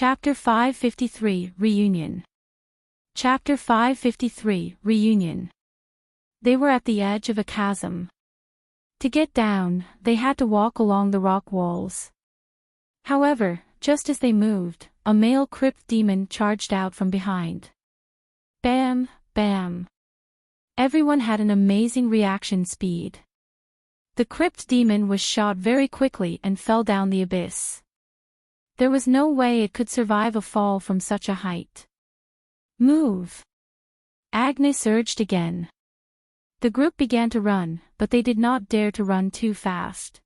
Chapter 553 Reunion. Chapter 553 Reunion. They were at the edge of a chasm. To get down, they had to walk along the rock walls. However, just as they moved, a male crypt demon charged out from behind. Bam, bam. Everyone had an amazing reaction speed. The crypt demon was shot very quickly and fell down the abyss. There was no way it could survive a fall from such a height. Move! Agnes urged again. The group began to run, but they did not dare to run too fast.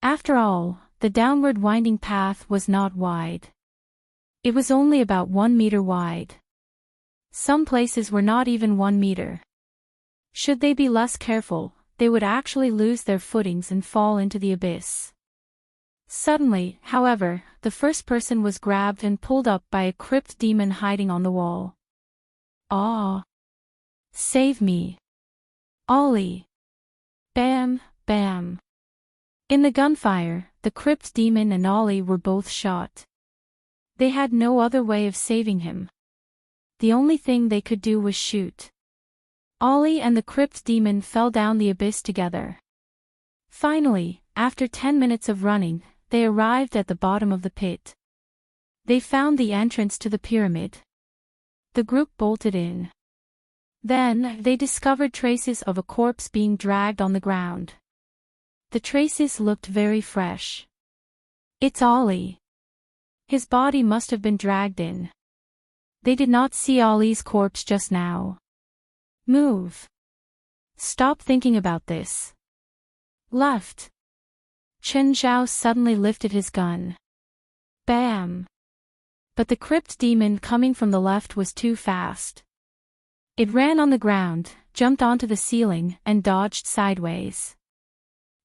After all, the downward winding path was not wide. It was only about 1 meter wide. Some places were not even 1 meter. Should they be less careful, they would actually lose their footings and fall into the abyss. Suddenly, however, the first person was grabbed and pulled up by a crypt demon hiding on the wall. "Ah! Save me! Ollie!" Bam, bam. In the gunfire, the crypt demon and Ollie were both shot. They had no other way of saving him. The only thing they could do was shoot. Ollie and the crypt demon fell down the abyss together. Finally, after 10 minutes of running, they arrived at the bottom of the pit. They found the entrance to the pyramid. The group bolted in. Then, they discovered traces of a corpse being dragged on the ground. The traces looked very fresh. "It's Ollie. His body must have been dragged in." They did not see Ollie's corpse just now. "Move. Stop thinking about this." Left. Chen Zhao suddenly lifted his gun. Bam! But the crypt demon coming from the left was too fast. It ran on the ground, jumped onto the ceiling, and dodged sideways.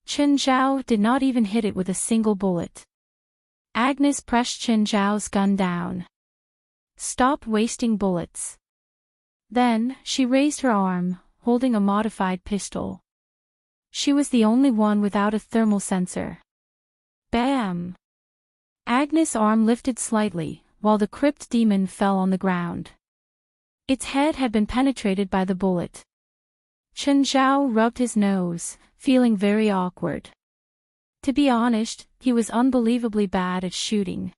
Chen Zhao did not even hit it with a single bullet. Agnes pressed Chen Zhao's gun down. "Stop wasting bullets." Then, she raised her arm, holding a modified pistol. She was the only one without a thermal sensor. Bam! Agnes' arm lifted slightly, while the crypt demon fell on the ground. Its head had been penetrated by the bullet. Chen Zhao rubbed his nose, feeling very awkward. To be honest, he was unbelievably bad at shooting.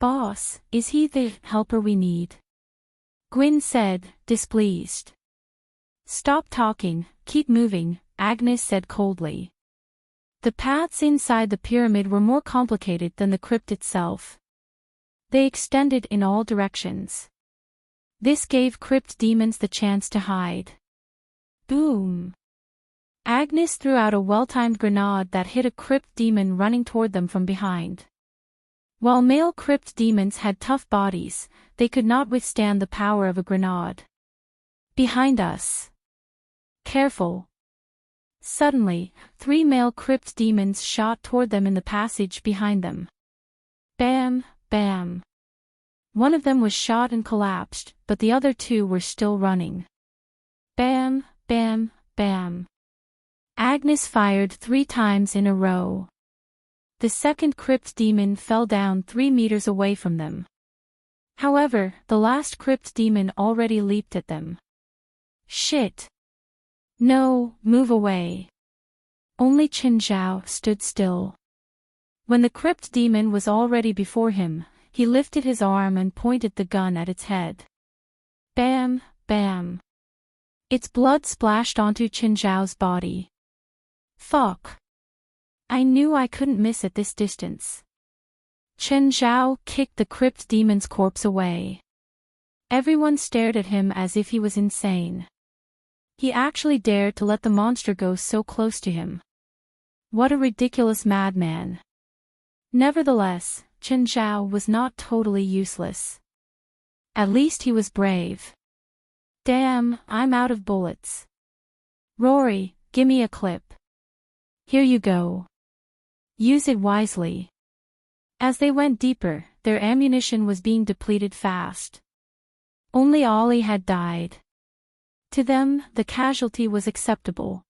"Boss, is he the helper we need?" Gwyn said, displeased. "Stop talking, keep moving," Agnes said coldly. The paths inside the pyramid were more complicated than the crypt itself. They extended in all directions. This gave crypt demons the chance to hide. Boom! Agnes threw out a well-timed grenade that hit a crypt demon running toward them from behind. While male crypt demons had tough bodies, they could not withstand the power of a grenade. "Behind us! Careful!" Suddenly, 3 male crypt demons shot toward them in the passage behind them. Bam, bam. One of them was shot and collapsed, but the other 2 were still running. Bam, bam, bam. Agnes fired 3 times in a row. The second crypt demon fell down 3 meters away from them. However, the last crypt demon already leaped at them. Shit! No, move away. Only Chen Zhao stood still. When the crypt demon was already before him, he lifted his arm and pointed the gun at its head. Bam, bam. Its blood splashed onto Chen Zhao's body. Fuck. I knew I couldn't miss at this distance. Chen Zhao kicked the crypt demon's corpse away. Everyone stared at him as if he was insane. He actually dared to let the monster go so close to him. What a ridiculous madman. Nevertheless, Chen Zhao was not totally useless. At least he was brave. Damn, I'm out of bullets. Rory, gimme a clip. Here you go. Use it wisely. As they went deeper, their ammunition was being depleted fast. Only Ollie had died. To them, the casualty was acceptable.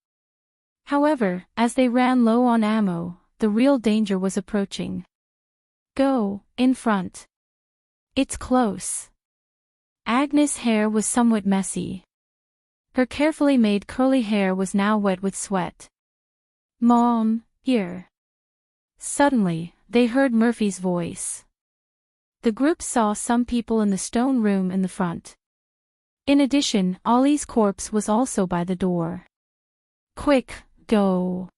However, as they ran low on ammo, the real danger was approaching. Go, in front. It's close. Agnes' hair was somewhat messy. Her carefully made curly hair was now wet with sweat. Mom, here. Suddenly, they heard Murphy's voice. The group saw some people in the stone room in the front. In addition, Ollie's corpse was also by the door. Quick, go.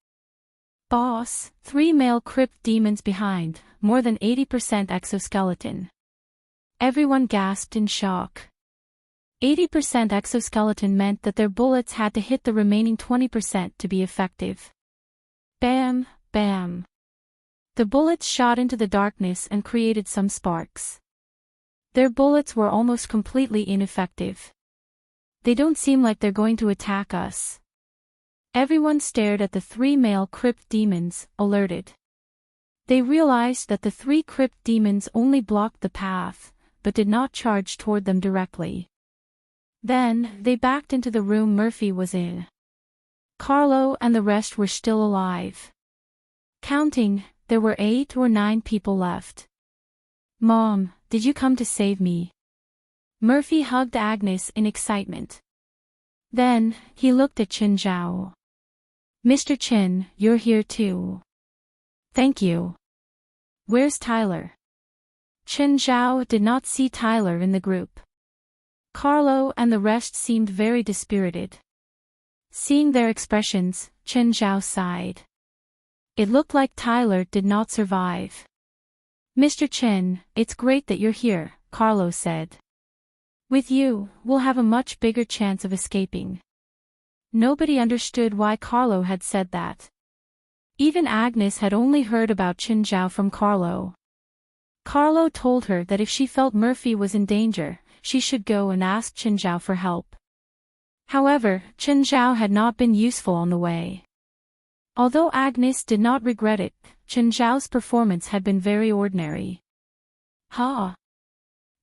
Boss, 3 male crypt demons behind, more than 80% exoskeleton. Everyone gasped in shock. 80% exoskeleton meant that their bullets had to hit the remaining 20% to be effective. Bam, bam. The bullets shot into the darkness and created some sparks. Their bullets were almost completely ineffective. They don't seem like they're going to attack us. Everyone stared at the 3 male crypt demons, alerted. They realized that the 3 crypt demons only blocked the path, but did not charge toward them directly. Then, they backed into the room Murphy was in. Carlo and the rest were still alive. Counting, there were 8 or 9 people left. Mom, did you come to save me? Murphy hugged Agnes in excitement. Then, he looked at Chen Zhao. Mr. Chen, you're here too. Thank you. Where's Tyler? Chen Zhao did not see Tyler in the group. Carlo and the rest seemed very dispirited. Seeing their expressions, Chen Zhao sighed. It looked like Tyler did not survive. Mr. Chen, it's great that you're here, Carlo said. With you, we'll have a much bigger chance of escaping. Nobody understood why Carlo had said that. Even Agnes had only heard about Chen Zhao from Carlo. Carlo told her that if she felt Murphy was in danger, she should go and ask Chen Zhao for help. However, Chen Zhao had not been useful on the way. Although Agnes did not regret it, Chen Zhao's performance had been very ordinary. Ha!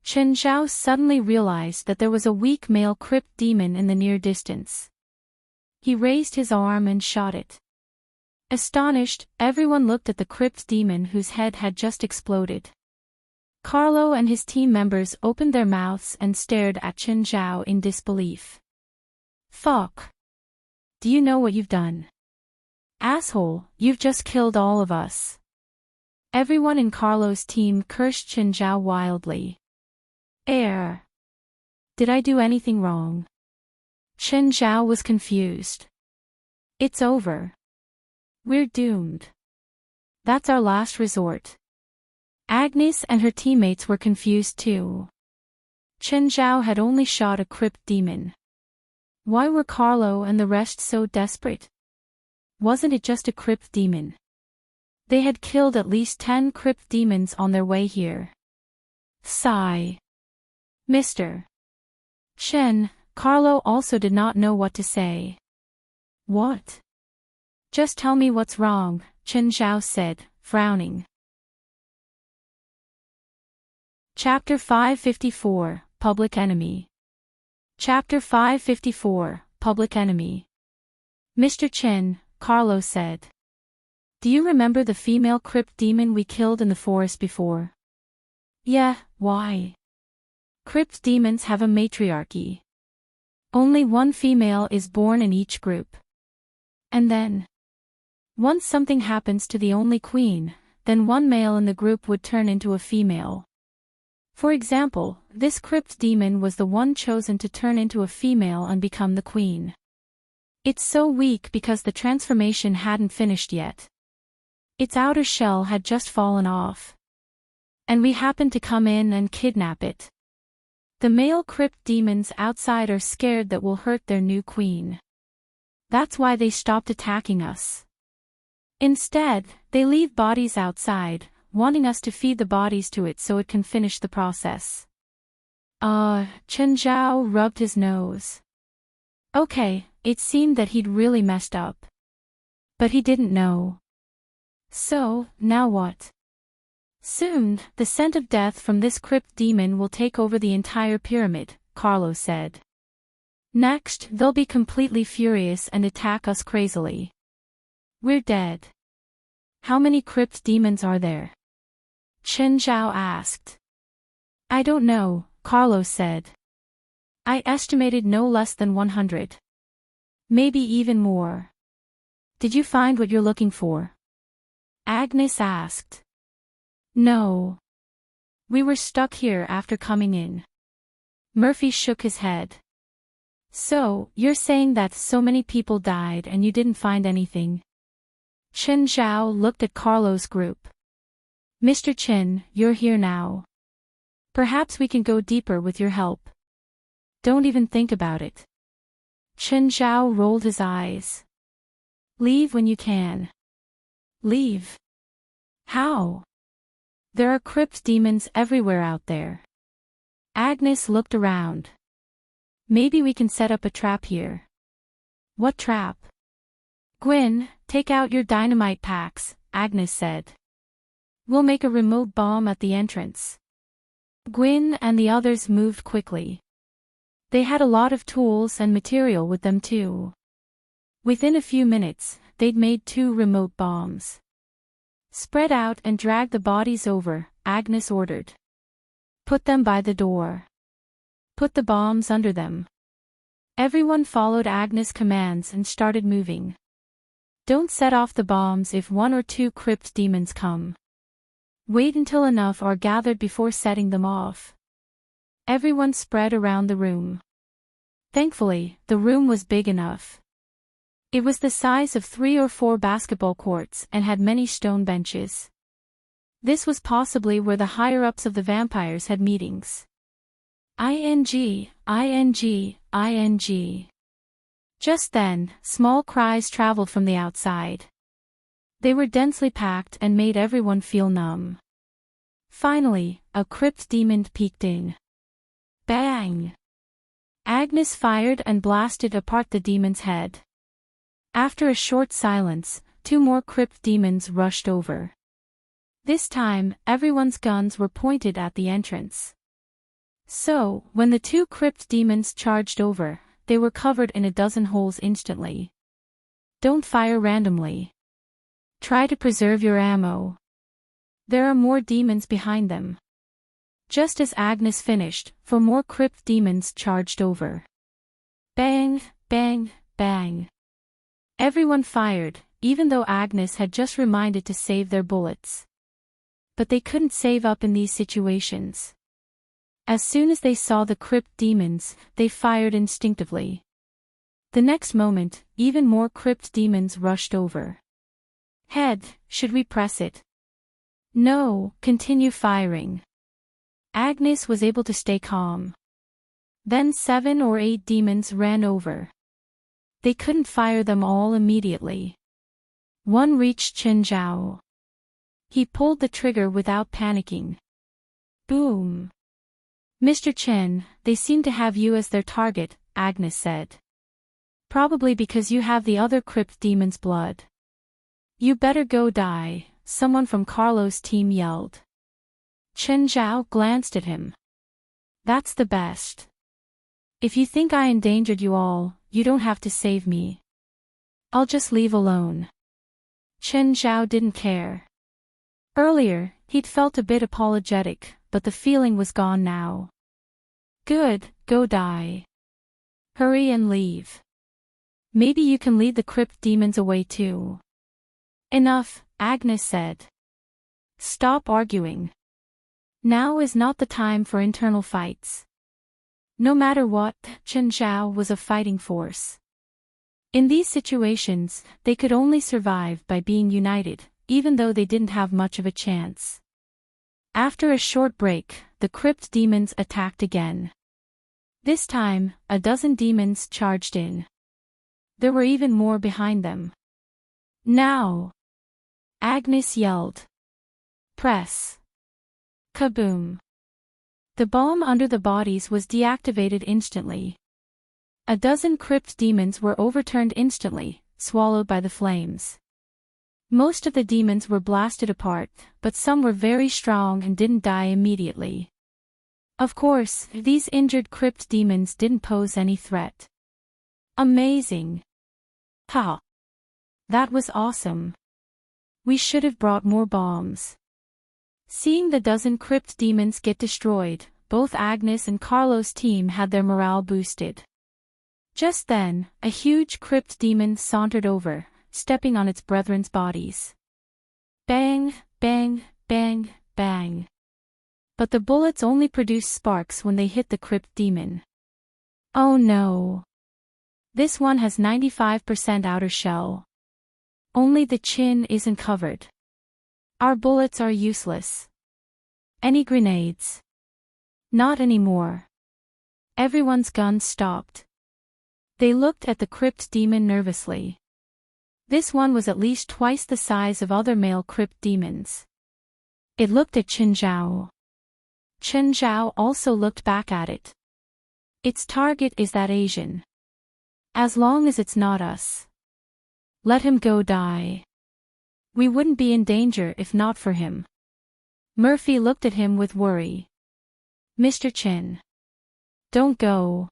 Chen Zhao suddenly realized that there was a weak male crypt demon in the near distance. He raised his arm and shot it. Astonished, everyone looked at the crypt demon whose head had just exploded. Carlo and his team members opened their mouths and stared at Chen Zhao in disbelief. Fuck! Do you know what you've done? Asshole, you've just killed all of us. Everyone in Carlo's team cursed Chen Zhao wildly. Did I do anything wrong? Chen Zhao was confused. It's over. We're doomed. That's our last resort. Agnes and her teammates were confused too. Chen Zhao had only shot a crypt demon. Why were Carlo and the rest so desperate? Wasn't it just a crypt demon? They had killed at least 10 crypt demons on their way here. Sigh. Mr. Chen, Carlo also did not know what to say. What? Just tell me what's wrong, Chen Zhao said, frowning. Chapter 554, Public Enemy. Chapter 554, Public Enemy. Mr. Chen, Carlo said. Do you remember the female crypt demon we killed in the forest before? Yeah, why? Crypt demons have a matriarchy. Only one female is born in each group. And then, once something happens to the only queen, then one male in the group would turn into a female. For example, this crypt demon was the one chosen to turn into a female and become the queen. It's so weak because the transformation hadn't finished yet. Its outer shell had just fallen off. And we happened to come in and kidnap it. The male crypt demons outside are scared that we'll hurt their new queen. That's why they stopped attacking us. Instead, they leave bodies outside, wanting us to feed the bodies to it so it can finish the process. Chen Zhao rubbed his nose. Okay, it seemed that he'd really messed up. But he didn't know. So, now what? Soon, the scent of death from this crypt demon will take over the entire pyramid, Carlo said. Next, they'll be completely furious and attack us crazily. We're dead. How many crypt demons are there? Chen Zhao asked. I don't know, Carlos said. I estimated no less than 100. Maybe even more. Did you find what you're looking for? Agnes asked. No. We were stuck here after coming in. Murphy shook his head. So, you're saying that so many people died and you didn't find anything? Chen Zhao looked at Carlos' group. Mr. Chen, you're here now. Perhaps we can go deeper with your help. Don't even think about it. Chen Zhao rolled his eyes. Leave when you can. Leave? How? There are crypt demons everywhere out there. Agnes looked around. Maybe we can set up a trap here. What trap? Gwyn, take out your dynamite packs, Agnes said. We'll make a remote bomb at the entrance. Gwyn and the others moved quickly. They had a lot of tools and material with them too. Within a few minutes, they'd made 2 remote bombs. Spread out and drag the bodies over, Agnes ordered. Put them by the door. Put the bombs under them. Everyone followed Agnes' commands and started moving. Don't set off the bombs if 1 or 2 crypt demons come. Wait until enough are gathered before setting them off. Everyone spread around the room. Thankfully, the room was big enough. It was the size of 3 or 4 basketball courts and had many stone benches. This was possibly where the higher-ups of the vampires had meetings. ING. Just then, small cries traveled from the outside. They were densely packed and made everyone feel numb. Finally, a crypt demon peeked in. Bang! Agnes fired and blasted apart the demon's head. After a short silence, 2 more crypt demons rushed over. This time, everyone's guns were pointed at the entrance. So, when the 2 crypt demons charged over, they were covered in a dozen holes instantly. Don't fire randomly. Try to preserve your ammo. There are more demons behind them. Just as Agnes finished, 4 more crypt demons charged over. Bang, bang, bang. Everyone fired, even though Agnes had just reminded to save their bullets. But they couldn't save up in these situations. As soon as they saw the crypt demons, they fired instinctively. The next moment, even more crypt demons rushed over. Head, should we press it? No, continue firing. Agnes was able to stay calm. Then 7 or 8 demons ran over. They couldn't fire them all immediately. One reached Chen Zhao. He pulled the trigger without panicking. Boom. Mr. Chen, they seem to have you as their target, Agnes said. Probably because you have the other crypt demon's blood. You better go die, someone from Carlos' team yelled. Chen Zhao glanced at him. That's the best. If you think I endangered you all, you don't have to save me. I'll just leave alone. Chen Zhao didn't care. Earlier, he'd felt a bit apologetic, but the feeling was gone now. Good, go die. Hurry and leave. Maybe you can lead the crypt demons away too. Enough, Agnes said. Stop arguing. Now is not the time for internal fights. No matter what, Chen Zhao was a fighting force. In these situations, they could only survive by being united, even though they didn't have much of a chance. After a short break, the crypt demons attacked again. This time, a dozen demons charged in. There were even more behind them. Now! Agnes yelled. Press. Kaboom! The bomb under the bodies was deactivated instantly. A dozen crypt demons were overturned instantly, swallowed by the flames. Most of the demons were blasted apart, but some were very strong and didn't die immediately. Of course, these injured crypt demons didn't pose any threat. Amazing! Ha! That was awesome. We should have brought more bombs. Seeing the dozen crypt demons get destroyed, both Agnes and Carlo's team had their morale boosted. Just then, a huge crypt demon sauntered over, stepping on its brethren's bodies. Bang, bang, bang, bang. But the bullets only produced sparks when they hit the crypt demon. Oh no. This one has 95% outer shell. Only the chin isn't covered. Our bullets are useless. Any grenades? Not anymore. Everyone's guns stopped. They looked at the crypt demon nervously. This one was at least twice the size of other male crypt demons. It looked at Chen Zhao. Chen Zhao also looked back at it. Its target is that Asian. As long as it's not us. Let him go die. We wouldn't be in danger if not for him. Murphy looked at him with worry. Mr. Chen. Don't go.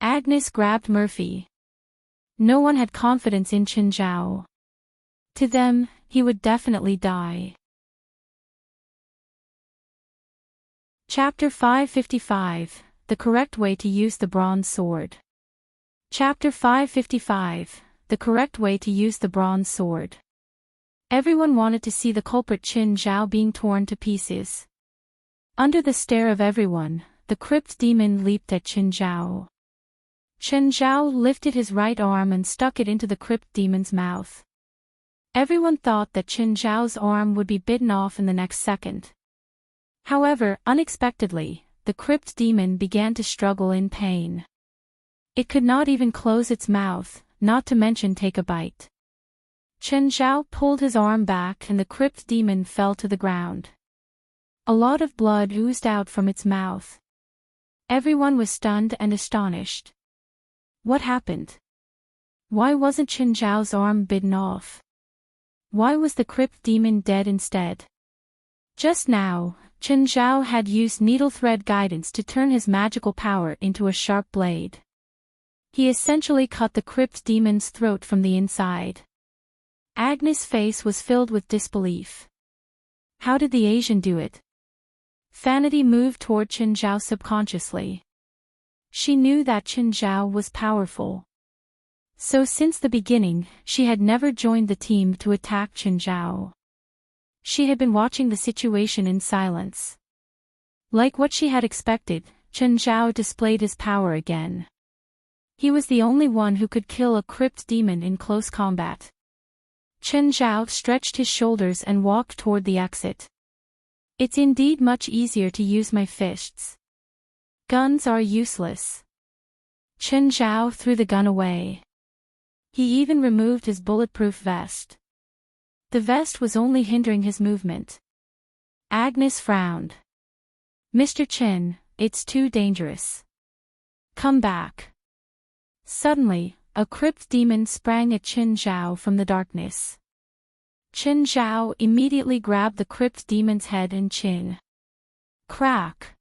Agnes grabbed Murphy. No one had confidence in Chen Zhao. To them, he would definitely die. Chapter 555, The Correct Way to Use the Bronze Sword. Chapter 555, The Correct Way to Use the Bronze Sword. Everyone wanted to see the culprit Chen Zhao being torn to pieces. Under the stare of everyone, the crypt demon leaped at Chen Zhao. Chen Zhao lifted his right arm and stuck it into the crypt demon's mouth. Everyone thought that Chen Zhao's arm would be bitten off in the next second. However, unexpectedly, the crypt demon began to struggle in pain. It could not even close its mouth, not to mention take a bite. Chen Zhao pulled his arm back and the crypt demon fell to the ground. A lot of blood oozed out from its mouth. Everyone was stunned and astonished. What happened? Why wasn't Chen Zhao's arm bitten off? Why was the crypt demon dead instead? Just now, Chen Zhao had used needle thread guidance to turn his magical power into a sharp blade. He essentially cut the crypt demon's throat from the inside. Agnes' face was filled with disbelief. How did the Asian do it? Vanity moved toward Chen Zhao subconsciously. She knew that Chen Zhao was powerful. So since the beginning, she had never joined the team to attack Chen Zhao. She had been watching the situation in silence. Like what she had expected, Chen Zhao displayed his power again. He was the only one who could kill a crypt demon in close combat. Chen Zhao stretched his shoulders and walked toward the exit. It's indeed much easier to use my fists. Guns are useless. Chen Zhao threw the gun away. He even removed his bulletproof vest. The vest was only hindering his movement. Agnes frowned. Mr. Chen, it's too dangerous. Come back. Suddenly, a crypt demon sprang at Chen Zhao from the darkness. Chen Zhao immediately grabbed the crypt demon's head and chin. Crack!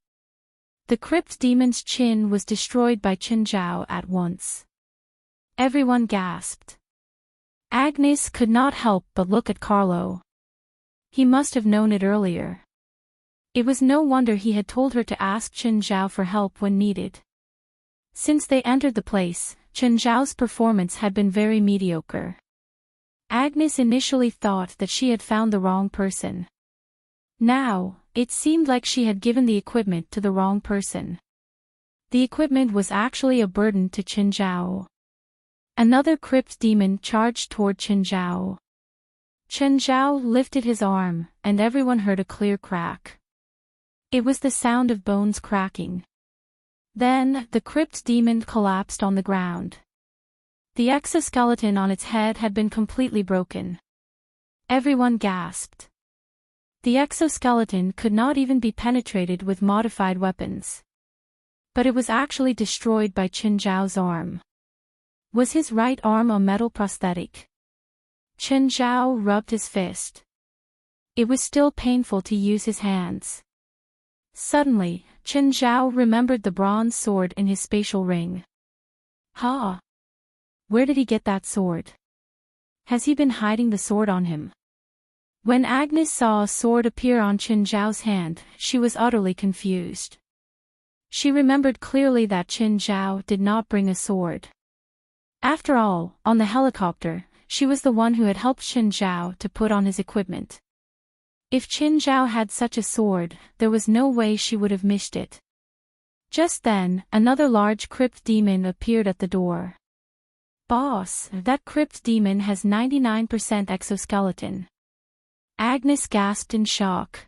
The crypt demon's chin was destroyed by Chen Zhao at once. Everyone gasped. Agnes could not help but look at Carlo. He must have known it earlier. It was no wonder he had told her to ask Chen Zhao for help when needed. Since they entered the place, Chen Zhao's performance had been very mediocre. Agnes initially thought that she had found the wrong person. Now, it seemed like she had given the equipment to the wrong person. The equipment was actually a burden to Chen Zhao. Another crypt demon charged toward Chen Zhao. Chen Zhao lifted his arm, and everyone heard a clear crack. It was the sound of bones cracking. Then, the crypt demon collapsed on the ground. The exoskeleton on its head had been completely broken. Everyone gasped. The exoskeleton could not even be penetrated with modified weapons. But it was actually destroyed by Chen Zhao's arm. Was his right arm a metal prosthetic? Chen Zhao rubbed his fist. It was still painful to use his hands. Suddenly, Chen Zhao remembered the bronze sword in his spatial ring. Ha! Where did he get that sword? Has he been hiding the sword on him? When Agnes saw a sword appear on Chen Zhao's hand, she was utterly confused. She remembered clearly that Qin Zhao did not bring a sword. After all, on the helicopter, she was the one who had helped Qin Zhao to put on his equipment. If Qin Zhao had such a sword, there was no way she would have missed it. Just then, another large crypt demon appeared at the door. "Boss, that crypt demon has 99% exoskeleton." Agnes gasped in shock.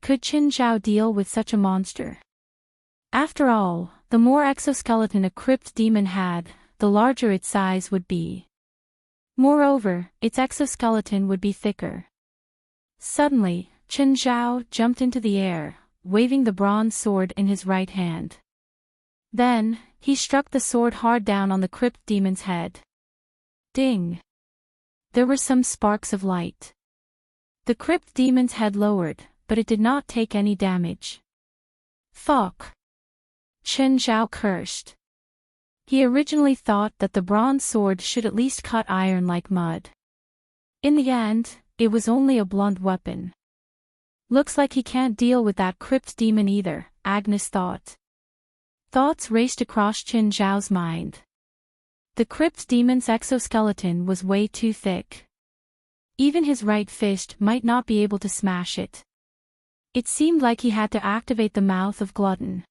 Could Qin Zhao deal with such a monster? After all, the more exoskeleton a crypt demon had, the larger its size would be. Moreover, its exoskeleton would be thicker. Suddenly, Qin Zhao jumped into the air, waving the bronze sword in his right hand. Then, he struck the sword hard down on the crypt demon's head. Ding! There were some sparks of light. The crypt demon's head lowered, but it did not take any damage. Fuck! Qin Zhao cursed. He originally thought that the bronze sword should at least cut iron like mud. In the end, it was only a blunt weapon. Looks like he can't deal with that crypt demon either, Agnes thought. Thoughts raced across Qin Zhao's mind. The crypt demon's exoskeleton was way too thick. Even his right fist might not be able to smash it. It seemed like he had to activate the mouth of Glutton.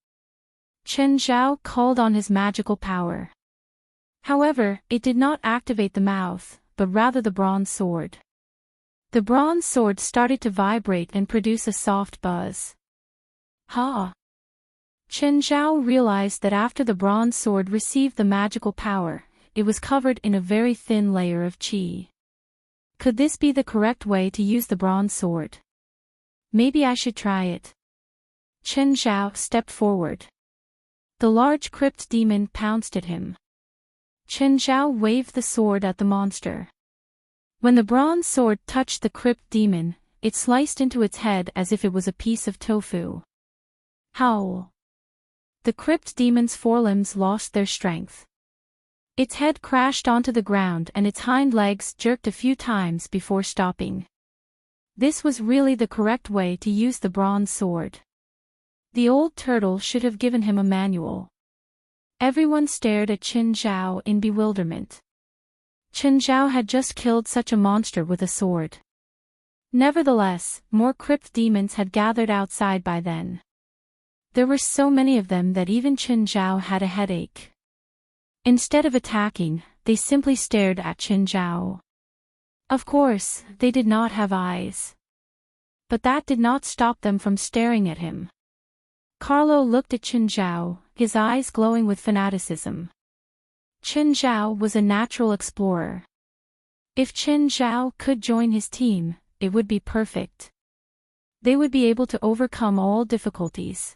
Qin Zhao called on his magical power. However, it did not activate the mouth, but rather the bronze sword. The bronze sword started to vibrate and produce a soft buzz. Ha! Qin Zhao realized that after the bronze sword received the magical power, it was covered in a very thin layer of qi. Could this be the correct way to use the bronze sword? Maybe I should try it. Qin Zhao stepped forward. The large crypt demon pounced at him. Qin Zhao waved the sword at the monster. When the bronze sword touched the crypt demon, it sliced into its head as if it was a piece of tofu. Howl! The crypt demon's forelimbs lost their strength. Its head crashed onto the ground and its hind legs jerked a few times before stopping. This was really the correct way to use the bronze sword. The old turtle should have given him a manual. Everyone stared at Qin Zhao in bewilderment. Qin Zhao had just killed such a monster with a sword. Nevertheless, more crypt demons had gathered outside by then. There were so many of them that even Qin Zhao had a headache. Instead of attacking, they simply stared at Qin Zhao. Of course, they did not have eyes. But that did not stop them from staring at him. Carlo looked at Qin Zhao, his eyes glowing with fanaticism. Qin Zhao was a natural explorer. If Qin Zhao could join his team, it would be perfect. They would be able to overcome all difficulties.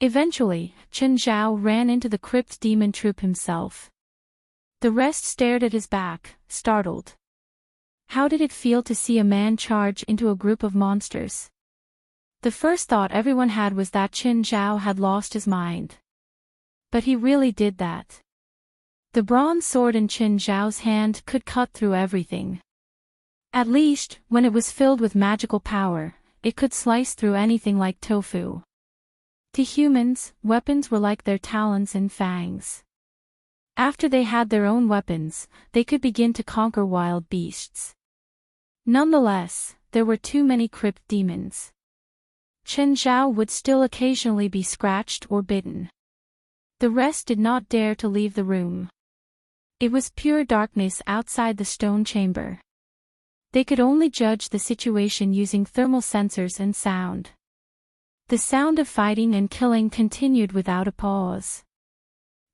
Eventually, Qin Zhao ran into the crypt demon troop himself. The rest stared at his back, startled. How did it feel to see a man charge into a group of monsters? The first thought everyone had was that Qin Zhao had lost his mind. But he really did that. The bronze sword in Qin Zhao's hand could cut through everything. At least, when it was filled with magical power, it could slice through anything like tofu. To humans, weapons were like their talons and fangs. After they had their own weapons, they could begin to conquer wild beasts. Nonetheless, there were too many crypt demons. Qin Zhao would still occasionally be scratched or bitten. The rest did not dare to leave the room. It was pure darkness outside the stone chamber. They could only judge the situation using thermal sensors and sound. The sound of fighting and killing continued without a pause.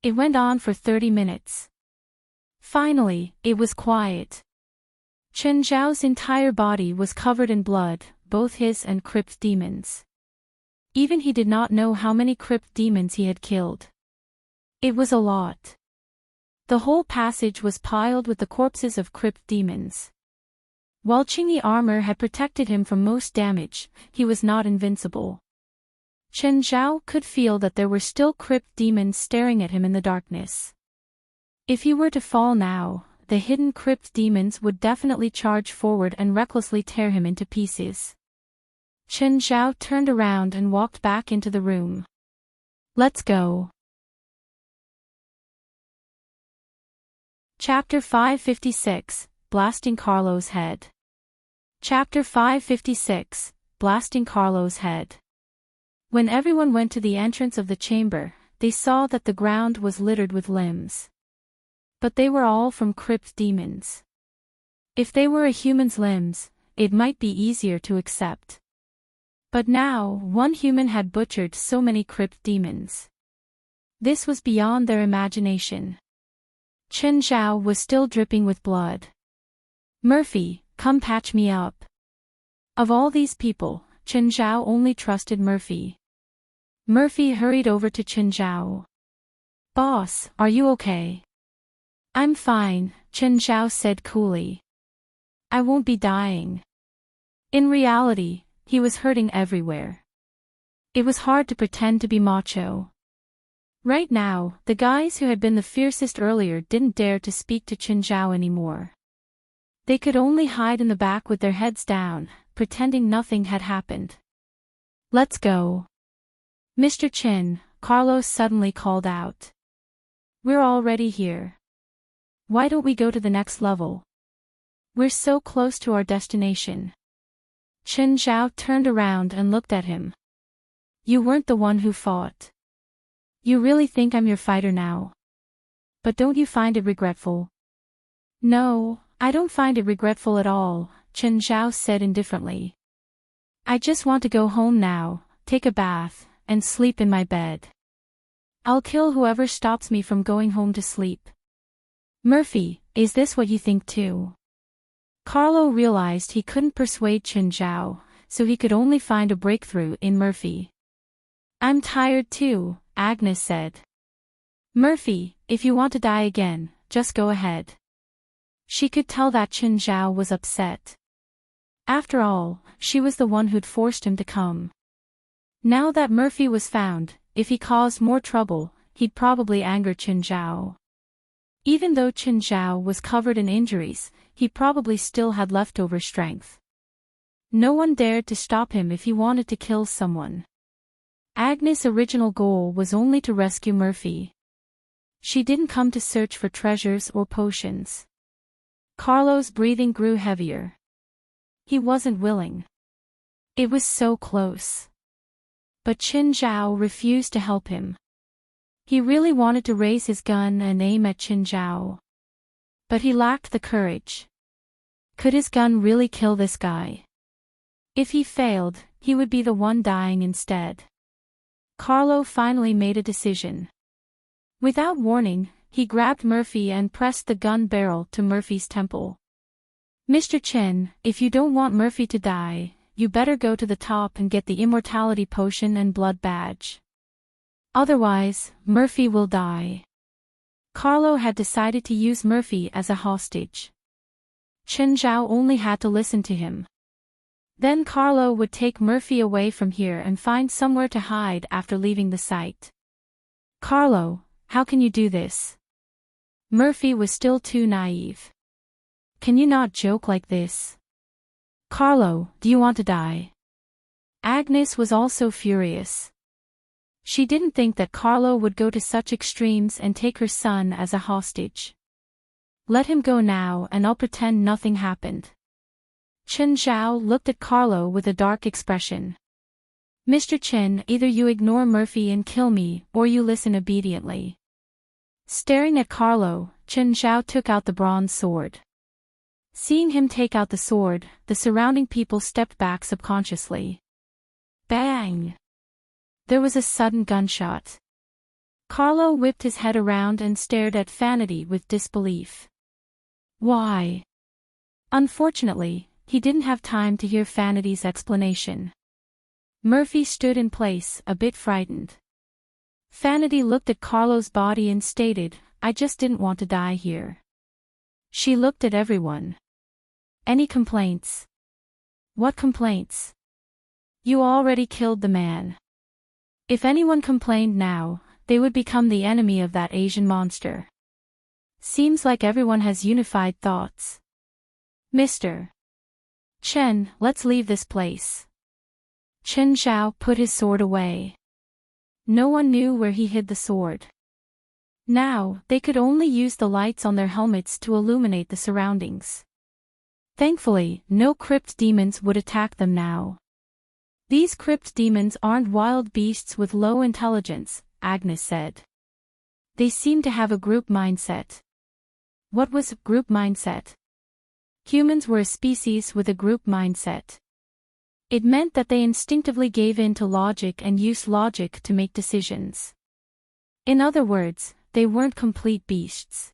It went on for 30 minutes. Finally, it was quiet. Qin Zhao's entire body was covered in blood, both his and crypt demons. Even he did not know how many crypt demons he had killed. It was a lot. The whole passage was piled with the corpses of crypt demons. While Qingyi armor had protected him from most damage, he was not invincible. Qin Zhao could feel that there were still crypt demons staring at him in the darkness. If he were to fall now, the hidden crypt demons would definitely charge forward and recklessly tear him into pieces. Qin Zhao turned around and walked back into the room. Let's go. Chapter 556, Blasting Carlo's Head. Chapter 556, Blasting Carlo's Head. When everyone went to the entrance of the chamber, they saw that the ground was littered with limbs. But they were all from crypt demons. If they were a human's limbs, it might be easier to accept. But now, one human had butchered so many crypt demons. This was beyond their imagination. Chen Zhao was still dripping with blood. Murphy, come patch me up. Of all these people, Chen Zhao only trusted Murphy. Murphy hurried over to Chen Zhao. Boss, are you okay? I'm fine, Chen Zhao said coolly. I won't be dying. In reality, he was hurting everywhere. It was hard to pretend to be macho. Right now, the guys who had been the fiercest earlier didn't dare to speak to Chen Zhao anymore. They could only hide in the back with their heads down, pretending nothing had happened. Let's go. Mr. Chen, Carlos suddenly called out. We're already here. Why don't we go to the next level? We're so close to our destination. Chen Zhao turned around and looked at him. You weren't the one who fought. You really think I'm your fighter now? But don't you find it regretful? No, I don't find it regretful at all, Chen Zhao said indifferently. I just want to go home now, take a bath, and sleep in my bed. I'll kill whoever stops me from going home to sleep. Murphy, is this what you think too? Carlo realized he couldn't persuade Chen Zhao, so he could only find a breakthrough in Murphy. I'm tired too, Agnes said. Murphy, if you want to die again, just go ahead. She could tell that Chen Zhao was upset. After all, she was the one who'd forced him to come. Now that Murphy was found, if he caused more trouble, he'd probably anger Chen Zhao. Even though Chen Zhao was covered in injuries, he probably still had leftover strength. No one dared to stop him if he wanted to kill someone. Agnes' original goal was only to rescue Murphy. She didn't come to search for treasures or potions. Carlo's breathing grew heavier. He wasn't willing. It was so close. But Chen Zhao refused to help him. He really wanted to raise his gun and aim at Chen Zhao. But he lacked the courage. Could his gun really kill this guy? If he failed, he would be the one dying instead. Carlo finally made a decision. Without warning, he grabbed Murphy and pressed the gun barrel to Murphy's temple. Mr. Chen, if you don't want Murphy to die, you better go to the top and get the immortality potion and blood badge. Otherwise, Murphy will die. Carlo had decided to use Murphy as a hostage. Chen Zhao only had to listen to him. Then Carlo would take Murphy away from here and find somewhere to hide after leaving the site. Carlo, how can you do this? Murphy was still too naive. Can you not joke like this? Carlo, do you want to die? Agnes was also furious. She didn't think that Carlo would go to such extremes and take her son as a hostage. Let him go now and I'll pretend nothing happened. Chen Zhao looked at Carlo with a dark expression. Mr. Chen, either you ignore Murphy and kill me, or you listen obediently. Staring at Carlo, Chen Zhao took out the bronze sword. Seeing him take out the sword, the surrounding people stepped back subconsciously. Bang! There was a sudden gunshot. Carlo whipped his head around and stared at Vanity with disbelief. Why? Unfortunately, he didn't have time to hear Vanity's explanation. Murphy stood in place, a bit frightened. Vanity looked at Carlo's body and stated, I just didn't want to die here. She looked at everyone. Any complaints? What complaints? You already killed the man. If anyone complained now, they would become the enemy of that Asian monster. Seems like everyone has unified thoughts. Mr. Chen, let's leave this place. Chen Zhao put his sword away. No one knew where he hid the sword. Now, they could only use the lights on their helmets to illuminate the surroundings. Thankfully, no crypt demons would attack them now. These crypt demons aren't wild beasts with low intelligence, Agnes said. They seem to have a group mindset. What was group mindset? Humans were a species with a group mindset. It meant that they instinctively gave in to logic and used logic to make decisions. In other words, they weren't complete beasts.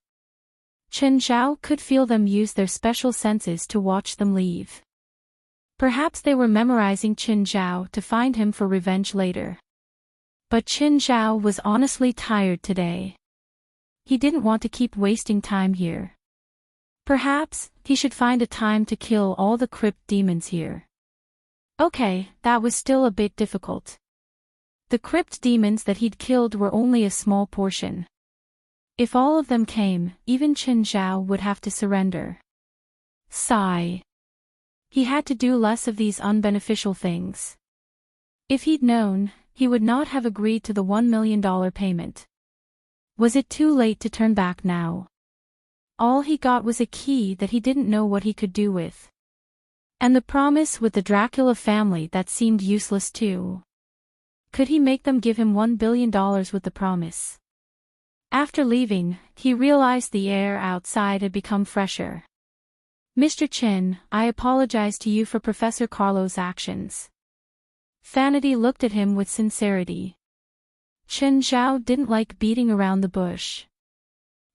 Chen Zhao could feel them use their special senses to watch them leave. Perhaps they were memorizing Qin Zhao to find him for revenge later. But Qin Zhao was honestly tired today. He didn't want to keep wasting time here. Perhaps, he should find a time to kill all the crypt demons here. Okay, that was still a bit difficult. The crypt demons that he'd killed were only a small portion. If all of them came, even Qin Zhao would have to surrender. Sigh. He had to do less of these unbeneficial things. If he'd known, he would not have agreed to the $1 million payment. Was it too late to turn back now? All he got was a key that he didn't know what he could do with. And the promise with the Dracula family that seemed useless too. Could he make them give him $1 billion with the promise? After leaving, he realized the air outside had become fresher. Mr. Chen, I apologize to you for Professor Carlo's actions. Vanity looked at him with sincerity. Chen Zhao didn't like beating around the bush.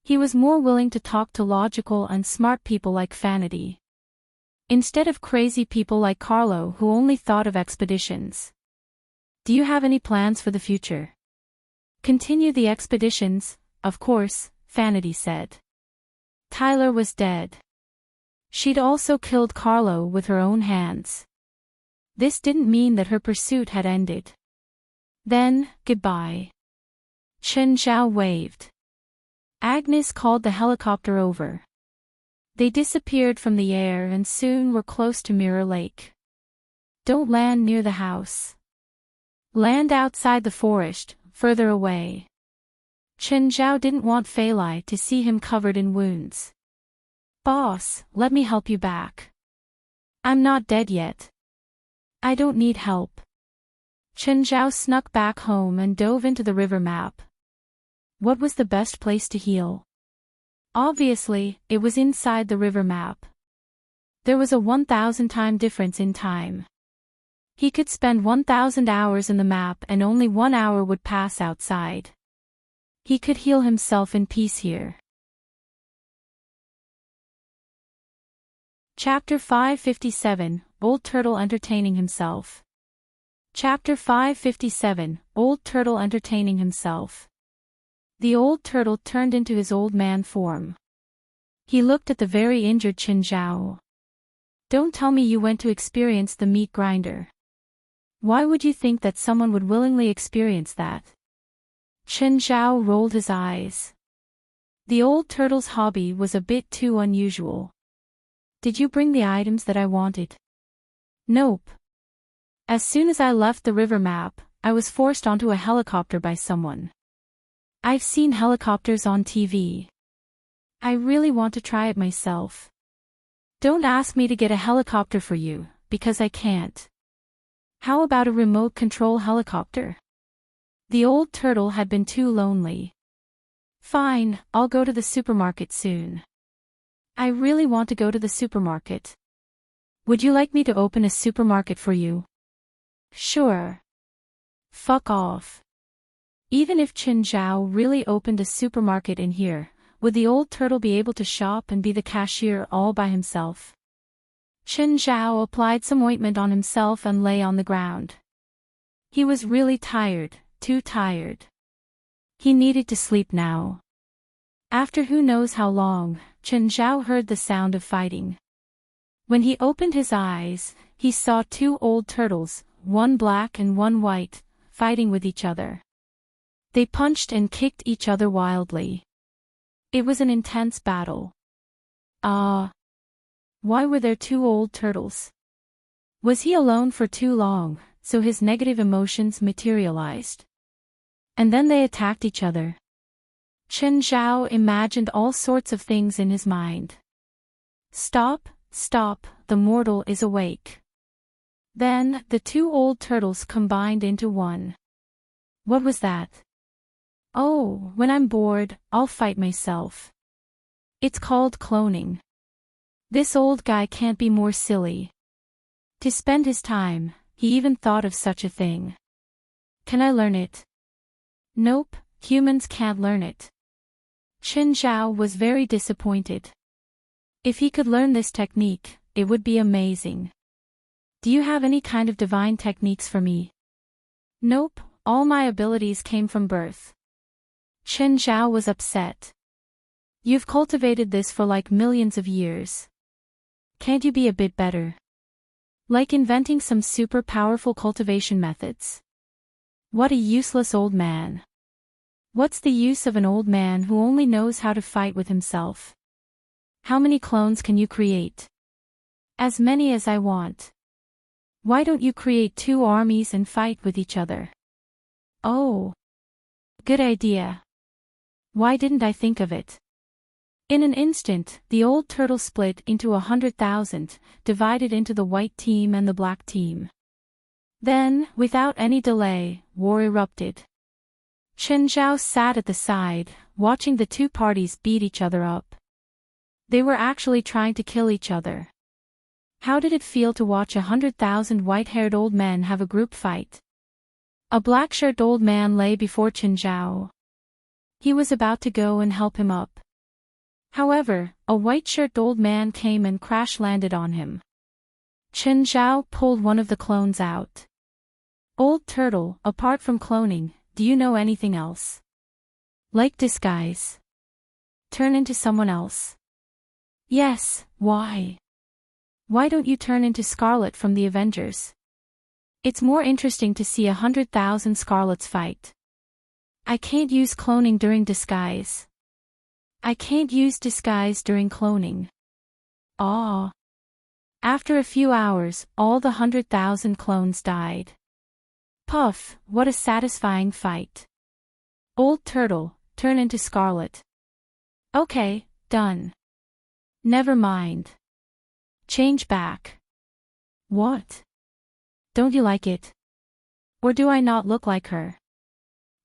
He was more willing to talk to logical and smart people like Vanity, instead of crazy people like Carlo who only thought of expeditions. Do you have any plans for the future? Continue the expeditions, of course, Vanity said. Tyler was dead. She'd also killed Carlo with her own hands. This didn't mean that her pursuit had ended. Then, goodbye. Chen Zhao waved. Agnes called the helicopter over. They disappeared from the air and soon were close to Mirror Lake. Don't land near the house. Land outside the forest, further away. Chen Zhao didn't want Fei Lai to see him covered in wounds. Boss, let me help you back. I'm not dead yet. I don't need help. Chen Zhao snuck back home and dove into the river map. What was the best place to heal? Obviously, it was inside the river map. There was a 1,000-time difference in time. He could spend 1,000 hours in the map and only 1 hour would pass outside. He could heal himself in peace here. Chapter 557, Old Turtle Entertaining Himself. Chapter 557, Old Turtle Entertaining Himself. The old turtle turned into his old man form. He looked at the very injured Qin Zhao. Don't tell me you went to experience the meat grinder. Why would you think that someone would willingly experience that? Qin Zhao rolled his eyes. The old turtle's hobby was a bit too unusual. Did you bring the items that I wanted? Nope. As soon as I left the river map, I was forced onto a helicopter by someone. I've seen helicopters on TV. I really want to try it myself. Don't ask me to get a helicopter for you, because I can't. How about a remote control helicopter? The old turtle had been too lonely. Fine, I'll go to the supermarket soon. I really want to go to the supermarket. Would you like me to open a supermarket for you? Sure. Fuck off. Even if Qin Zhao really opened a supermarket in here, would the old turtle be able to shop and be the cashier all by himself? Qin Zhao applied some ointment on himself and lay on the ground. He was really tired, too tired. He needed to sleep now. After who knows how long, Qin Zhao heard the sound of fighting. When he opened his eyes, he saw two old turtles, one black and one white, fighting with each other. They punched and kicked each other wildly. It was an intense battle. Why were there two old turtles? Was he alone for too long, so his negative emotions materialized? And then they attacked each other. Chen Zhao imagined all sorts of things in his mind. Stop, stop, the mortal is awake. Then, the two old turtles combined into one. What was that? Oh, when I'm bored, I'll fight myself. It's called cloning. This old guy can't be more silly. To spend his time, he even thought of such a thing. Can I learn it? Nope, humans can't learn it. Chen Zhao was very disappointed. If he could learn this technique, it would be amazing. Do you have any kind of divine techniques for me? Nope, all my abilities came from birth. Chen Zhao was upset. You've cultivated this for like millions of years. Can't you be a bit better? Like inventing some super powerful cultivation methods? What a useless old man. What's the use of an old man who only knows how to fight with himself? How many clones can you create? As many as I want. Why don't you create 2 armies and fight with each other? Oh. Good idea. Why didn't I think of it? In an instant, the old turtle split into 100,000, divided into the white team and the black team. Then, without any delay, war erupted. Chen Zhao sat at the side, watching the two parties beat each other up. They were actually trying to kill each other. How did it feel to watch 100,000 white-haired old men have a group fight? A black-shirted old man lay before Chen Zhao. He was about to go and help him up. However, a white-shirted old man came and crash-landed on him. Chen Zhao pulled one of the clones out. Old turtle, apart from cloning, do you know anything else? Like disguise. Turn into someone else. Yes, why? Why don't you turn into Scarlet from the Avengers? It's more interesting to see 100,000 Scarlets fight. I can't use cloning during disguise. I can't use disguise during cloning. Ah. After a few hours, all the 100,000 clones died. Puff, what a satisfying fight. Old turtle, turn into Scarlet. Okay, done. Never mind. Change back. What? Don't you like it? Or do I not look like her?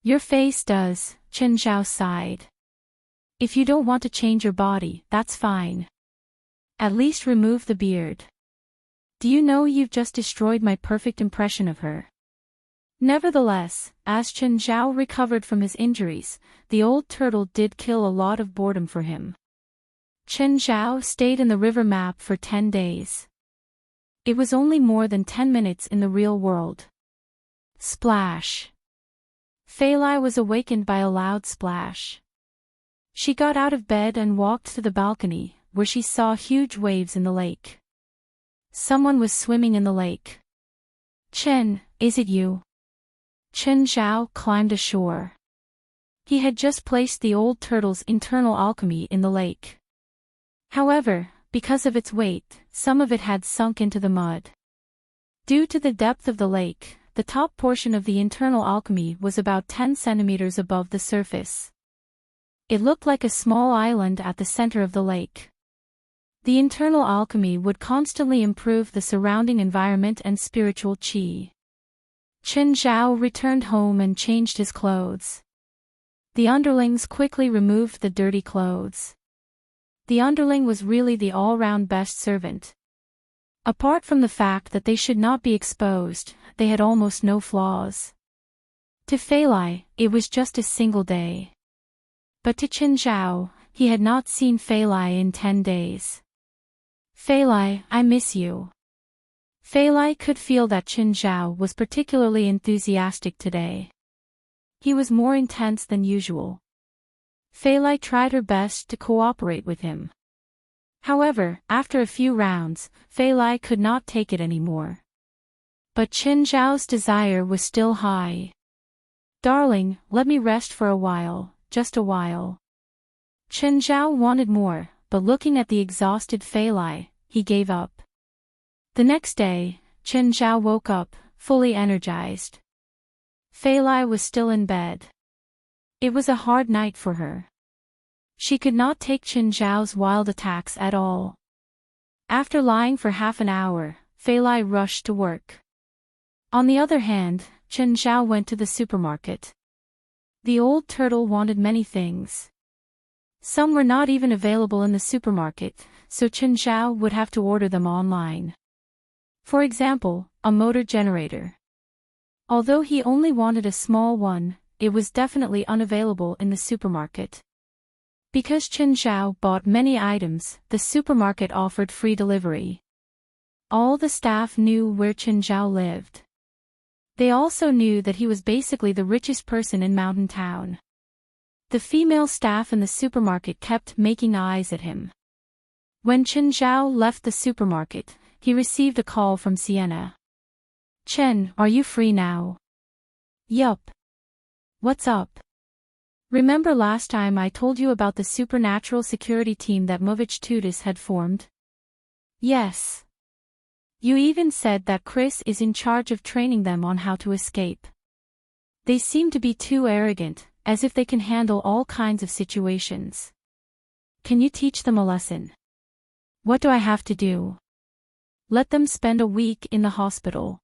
Your face does, Chen Zhao sighed. If you don't want to change your body, that's fine. At least remove the beard. Do you know you've just destroyed my perfect impression of her? Nevertheless, as Chen Zhao recovered from his injuries, the old turtle did kill a lot of boredom for him. Chen Zhao stayed in the river map for 10 days. It was only more than 10 minutes in the real world. Splash. Fei Lai was awakened by a loud splash. She got out of bed and walked to the balcony, where she saw huge waves in the lake. Someone was swimming in the lake. Chen, is it you? Chen Zhao climbed ashore. He had just placed the old turtle's internal alchemy in the lake. However, because of its weight, some of it had sunk into the mud. Due to the depth of the lake, the top portion of the internal alchemy was about 10 centimeters above the surface. It looked like a small island at the center of the lake. The internal alchemy would constantly improve the surrounding environment and spiritual qi. Chen Zhao returned home and changed his clothes. The underlings quickly removed the dirty clothes. The underling was really the all-round best servant. Apart from the fact that they should not be exposed, they had almost no flaws. To Fei Lai, it was just a single day. But to Chen Zhao, he had not seen Fei Lai in 10 days. Fei Lai, I miss you. Fei Lai could feel that Chen Zhao was particularly enthusiastic today. He was more intense than usual. Fei Lai tried her best to cooperate with him. However, after a few rounds, Fei Lai could not take it anymore. But Chen Zhao's desire was still high. Darling, let me rest for a while, just a while. Chen Zhao wanted more, but looking at the exhausted Fei Lai, he gave up. The next day, Chen Zhao woke up, fully energized. Fei Lai was still in bed. It was a hard night for her. She could not take Chen Zhao's wild attacks at all. After lying for half an hour, Fei Lai rushed to work. On the other hand, Chen Zhao went to the supermarket. The old turtle wanted many things. Some were not even available in the supermarket, so Chen Zhao would have to order them online. For example, a motor generator. Although he only wanted a small one, it was definitely unavailable in the supermarket. Because Chen Zhao bought many items, the supermarket offered free delivery. All the staff knew where Chen Zhao lived. They also knew that he was basically the richest person in Mountain Town. The female staff in the supermarket kept making eyes at him. When Chen Zhao left the supermarket, he received a call from Sienna. "Chen, are you free now?" "Yup." "What's up?" "Remember last time I told you about the supernatural security team that Movich Tudis had formed?" "Yes. You even said that Chris is in charge of training them on how to escape. They seem to be too arrogant, as if they can handle all kinds of situations. Can you teach them a lesson?" "What do I have to do?" "Let them spend a week in the hospital."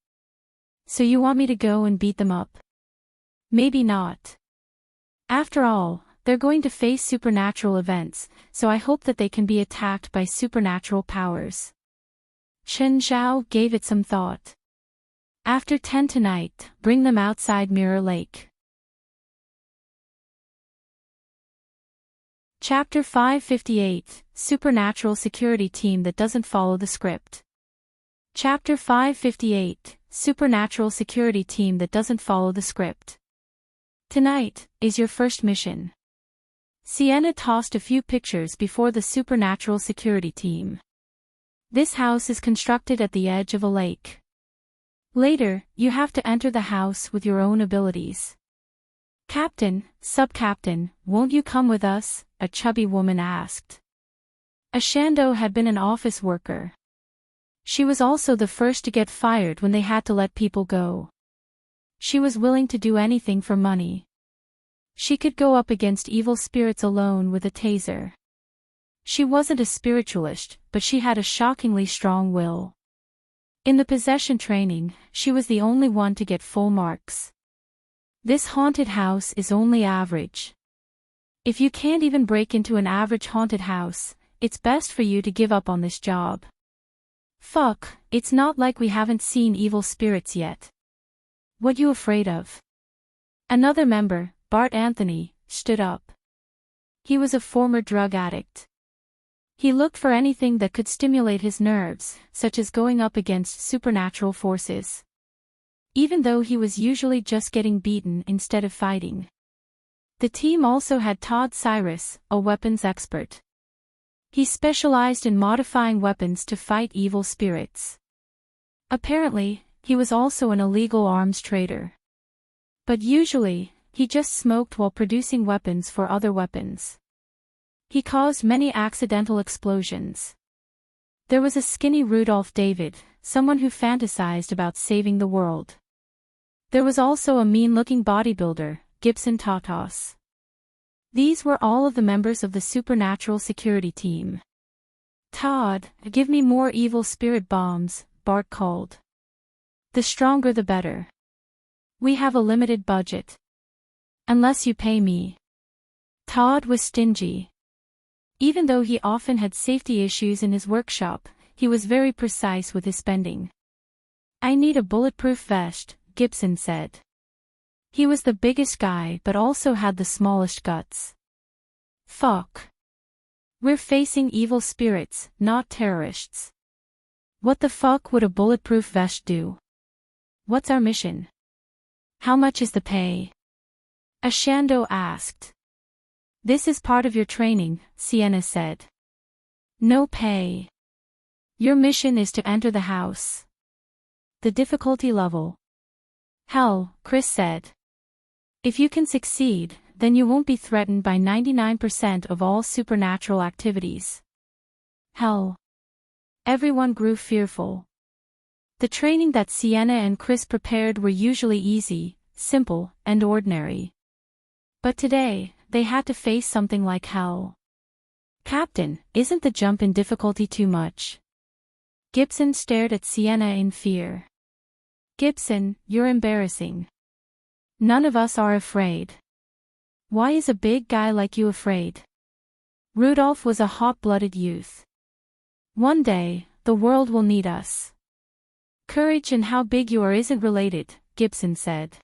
"So you want me to go and beat them up?" "Maybe not. After all, they're going to face supernatural events, so I hope that they can be attacked by supernatural powers." Chen Zhao gave it some thought. "After 10 tonight, bring them outside Mirror Lake." Chapter 558, Supernatural Security Team That Doesn't Follow the Script. Chapter 558, Supernatural Security Team That Doesn't Follow the Script. Tonight is your first mission. Sienna tossed a few pictures before the supernatural security team. This house is constructed at the edge of a lake. Later, you have to enter the house with your own abilities. "Captain, sub-captain, won't you come with us?" a chubby woman asked. Ashando had been an office worker. She was also the first to get fired when they had to let people go. She was willing to do anything for money. She could go up against evil spirits alone with a taser. She wasn't a spiritualist, but she had a shockingly strong will. In the possession training, she was the only one to get full marks. This haunted house is only average. If you can't even break into an average haunted house, it's best for you to give up on this job. Fuck, it's not like we haven't seen evil spirits yet. What you afraid of? Another member, Bart Anthony, stood up. He was a former drug addict. He looked for anything that could stimulate his nerves, such as going up against supernatural forces. Even though he was usually just getting beaten instead of fighting. The team also had Todd Cyrus, a weapons expert. He specialized in modifying weapons to fight evil spirits. Apparently, he was also an illegal arms trader. But usually, he just smoked while producing weapons for other weapons. He caused many accidental explosions. There was a skinny Rudolph David, someone who fantasized about saving the world. There was also a mean-looking bodybuilder, Gibson Tatas. These were all of the members of the supernatural security team. "Todd, give me more evil spirit bombs," Bart called. "The stronger the better. We have a limited budget. Unless you pay me." Todd was stingy. Even though he often had safety issues in his workshop, he was very precise with his spending. "I need a bulletproof vest," Gibson said. He was the biggest guy but also had the smallest guts. "Fuck. We're facing evil spirits, not terrorists. What the fuck would a bulletproof vest do? What's our mission? How much is the pay?" Ashando asked. "This is part of your training," Sienna said. "No pay. Your mission is to enter the house." "The difficulty level?" "Hell," Chris said. "If you can succeed, then you won't be threatened by 99% of all supernatural activities." Hell. Everyone grew fearful. The training that Sienna and Chris prepared were usually easy, simple, and ordinary. But today, they had to face something like hell. Captain, isn't the jump in difficulty too much? Gibson stared at Sienna in fear. Gibson, you're embarrassing. None of us are afraid. Why is a big guy like you afraid? Rudolph was a hot-blooded youth. One day, the world will need us. Courage and how big you are isn't related, Gibson said.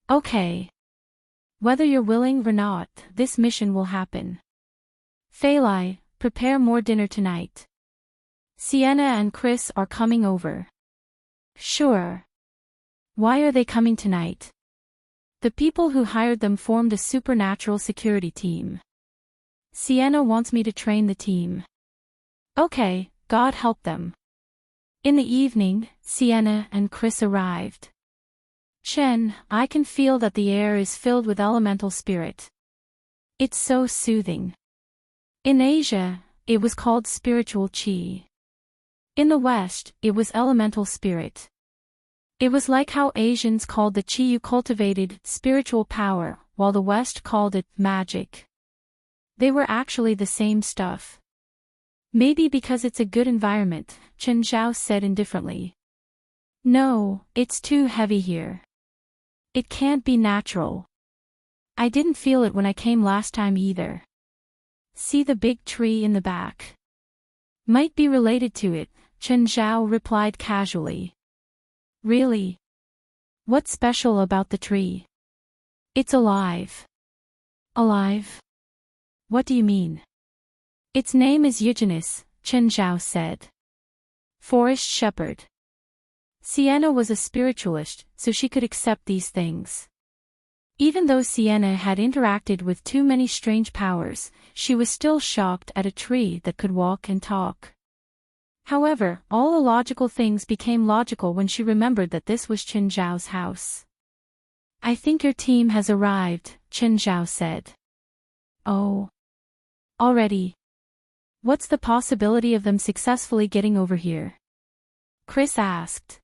Okay. Whether you're willing or not, this mission will happen. Phalai, prepare more dinner tonight. Sienna and Chris are coming over. Sure. Why are they coming tonight? The people who hired them formed a supernatural security team. Sienna wants me to train the team. Okay, God help them. In the evening, Sienna and Chris arrived. Chen, I can feel that the air is filled with elemental spirit. It's so soothing. In Asia, it was called spiritual qi. In the West, it was elemental spirit. It was like how Asians called the qi you cultivated spiritual power, while the West called it magic. They were actually the same stuff. Maybe because it's a good environment, Chen Zhao said indifferently. No, it's too heavy here. It can't be natural. I didn't feel it when I came last time either. See the big tree in the back? Might be related to it, Chen Zhao replied casually. Really? What's special about the tree? It's alive. Alive? What do you mean? Its name is Eugenus, Chen Zhao said. Forest shepherd. Sienna was a spiritualist, so she could accept these things. Even though Sienna had interacted with too many strange powers, she was still shocked at a tree that could walk and talk. However, all illogical things became logical when she remembered that this was Chen Zhao's house. I think your team has arrived, Chen Zhao said. Oh. Already? What's the possibility of them successfully getting over here? Chris asked.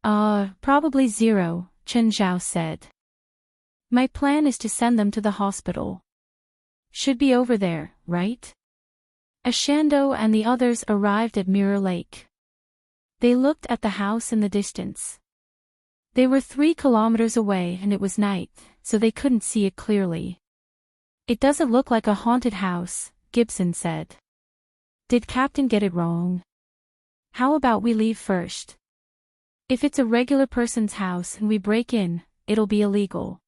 Probably zero, Chen Zhao said. My plan is to send them to the hospital. Should be over there, right? Ashando and the others arrived at Mirror Lake. They looked at the house in the distance. They were 3 kilometers away and it was night, so they couldn't see it clearly. It doesn't look like a haunted house, Gibson said. Did Captain get it wrong? How about we leave first? If it's a regular person's house and we break in, it'll be illegal.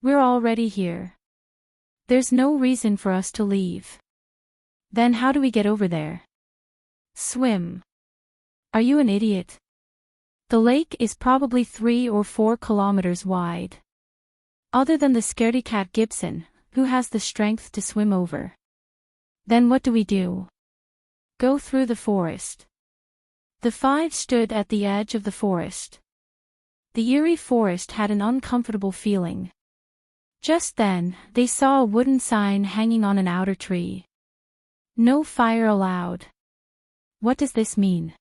We're already here. There's no reason for us to leave. Then how do we get over there? Swim. Are you an idiot? The lake is probably 3 or 4 kilometers wide. Other than the scaredy cat Gibson, who has the strength to swim over. Then what do we do? Go through the forest. The 5 stood at the edge of the forest. The eerie forest had an uncomfortable feeling. Just then, they saw a wooden sign hanging on an outer tree. No fire allowed. What does this mean?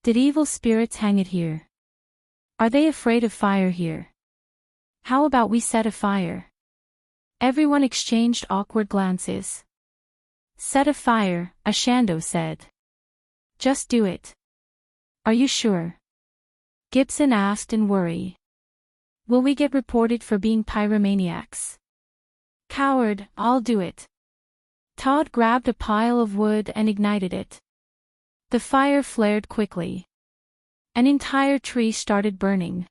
Did evil spirits hang it here? Are they afraid of fire here? How about we set a fire? Everyone exchanged awkward glances. Set a fire, Ashando said. Just do it. Are you sure? Gibson asked in worry. Will we get reported for being pyromaniacs? Coward, I'll do it. Todd grabbed a pile of wood and ignited it. The fire flared quickly. An entire tree started burning.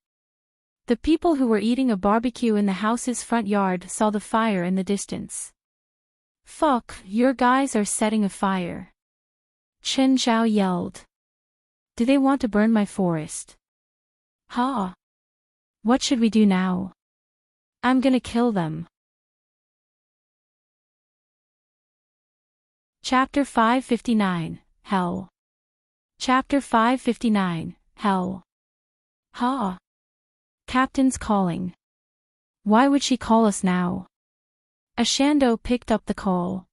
The people who were eating a barbecue in the house's front yard saw the fire in the distance. Fuck, your guys are setting a fire. Chen Zhao yelled. Do they want to burn my forest? Ha! What should we do now? I'm gonna kill them. Chapter 559, Hell. Chapter 559, Hell. Ha! Captain's calling. Why would she call us now? Ashando picked up the call.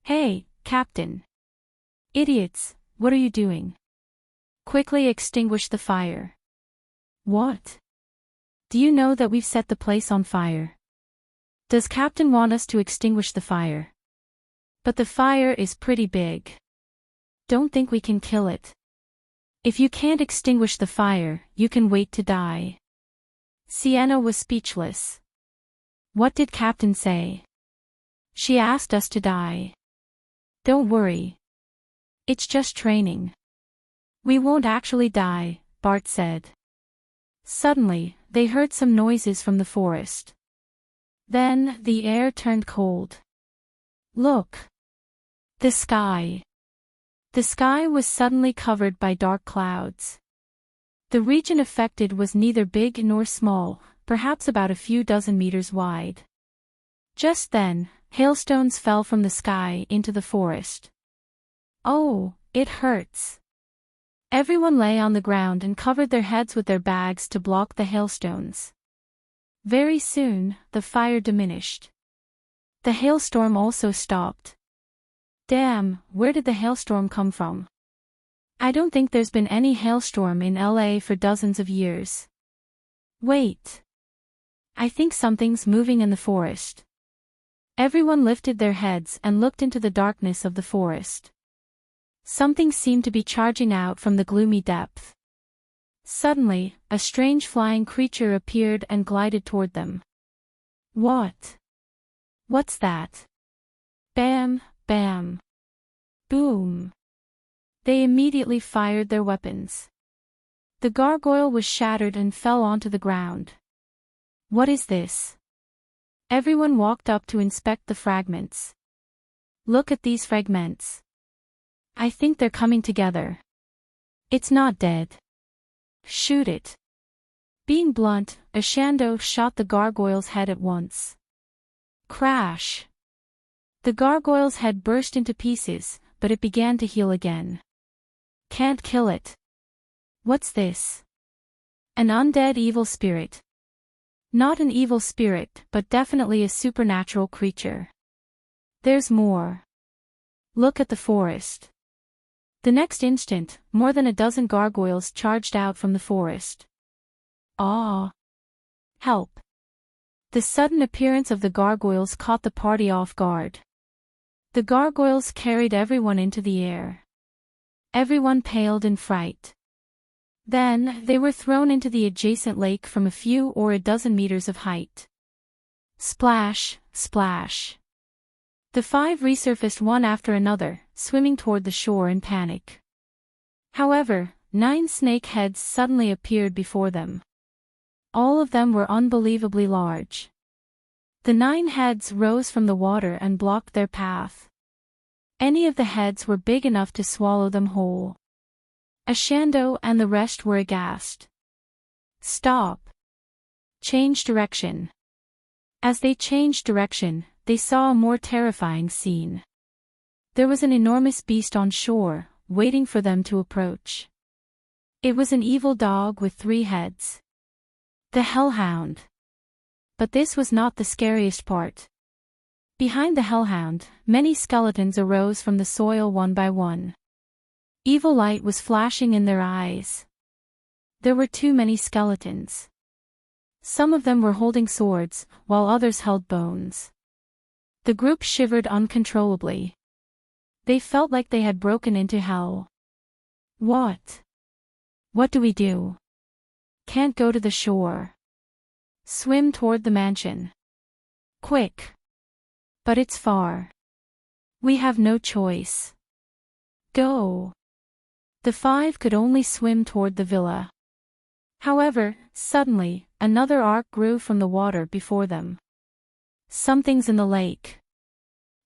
Hey, Captain. Idiots, what are you doing? Quickly extinguish the fire. What? Do you know that we've set the place on fire? Does Captain want us to extinguish the fire? But the fire is pretty big. Don't think we can kill it. If you can't extinguish the fire, you can wait to die. Sienna was speechless. What did Captain say? She asked us to die. Don't worry. It's just training. We won't actually die, Bart said. Suddenly, they heard some noises from the forest. Then, the air turned cold. Look! The sky. The sky was suddenly covered by dark clouds. The region affected was neither big nor small, perhaps about a few dozen meters wide. Just then, hailstones fell from the sky into the forest. Oh, it hurts. Everyone lay on the ground and covered their heads with their bags to block the hailstones. Very soon, the fire diminished. The hailstorm also stopped. Damn, where did the hailstorm come from? I don't think there's been any hailstorm in LA for dozens of years. Wait. I think something's moving in the forest. Everyone lifted their heads and looked into the darkness of the forest. Something seemed to be charging out from the gloomy depth. Suddenly, a strange flying creature appeared and glided toward them. What? What's that? Bam, bam. Boom. They immediately fired their weapons. The gargoyle was shattered and fell onto the ground. What is this? Everyone walked up to inspect the fragments. Look at these fragments. I think they're coming together. It's not dead. Shoot it. Being blunt, Ashando shot the gargoyle's head at once. Crash. The gargoyle's head burst into pieces, but it began to heal again. Can't kill it. What's this? An undead evil spirit. Not an evil spirit, but definitely a supernatural creature. There's more. Look at the forest. The next instant, more than a dozen gargoyles charged out from the forest. Ah! Help! The sudden appearance of the gargoyles caught the party off guard. The gargoyles carried everyone into the air. Everyone paled in fright. Then, they were thrown into the adjacent lake from a few or a dozen meters of height. Splash, splash. The five resurfaced one after another, swimming toward the shore in panic. However, 9 snake heads suddenly appeared before them. All of them were unbelievably large. The 9 heads rose from the water and blocked their path. Any of the heads were big enough to swallow them whole. Ashando and the rest were aghast. Stop. Change direction. As they changed direction, they saw a more terrifying scene. There was an enormous beast on shore, waiting for them to approach. It was an evil dog with 3 heads. The hellhound. But this was not the scariest part. Behind the hellhound, many skeletons arose from the soil one by one. Evil light was flashing in their eyes. There were too many skeletons. Some of them were holding swords, while others held bones. The group shivered uncontrollably. They felt like they had broken into hell. What? What do we do? Can't go to the shore. Swim toward the mansion. Quick. But it's far. We have no choice. Go. The 5 could only swim toward the villa. However, suddenly, another arc grew from the water before them. Something's in the lake.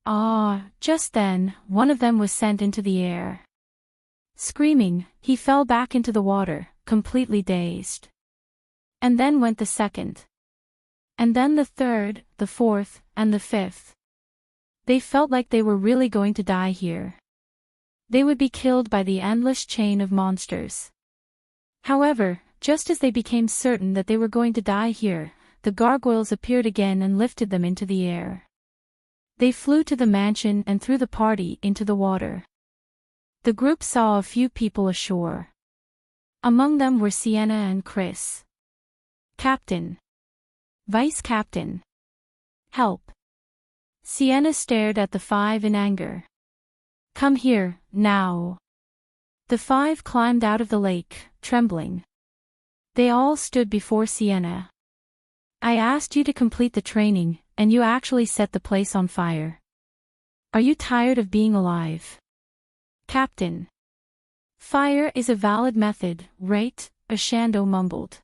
Ah, just then, one of them was sent into the air. Screaming, he fell back into the water, completely dazed. And then went the second. And then the third, the fourth, and the 5th. They felt like they were really going to die here. They would be killed by the endless chain of monsters. However, just as they became certain that they were going to die here, the gargoyles appeared again and lifted them into the air. They flew to the mansion and threw the party into the water. The group saw a few people ashore. Among them were Sienna and Chris. Captain. Vice Captain. Help. Sienna stared at the five in anger. Come here, now. The five climbed out of the lake, trembling. They all stood before Sienna. I asked you to complete the training, and you actually set the place on fire. Are you tired of being alive? Captain. Fire is a valid method, right? Ashando mumbled.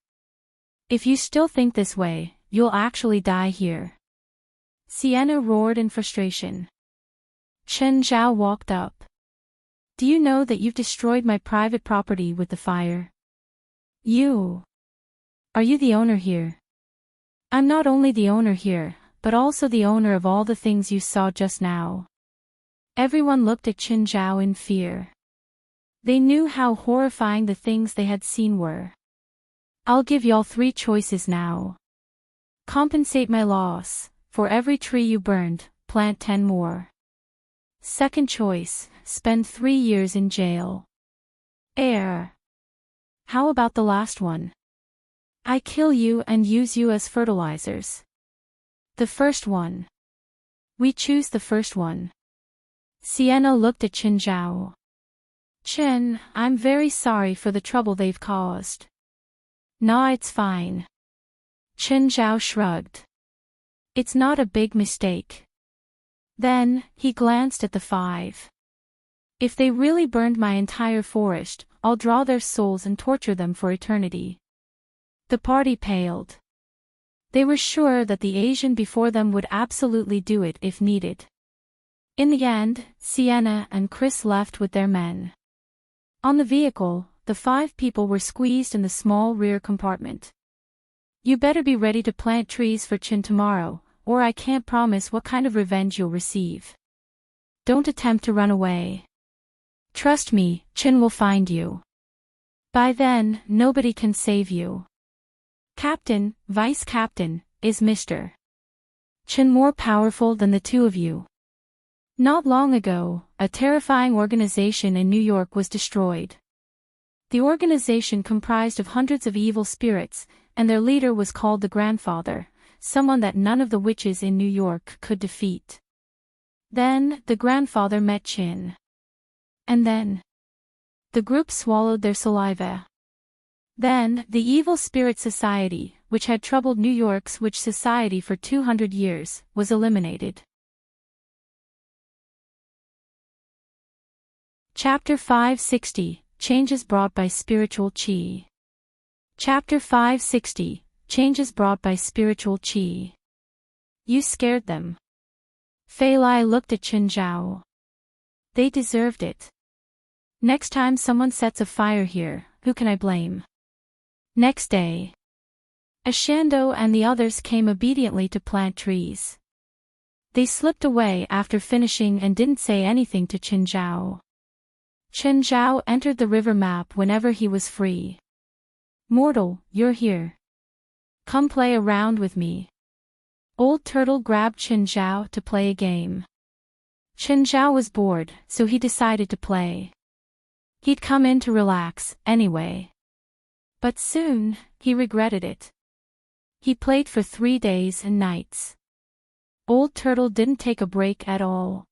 If you still think this way, you'll actually die here. Sienna roared in frustration. Chen Zhao walked up. Do you know that you've destroyed my private property with the fire? Are you the owner here? I'm not only the owner here, but also the owner of all the things you saw just now. Everyone looked at Chen Zhao in fear. They knew how horrifying the things they had seen were. I'll give y'all 3 choices now. Compensate my loss. For every tree you burned, plant 10 more. Second choice, spend 3 years in jail. How about the last one? I kill you and use you as fertilizers. The first one. We choose the first one. Sienna looked at Chen Zhao. Chen, I'm very sorry for the trouble they've caused. Nah, it's fine. Chen Zhao shrugged. It's not a big mistake. Then, he glanced at the 5. If they really burned my entire forest, I'll draw their souls and torture them for eternity. The party paled. They were sure that the Asian before them would absolutely do it if needed. In the end, Sienna and Chris left with their men. On the vehicle, the 5 people were squeezed in the small rear compartment. You better be ready to plant trees for Chin tomorrow, or I can't promise what kind of revenge you'll receive. Don't attempt to run away. Trust me, Chin will find you. By then, nobody can save you. Captain, Vice Captain, is Mr. Chin more powerful than the 2 of you? Not long ago, a terrifying organization in New York was destroyed. The organization comprised of hundreds of evil spirits, and their leader was called the Grandfather, someone that none of the witches in New York could defeat. Then, the Grandfather met Chin. And then, the group swallowed their saliva. Then, the Evil Spirit Society, which had troubled New York's witch society for 200 years, was eliminated. Chapter 560, Changes Brought by Spiritual Qi. Chapter 560, Changes Brought by Spiritual Qi. You scared them. Fei Lai looked at Chen Zhao. They deserved it. Next time someone sets a fire here, who can I blame? Next day, Ashando and the others came obediently to plant trees. They slipped away after finishing and didn't say anything to Chen Zhao. Chen Zhao entered the river map whenever he was free. Mortal, you're here. Come play around with me. Old Turtle grabbed Chen Zhao to play a game. Chen Zhao was bored, so he decided to play. He'd come in to relax, anyway. But soon, he regretted it. He played for 3 days and nights. Old Turtle didn't take a break at all.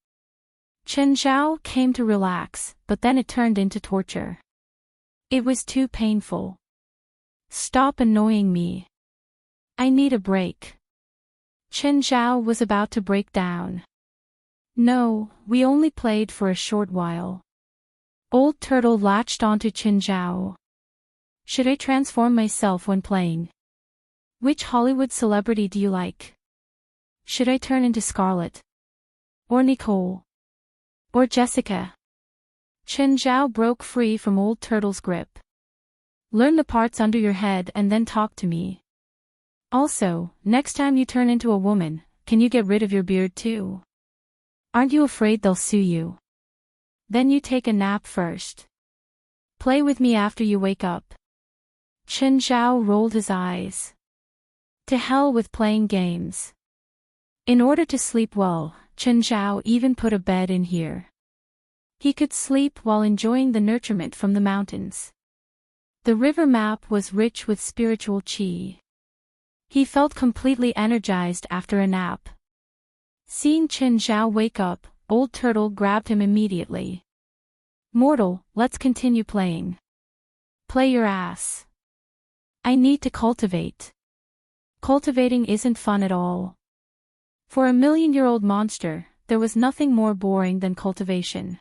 Chen Zhao came to relax, but then it turned into torture. It was too painful. Stop annoying me. I need a break. Chen Zhao was about to break down. No, we only played for a short while. Old Turtle latched onto Chen Zhao. Should I transform myself when playing? Which Hollywood celebrity do you like? Should I turn into Scarlett? Or Nicole? Or Jessica? Chen Zhao broke free from Old Turtle's grip. Learn the parts under your head and then talk to me. Also, next time you turn into a woman, can you get rid of your beard too? Aren't you afraid they'll sue you? Then you take a nap first. Play with me after you wake up. Chen Zhao rolled his eyes. To hell with playing games. In order to sleep well, Chen Zhao even put a bed in here. He could sleep while enjoying the nurturement from the mountains. The river map was rich with spiritual qi. He felt completely energized after a nap. Seeing Chen Zhao wake up, Old Turtle grabbed him immediately. Mortal, let's continue playing. Play your ass. I need to cultivate. Cultivating isn't fun at all. For a million-year-old monster, there was nothing more boring than cultivation.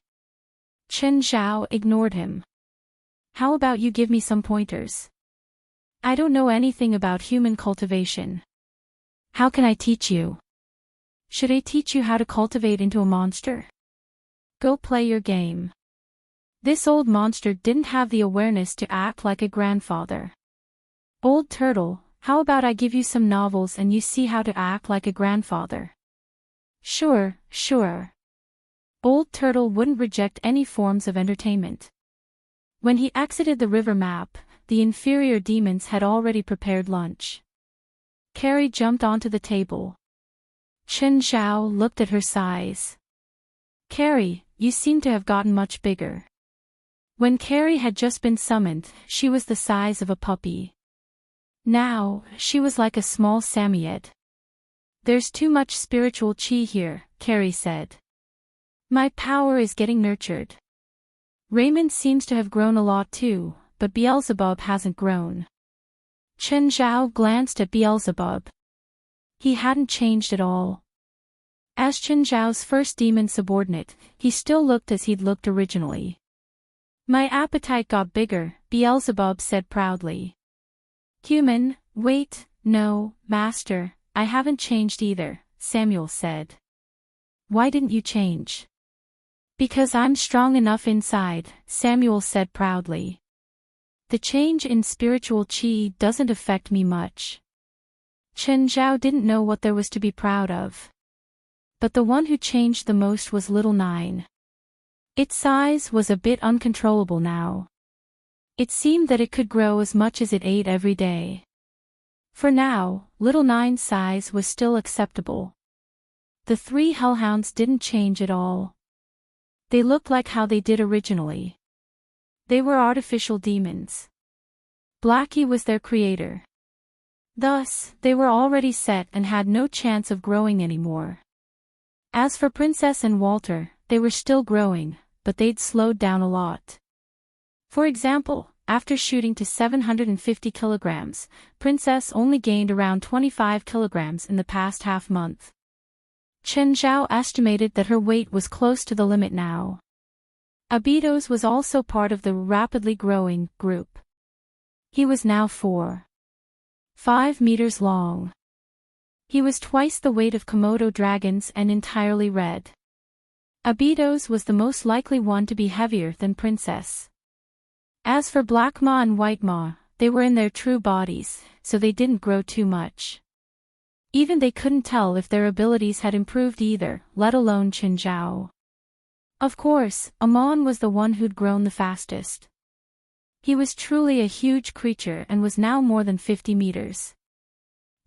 Chen Zhao ignored him. How about you give me some pointers? I don't know anything about human cultivation. How can I teach you? Should I teach you how to cultivate into a monster? Go play your game. This old monster didn't have the awareness to act like a grandfather. Old Turtle, how about I give you some novels and you see how to act like a grandfather? Sure, sure. Old Turtle wouldn't reject any forms of entertainment. When he exited the river map, the inferior demons had already prepared lunch. Carrie jumped onto the table. Chen Zhao looked at her size. Carrie, you seem to have gotten much bigger. When Carrie had just been summoned, she was the size of a puppy. Now, she was like a small Samoyed. There's too much spiritual chi here, Carrie said. My power is getting nurtured. Raymond seems to have grown a lot too, but Beelzebub hasn't grown. Chen Zhao glanced at Beelzebub. He hadn't changed at all. As Chen Zhao's first demon subordinate, he still looked as he'd looked originally. My appetite got bigger, Beelzebub said proudly. Human, wait, no, Master, I haven't changed either, Samuel said. Why didn't you change? Because I'm strong enough inside, Samuel said proudly. The change in spiritual chi doesn't affect me much. Chen Zhao didn't know what there was to be proud of. But the one who changed the most was Little Nine. Its size was a bit uncontrollable now. It seemed that it could grow as much as it ate every day. For now, Little Nine's size was still acceptable. The three hellhounds didn't change at all. They looked like how they did originally. They were artificial demons. Blackie was their creator. Thus, they were already set and had no chance of growing anymore. As for Princess and Walter, they were still growing, but they'd slowed down a lot. For example, after shooting to 750 kilograms, Princess only gained around 25 kilograms in the past half-month. Chen Zhao estimated that her weight was close to the limit now. Abitos was also part of the rapidly growing group. He was now 4.5 meters long. He was twice the weight of Komodo dragons and entirely red. Abitos was the most likely one to be heavier than Princess. As for Black Ma and White Ma, they were in their true bodies, so they didn't grow too much. Even they couldn't tell if their abilities had improved either, let alone Chen Zhao. Of course, Amon was the one who'd grown the fastest. He was truly a huge creature and was now more than 50 meters.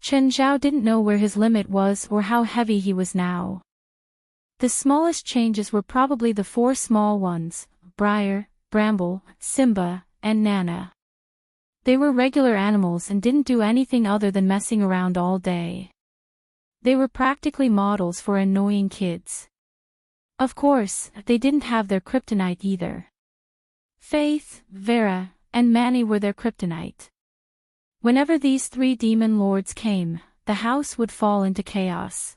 Chen Zhao didn't know where his limit was or how heavy he was now. The smallest changes were probably the four small ones, Briar, Bramble, Simba, and Nana. They were regular animals and didn't do anything other than messing around all day. They were practically models for annoying kids. Of course, they didn't have their kryptonite either. Faith, Vera, and Manny were their kryptonite. Whenever these three demon lords came, the house would fall into chaos.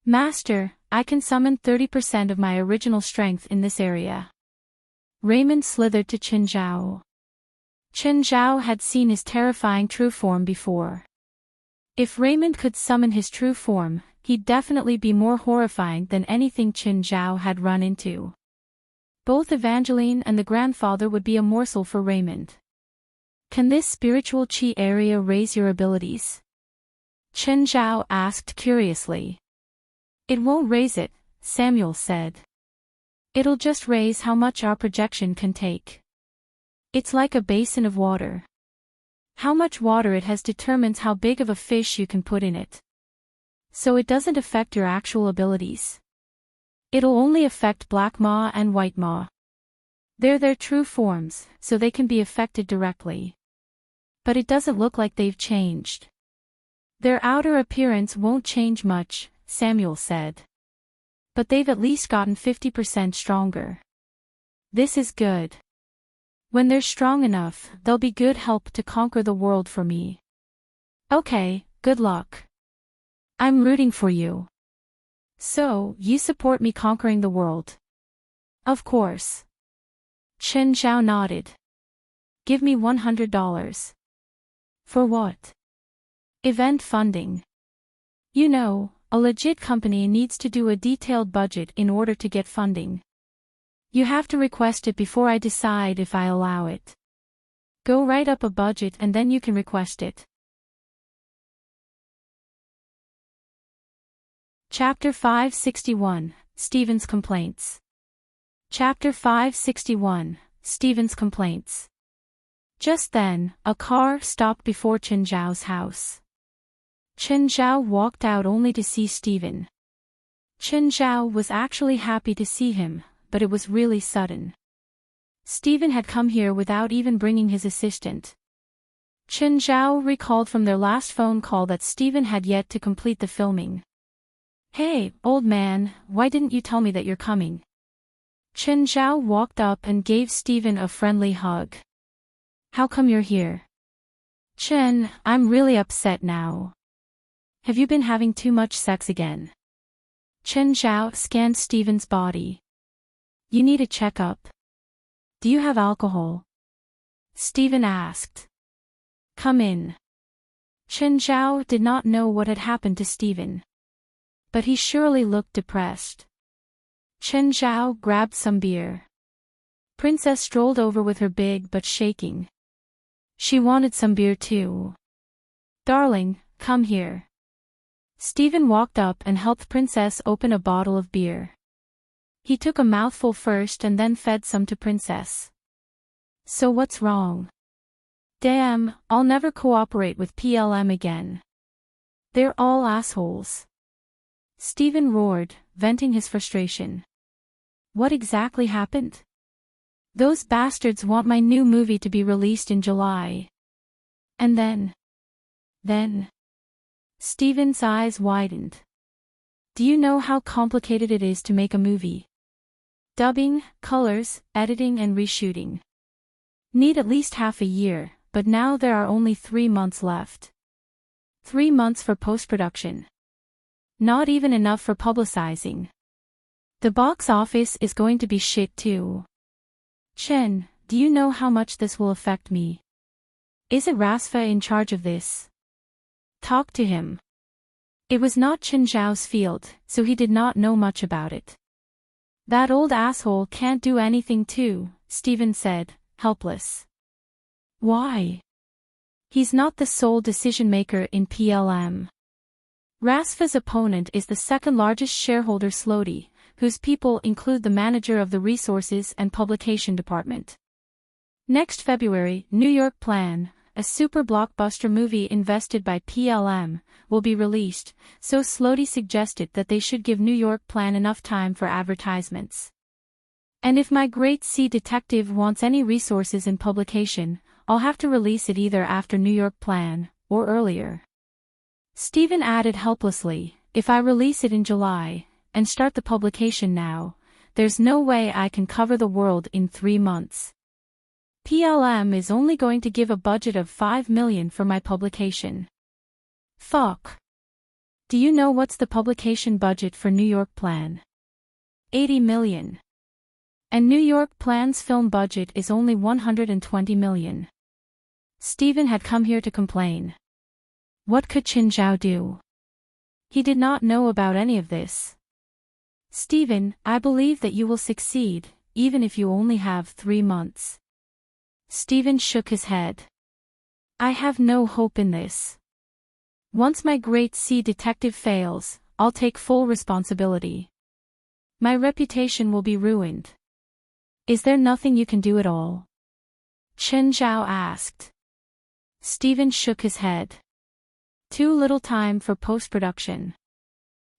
Master, I can summon 30% of my original strength in this area. Raymond slithered to Chen Zhao. Chen Zhao had seen his terrifying true form before. If Raymond could summon his true form, he'd definitely be more horrifying than anything Chen Zhao had run into. Both Evangeline and the grandfather would be a morsel for Raymond. Can this spiritual chi area raise your abilities? Chen Zhao asked curiously. It won't raise it, Samuel said. It'll just raise how much our projection can take. It's like a basin of water. How much water it has determines how big of a fish you can put in it. So it doesn't affect your actual abilities. It'll only affect Black Ma and White Ma. They're their true forms, so they can be affected directly. But it doesn't look like they've changed. Their outer appearance won't change much, Samuel said. But they've at least gotten 50% stronger. This is good. When they're strong enough, they'll be good help to conquer the world for me. Okay, good luck. I'm rooting for you. So, you support me conquering the world? Of course. Chen Zhao nodded. Give me $100. For what? Event funding. You know, a legit company needs to do a detailed budget in order to get funding. You have to request it before I decide if I allow it. Go write up a budget and then you can request it. Chapter 561, Stephen's Complaints. Chapter 561, Stephen's Complaints. Just then, a car stopped before Chen Zhao's house. Chen Zhao walked out only to see Stephen. Chen Zhao was actually happy to see him, but it was really sudden. Stephen had come here without even bringing his assistant. Chen Zhao recalled from their last phone call that Stephen had yet to complete the filming. Hey, old man, why didn't you tell me that you're coming? Chen Zhao walked up and gave Stephen a friendly hug. How come you're here? Chen, I'm really upset now. Have you been having too much sex again? Chen Zhao scanned Stephen's body. You need a checkup. Do you have alcohol? Stephen asked. Come in. Chen Zhao did not know what had happened to Stephen. But he surely looked depressed. Chen Zhao grabbed some beer. Princess strolled over with her big but shaking. She wanted some beer too. Darling, come here. Stephen walked up and helped Princess open a bottle of beer. He took a mouthful first and then fed some to Princess. So what's wrong? Damn, I'll never cooperate with PLM again. They're all assholes. Stephen roared, venting his frustration. What exactly happened? Those bastards want my new movie to be released in July. And then. Stephen's eyes widened. Do you know how complicated it is to make a movie? Dubbing, colors, editing and reshooting. Need at least half a year, but now there are only 3 months left. 3 months for post-production. Not even enough for publicizing. The box office is going to be shit too. Chen, do you know how much this will affect me? Isn't Rasfa in charge of this? Talk to him. It was not Chen Zhao's field, so he did not know much about it. That old asshole can't do anything too, Stephen said, helpless. Why? He's not the sole decision-maker in PLM. Rasfa's opponent is the second largest shareholder Slody, whose people include the manager of the resources and publication department. Next February, New York Plan, a super blockbuster movie invested by PLM, will be released, so Slody suggested that they should give New York Plan enough time for advertisements. And if my great sea detective wants any resources in publication, I'll have to release it either after New York Plan, or earlier. Stephen added helplessly, if I release it in July, and start the publication now, there's no way I can cover the world in 3 months. PLM is only going to give a budget of $5 million for my publication. Fuck. Do you know what's the publication budget for New York Plan? $80 million. And New York Plan's film budget is only $120 million. Stephen had come here to complain. What could Chen Zhao do? He did not know about any of this. Stephen, I believe that you will succeed, even if you only have 3 months. Stephen shook his head. I have no hope in this. Once my great sea detective fails, I'll take full responsibility. My reputation will be ruined. Is there nothing you can do at all? Chen Zhao asked. Stephen shook his head. Too little time for post-production.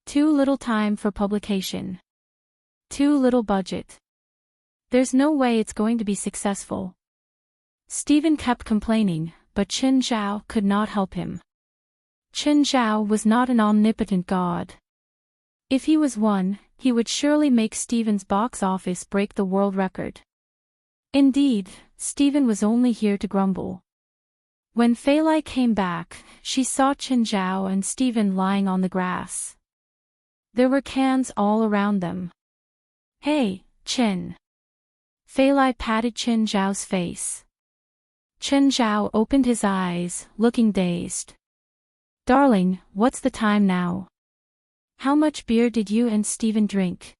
Too little time for publication. Too little budget. There's no way it's going to be successful. Stephen kept complaining, but Chen Zhao could not help him. Chen Zhao was not an omnipotent god. If he was one, he would surely make Steven's box office break the world record. Indeed, Steven was only here to grumble. When Feilai came back, she saw Chen Zhao and Steven lying on the grass. There were cans all around them. "Hey, Chen." Feilai patted Chen Zhao's face. Chen Zhao opened his eyes, looking dazed. "Darling, what's the time now? How much beer did you and Steven drink?"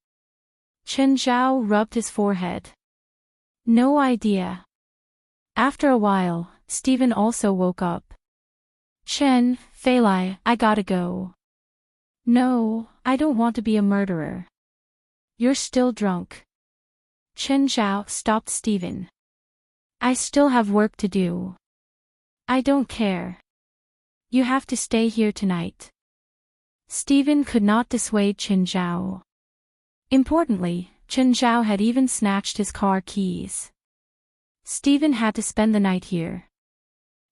Chen Zhao rubbed his forehead. "No idea." After a while, Steven also woke up. "Chen, Feilai, I gotta go." "No, I don't want to be a murderer." "You're still drunk." Chen Zhao stopped Steven. "I still have work to do." "I don't care. You have to stay here tonight." Steven could not dissuade Chen Zhao. Importantly, Chen Zhao had even snatched his car keys. Steven had to spend the night here.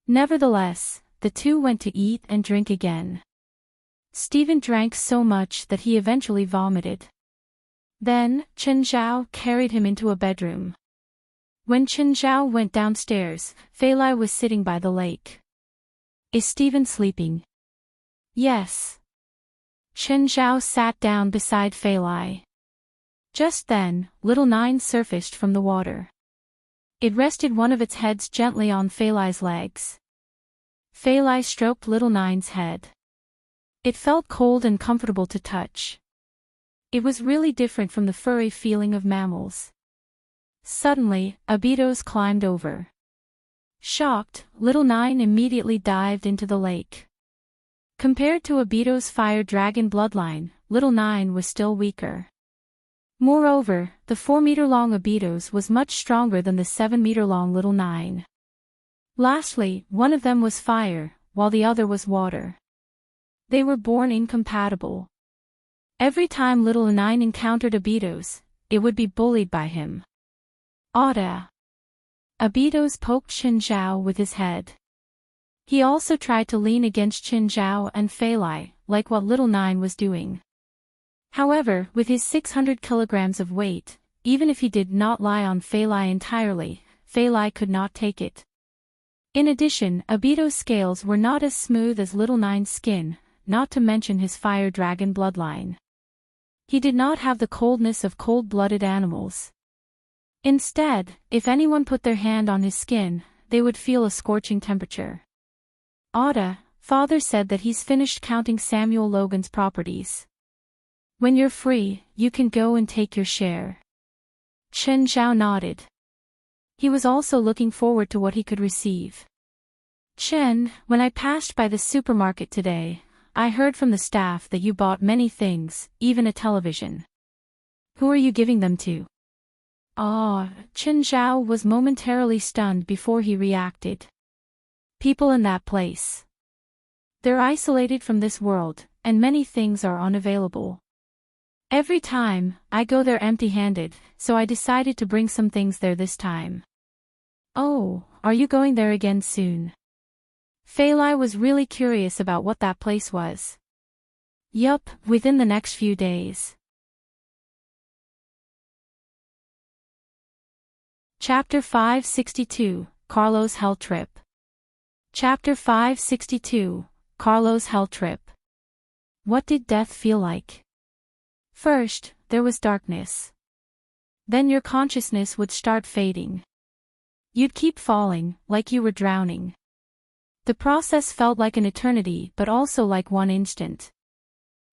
Nevertheless, the two went to eat and drink again. Steven drank so much that he eventually vomited. Then, Chen Zhao carried him into a bedroom. When Chen Zhao went downstairs, Feilai was sitting by the lake. "Is Steven sleeping?" "Yes." Chen Zhao sat down beside Feilai. Just then, Little Nine surfaced from the water. It rested one of its heads gently on Feilai's legs. Feilai stroked Little Nine's head. It felt cold and comfortable to touch. It was really different from the furry feeling of mammals. Suddenly, Abitos climbed over. Shocked, Little Nine immediately dived into the lake. Compared to Abitos' fire dragon bloodline, Little Nine was still weaker. Moreover, the 4-meter-long Abitos was much stronger than the 7-meter-long Little Nine. Lastly, one of them was fire, while the other was water. They were born incompatible. Every time Little Nine encountered Abitos, it would be bullied by him. "Oda." Abitos poked Chen Zhao with his head. He also tried to lean against Chen Zhao and Feilai, like what Little Nine was doing. However, with his 600 kilograms of weight, even if he did not lie on Feilai entirely, Feilai could not take it. In addition, Abitos' scales were not as smooth as Little Nine's skin, not to mention his fire dragon bloodline. He did not have the coldness of cold-blooded animals. Instead, if anyone put their hand on his skin, they would feel a scorching temperature. "Oda, father said that he's finished counting Samuel Logan's properties. When you're free, you can go and take your share." Chen Zhao nodded. He was also looking forward to what he could receive. "Chen, when I passed by the supermarket today, I heard from the staff that you bought many things, even a television. Who are you giving them to?" Chen Zhao was momentarily stunned before he reacted. "People in that place. They're isolated from this world, and many things are unavailable. Every time, I go there empty-handed, so I decided to bring some things there this time." "Oh, are you going there again soon?" Feilai was really curious about what that place was. "Yup, within the next few days." Chapter 562, Carlo's Hell Trip. Chapter 562, Carlo's Hell Trip. What did death feel like? First, there was darkness. Then your consciousness would start fading. You'd keep falling, like you were drowning. The process felt like an eternity but also like one instant.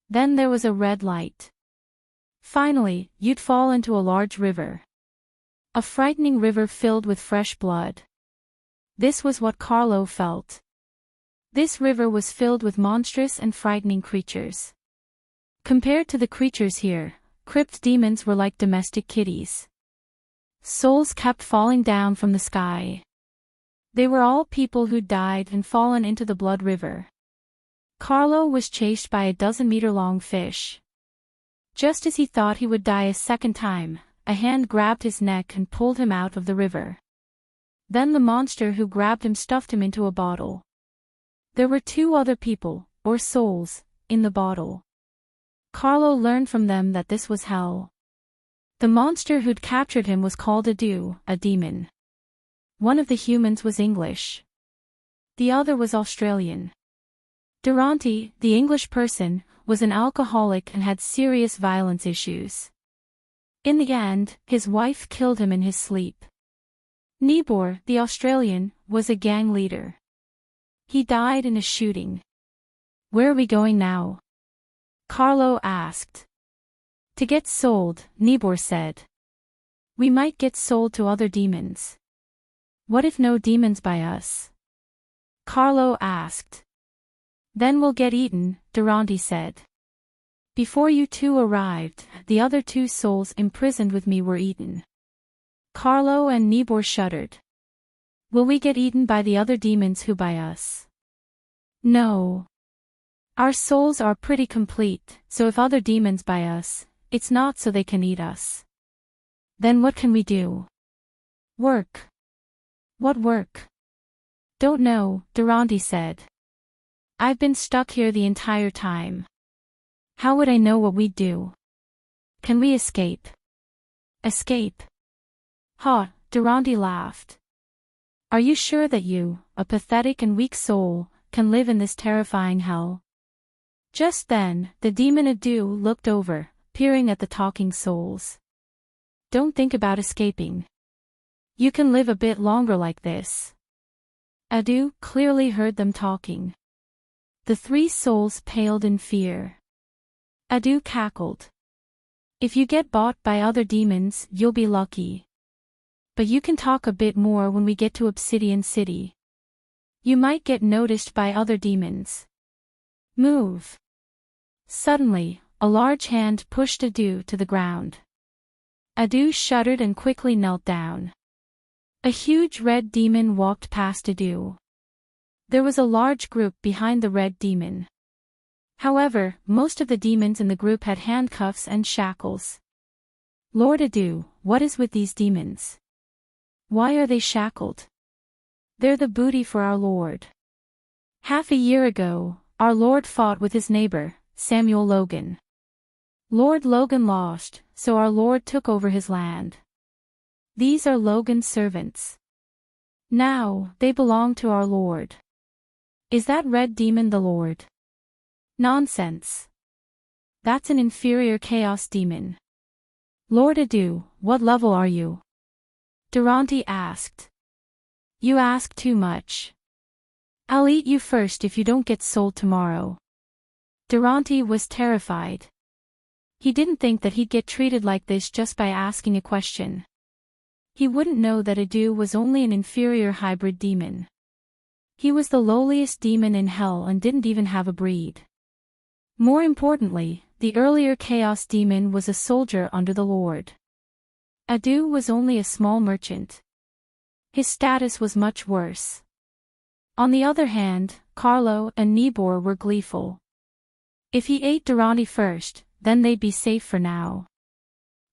Then there was a red light. Finally, you'd fall into a large river. A frightening river filled with fresh blood. This was what Carlo felt. This river was filled with monstrous and frightening creatures. Compared to the creatures here, crypt demons were like domestic kitties. Souls kept falling down from the sky. They were all people who died and fallen into the blood river. Carlo was chased by a 12-meter-long fish. Just as he thought he would die a second time, a hand grabbed his neck and pulled him out of the river. Then the monster who grabbed him stuffed him into a bottle. There were 2 other people, or souls, in the bottle. Carlo learned from them that this was hell. The monster who'd captured him was called Adu, a demon. One of the humans was English. The other was Australian. Durante, the English person, was an alcoholic and had serious violence issues. In the end, his wife killed him in his sleep. Nibor, the Australian, was a gang leader. He died in a shooting. "Where are we going now?" Carlo asked. "To get sold," Nibor said. "We might get sold to other demons." "What if no demons buy us?" Carlo asked. "Then we'll get eaten," Durante said. "Before you two arrived, the other two souls imprisoned with me were eaten." Carlo and Nibor shuddered. "Will we get eaten by the other demons who buy us?" "No. Our souls are pretty complete, so if other demons buy us, it's not so they can eat us." "Then what can we do?" "Work." "What work?" "Don't know," Durante said. "I've been stuck here the entire time. How would I know what we'd do? Can we escape?" "Escape?" "Ha," Durante laughed. "Are you sure that you, a pathetic and weak soul, can live in this terrifying hell?" Just then, the demon Adu looked over, peering at the talking souls. "Don't think about escaping. You can live a bit longer like this." Adu clearly heard them talking. The three souls paled in fear. Adu cackled. "If you get bought by other demons, you'll be lucky. But you can talk a bit more when we get to Obsidian City. You might get noticed by other demons. Move." Suddenly, a large hand pushed Adu to the ground. Adu shuddered and quickly knelt down. A huge red demon walked past Adu. There was a large group behind the red demon. However, most of the demons in the group had handcuffs and shackles. "Lord Adu, what is with these demons? Why are they shackled?" "They're the booty for our Lord. Half a year ago, our Lord fought with his neighbor, Samuel Logan. Lord Logan lost, so our Lord took over his land. These are Logan's servants. Now, they belong to our Lord." "Is that red demon the Lord?" "Nonsense. That's an inferior chaos demon." "Lord Adu, what level are you?" Durante asked. "You ask too much. I'll eat you first if you don't get sold tomorrow." Durante was terrified. He didn't think that he'd get treated like this just by asking a question. He wouldn't know that Adu was only an inferior hybrid demon. He was the lowliest demon in hell and didn't even have a breed. More importantly, the earlier chaos demon was a soldier under the Lord. Adu was only a small merchant. His status was much worse. On the other hand, Carlo and Nibor were gleeful. If he ate Durante first, then they'd be safe for now.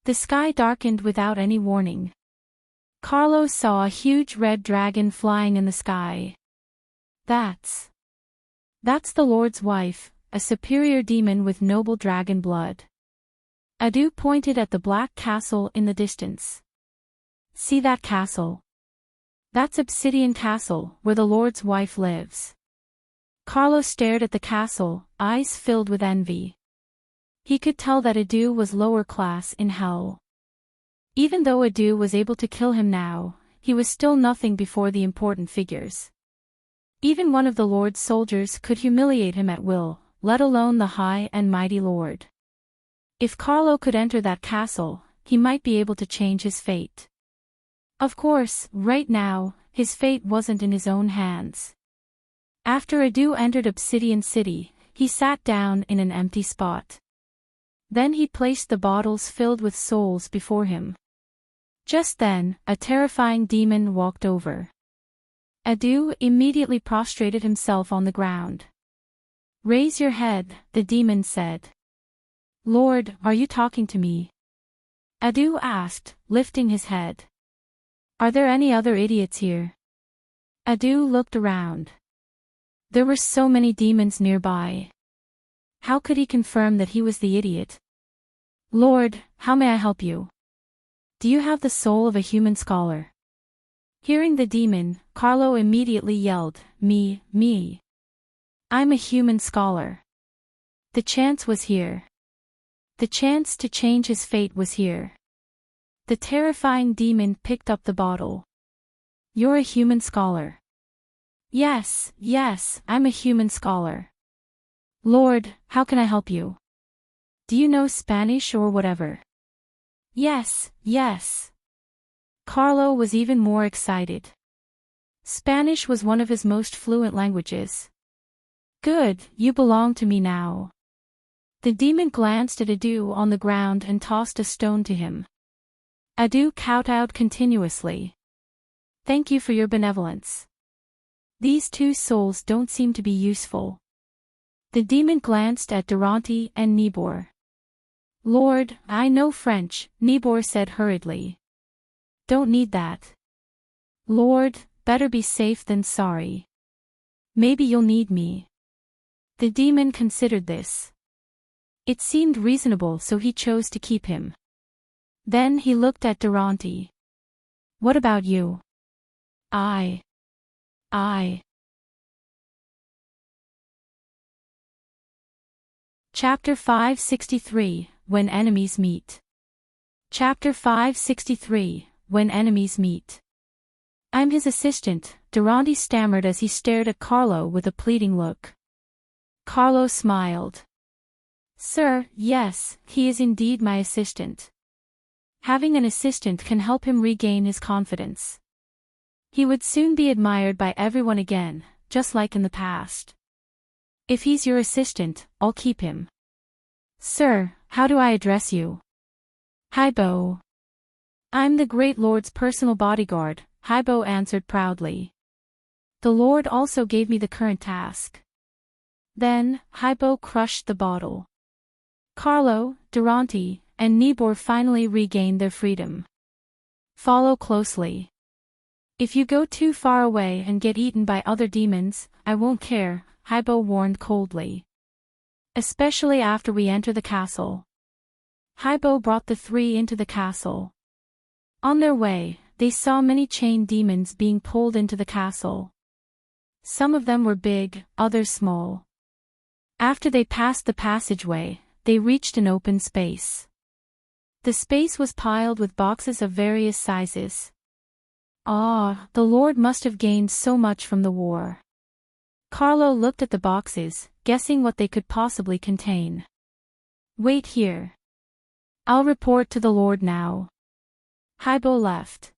The sky darkened without any warning. Carlo saw a huge red dragon flying in the sky. That's the Lord's wife, a superior demon with noble dragon blood." Adu pointed at the black castle in the distance. "See that castle? That's Obsidian Castle, where the Lord's wife lives." Carlo stared at the castle, eyes filled with envy. He could tell that Adu was lower class in hell. Even though Adu was able to kill him now, he was still nothing before the important figures. Even one of the Lord's soldiers could humiliate him at will, let alone the high and mighty Lord. If Carlo could enter that castle, he might be able to change his fate. Of course, right now, his fate wasn't in his own hands. After Adu entered Obsidian City, he sat down in an empty spot. Then he placed the bottles filled with souls before him. Just then, a terrifying demon walked over. Adu immediately prostrated himself on the ground. "Raise your head," the demon said. "Lord, are you talking to me?" Adu asked, lifting his head. "Are there any other idiots here?" Adu looked around. There were so many demons nearby. how could he confirm that he was the idiot? Lord, how may I help you? Do you have the soul of a human scholar? Hearing the demon, Carlo immediately yelled, Me. I'm a human scholar. The chance was here. The chance to change his fate was here. The terrifying demon picked up the bottle. You're a human scholar. Yes, I'm a human scholar. Lord, how can I help you? Do you know Spanish or whatever? Yes. Carlo was even more excited. Spanish was one of his most fluent languages. Good, you belong to me now. The demon glanced at Adu on the ground and tossed a stone to him. Adu kowtowed continuously. Thank you for your benevolence. These two souls don't seem to be useful. The demon glanced at Durante and Nibor. Lord, I know French, Nibor said hurriedly. Don't need that. Lord, better be safe than sorry. Maybe you'll need me. The demon considered this. It seemed reasonable, so he chose to keep him. Then he looked at Durante. What about you? I. Chapter 563, When Enemies Meet. Chapter 563, When Enemies Meet. I'm his assistant, Durante stammered as he stared at Carlo with a pleading look. Carlo smiled. Sir, yes, he is indeed my assistant. Having an assistant can help him regain his confidence. He would soon be admired by everyone again, just like in the past. If he's your assistant, I'll keep him. Sir, how do I address you? Haibo. I'm the great lord's personal bodyguard, Haibo answered proudly. The lord also gave me the current task. Then, Haibo crushed the bottle. Carlo, Durante, and Nibor finally regained their freedom. Follow closely. If you go too far away and get eaten by other demons, I won't care, Haibo warned coldly. Especially after we enter the castle. Haibo brought the three into the castle. On their way, they saw many chained demons being pulled into the castle. Some of them were big, others small. After they passed the passageway, they reached an open space. The space was piled with boxes of various sizes. Ah, the Lord must have gained so much from the war. Carlo looked at the boxes, guessing what they could possibly contain. Wait here. I'll report to the Lord now. Haibo left.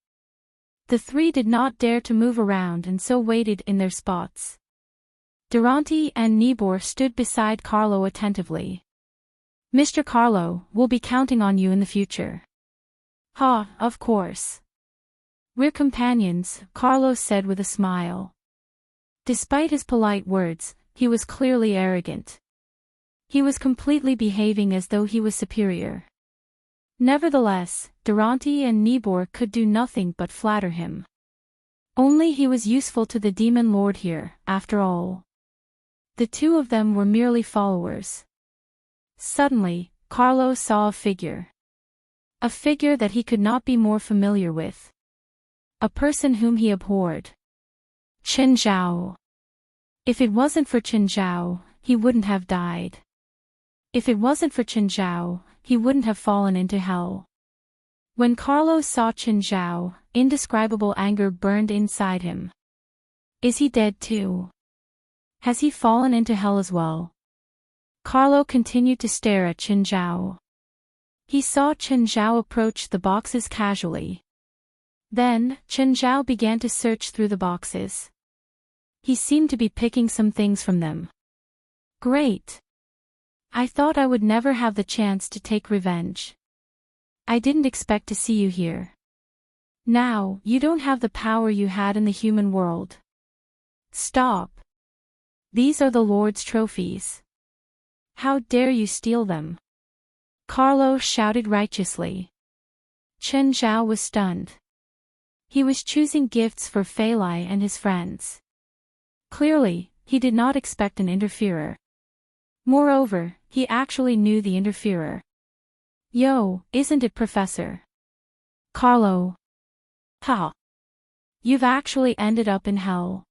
The three did not dare to move around and so waited in their spots. Durante and Nibor stood beside Carlo attentively. Mr. Carlo, we'll be counting on you in the future. Ha, of course. We're companions, Carlo said with a smile. Despite his polite words, he was clearly arrogant. He was completely behaving as though he was superior. Nevertheless, Durante and Nibor could do nothing but flatter him. Only he was useful to the demon lord here, after all. The two of them were merely followers. Suddenly, Carlo saw a figure. A figure that he could not be more familiar with. A person whom he abhorred. Chen Zhao. If it wasn't for Chen Zhao, he wouldn't have died. If it wasn't for Chen Zhao, he wouldn't have fallen into hell. When Carlo saw Chen Zhao, indescribable anger burned inside him. Is he dead too? Has he fallen into hell as well? Carlo continued to stare at Chen Zhao. He saw Chen Zhao approach the boxes casually. Then, Chen Zhao began to search through the boxes. He seemed to be picking some things from them. Great! I thought I would never have the chance to take revenge. I didn't expect to see you here. Now, you don't have the power you had in the human world. Stop. These are the Lord's trophies. How dare you steal them? Carlo shouted righteously. Chen Zhao was stunned. He was choosing gifts for Fei Lai and his friends. Clearly, he did not expect an interferer. Moreover, he actually knew the interferer. Yo, isn't it Professor Carlo? Ha! You've actually ended up in hell.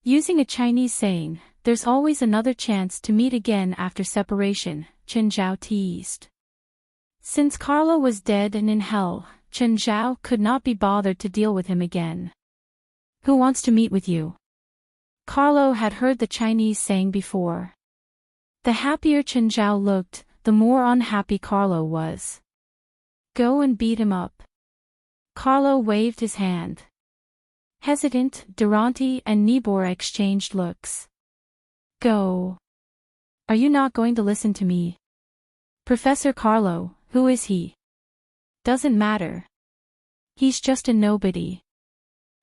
Using a Chinese saying, there's always another chance to meet again after separation, Chen Zhao teased. Since Carlo was dead and in hell, Chen Zhao could not be bothered to deal with him again. Who wants to meet with you? Carlo had heard the Chinese saying before. The happier Chen Zhao looked, the more unhappy Carlo was. Go and beat him up. Carlo waved his hand. Hesitant, Durante and Nibor exchanged looks. Go. Are you not going to listen to me? Professor Carlo, who is he? Doesn't matter. He's just a nobody.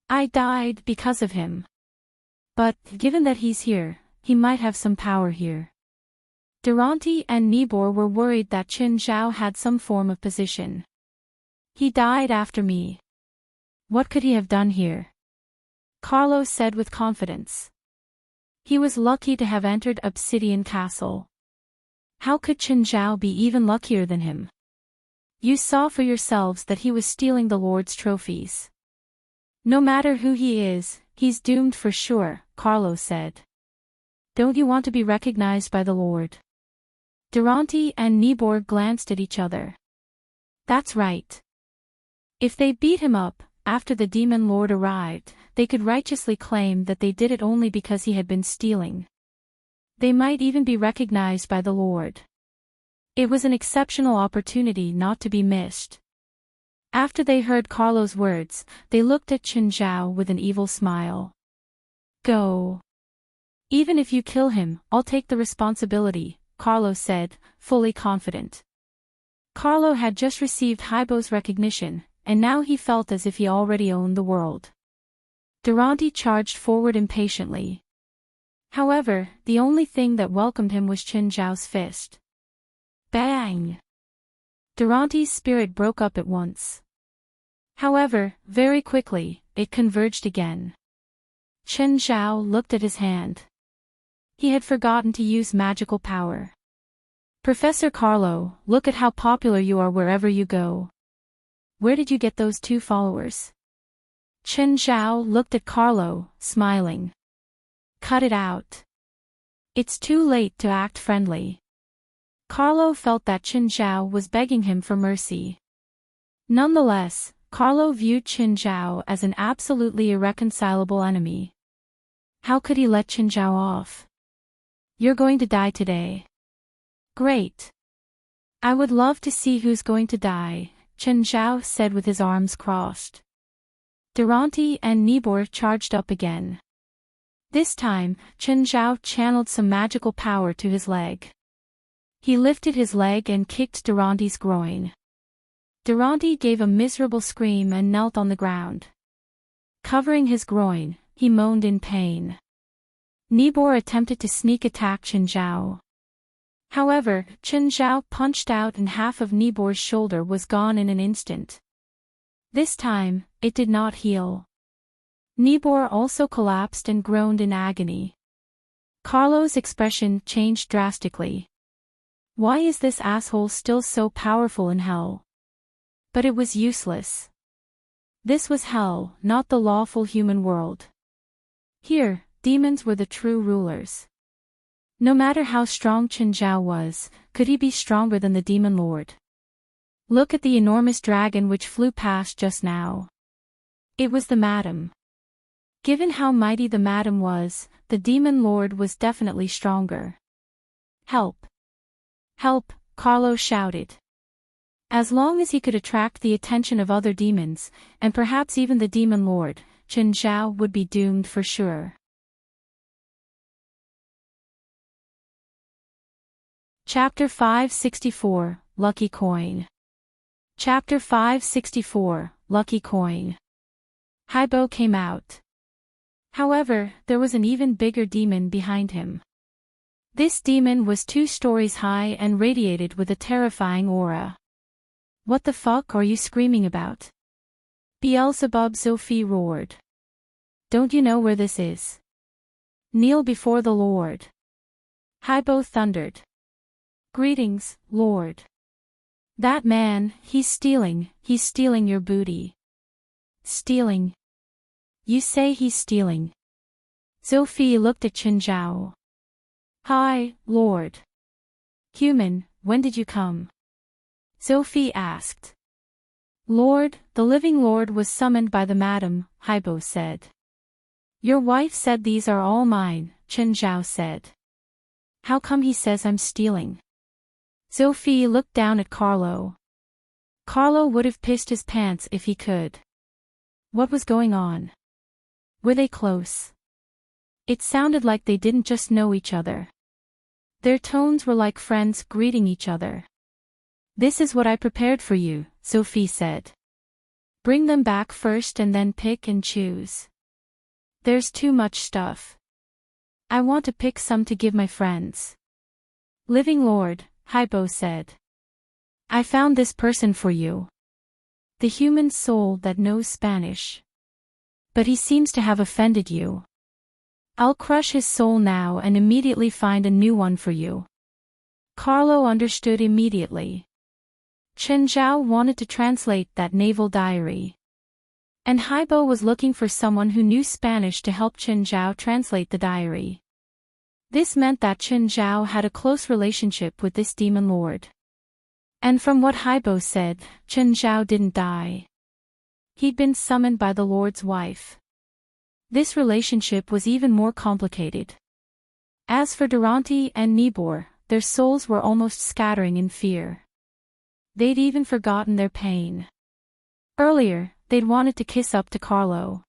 I died because of him. But, given that he's here, he might have some power here. Durante and Nibor were worried that Chen Zhao had some form of position. He died after me. What could he have done here? Carlo said with confidence. He was lucky to have entered Obsidian Castle. How could Chen Zhao be even luckier than him? You saw for yourselves that he was stealing the Lord's trophies. No matter who he is, he's doomed for sure, Carlo said. Don't you want to be recognized by the Lord? Durante and Nibor glanced at each other. That's right. If they beat him up, after the demon lord arrived, they could righteously claim that they did it only because he had been stealing. They might even be recognized by the Lord. It was an exceptional opportunity not to be missed. After they heard Carlo's words, they looked at Chen Zhao with an evil smile. Go. Even if you kill him, I'll take the responsibility, Carlo said, fully confident. Carlo had just received Haibo's recognition, and now he felt as if he already owned the world. Durante charged forward impatiently. However, the only thing that welcomed him was Chen Zhao's fist. Bang! Durante's spirit broke up at once. However, very quickly, it converged again. Chen Zhao looked at his hand. He had forgotten to use magical power. Professor Carlo, look at how popular you are wherever you go. Where did you get those 2 followers? Chen Zhao looked at Carlo, smiling. Cut it out. It's too late to act friendly. Carlo felt that Chen Zhao was begging him for mercy. Nonetheless, Carlo viewed Chen Zhao as an absolutely irreconcilable enemy. How could he let Chen Zhao off? You're going to die today. Great. I would love to see who's going to die, Chen Zhao said with his arms crossed. Durante and Nibor charged up again. This time, Chen Zhao channeled some magical power to his leg. He lifted his leg and kicked Durante's groin. Durante gave a miserable scream and knelt on the ground. Covering his groin, he moaned in pain. Nibor attempted to sneak attack Chen Zhao. However, Chen Zhao punched out and half of Nibor's shoulder was gone in an instant. This time, it did not heal. Nibor also collapsed and groaned in agony. Carlo's expression changed drastically. Why is this asshole still so powerful in hell? But it was useless. This was hell, not the lawful human world. Here, demons were the true rulers. No matter how strong Chen Zhao was, could he be stronger than the demon lord? Look at the enormous dragon which flew past just now. It was the madam. Given how mighty the madam was, the demon lord was definitely stronger. Help! Help! Carlo shouted. As long as he could attract the attention of other demons, and perhaps even the demon lord, Chen Zhao would be doomed for sure. Chapter 564, Lucky Coin. Chapter 564, Lucky Coin. Haibo came out. However, there was an even bigger demon behind him. This demon was 2 stories high and radiated with a terrifying aura. What the fuck are you screaming about? Beelzebub Sophie roared. Don't you know where this is? Kneel before the Lord. Haibo thundered. Greetings, Lord. That man, he's stealing your booty. Stealing? You say he's stealing? Sophie looked at Qinzhao. Hi, Lord. Human, when did you come? Sophie asked. Lord, the living Lord was summoned by the madam, Haibo said. Your wife said these are all mine, Qinzhao said. How come he says I'm stealing? Sophie looked down at Carlo. Carlo would have pissed his pants if he could. What was going on? Were they close? It sounded like they didn't just know each other. Their tones were like friends greeting each other. This is what I prepared for you, Sophie said. Bring them back first and then pick and choose. There's too much stuff. I want to pick some to give my friends. Living Lord, Haibo said. I found this person for you. The human soul that knows Spanish. But he seems to have offended you. I'll crush his soul now and immediately find a new one for you. Carlo understood immediately. Qinzhao wanted to translate that naval diary. And Haibo was looking for someone who knew Spanish to help Qinzhao translate the diary. This meant that Qinzhao had a close relationship with this demon lord. And from what Haibo said, Qinzhao didn't die. He'd been summoned by the lord's wife. This relationship was even more complicated. As for Durante and Nibor, their souls were almost scattering in fear. They'd even forgotten their pain. Earlier, they'd wanted to kiss up to Carlo.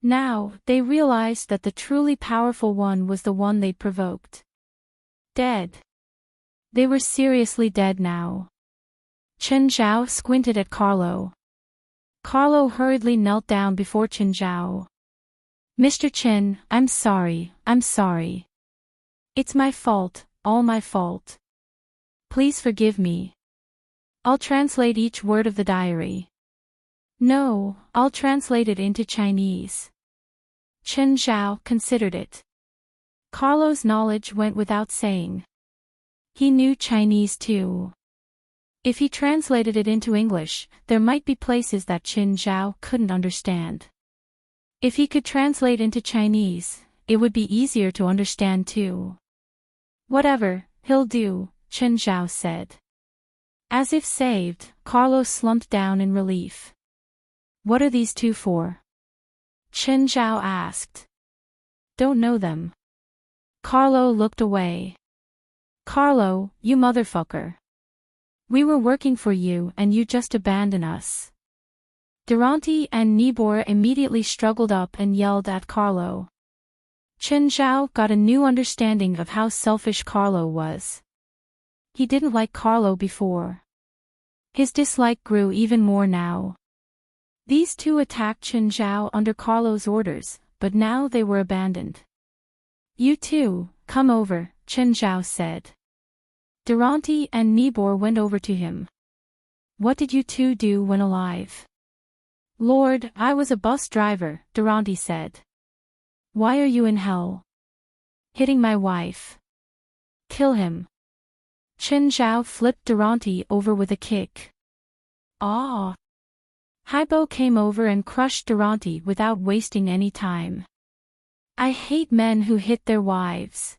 Now, they realized that the truly powerful one was the one they'd provoked. Dead. They were seriously dead now. Qinzhao squinted at Carlo. Carlo hurriedly knelt down before Qinzhao. Mr. Qin, I'm sorry. It's my fault, all my fault. Please forgive me. I'll translate each word of the diary. No, I'll translate it into Chinese. Qinzhao considered it. Carlo's knowledge went without saying. He knew Chinese too. If he translated it into English, there might be places that Qinzhao couldn't understand. If he could translate into Chinese, it would be easier to understand too. Whatever, he'll do, Qinzhao said. As if saved, Carlo slumped down in relief. What are these two for? Qinzhao asked. Don't know them. Carlo looked away. Carlo, you motherfucker. We were working for you and you just abandoned us. Durante and Nibor immediately struggled up and yelled at Carlo. Qinzhao got a new understanding of how selfish Carlo was. He didn't like Carlo before. His dislike grew even more now. These two attacked Qinzhao under Carlo's orders, but now they were abandoned. You two, come over, Qinzhao said. Durante and Nibor went over to him. What did you two do when alive? Lord, I was a bus driver, Durante said. Why are you in hell? Hitting my wife. Kill him. Qinzhao flipped Durante over with a kick. Ah! Haibo came over and crushed Durante without wasting any time. I hate men who hit their wives.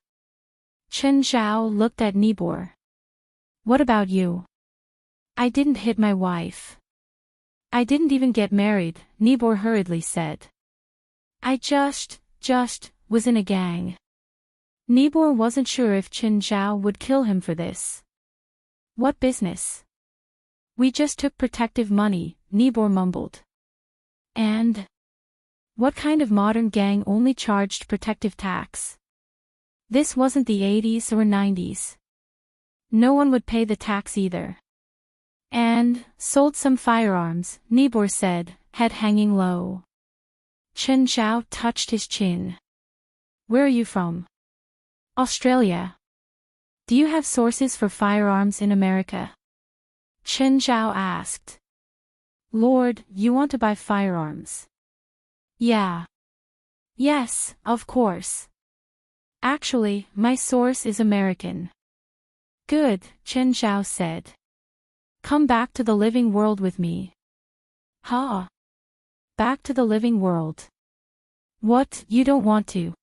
Qinzhao looked at Nibor. What about you? I didn't hit my wife. I didn't even get married, Nibor hurriedly said. I just was in a gang. Nibor wasn't sure if Qinzhao would kill him for this. What business? We just took protective money, Nibor mumbled. And? What kind of modern gang only charged protective tax? This wasn't the 80s or 90s. No one would pay the tax either. And, sold some firearms, Nibor said, head hanging low. Qinzhao touched his chin. Where are you from? Australia. Do you have sources for firearms in America? Qinzhao asked. Lord, you want to buy firearms? Yeah. Yes, of course. Actually, my source is American. Good, Chen Zhao said. Come back to the living world with me. Ha! Back to the living world. What, you don't want to?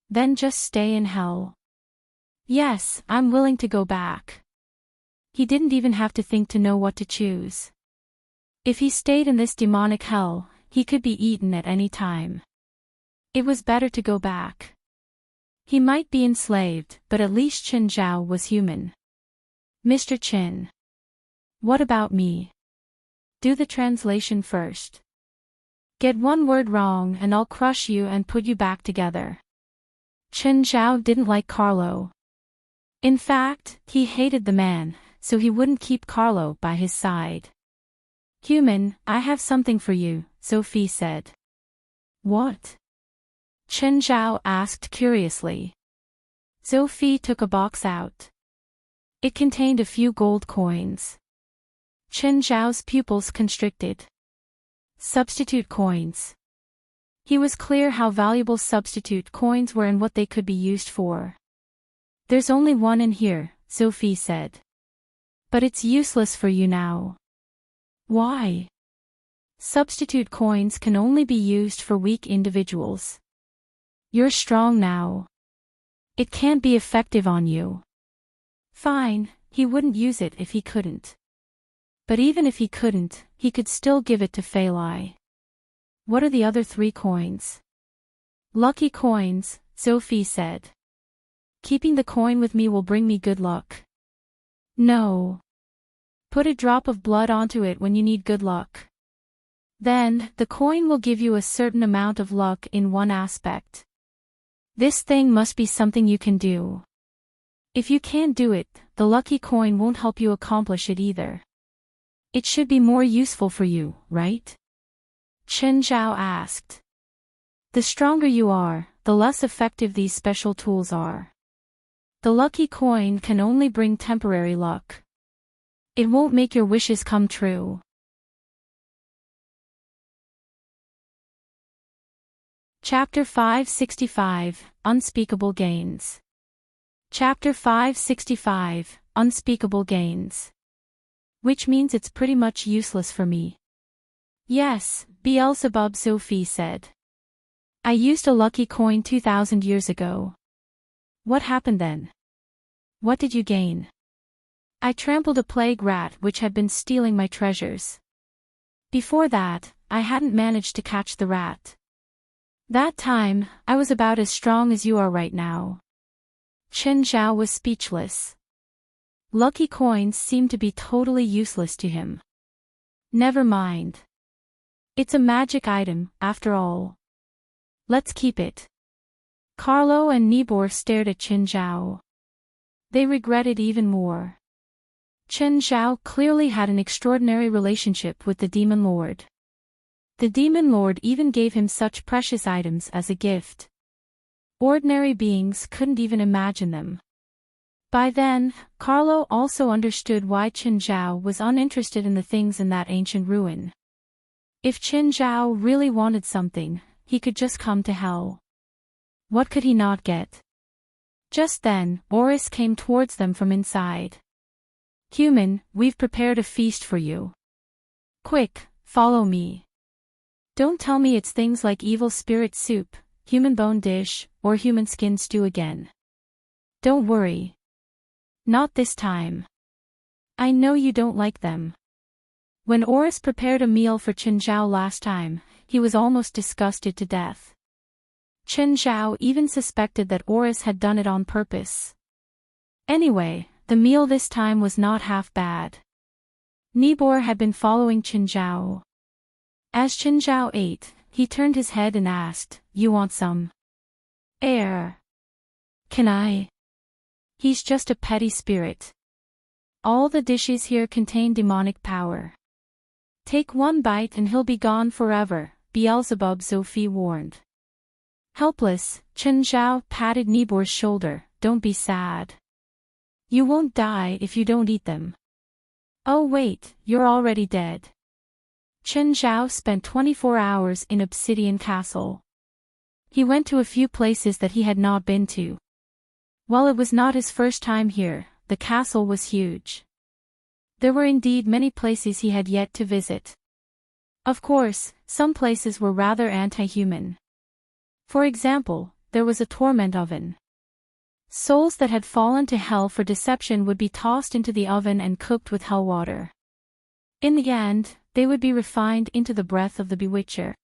Then just stay in hell. Yes, I'm willing to go back. He didn't even have to think to know what to choose. If he stayed in this demonic hell, he could be eaten at any time. It was better to go back. He might be enslaved, but at least Chen Zhao was human. Mr. Chen. What about me? Do the translation first. Get one word wrong and I'll crush you and put you back together. Chen Zhao didn't like Carlo. In fact, he hated the man, so he wouldn't keep Carlo by his side. Human, I have something for you, Sophie said. What? Chen Zhao asked curiously. Sophie took a box out. It contained a few gold coins. Chen Zhao's pupils constricted. Substitute coins. He was clear how valuable substitute coins were and what they could be used for. There's only one in here, Sophie said. But it's useless for you now. Why? Substitute coins can only be used for weak individuals. You're strong now. It can't be effective on you. Fine, he wouldn't use it if he couldn't. But even if he couldn't, he could still give it to Fei Lai. What are the other 3 coins? Lucky coins, Sophie said. Keeping the coin with me will bring me good luck. No. Put a drop of blood onto it when you need good luck. Then, the coin will give you a certain amount of luck in one aspect. This thing must be something you can do. If you can't do it, the lucky coin won't help you accomplish it either. It should be more useful for you, right? Chen Zhao asked. The stronger you are, the less effective these special tools are. The lucky coin can only bring temporary luck. It won't make your wishes come true. Chapter 565, Unspeakable Gains. Chapter 565, Unspeakable Gains. Which means it's pretty much useless for me. Yes, Beelzebub, Sophie said. I used a lucky coin 2,000 years ago. What happened then? What did you gain? I trampled a plague rat which had been stealing my treasures. Before that, I hadn't managed to catch the rat. That time, I was about as strong as you are right now. Chen Zhao was speechless. Lucky coins seemed to be totally useless to him. Never mind. It's a magic item, after all. Let's keep it. Carlo and Nibor stared at Chen Zhao. They regretted even more. Chen Zhao clearly had an extraordinary relationship with the Demon Lord. The Demon Lord even gave him such precious items as a gift. Ordinary beings couldn't even imagine them. By then, Carlo also understood why Chen Zhao was uninterested in the things in that ancient ruin. If Chen Zhao really wanted something, he could just come to hell. What could he not get? Just then, Oris came towards them from inside. Human, we've prepared a feast for you. Quick, follow me. Don't tell me it's things like evil spirit soup, human bone dish, or human skin stew again. Don't worry. Not this time. I know you don't like them. When Oris prepared a meal for Chen Zhao last time, he was almost disgusted to death. Chen Zhao even suspected that Oris had done it on purpose. Anyway, the meal this time was not half bad. Nibor had been following Chen Zhao. As Chen Zhao ate, he turned his head and asked, "You want some air? Can I?" He's just a petty spirit. All the dishes here contain demonic power. Take one bite and he'll be gone forever, Beelzebub, Sophie warned. Helpless, Chen Zhao patted Nibor's shoulder. Don't be sad. You won't die if you don't eat them. Oh wait, you're already dead. Chen Zhao spent 24 hours in Obsidian Castle. He went to a few places that he had not been to. While it was not his first time here, the castle was huge. There were indeed many places he had yet to visit. Of course, some places were rather anti-human. For example, there was a torment oven. Souls that had fallen to hell for deception would be tossed into the oven and cooked with hell water. In the end, they would be refined into the breath of the bewitcher.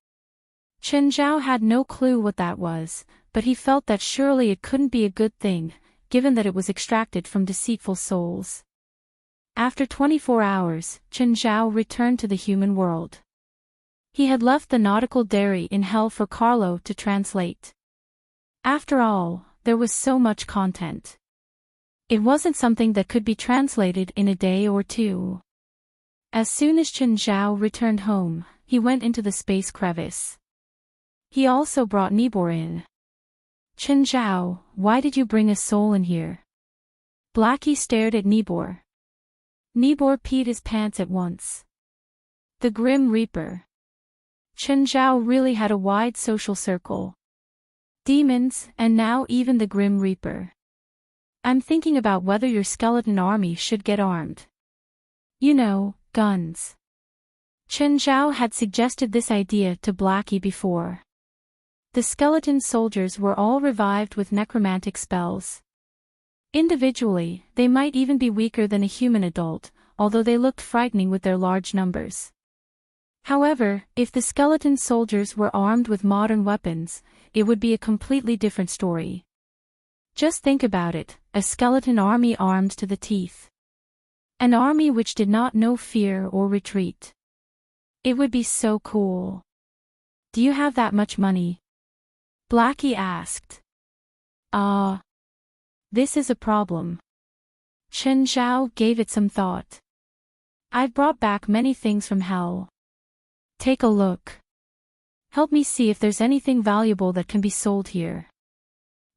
Chen Zhao had no clue what that was, but he felt that surely it couldn't be a good thing, given that it was extracted from deceitful souls. After 24 hours, Chen Zhao returned to the human world. He had left the nautical dairy in hell for Carlo to translate. After all, there was so much content. It wasn't something that could be translated in a day or two. As soon as Chen Zhao returned home, he went into the space crevice. He also brought Nibor in. Chen Zhao, why did you bring a soul in here? Blackie stared at Nibor. Nibor peed his pants at once. The Grim Reaper. Chen Zhao really had a wide social circle. Demons, and now even the Grim Reaper. I'm thinking about whether your skeleton army should get armed. You know, guns. Chen Zhao had suggested this idea to Blackie before. The skeleton soldiers were all revived with necromantic spells. Individually, they might even be weaker than a human adult, although they looked frightening with their large numbers. However, if the skeleton soldiers were armed with modern weapons, it would be a completely different story. Just think about it, a skeleton army armed to the teeth. An army which did not know fear or retreat. It would be so cool. Do you have that much money? Blackie asked. This is a problem. Chen Zhao gave it some thought. I've brought back many things from hell. Take a look. Help me see if there's anything valuable that can be sold here.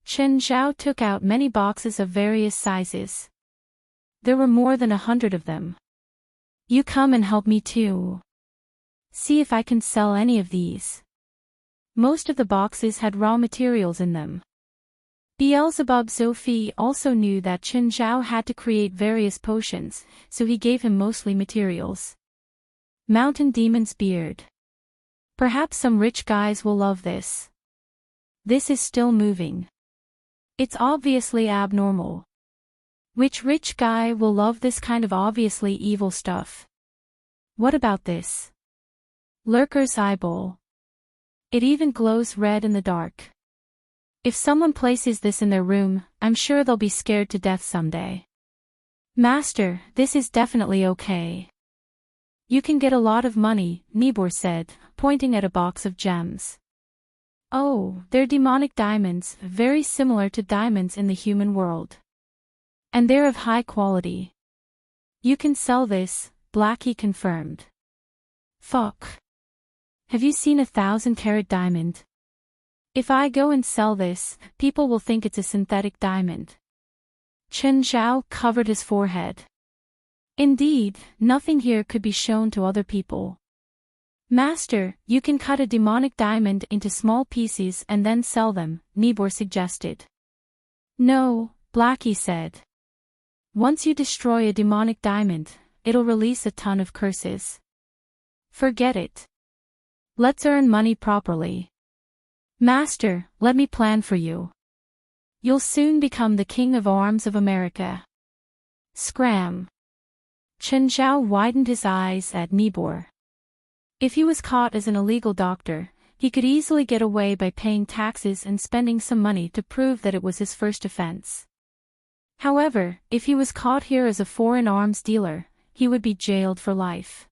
Chen Zhao took out many boxes of various sizes. There were more than 100 of them. You come and help me too. See if I can sell any of these. Most of the boxes had raw materials in them. Beelzebub Sophie also knew that Chen Zhao had to create various potions, so he gave him mostly materials. Mountain Demon's Beard. Perhaps some rich guys will love this. This is still moving. It's obviously abnormal. Which rich guy will love this kind of obviously evil stuff? What about this? Lurker's Eyeball. It even glows red in the dark. If someone places this in their room, I'm sure they'll be scared to death someday. Master, this is definitely okay. You can get a lot of money, Nibor said, pointing at a box of gems. Oh, they're demonic diamonds, very similar to diamonds in the human world. And they're of high quality. You can sell this, Blackie confirmed. Fuck. Have you seen 1,000-carat diamond? If I go and sell this, people will think it's a synthetic diamond. Chen Zhao covered his forehead. Indeed, nothing here could be shown to other people. Master, you can cut a demonic diamond into small pieces and then sell them, Nibor suggested. No, Blackie said. Once you destroy a demonic diamond, it'll release a ton of curses. Forget it. Let's earn money properly. Master, let me plan for you. You'll soon become the King of Arms of America. Scram. Chen Zhao widened his eyes at Nibor. If he was caught as an illegal doctor, he could easily get away by paying taxes and spending some money to prove that it was his first offense. However, if he was caught here as a foreign arms dealer, he would be jailed for life.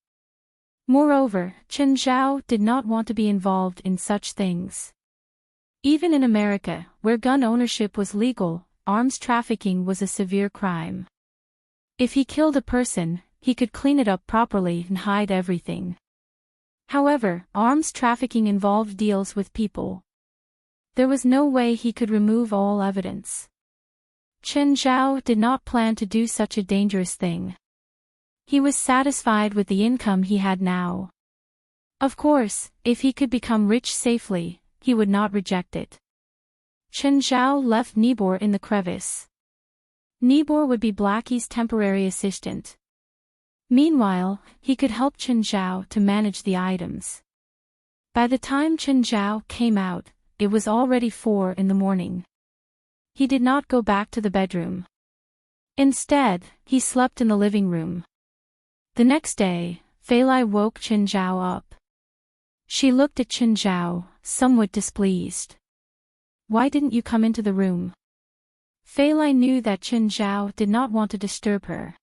Moreover, Chen Zhao did not want to be involved in such things. Even in America, where gun ownership was legal, arms trafficking was a severe crime. If he killed a person, he could clean it up properly and hide everything. However, arms trafficking involved deals with people. There was no way he could remove all evidence. Chen Zhao did not plan to do such a dangerous thing. He was satisfied with the income he had now. Of course, if he could become rich safely, he would not reject it. Chen Zhao left Nibor in the crevice. Nibor would be Blackie's temporary assistant. Meanwhile, he could help Chen Zhao to manage the items. By the time Chen Zhao came out, it was already 4 in the morning. He did not go back to the bedroom. Instead, he slept in the living room. The next day, Fei Lai woke Chen Zhao up. She looked at Chen Zhao, somewhat displeased. Why didn't you come into the room? Fei Lai knew that Chen Zhao did not want to disturb her.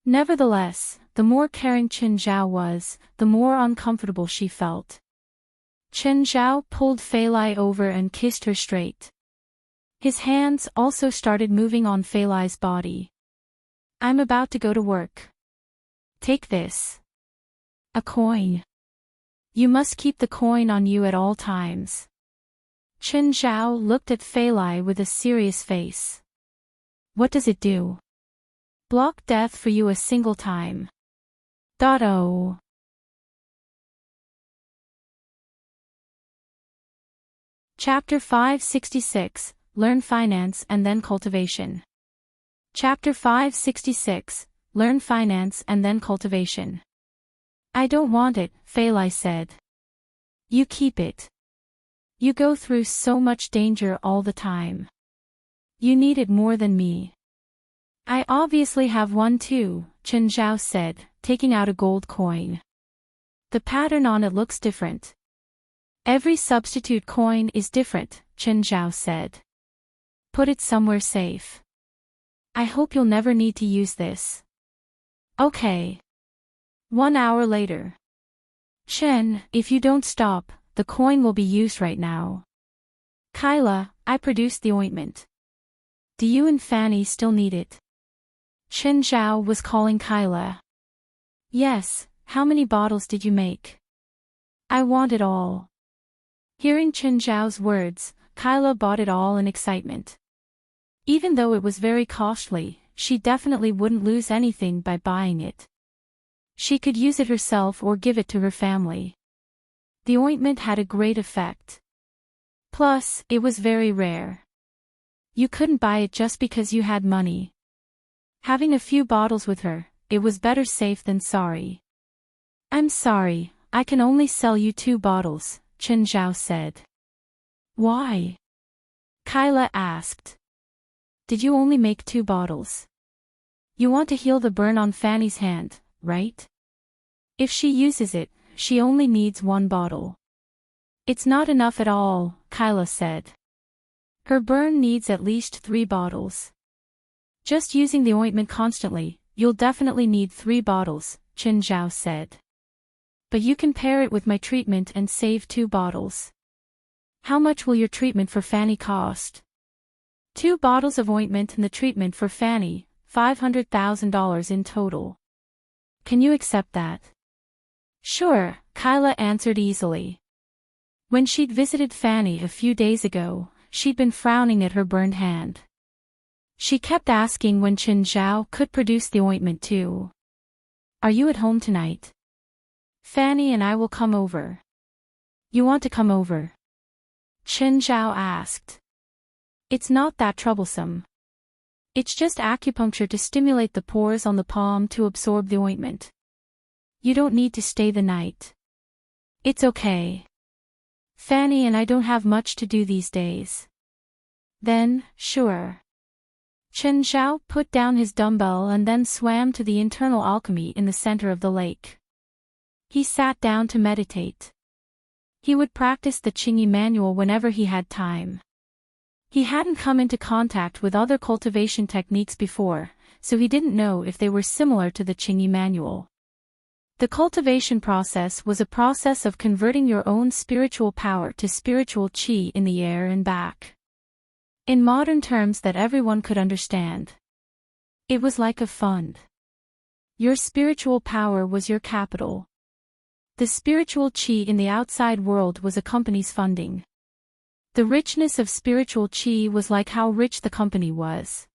Nevertheless, the more caring Chen Zhao was, the more uncomfortable she felt. Chen Zhao pulled Fei Lai over and kissed her straight. His hands also started moving on Fei Lai's body. I'm about to go to work. Take this. A coin. You must keep the coin on you at all times. Chen Zhao looked at Fei Lai with a serious face. What does it do? Block death for you a single time. Oh. Chapter 566, Learn Finance and then Cultivation. Chapter 566, Learn Finance and then Cultivation. I don't want it, Fei Lai said. You keep it. You go through so much danger all the time. You need it more than me. I obviously have one too, Chen Zhao said, taking out a gold coin. The pattern on it looks different. Every substitute coin is different, Chen Zhao said. Put it somewhere safe. I hope you'll never need to use this. Okay. 1 hour later. Chen, if you don't stop, the coin will be used right now. Kyla, I produced the ointment. Do you and Fanny still need it? Chen Zhao was calling Kyla. Yes, how many bottles did you make? I want it all. Hearing Chen Zhao's words, Kyla bought it all in excitement. Even though it was very costly, she definitely wouldn't lose anything by buying it. She could use it herself or give it to her family. The ointment had a great effect. Plus, it was very rare. You couldn't buy it just because you had money. Having a few bottles with her, it was better safe than sorry. I'm sorry, I can only sell you 2 bottles, Chen Zhao said. Why? Kyla asked. Did you only make 2 bottles? You want to heal the burn on Fanny's hand, right? If she uses it, she only needs 1 bottle. It's not enough at all, Kyla said. Her burn needs at least 3 bottles. Just using the ointment constantly, you'll definitely need 3 bottles, Chen Zhao said. But you can pair it with my treatment and save 2 bottles. How much will your treatment for Fanny cost? 2 bottles of ointment and the treatment for Fanny, $500,000 in total. Can you accept that? Sure, Kyla answered easily. When she'd visited Fanny a few days ago, she'd been frowning at her burned hand. She kept asking when Chen Zhao could produce the ointment too. Are you at home tonight? Fanny and I will come over. You want to come over? Chen Zhao asked. It's not that troublesome. It's just acupuncture to stimulate the pores on the palm to absorb the ointment. You don't need to stay the night. It's okay. Fanny and I don't have much to do these days. Then, sure. Chen Zhao put down his dumbbell and then swam to the internal alchemy in the center of the lake. He sat down to meditate. He would practice the Qingyi manual whenever he had time. He hadn't come into contact with other cultivation techniques before, so he didn't know if they were similar to the Qingyi manual. The cultivation process was a process of converting your own spiritual power to spiritual qi in the air and back. In modern terms that everyone could understand. It was like a fund. Your spiritual power was your capital. The spiritual qi in the outside world was a company's funding. The richness of spiritual qi was like how rich the company was.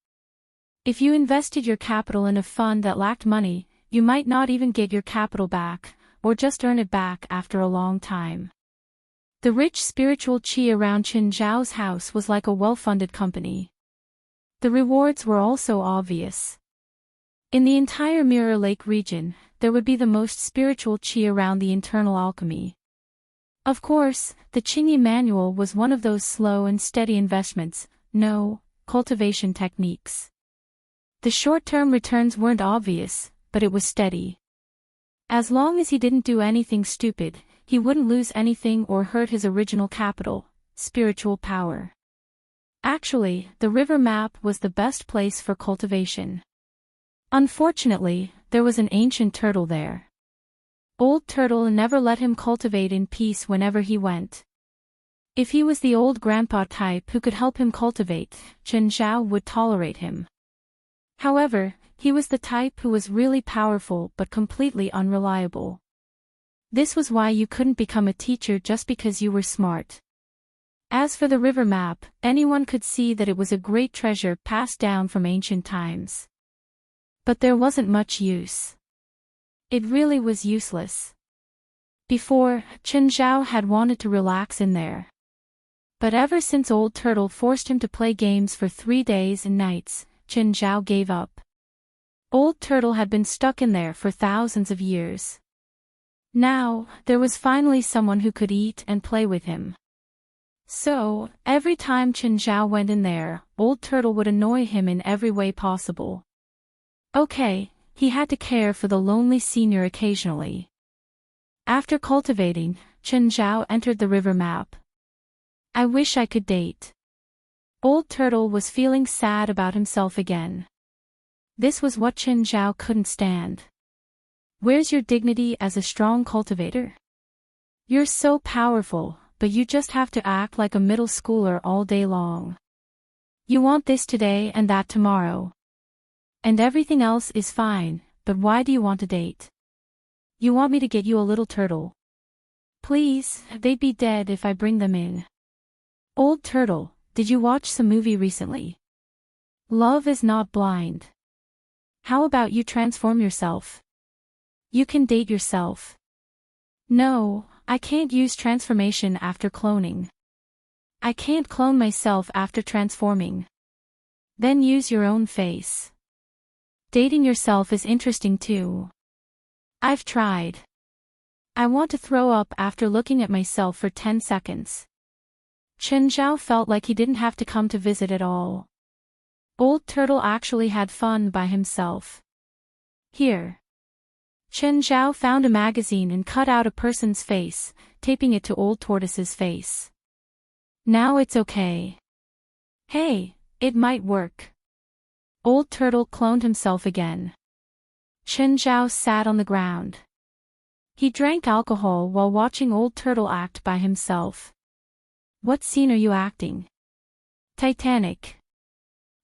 If you invested your capital in a fund that lacked money, you might not even get your capital back, or just earn it back after a long time. The rich spiritual qi around Qin Zhao's house was like a well-funded company. The rewards were also obvious. In the entire Mirror Lake region, there would be the most spiritual qi around the internal alchemy. Of course, the Qingyi manual was one of those slow and steady investments, no cultivation techniques. The short-term returns weren't obvious, but it was steady. As long as he didn't do anything stupid, he wouldn't lose anything or hurt his original capital, spiritual power. Actually, the river map was the best place for cultivation. Unfortunately, there was an ancient turtle there. Old Turtle never let him cultivate in peace whenever he went. If he was the old grandpa type who could help him cultivate, Qin Zhao would tolerate him. However, he was the type who was really powerful but completely unreliable. This was why you couldn't become a teacher just because you were smart. As for the river map, anyone could see that it was a great treasure passed down from ancient times. But there wasn't much use. It really was useless. Before, Qin Zhao had wanted to relax in there. But ever since Old Turtle forced him to play games for 3 days and nights, Qin Zhao gave up. Old Turtle had been stuck in there for thousands of years. Now, there was finally someone who could eat and play with him. So, every time Qin Zhao went in there, Old Turtle would annoy him in every way possible. Okay, he had to care for the lonely senior occasionally. After cultivating, Qin Zhao entered the river map. I wish I could date. Old Turtle was feeling sad about himself again. This was what Qin Zhao couldn't stand. Where's your dignity as a strong cultivator? You're so powerful, but you just have to act like a middle schooler all day long. You want this today and that tomorrow. And everything else is fine, but why do you want to date? You want me to get you a little turtle? Please, they'd be dead if I bring them in. Old Turtle, did you watch some movie recently? Love is not blind. How about you transform yourself? You can date yourself. No, I can't use transformation after cloning. I can't clone myself after transforming. Then use your own face. Dating yourself is interesting too. I've tried. I want to throw up after looking at myself for 10 seconds. Qin Zhao felt like he didn't have to come to visit at all. Old Turtle actually had fun by himself. Here. Qin Zhao found a magazine and cut out a person's face, taping it to Old Tortoise's face. Now it's okay. Hey, it might work. Old Turtle cloned himself again. Qin Zhao sat on the ground. He drank alcohol while watching Old Turtle act by himself. What scene are you acting? Titanic.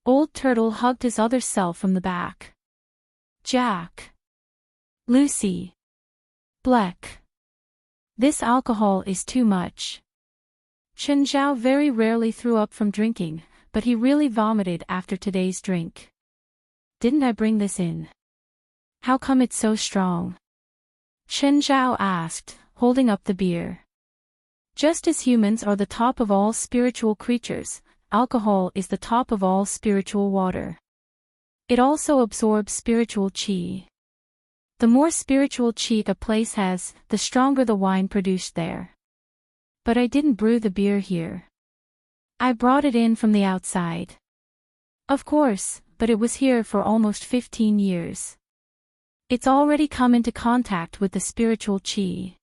Old Turtle hugged his other self from the back. Jack. Lucy. Black. This alcohol is too much. Qin Zhao very rarely threw up from drinking, but he really vomited after today's drink. Didn't I bring this in? How come it's so strong? Qin Zhao asked, holding up the beer. Just as humans are the top of all spiritual creatures, alcohol is the top of all spiritual water. It also absorbs spiritual qi. The more spiritual qi a place has, the stronger the wine produced there. But I didn't brew the beer here. I brought it in from the outside. Of course, but it was here for almost 15 years. It's already come into contact with the spiritual qi.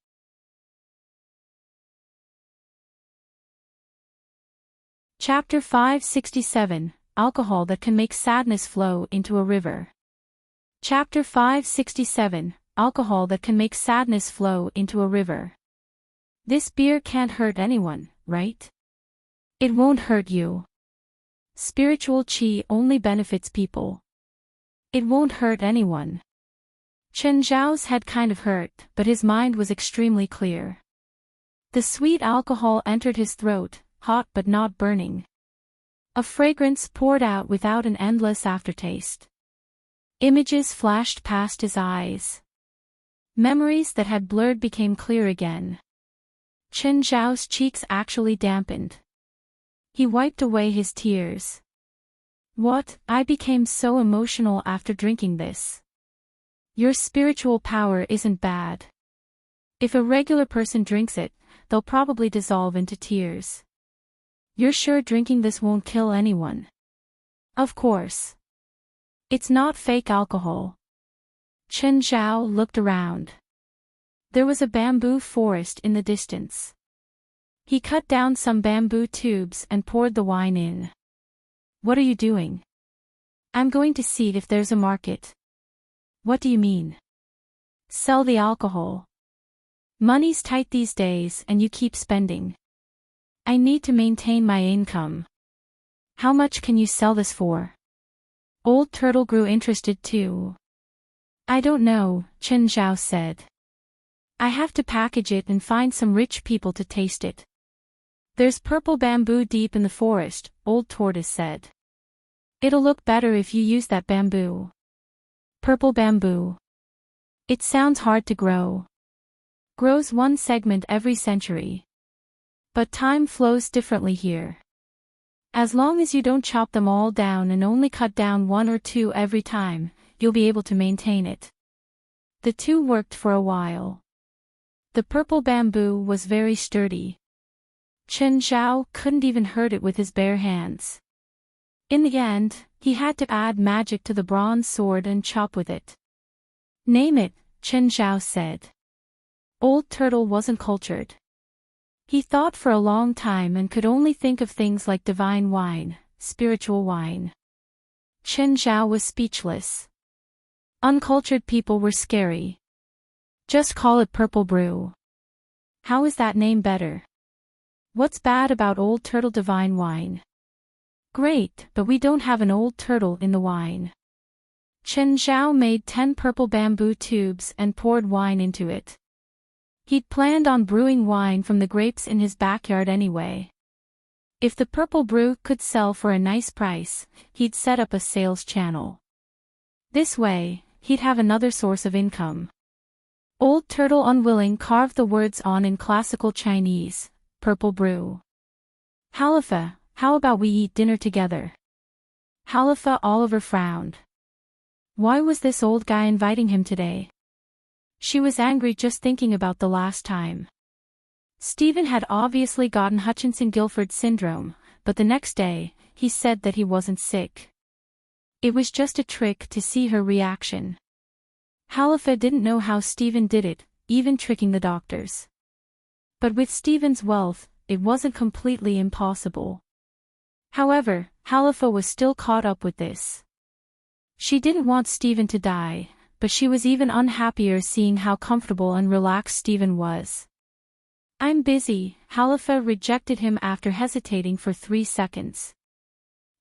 Chapter 567, Alcohol that can make sadness flow into a river. Chapter 567, Alcohol that can make sadness flow into a river. This beer can't hurt anyone, right? It won't hurt you. Spiritual qi only benefits people. It won't hurt anyone. Qin Zhao's head kind of hurt, but his mind was extremely clear. The sweet alcohol entered his throat, hot but not burning. A fragrance poured out without an endless aftertaste. Images flashed past his eyes. Memories that had blurred became clear again. Chen Zhao's cheeks actually dampened. He wiped away his tears. What? I became so emotional after drinking this. Your spiritual power isn't bad. If a regular person drinks it, they'll probably dissolve into tears. You're sure drinking this won't kill anyone? Of course. It's not fake alcohol. Chen Zhao looked around. There was a bamboo forest in the distance. He cut down some bamboo tubes and poured the wine in. What are you doing? I'm going to see if there's a market. What do you mean? Sell the alcohol. Money's tight these days and you keep spending. I need to maintain my income. How much can you sell this for? Old Turtle grew interested too. I don't know, Chen Zhao said. I have to package it and find some rich people to taste it. There's purple bamboo deep in the forest, Old Tortoise said. It'll look better if you use that bamboo. Purple bamboo. It sounds hard to grow. Grows one segment every century. But time flows differently here. As long as you don't chop them all down and only cut down one or two every time, you'll be able to maintain it. The two worked for a while. The purple bamboo was very sturdy. Chen Zhao couldn't even hurt it with his bare hands. In the end, he had to add magic to the bronze sword and chop with it. Name it, Chen Zhao said. Old Turtle wasn't cultured. He thought for a long time and could only think of things like divine wine, spiritual wine. Chen Zhao was speechless. Uncultured people were scary. Just call it purple brew. How is that name better? What's bad about Old Turtle divine wine? Great, but we don't have an Old Turtle in the wine. Chen Zhao made 10 purple bamboo tubes and poured wine into it. He'd planned on brewing wine from the grapes in his backyard anyway. If the purple brew could sell for a nice price, he'd set up a sales channel. This way, he'd have another source of income. Old Turtle unwilling carved the words on in classical Chinese, purple brew. Halifa, how about we eat dinner together? Halifa Oliver frowned. Why was this old guy inviting him today? She was angry just thinking about the last time. Stephen had obviously gotten Hutchinson-Gilford syndrome, but the next day, he said that he wasn't sick. It was just a trick to see her reaction. Halifa didn't know how Stephen did it, even tricking the doctors. But with Stephen's wealth, it wasn't completely impossible. However, Halifa was still caught up with this. She didn't want Stephen to die, but she was even unhappier seeing how comfortable and relaxed Stephen was. I'm busy, Halifa rejected him after hesitating for 3 seconds.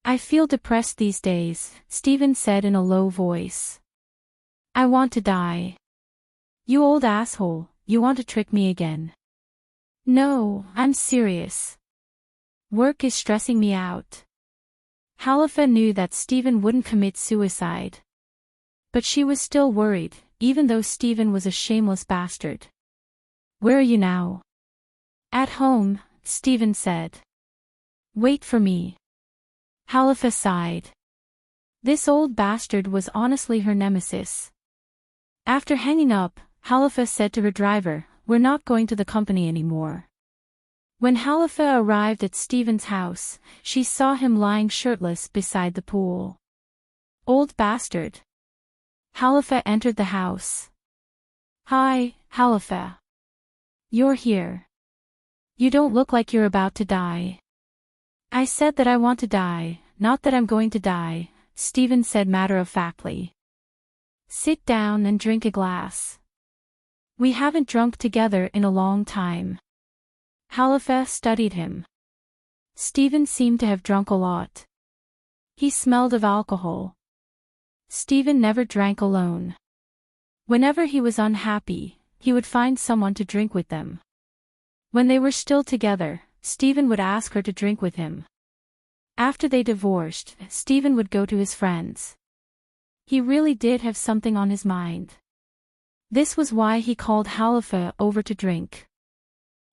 I feel depressed these days, Stephen said in a low voice. I want to die. You old asshole, you want to trick me again? No, I'm serious. Work is stressing me out. Halifa knew that Stephen wouldn't commit suicide. But she was still worried, even though Stephen was a shameless bastard. Where are you now? At home, Stephen said. Wait for me. Halifa sighed. This old bastard was honestly her nemesis. After hanging up, Halifa said to her driver, We're not going to the company anymore. When Halifa arrived at Stephen's house, she saw him lying shirtless beside the pool. Old bastard. Halifa entered the house. Hi, Halifa. You're here. You don't look like you're about to die. I said that I want to die, not that I'm going to die, Stephen said matter-of-factly. Sit down and drink a glass. We haven't drunk together in a long time. Halifa studied him. Stephen seemed to have drunk a lot. He smelled of alcohol. Stephen never drank alone. Whenever he was unhappy, he would find someone to drink with them. When they were still together, Stephen would ask her to drink with him. After they divorced, Stephen would go to his friends. He really did have something on his mind. This was why he called Halifa over to drink.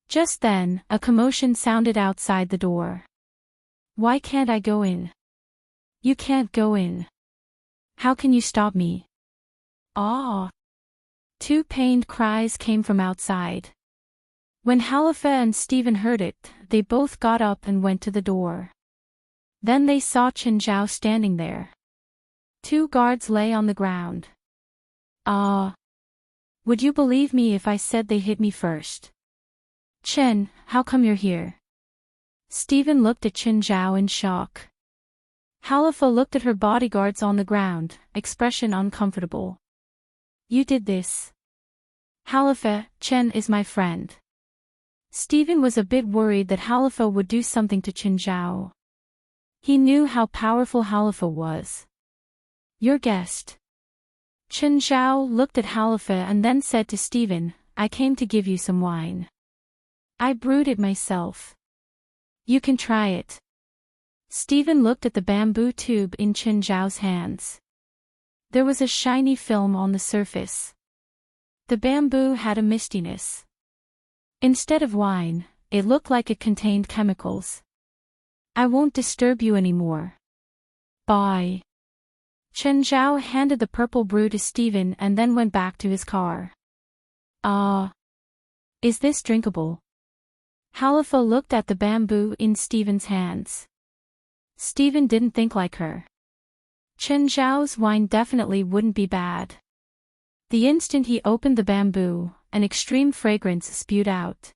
Just then, a commotion sounded outside the door. Why can't I go in? You can't go in. How can you stop me? Ah! Two pained cries came from outside. When Halifa and Stephen heard it, they both got up and went to the door. Then they saw Chen Zhao standing there. Two guards lay on the ground. Ah! Would you believe me if I said they hit me first? Chen, how come you're here? Stephen looked at Chen Zhao in shock. Halifa looked at her bodyguards on the ground, expression uncomfortable. You did this. Halifa, Chen is my friend. Stephen was a bit worried that Halifa would do something to Chen Zhao. He knew how powerful Halifa was. Your guest. Chen Zhao looked at Halifa and then said to Stephen, I came to give you some wine. I brewed it myself. You can try it. Stephen looked at the bamboo tube in Chen Zhao's hands. There was a shiny film on the surface. The bamboo had a mistiness. Instead of wine, it looked like it contained chemicals. I won't disturb you anymore. Bye. Chen Zhao handed the purple brew to Stephen and then went back to his car. Ah. Is this drinkable? Halifa looked at the bamboo in Stephen's hands. Stephen didn't think like her. Chen Zhao's wine definitely wouldn't be bad. The instant he opened the bamboo, an extreme fragrance spewed out.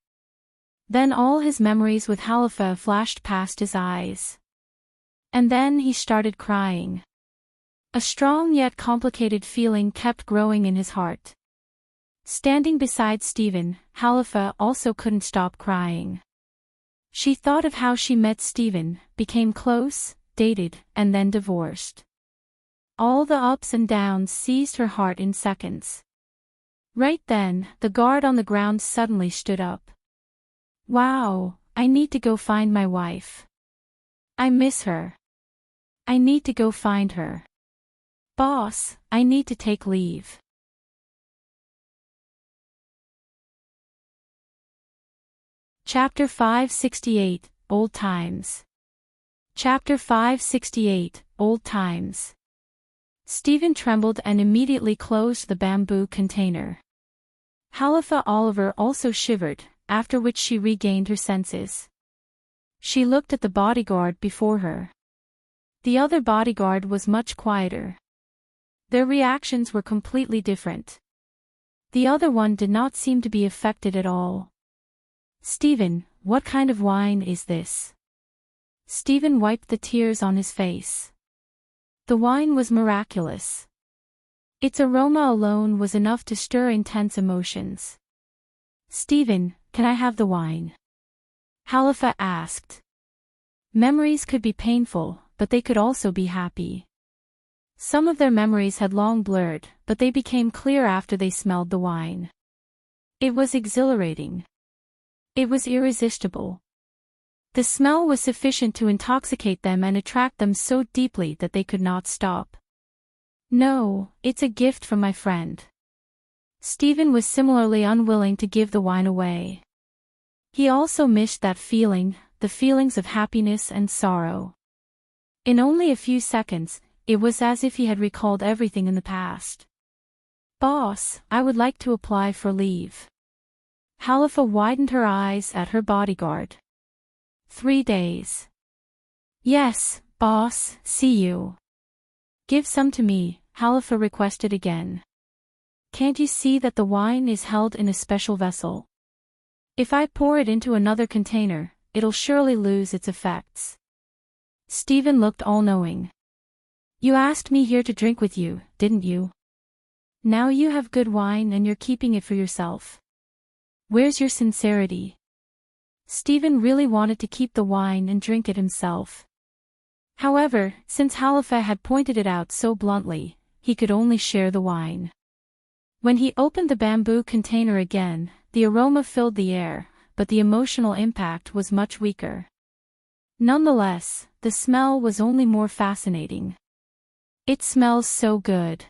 Then all his memories with Halifa flashed past his eyes. And then he started crying. A strong yet complicated feeling kept growing in his heart. Standing beside Stephen, Halifa also couldn't stop crying. She thought of how she met Stephen, became close, dated, and then divorced. All the ups and downs seized her heart in seconds. Right then, the guard on the ground suddenly stood up. Wow, I need to go find my wife. I miss her. I need to go find her. Boss, I need to take leave. Chapter 568, Old Times. Chapter 568, Old Times. Stephen trembled and immediately closed the bamboo container. Halifa Oliver also shivered, after which she regained her senses. She looked at the bodyguard before her. The other bodyguard was much quieter. Their reactions were completely different. The other one did not seem to be affected at all. Stephen, what kind of wine is this? Stephen wiped the tears on his face. The wine was miraculous. Its aroma alone was enough to stir intense emotions. Stephen, can I have the wine? Halifa asked. Memories could be painful, but they could also be happy. Some of their memories had long blurred, but they became clear after they smelled the wine. It was exhilarating. It was irresistible. The smell was sufficient to intoxicate them and attract them so deeply that they could not stop. No, it's a gift from my friend. Stephen was similarly unwilling to give the wine away. He also missed that feeling, the feelings of happiness and sorrow. In only a few seconds, it was as if he had recalled everything in the past. Boss, I would like to apply for leave. Halifa widened her eyes at her bodyguard. 3 days. Yes, boss, see you. Give some to me, Halifa requested again. Can't you see that the wine is held in a special vessel? If I pour it into another container, it'll surely lose its effects. Stephen looked all-knowing. You asked me here to drink with you, didn't you? Now you have good wine and you're keeping it for yourself. Where's your sincerity? Stephen really wanted to keep the wine and drink it himself. However, since Halifa had pointed it out so bluntly, he could only share the wine. When he opened the bamboo container again, the aroma filled the air, but the emotional impact was much weaker. Nonetheless, the smell was only more fascinating. It smells so good.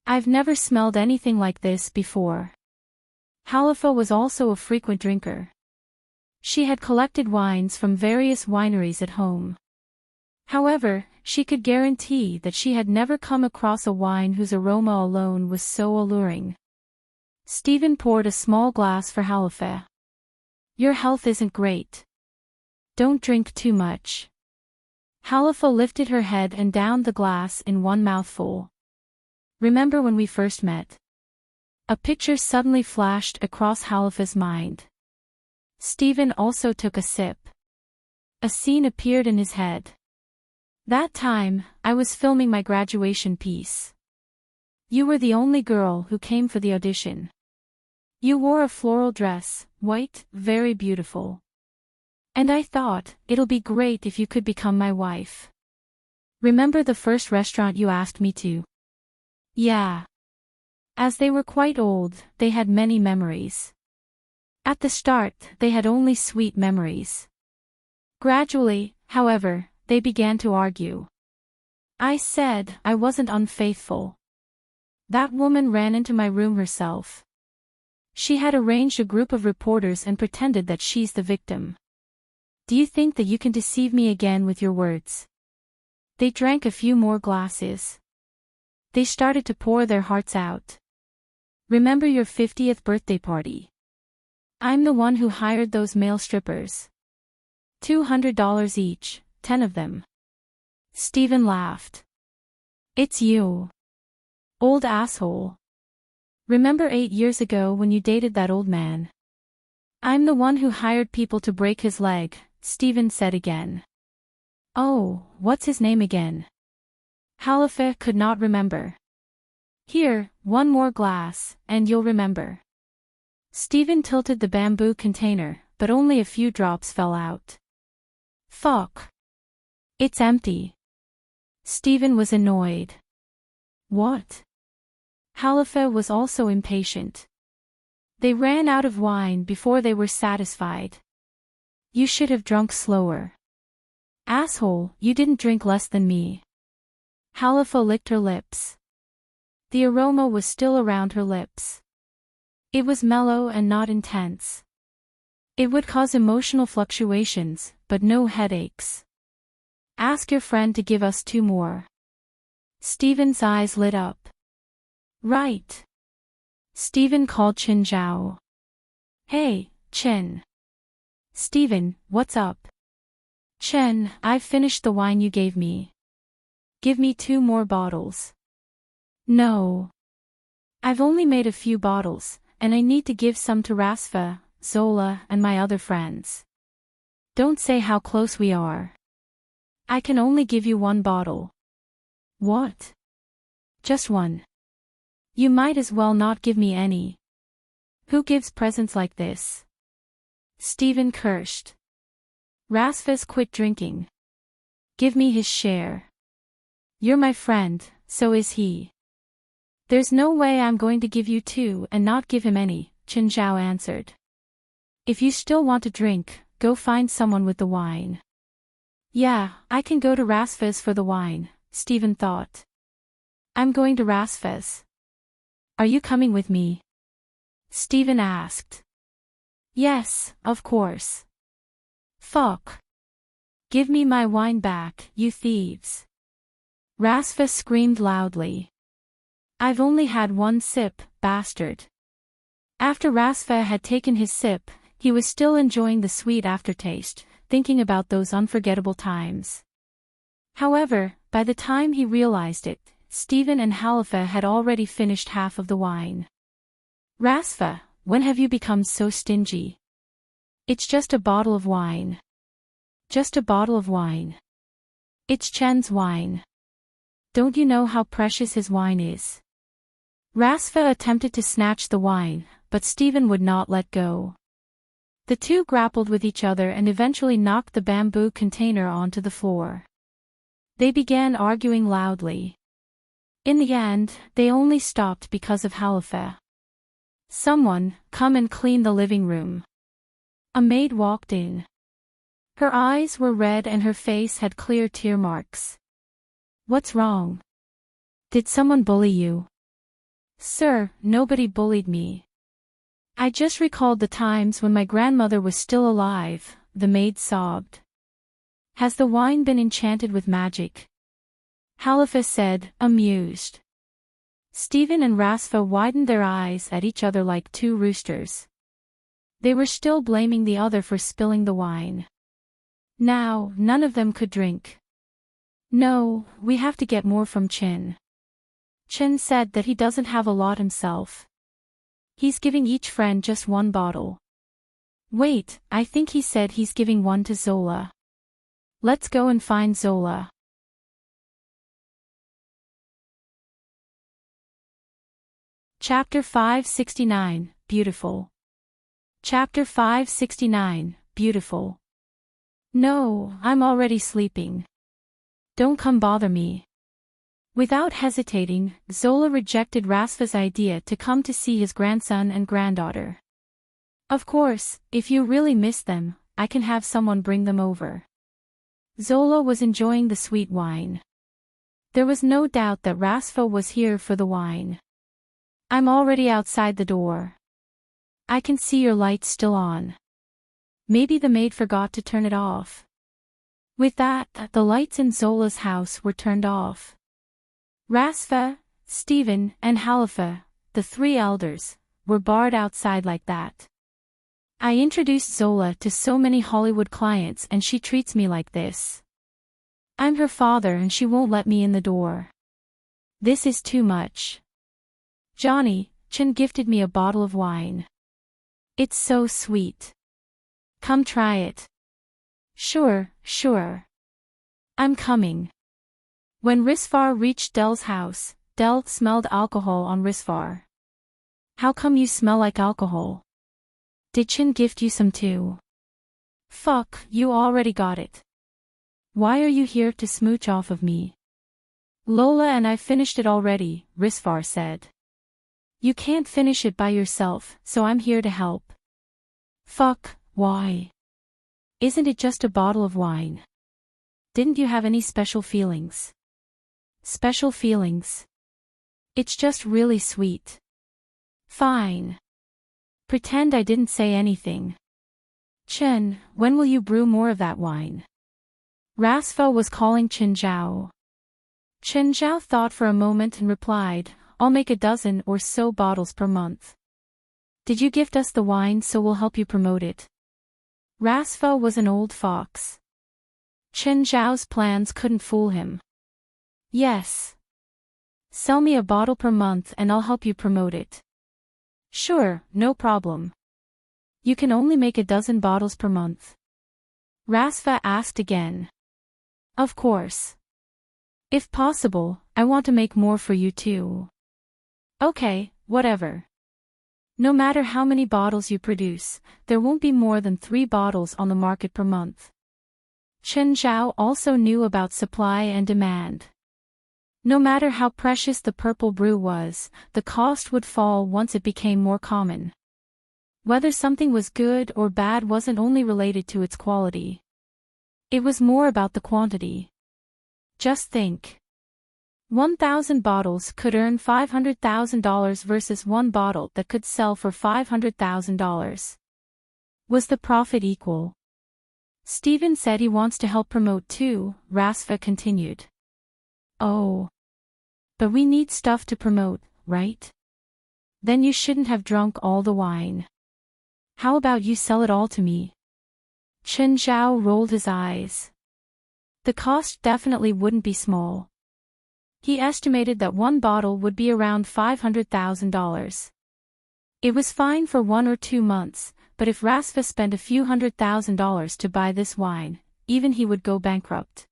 I've never smelled anything like this before. Halifa was also a frequent drinker. She had collected wines from various wineries at home. However, she could guarantee that she had never come across a wine whose aroma alone was so alluring. Stephen poured a small glass for Halifa. Your health isn't great. Don't drink too much. Halifa lifted her head and downed the glass in one mouthful. Remember when we first met? A picture suddenly flashed across Halifa's mind. Stephen also took a sip. A scene appeared in his head. That time, I was filming my graduation piece. You were the only girl who came for the audition. You wore a floral dress, white, very beautiful. And I thought, it'll be great if you could become my wife. Remember the first restaurant you asked me to? Yeah. As they were quite old, they had many memories. At the start, they had only sweet memories. Gradually, however, they began to argue. I said I wasn't unfaithful. That woman ran into my room herself. She had arranged a group of reporters and pretended that she's the victim. Do you think that you can deceive me again with your words? They drank a few more glasses. They started to pour their hearts out. Remember your 50th birthday party? I'm the one who hired those male strippers. $200 each, 10 of them. Stephen laughed. It's you. Old asshole. Remember 8 years ago when you dated that old man? I'm the one who hired people to break his leg, Stephen said again. Oh, what's his name again? Halifa could not remember. Here, one more glass, and you'll remember. Stephen tilted the bamboo container, but only a few drops fell out. Fuck. It's empty. Stephen was annoyed. What? Halifa was also impatient. They ran out of wine before they were satisfied. You should have drunk slower. Asshole, you didn't drink less than me. Halifa licked her lips. The aroma was still around her lips. It was mellow and not intense. It would cause emotional fluctuations, but no headaches. Ask your friend to give us 2 more. Stephen's eyes lit up. Right. Stephen called Chen Zhao. Hey, Chen. Stephen, what's up? Chen, I've finished the wine you gave me. Give me 2 more bottles. No. I've only made a few bottles, and I need to give some to Rasfa, Zola, and my other friends. Don't say how close we are. I can only give you 1 bottle. What? Just 1. You might as well not give me any. Who gives presents like this? Stephen cursed. Rasfa's quit drinking. Give me his share. You're my friend, so is he. There's no way I'm going to give you 2 and not give him any, Chen Zhao answered. If you still want to drink, go find someone with the wine. Yeah, I can go to Rasfa's for the wine, Stephen thought. I'm going to Rasfa's. Are you coming with me? Stephen asked. Yes, of course. Fuck. Give me my wine back, you thieves. Rasfa screamed loudly. I've only had 1 sip, bastard. After Rasfa had taken his sip, he was still enjoying the sweet aftertaste, thinking about those unforgettable times. However, by the time he realized it, Stephen and Halifa had already finished half of the wine. Rasfa, when have you become so stingy? It's just a bottle of wine. Just a bottle of wine. It's Chen's wine. Don't you know how precious his wine is? Rasfa attempted to snatch the wine, but Stephen would not let go. The two grappled with each other and eventually knocked the bamboo container onto the floor. They began arguing loudly. In the end, they only stopped because of Halifa. Someone, come and clean the living room. A maid walked in. Her eyes were red and her face had clear tear marks. What's wrong? Did someone bully you? Sir, nobody bullied me. I just recalled the times when my grandmother was still alive, the maid sobbed. Has the wine been enchanted with magic? Halifa said, amused. Stephen and Rasfa widened their eyes at each other like two roosters. They were still blaming the other for spilling the wine. Now, none of them could drink. No, we have to get more from Chin. Chin said that he doesn't have a lot himself. He's giving each friend just one bottle. Wait, I think he said he's giving one to Zola. Let's go and find Zola. Chapter 569, Beautiful. Chapter 569, Beautiful. No, I'm already sleeping. Don't come bother me. Without hesitating, Zola rejected Rasfa's idea to come to see his grandson and granddaughter. Of course, if you really miss them, I can have someone bring them over. Zola was enjoying the sweet wine. There was no doubt that Rasfa was here for the wine. I'm already outside the door. I can see your lights still on. Maybe the maid forgot to turn it off. With that, the lights in Zola's house were turned off. Rasfa, Stephen, and Halifa, the three elders, were barred outside like that. I introduced Zola to so many Hollywood clients and she treats me like this. I'm her father and she won't let me in the door. This is too much. Johnny, Chin gifted me a bottle of wine. It's so sweet. Come try it. Sure. I'm coming. When Risvar reached Del's house, Del smelled alcohol on Risvar. How come you smell like alcohol? Did Chin gift you some too? Fuck, you already got it. Why are you here to smooch off of me? Lola and I finished it already, Risvar said. You can't finish it by yourself, so I'm here to help. Fuck, why? Isn't it just a bottle of wine? Didn't you have any special feelings? Special feelings? It's just really sweet. Fine. Pretend I didn't say anything. Chen, when will you brew more of that wine? Rasfa was calling Chen Zhao. Chen Zhao thought for a moment and replied, I'll make a dozen or so bottles per month. Did you gift us the wine so we'll help you promote it? Rasfa was an old fox. Chen Zhao's plans couldn't fool him. Yes. Sell me a bottle per month and I'll help you promote it. Sure, no problem. You can only make a dozen bottles per month. Rasfa asked again. Of course. If possible, I want to make more for you too. Okay, whatever. No matter how many bottles you produce, there won't be more than 3 bottles on the market per month. Chen Zhao also knew about supply and demand. No matter how precious the purple brew was, the cost would fall once it became more common. Whether something was good or bad wasn't only related to its quality. It was more about the quantity. Just think. 1,000 bottles could earn $500,000 versus one bottle that could sell for $500,000. Was the profit equal? Stephen said he wants to help promote too, Rasfa continued. Oh. But we need stuff to promote, right? Then you shouldn't have drunk all the wine. How about you sell it all to me? Chen Zhao rolled his eyes. The cost definitely wouldn't be small. He estimated that one bottle would be around $500,000. It was fine for 1 or 2 months, but if Rasfa spent a few $100,000 to buy this wine, even he would go bankrupt.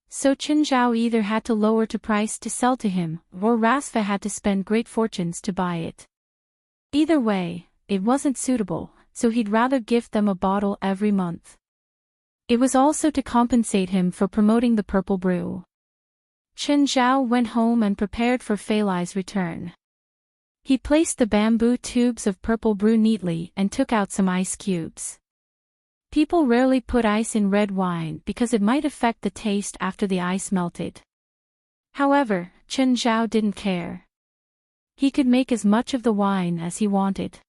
So Chen Zhao either had to lower the price to sell to him, or Rasfa had to spend great fortunes to buy it. Either way, it wasn't suitable, so he'd rather gift them a bottle every month. It was also to compensate him for promoting the purple brew. Chen Zhao went home and prepared for Fei Lai's return. He placed the bamboo tubes of purple brew neatly and took out some ice cubes. People rarely put ice in red wine because it might affect the taste after the ice melted. However, Chen Zhao didn't care. He could make as much of the wine as he wanted.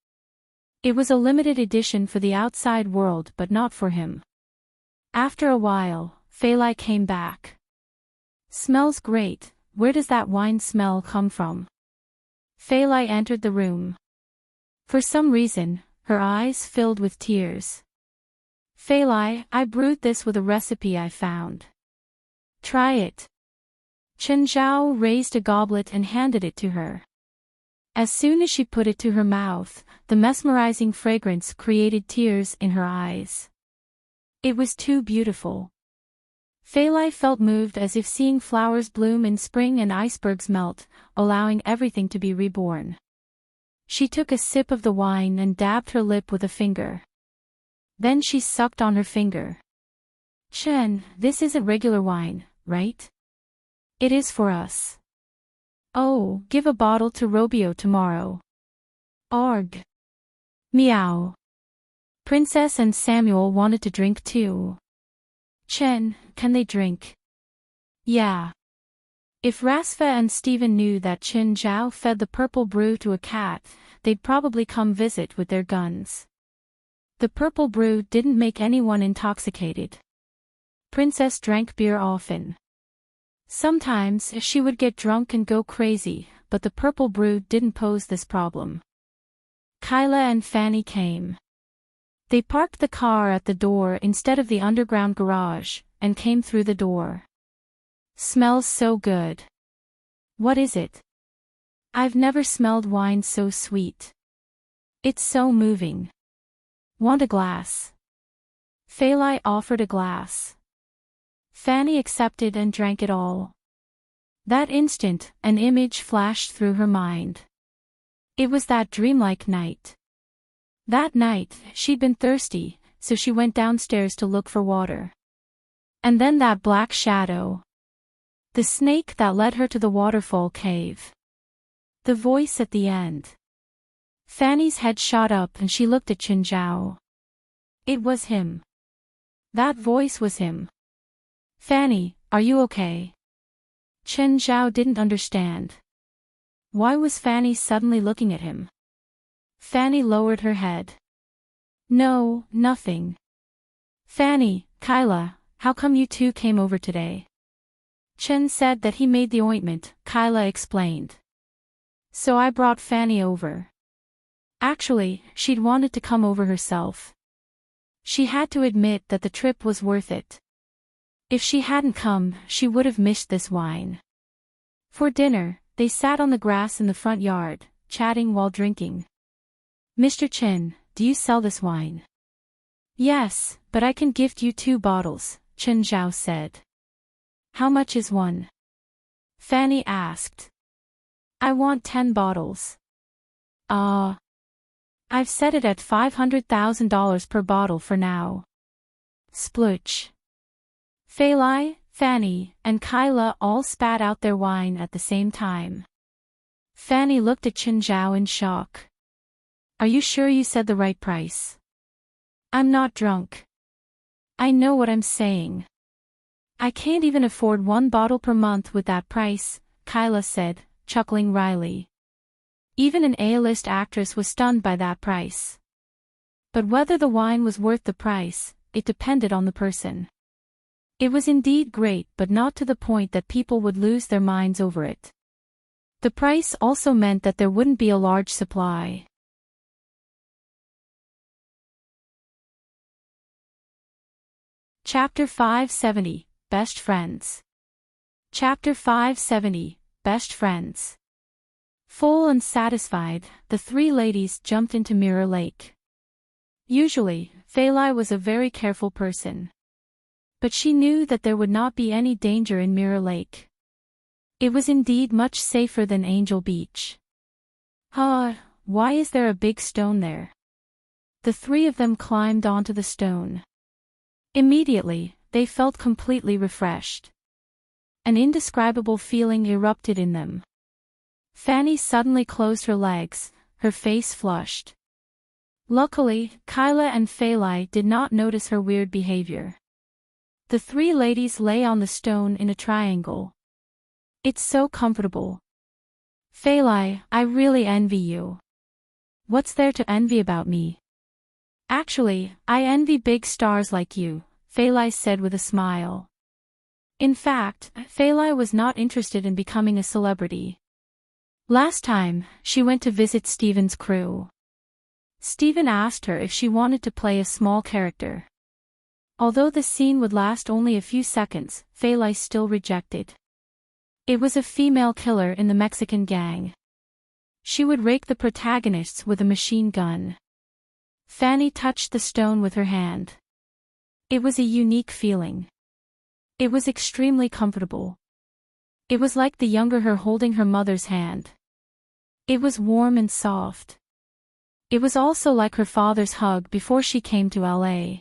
It was a limited edition for the outside world but not for him. After a while, Feilai came back. "Smells great, where does that wine smell come from?" Feilai entered the room. For some reason, her eyes filled with tears. "Feilai, I brewed this with a recipe I found. Try it." Chen Zhao raised a goblet and handed it to her. As soon as she put it to her mouth, the mesmerizing fragrance created tears in her eyes. It was too beautiful. Feilai felt moved as if seeing flowers bloom in spring and icebergs melt, allowing everything to be reborn. She took a sip of the wine and dabbed her lip with a finger. Then she sucked on her finger. "Chen, this isn't regular wine, right? It is for us. Oh, give a bottle to Robio tomorrow." "Arg. Meow." Princess and Samuel wanted to drink too. "Chen, can they drink?" "Yeah." If Rasfa and Stephen knew that Chen Zhao fed the purple brew to a cat, they'd probably come visit with their guns. The purple brew didn't make anyone intoxicated. Princess drank beer often. Sometimes she would get drunk and go crazy, but the purple brew didn't pose this problem. Kyla and Fanny came. They parked the car at the door instead of the underground garage, and came through the door. "Smells so good." "What is it?" "I've never smelled wine so sweet. It's so moving." "Want a glass?" Feilai offered a glass. Fanny accepted and drank it all. That instant, an image flashed through her mind. It was that dreamlike night. That night, she'd been thirsty, so she went downstairs to look for water. And then that black shadow. The snake that led her to the waterfall cave. The voice at the end. Fanny's head shot up and she looked at Chen Zhao. It was him. That voice was him. "Fanny, are you okay?" Chen Zhao didn't understand. Why was Fanny suddenly looking at him? Fanny lowered her head. "No, nothing." "Fanny, Kyla, how come you two came over today?" Chen said that he made the ointment, Kyla explained. "So I brought Fanny over." Actually, she'd wanted to come over herself. She had to admit that the trip was worth it. If she hadn't come, she would have missed this wine. For dinner, they sat on the grass in the front yard, chatting while drinking. "Mr. Chen, do you sell this wine?" "Yes, but I can gift you 2 bottles, Chen Zhao said. "How much is one?" Fanny asked. "I want 10 bottles. I've set it at $500,000 per bottle for now." Splooch. Feilai, Fanny, and Kyla all spat out their wine at the same time. Fanny looked at Chen Zhao in shock. "Are you sure you said the right price?" "I'm not drunk. I know what I'm saying. I can't even afford 1 bottle per month with that price," Kyla said, chuckling wryly. Even an A-list actress was stunned by that price. But whether the wine was worth the price, it depended on the person. It was indeed great, but not to the point that people would lose their minds over it. The price also meant that there wouldn't be a large supply. Chapter 570, Best Friends. Chapter 570, Best Friends. Full and satisfied, the 3 ladies jumped into Mirror Lake. Usually, Feilai was a very careful person. But she knew that there would not be any danger in Mirror Lake. It was indeed much safer than Angel Beach. Why is there a big stone there? The 3 of them climbed onto the stone. Immediately, they felt completely refreshed. An indescribable feeling erupted in them. Fanny suddenly closed her legs, her face flushed. Luckily, Kyla and Feilai did not notice her weird behavior. The 3 ladies lay on the stone in a triangle. "It's so comfortable. Feilai, I really envy you." What's there to envy about me? Actually, I envy big stars like you, Phalai said with a smile. In fact, Phalai was not interested in becoming a celebrity. Last time, she went to visit Steven's crew. Steven asked her if she wanted to play a small character. Although the scene would last only a few seconds, Phalai still rejected. It was a female killer in the Mexican gang. She would rake the protagonists with a machine gun. Fanny touched the stone with her hand. It was a unique feeling. It was extremely comfortable. It was like the younger her holding her mother's hand. It was warm and soft. It was also like her father's hug before she came to LA.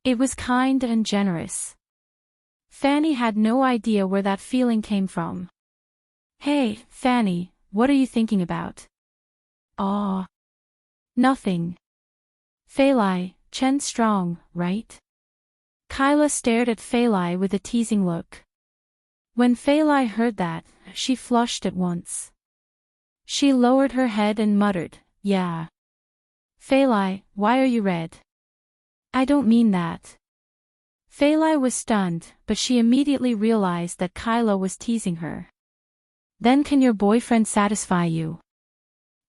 It was kind and generous. Fanny had no idea where that feeling came from. Hey, Fanny, what are you thinking about? Aw. Nothing. Phalai, Chen's strong, right? Kyla stared at Phalai with a teasing look. When Phalai heard that, she flushed at once. She lowered her head and muttered, yeah. Phalai, why are you red? I don't mean that. Phalai was stunned, but she immediately realized that Kyla was teasing her. Then can your boyfriend satisfy you?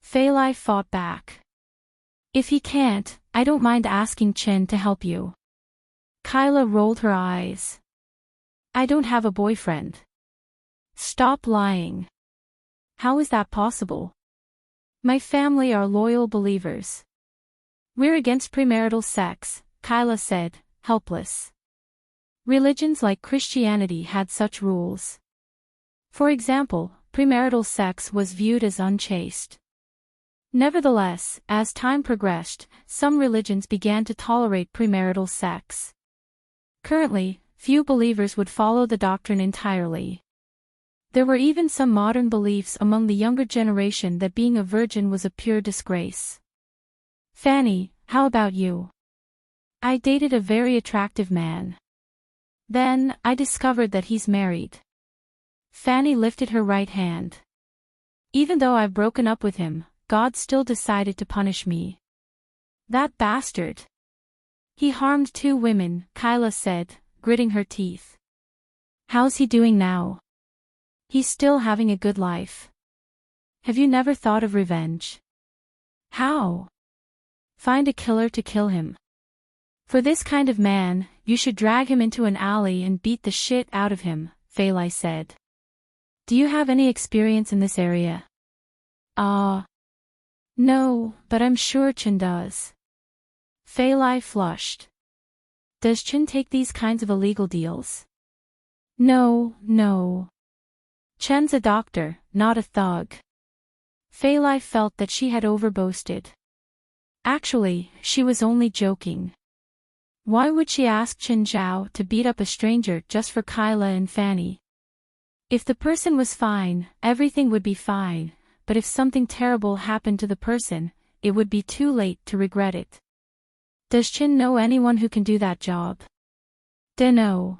Phalai fought back. If he can't, I don't mind asking Chen to help you. Kyla rolled her eyes. I don't have a boyfriend. Stop lying. How is that possible? My family are loyal believers. We're against premarital sex, Kyla said, helpless. Religions like Christianity had such rules. For example, premarital sex was viewed as unchaste. Nevertheless, as time progressed, some religions began to tolerate premarital sex. Currently, few believers would follow the doctrine entirely. There were even some modern beliefs among the younger generation that being a virgin was a pure disgrace. Fanny, how about you? I dated a very attractive man. Then, I discovered that he's married. Fanny lifted her right hand. Even though I've broken up with him, God still decided to punish me. That bastard. He harmed 2 women, Kyla said, gritting her teeth. How's he doing now? He's still having a good life. Have you never thought of revenge? How? Find a killer to kill him. For this kind of man, you should drag him into an alley and beat the shit out of him, Phalai said. Do you have any experience in this area? No, but I'm sure Chen does. Phalai flushed. Does Chen take these kinds of illegal deals? No. Chen's a doctor, not a thug. Phalai felt that she had overboasted. Actually, she was only joking. Why would she ask Chen Zhao to beat up a stranger just for Kyla and Fanny? If the person was fine, everything would be fine, but if something terrible happened to the person, it would be too late to regret it. Does Chen know anyone who can do that job? Dunno.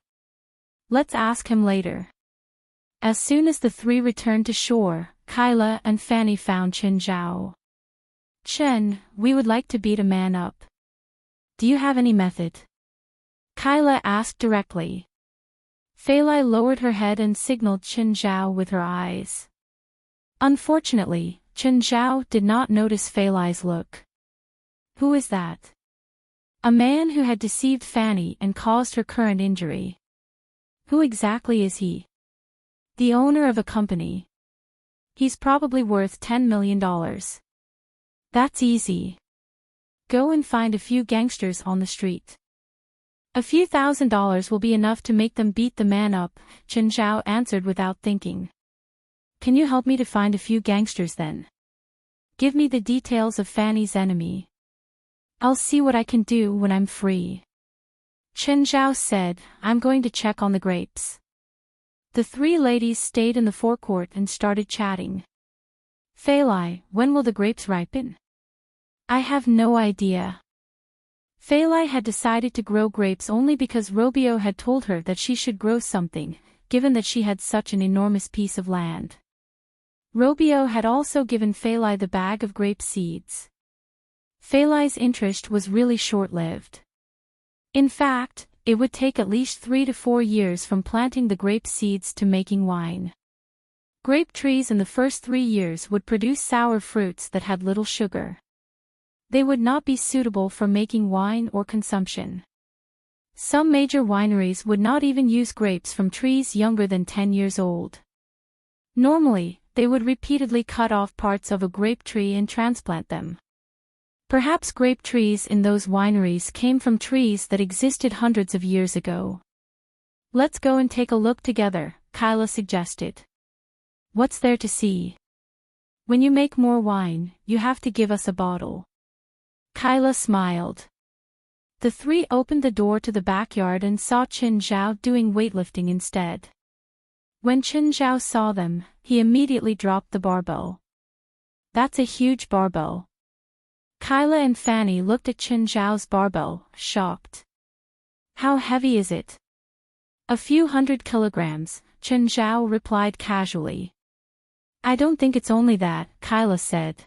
Let's ask him later. As soon as the 3 returned to shore, Kyla and Fanny found Chen Zhao. Chen, we would like to beat a man up. Do you have any method? Kyla asked directly. Phalai lowered her head and signaled Chen Zhao with her eyes. Unfortunately, Chen Zhao did not notice Phalai's look. Who is that? A man who had deceived Fanny and caused her current injury. Who exactly is he? The owner of a company. He's probably worth $10 million. That's easy. Go and find a few gangsters on the street. A few $1,000s will be enough to make them beat the man up, Chen Zhao answered without thinking. Can you help me to find a few gangsters then? Give me the details of Fanny's enemy. I'll see what I can do when I'm free. Chen Zhao said, I'm going to check on the grapes. The 3 ladies stayed in the forecourt and started chatting. Phalai, when will the grapes ripen? I have no idea. Phalai had decided to grow grapes only because Robio had told her that she should grow something, given that she had such an enormous piece of land. Robio had also given Phalai the bag of grape seeds. Phalai's interest was really short-lived. In fact, it would take at least 3 to 4 years from planting the grape seeds to making wine. Grape trees in the first 3 years would produce sour fruits that had little sugar. They would not be suitable for making wine or consumption. Some major wineries would not even use grapes from trees younger than 10 years old. Normally, they would repeatedly cut off parts of a grape tree and transplant them. Perhaps grape trees in those wineries came from trees that existed hundreds of years ago. "Let's go and take a look together," Kyla suggested. "What's there to see?" "When you make more wine, you have to give us a bottle." Kyla smiled. The three opened the door to the backyard and saw Chen Zhao doing weightlifting instead. When Chen Zhao saw them, he immediately dropped the barbell. "That's a huge barbell." Kyla and Fanny looked at Chen Zhao's barbell, shocked. "How heavy is it?" "A few 100 kilograms," Chen Zhao replied casually. "I don't think it's only that," Kyla said.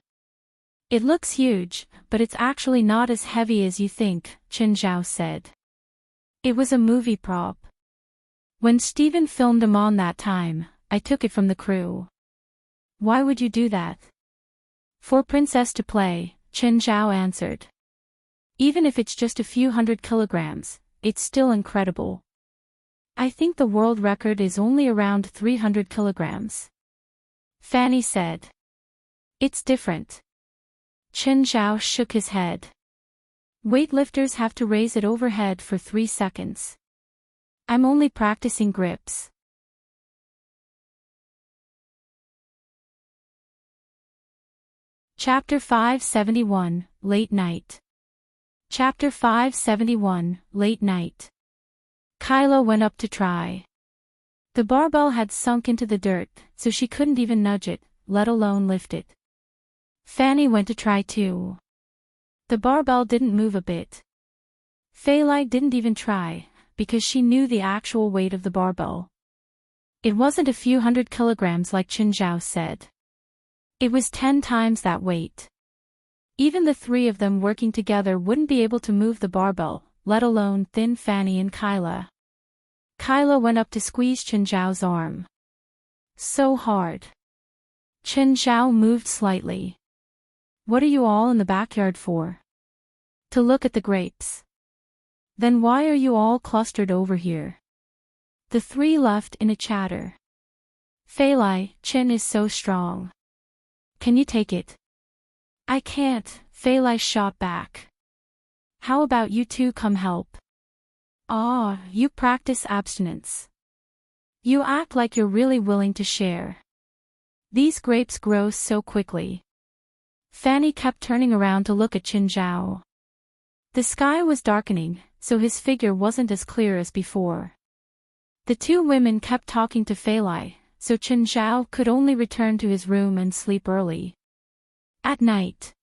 "It looks huge, but it's actually not as heavy as you think," Chen Zhao said. "It was a movie prop. When Steven filmed him on that time, I took it from the crew." "Why would you do that?" "For Princess to play," Chen Zhao answered. "Even if it's just a few 100 kilograms, it's still incredible. I think the world record is only around 300 kilograms. Fanny said. "It's different." Chen Zhao shook his head. "Weightlifters have to raise it overhead for 3 seconds. I'm only practicing grips." Chapter 571, Late Night. Chapter 571, Late Night. Kyla went up to try. The barbell had sunk into the dirt, so she couldn't even nudge it, let alone lift it. Fanny went to try too. The barbell didn't move a bit. Phalai didn't even try, because she knew the actual weight of the barbell. It wasn't a few 100 kilograms like Chen Zhao said. It was 10 times that weight. Even the 3 of them working together wouldn't be able to move the barbell, let alone thin Fanny and Kyla. Kyla went up to squeeze Chen Zhao's arm. So hard. Chen Zhao moved slightly. "What are you all in the backyard for?" "To look at the grapes." "Then why are you all clustered over here?" The 3 left in a chatter. "Phalai, Chen is so strong. Can you take it?" "I can't," Phalai shot back. "How about you two come help?" "Ah, you practice abstinence. You act like you're really willing to share. These grapes grow so quickly." Fanny kept turning around to look at Chen Zhao. The sky was darkening, so his figure wasn't as clear as before. The 2 women kept talking to Phalai, so Chen Zhao could only return to his room and sleep early. At night,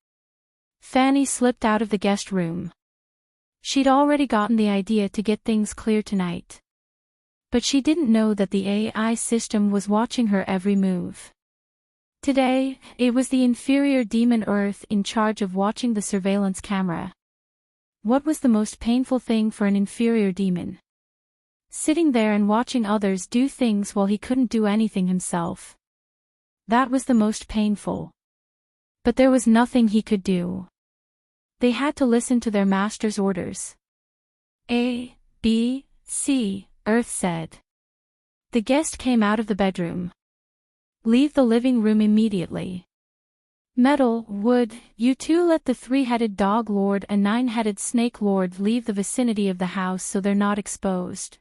Fanny slipped out of the guest room. She'd already gotten the idea to get things clear tonight. But she didn't know that the AI system was watching her every move. Today, it was the inferior demon Earth in charge of watching the surveillance camera. What was the most painful thing for an inferior demon? Sitting there and watching others do things while he couldn't do anything himself. That was the most painful. But there was nothing he could do. They had to listen to their master's orders. "A, B, C, Earth said." The guest came out of the bedroom. "Leave the living room immediately. Metal, wood, you 2 let the 3-headed dog lord and 9-headed snake lord leave the vicinity of the house so they're not exposed.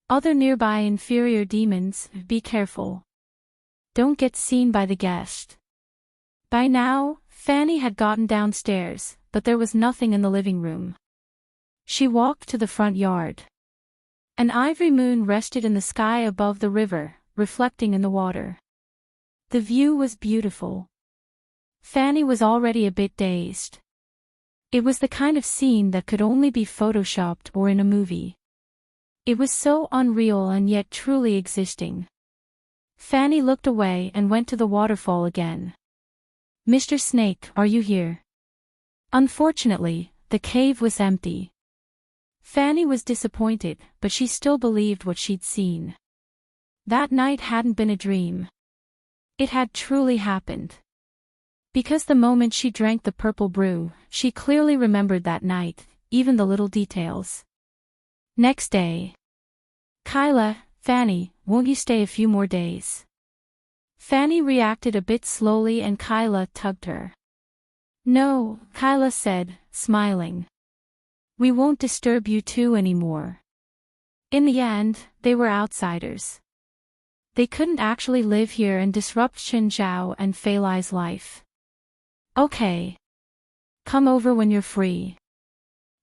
Other nearby inferior demons, be careful. Don't get seen by the guest." By now, Fanny had gotten downstairs, but there was nothing in the living room. She walked to the front yard. An ivory moon rested in the sky above the river, reflecting in the water. The view was beautiful. Fanny was already a bit dazed. It was the kind of scene that could only be photoshopped or in a movie. It was so unreal and yet truly existing. Fanny looked away and went to the waterfall again. Mr. Snake, are you here? Unfortunately, the cave was empty. Fanny was disappointed, but she still believed what she'd seen. That night hadn't been a dream. It had truly happened. Because the moment she drank the purple brew, she clearly remembered that night, even the little details. Next day. Kyla, Fanny, won't you stay a few more days? Fanny reacted a bit slowly and Kyla tugged her. No, Kyla said, smiling. We won't disturb you two anymore. In the end, they were outsiders. They couldn't actually live here and disrupt Xin Zhao and Fei Lai's life. Okay. Come over when you're free.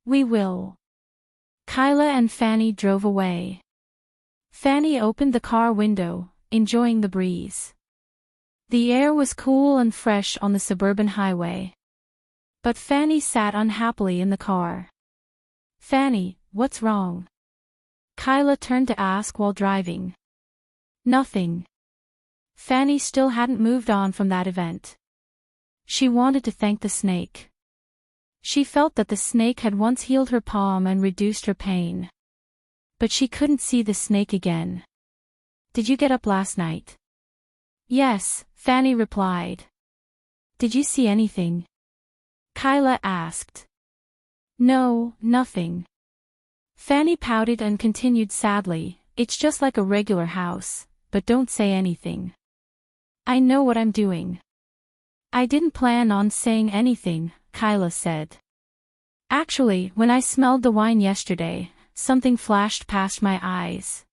We will. Kyla and Fanny drove away. Fanny opened the car window, enjoying the breeze. The air was cool and fresh on the suburban highway. But Fanny sat unhappily in the car. Fanny, what's wrong? Kyla turned to ask while driving. Nothing. Fanny still hadn't moved on from that event. She wanted to thank the snake. She felt that the snake had once healed her palm and reduced her pain. But she couldn't see the snake again. Did you get up last night? Yes, Fanny replied. Did you see anything? Kyla asked. No, nothing. Fanny pouted and continued sadly, it's just like a regular house, but don't say anything. I know what I'm doing. I didn't plan on saying anything, Kyla said. Actually, when I smelled the wine yesterday, something flashed past my eyes.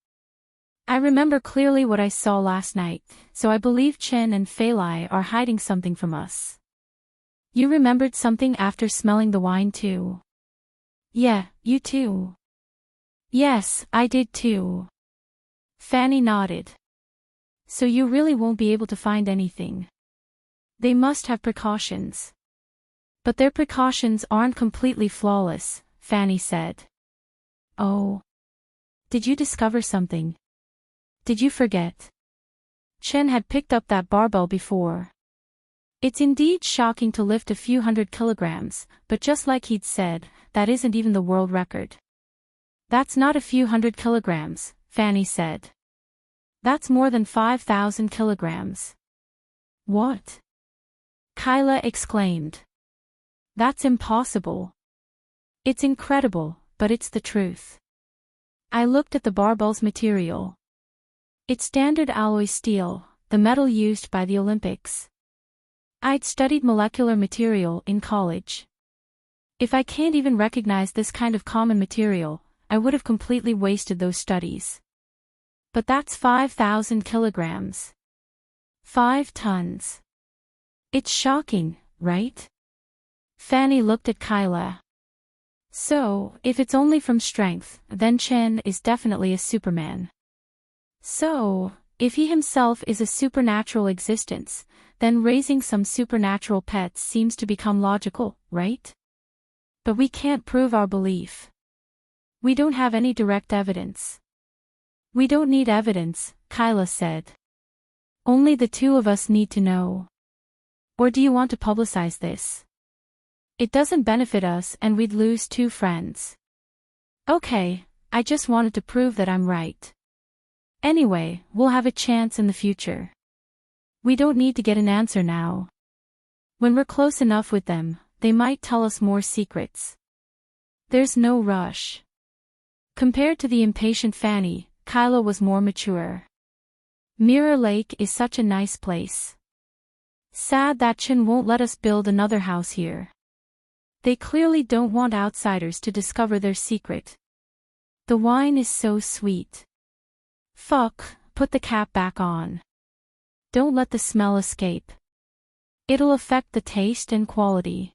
I remember clearly what I saw last night, so I believe Chen and Fei Lai are hiding something from us. You remembered something after smelling the wine too? Yeah, you too. Yes, I did too. Fanny nodded. So you really won't be able to find anything. They must have precautions. But their precautions aren't completely flawless, Fanny said. Oh. Did you discover something? Did you forget? Chen had picked up that barbell before. It's indeed shocking to lift a few hundred kilograms, but just like he'd said, that isn't even the world record. That's not a few hundred kilograms, Fanny said. That's more than 5,000 kilograms. What? Kyla exclaimed. That's impossible. It's incredible, but it's the truth. I looked at the barbell's material. It's standard alloy steel, the metal used by the Olympics. I'd studied molecular material in college. If I can't even recognize this kind of common material, I would have completely wasted those studies. But that's 5,000 kilograms. 5 tons. It's shocking, right? Fanny looked at Kyla. So, if it's only from strength, then Chen is definitely a Superman. So, if he himself is a supernatural existence, then raising some supernatural pets seems to become logical, right? But we can't prove our belief. We don't have any direct evidence. We don't need evidence, Kyla said. Only the two of us need to know. Or do you want to publicize this? It doesn't benefit us and we'd lose 2 friends. Okay, I just wanted to prove that I'm right. Anyway, we'll have a chance in the future. We don't need to get an answer now. When we're close enough with them, they might tell us more secrets. There's no rush. Compared to the impatient Fanny, Kyla was more mature. Mirror Lake is such a nice place. Sad that Chen won't let us build another house here. They clearly don't want outsiders to discover their secret. The wine is so sweet. Fuck, put the cap back on. Don't let the smell escape. It'll affect the taste and quality.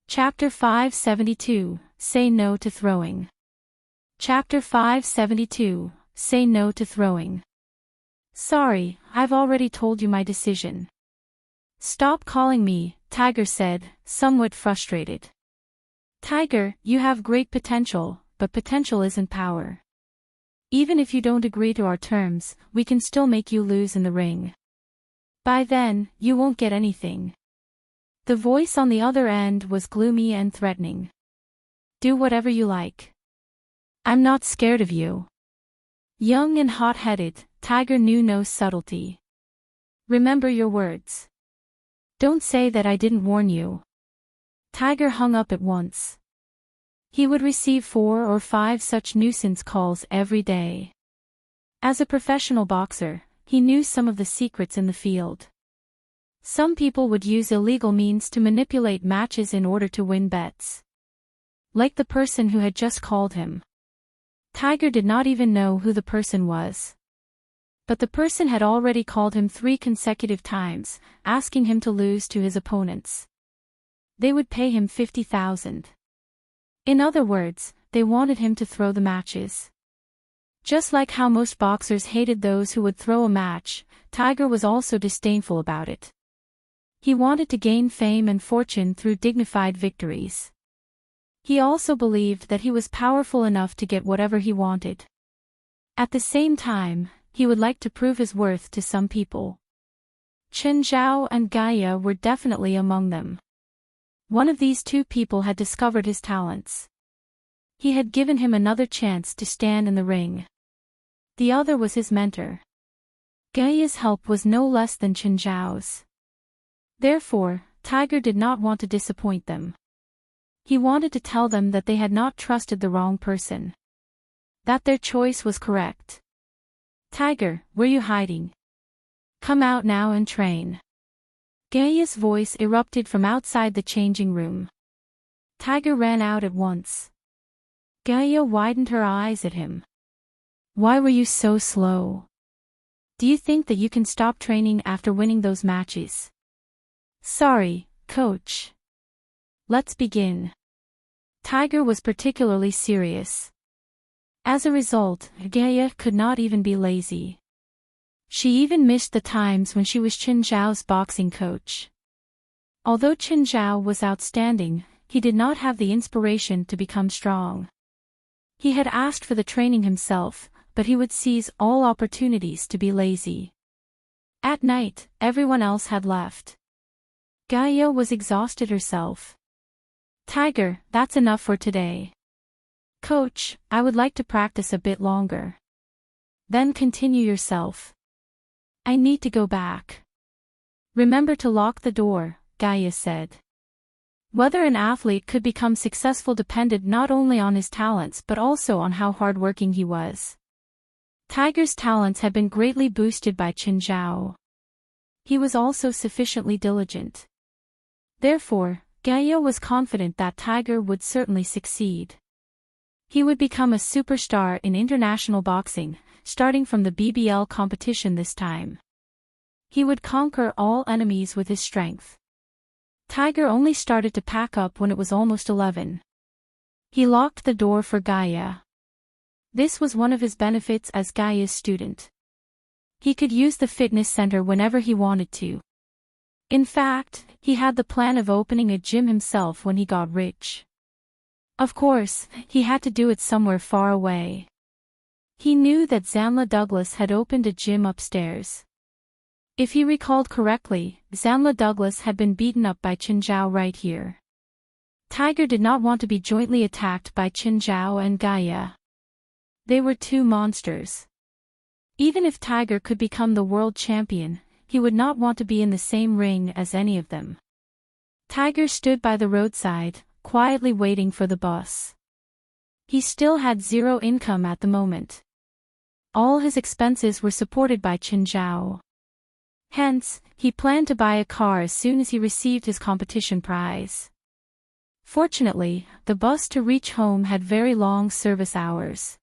Chapter 572, Say No to Throwing. Chapter 572, Say No to Throwing. Sorry, I've already told you my decision. Stop calling me, Tiger said, somewhat frustrated. Tiger, you have great potential, but potential isn't power. Even if you don't agree to our terms, we can still make you lose in the ring. By then, you won't get anything. The voice on the other end was gloomy and threatening. Do whatever you like. I'm not scared of you. Young and hot-headed, Tiger knew no subtlety. Remember your words. Don't say that I didn't warn you. Tiger hung up at once. He would receive 4 or 5 such nuisance calls every day. As a professional boxer, he knew some of the secrets in the field. Some people would use illegal means to manipulate matches in order to win bets. Like the person who had just called him. Tiger did not even know who the person was. But the person had already called him 3 consecutive times, asking him to lose to his opponents. They would pay him $50,000. In other words, they wanted him to throw the matches. Just like how most boxers hated those who would throw a match, Tiger was also disdainful about it. He wanted to gain fame and fortune through dignified victories. He also believed that he was powerful enough to get whatever he wanted. At the same time, he would like to prove his worth to some people. Chen Zhao and Gaia were definitely among them. One of these 2 people had discovered his talents. He had given him another chance to stand in the ring. The other was his mentor. Gaia's help was no less than Chen Zhao's. Therefore, Tiger did not want to disappoint them. He wanted to tell them that they had not trusted the wrong person. That their choice was correct. Tiger, were you hiding? Come out now and train. Gaia's voice erupted from outside the changing room. Tiger ran out at once. Gaia widened her eyes at him. Why were you so slow? Do you think that you can stop training after winning those matches? Sorry, coach. Let's begin. Tiger was particularly serious. As a result, Gaia could not even be lazy. She even missed the times when she was Chen Zhao's boxing coach. Although Chen Zhao was outstanding, he did not have the inspiration to become strong. He had asked for the training himself, but he would seize all opportunities to be lazy. At night, everyone else had left. Gaia was exhausted herself. Tiger, that's enough for today. Coach, I would like to practice a bit longer. Then continue yourself. I need to go back. Remember to lock the door, Gaia said. Whether an athlete could become successful depended not only on his talents but also on how hardworking he was. Tiger's talents had been greatly boosted by Chen Zhao. He was also sufficiently diligent. Therefore, Gaia was confident that Tiger would certainly succeed. He would become a superstar in international boxing, starting from the BBL competition this time. He would conquer all enemies with his strength. Tiger only started to pack up when it was almost 11. He locked the door for Gaia. This was one of his benefits as Gaia's student. He could use the fitness center whenever he wanted to. In fact, he had the plan of opening a gym himself when he got rich. Of course, he had to do it somewhere far away. He knew that Zamla Douglas had opened a gym upstairs. If he recalled correctly, Zamla Douglas had been beaten up by Chen Zhao right here. Tiger did not want to be jointly attacked by Chen Zhao and Gaia. They were 2 monsters. Even if Tiger could become the world champion, he would not want to be in the same ring as any of them. Tiger stood by the roadside, quietly waiting for the bus. He still had 0 income at the moment. All his expenses were supported by Chen Zhao. Hence, he planned to buy a car as soon as he received his competition prize. Fortunately, the bus to reach home had very long service hours.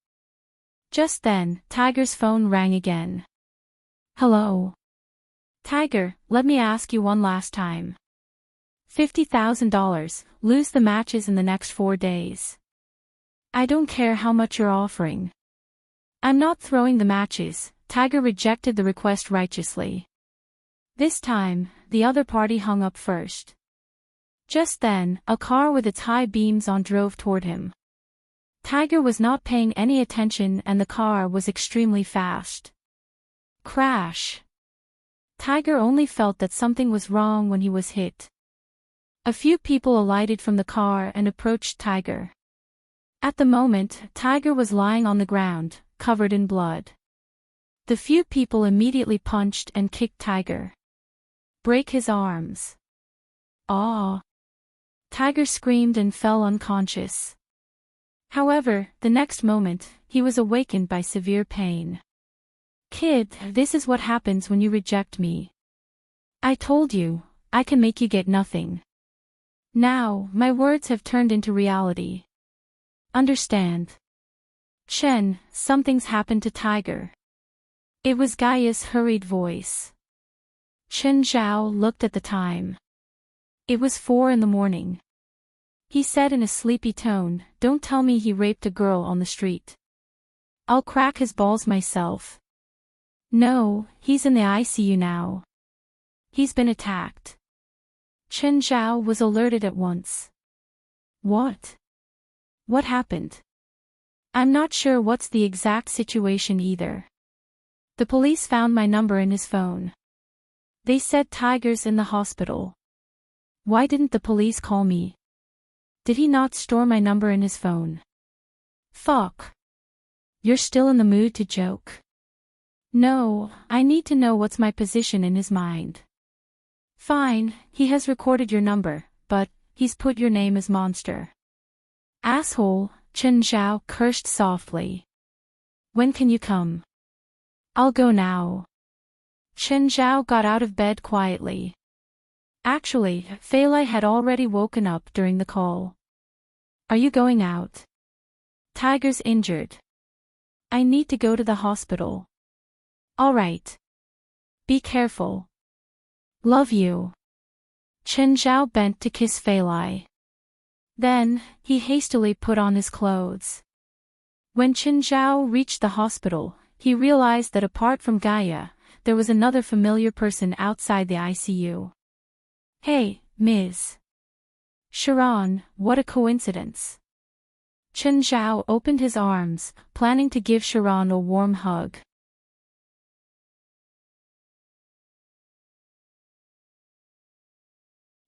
Just then, Tiger's phone rang again. Hello. Tiger, let me ask you one last time. $50,000, lose the matches in the next 4 days. I don't care how much you're offering. I'm not throwing the matches. Tiger rejected the request righteously. This time, the other party hung up first. Just then, a car with its high beams on drove toward him. Tiger was not paying any attention and the car was extremely fast. Crash. Tiger only felt that something was wrong when he was hit. A few people alighted from the car and approached Tiger. At the moment, Tiger was lying on the ground, covered in blood. The few people immediately punched and kicked Tiger. Break his arms. Aw! Tiger screamed and fell unconscious. However, the next moment, he was awakened by severe pain. Kid, this is what happens when you reject me. I told you, I can make you get nothing. Now, my words have turned into reality. Understand? Chen, something's happened to Tiger. It was Gaia's hurried voice. Chen Zhao looked at the time. It was 4 a.m. He said in a sleepy tone, "Don't tell me he raped a girl on the street. I'll crack his balls myself." No, he's in the ICU now. He's been attacked. Chen Zhao was alerted at once. What? What happened? I'm not sure what's the exact situation either. The police found my number in his phone. They said Tiger's in the hospital. Why didn't the police call me? Did he not store my number in his phone? Fuck. You're still in the mood to joke? No, I need to know what's my position in his mind. Fine, he has recorded your number, but he's put your name as Monster. Asshole, Chen Zhao cursed softly. When can you come? I'll go now. Chen Zhao got out of bed quietly. Actually, Fei Lai had already woken up during the call. Are you going out? Tiger's injured. I need to go to the hospital. Alright. Be careful. Love you. Chen Zhao bent to kiss Fei Lai. Then, he hastily put on his clothes. When Chen Zhao reached the hospital, he realized that apart from Gaia, there was another familiar person outside the ICU. Hey, Ms. Sharon, what a coincidence. Chen Zhao opened his arms, planning to give Sharon a warm hug.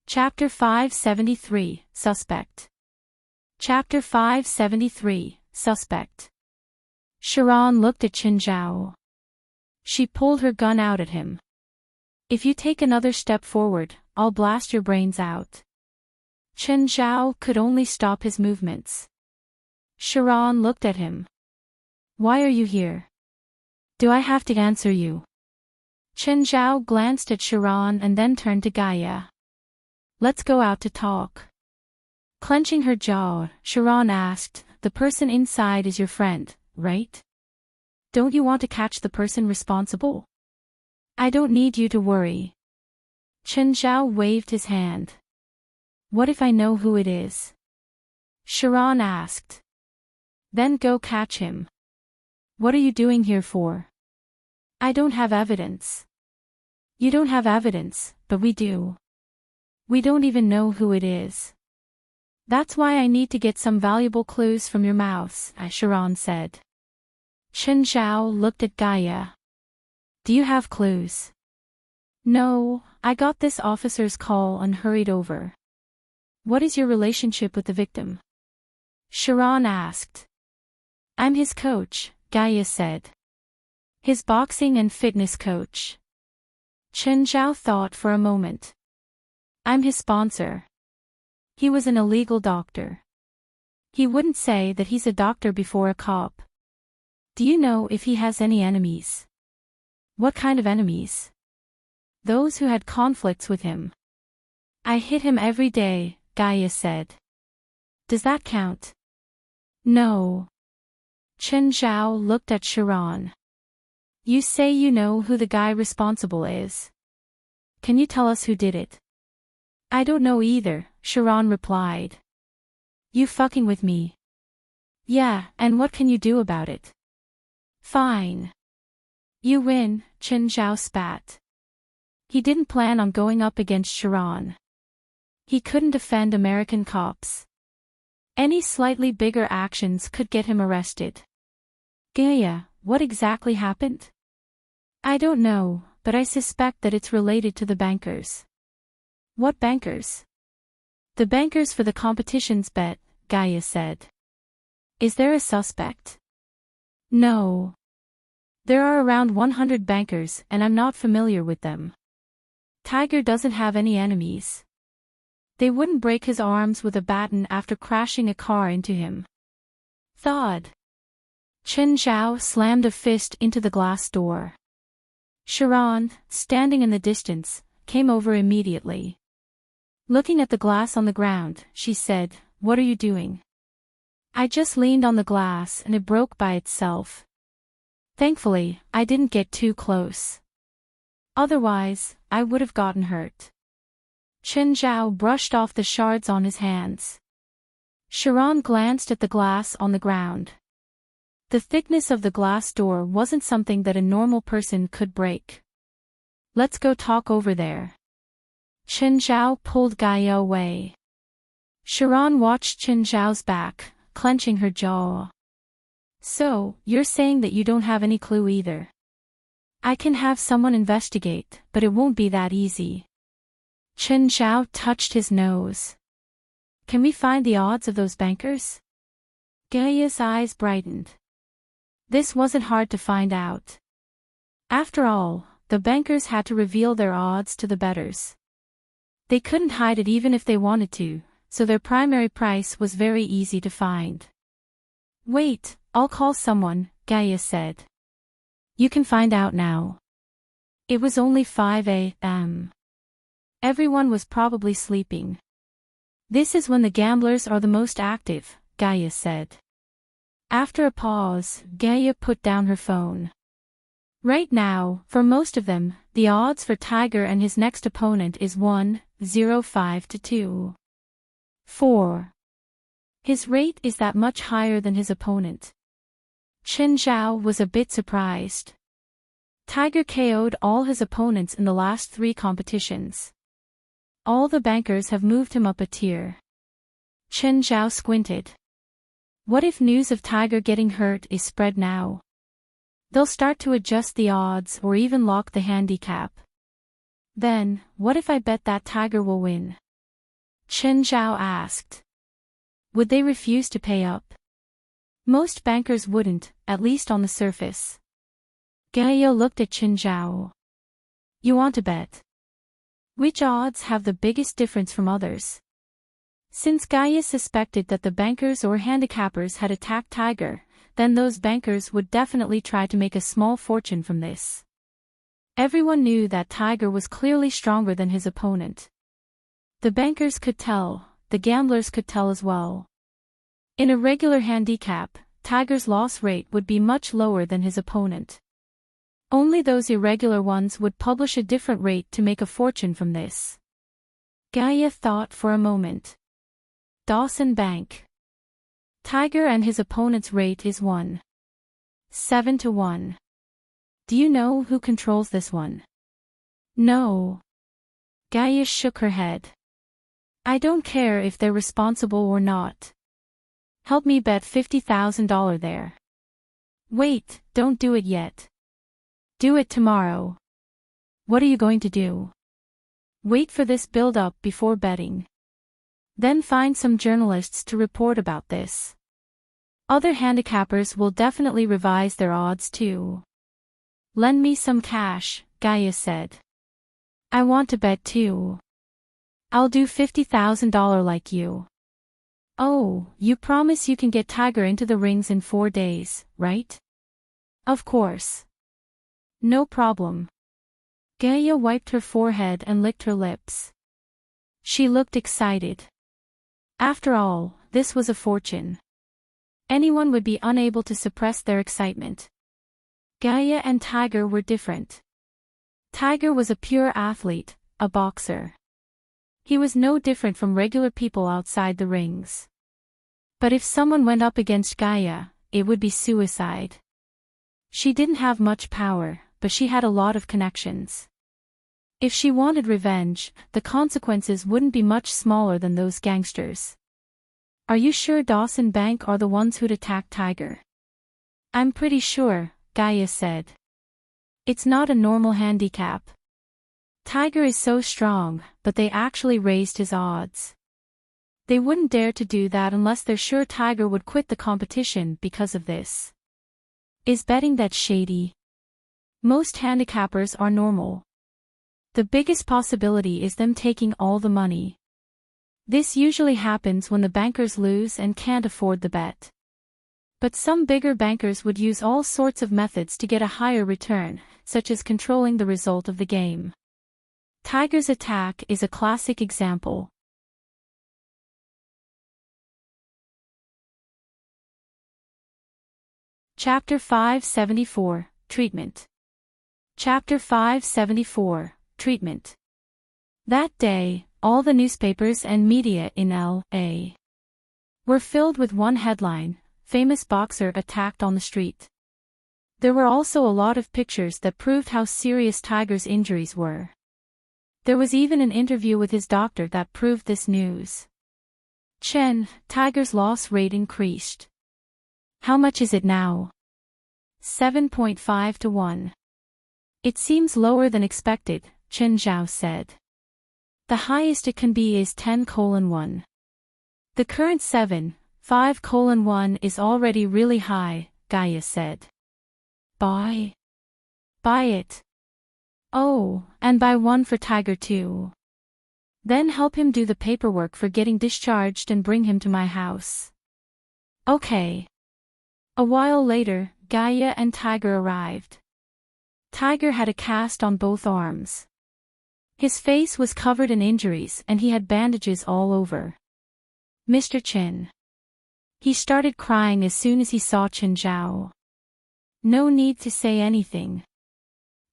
Chapter 573, Suspect. Chapter 573, Suspect. Sharon looked at Chen Zhao. She pulled her gun out at him. If you take another step forward, I'll blast your brains out. Chen Zhao could only stop his movements. Sharon looked at him. Why are you here? Do I have to answer you? Chen Zhao glanced at Sharon and then turned to Gaia. Let's go out to talk. Clenching her jaw, Sharon asked, the person inside is your friend, right? Don't you want to catch the person responsible? I don't need you to worry. Chen Zhao waved his hand. What if I know who it is? Sharon asked. Then go catch him. What are you doing here for? I don't have evidence. You don't have evidence, but we do. We don't even know who it is. That's why I need to get some valuable clues from your mouse, Sharon said. Chen Zhao looked at Gaia. Do you have clues? No, I got this officer's call and hurried over. What is your relationship with the victim? Sharon asked. I'm his coach, Gaia said. His boxing and fitness coach. Chen Zhao thought for a moment. I'm his sponsor. He was an illegal doctor. He wouldn't say that he's a doctor before a cop. Do you know if he has any enemies? What kind of enemies? Those who had conflicts with him. I hit him every day, Gaia said. Does that count? No. Chen Zhao looked at Sharon. You say you know who the guy responsible is. Can you tell us who did it? I don't know either, Sharon replied. You fucking with me? Yeah, and what can you do about it? Fine. You win, Chen Zhao spat. He didn't plan on going up against Sharon. He couldn't defend American cops. Any slightly bigger actions could get him arrested. Gaia, what exactly happened? I don't know, but I suspect that it's related to the bankers. What bankers? The bankers for the competition's bet, Gaia said. Is there a suspect? No. There are around 100 bankers and I'm not familiar with them. Tiger doesn't have any enemies. They wouldn't break his arms with a baton after crashing a car into him. Thud. Chen Zhao slammed a fist into the glass door. Sharon, standing in the distance, came over immediately. Looking at the glass on the ground, she said, "What are you doing?" I just leaned on the glass and it broke by itself. Thankfully, I didn't get too close. Otherwise, I would have gotten hurt. Chen Zhao brushed off the shards on his hands. Sharon glanced at the glass on the ground. The thickness of the glass door wasn't something that a normal person could break. Let's go talk over there. Chen Zhao pulled Gaia away. Sharon watched Chen Zhao's back, clenching her jaw. So, you're saying that you don't have any clue either? I can have someone investigate, but it won't be that easy. Chen Zhao touched his nose. Can we find the odds of those bankers? Gaia's eyes brightened. This wasn't hard to find out. After all, the bankers had to reveal their odds to the bettors. They couldn't hide it even if they wanted to, so their primary price was very easy to find. Wait, I'll call someone, Gaia said. You can find out now. It was only 5 a.m. Everyone was probably sleeping. This is when the gamblers are the most active, Gaia said. After a pause, Gaia put down her phone. Right now, for most of them, the odds for Tiger and his next opponent is 1.05 to 2.4. His rate is that much higher than his opponent. Chen Zhao was a bit surprised. Tiger KO'd all his opponents in the last 3 competitions. All the bankers have moved him up a tier. Chen Zhao squinted. What if news of Tiger getting hurt is spread now? They'll start to adjust the odds or even lock the handicap. Then, what if I bet that Tiger will win? Chen Zhao asked. Would they refuse to pay up? Most bankers wouldn't, at least on the surface. Gaia looked at Chen Zhao. You want to bet? Which odds have the biggest difference from others? Since Gaia suspected that the bankers or handicappers had attacked Tiger, then those bankers would definitely try to make a small fortune from this. Everyone knew that Tiger was clearly stronger than his opponent. The bankers could tell, the gamblers could tell as well. In a regular handicap, Tiger's loss rate would be much lower than his opponent. Only those irregular ones would publish a different rate to make a fortune from this. Gaia thought for a moment. Dawson Bank. Tiger and his opponent's rate is 1.7 to 1. Do you know who controls this one? No. Gaia shook her head. I don't care if they're responsible or not. Help me bet $50,000 there. Wait, don't do it yet. Do it tomorrow. What are you going to do? Wait for this build-up before betting. Then find some journalists to report about this. Other handicappers will definitely revise their odds too. Lend me some cash, Gaia said. I want to bet too. I'll do $50,000 like you. Oh, you promise you can get Tiger into the rings in 4 days, right? Of course. No problem. Gaia wiped her forehead and licked her lips. She looked excited. After all, this was a fortune. Anyone would be unable to suppress their excitement. Gaia and Tiger were different. Tiger was a pure athlete, a boxer. He was no different from regular people outside the rings. But if someone went up against Gaia, it would be suicide. She didn't have much power, but she had a lot of connections. If she wanted revenge, the consequences wouldn't be much smaller than those gangsters. Are you sure Dawson Bank are the ones who'd attack Tiger? I'm pretty sure, Gaia said. It's not a normal handicap. Tiger is so strong, but they actually raised his odds. They wouldn't dare to do that unless they're sure Tiger would quit the competition because of this. Is betting that shady? Most handicappers are normal. The biggest possibility is them taking all the money. This usually happens when the bankers lose and can't afford the bet. But some bigger bankers would use all sorts of methods to get a higher return, such as controlling the result of the game. Tiger's attack is a classic example. Chapter 574, Treatment. Chapter 574, Treatment. That day, all the newspapers and media in L.A. were filled with one headline: famous boxer attacked on the street. There were also a lot of pictures that proved how serious Tiger's injuries were. There was even an interview with his doctor that proved this news. Chen, Tiger's loss rate increased. How much is it now? 7.5 to 1. It seems lower than expected, Chen Zhao said. The highest it can be is 10:1. The current 7.5:1 is already really high, Gaia said. Buy it. Oh, and buy one for Tiger too. Then help him do the paperwork for getting discharged and bring him to my house. Okay. A while later, Gaia and Tiger arrived. Tiger had a cast on both arms. His face was covered in injuries and he had bandages all over. Mr. Chen. He started crying as soon as he saw Chen Zhao. No need to say anything.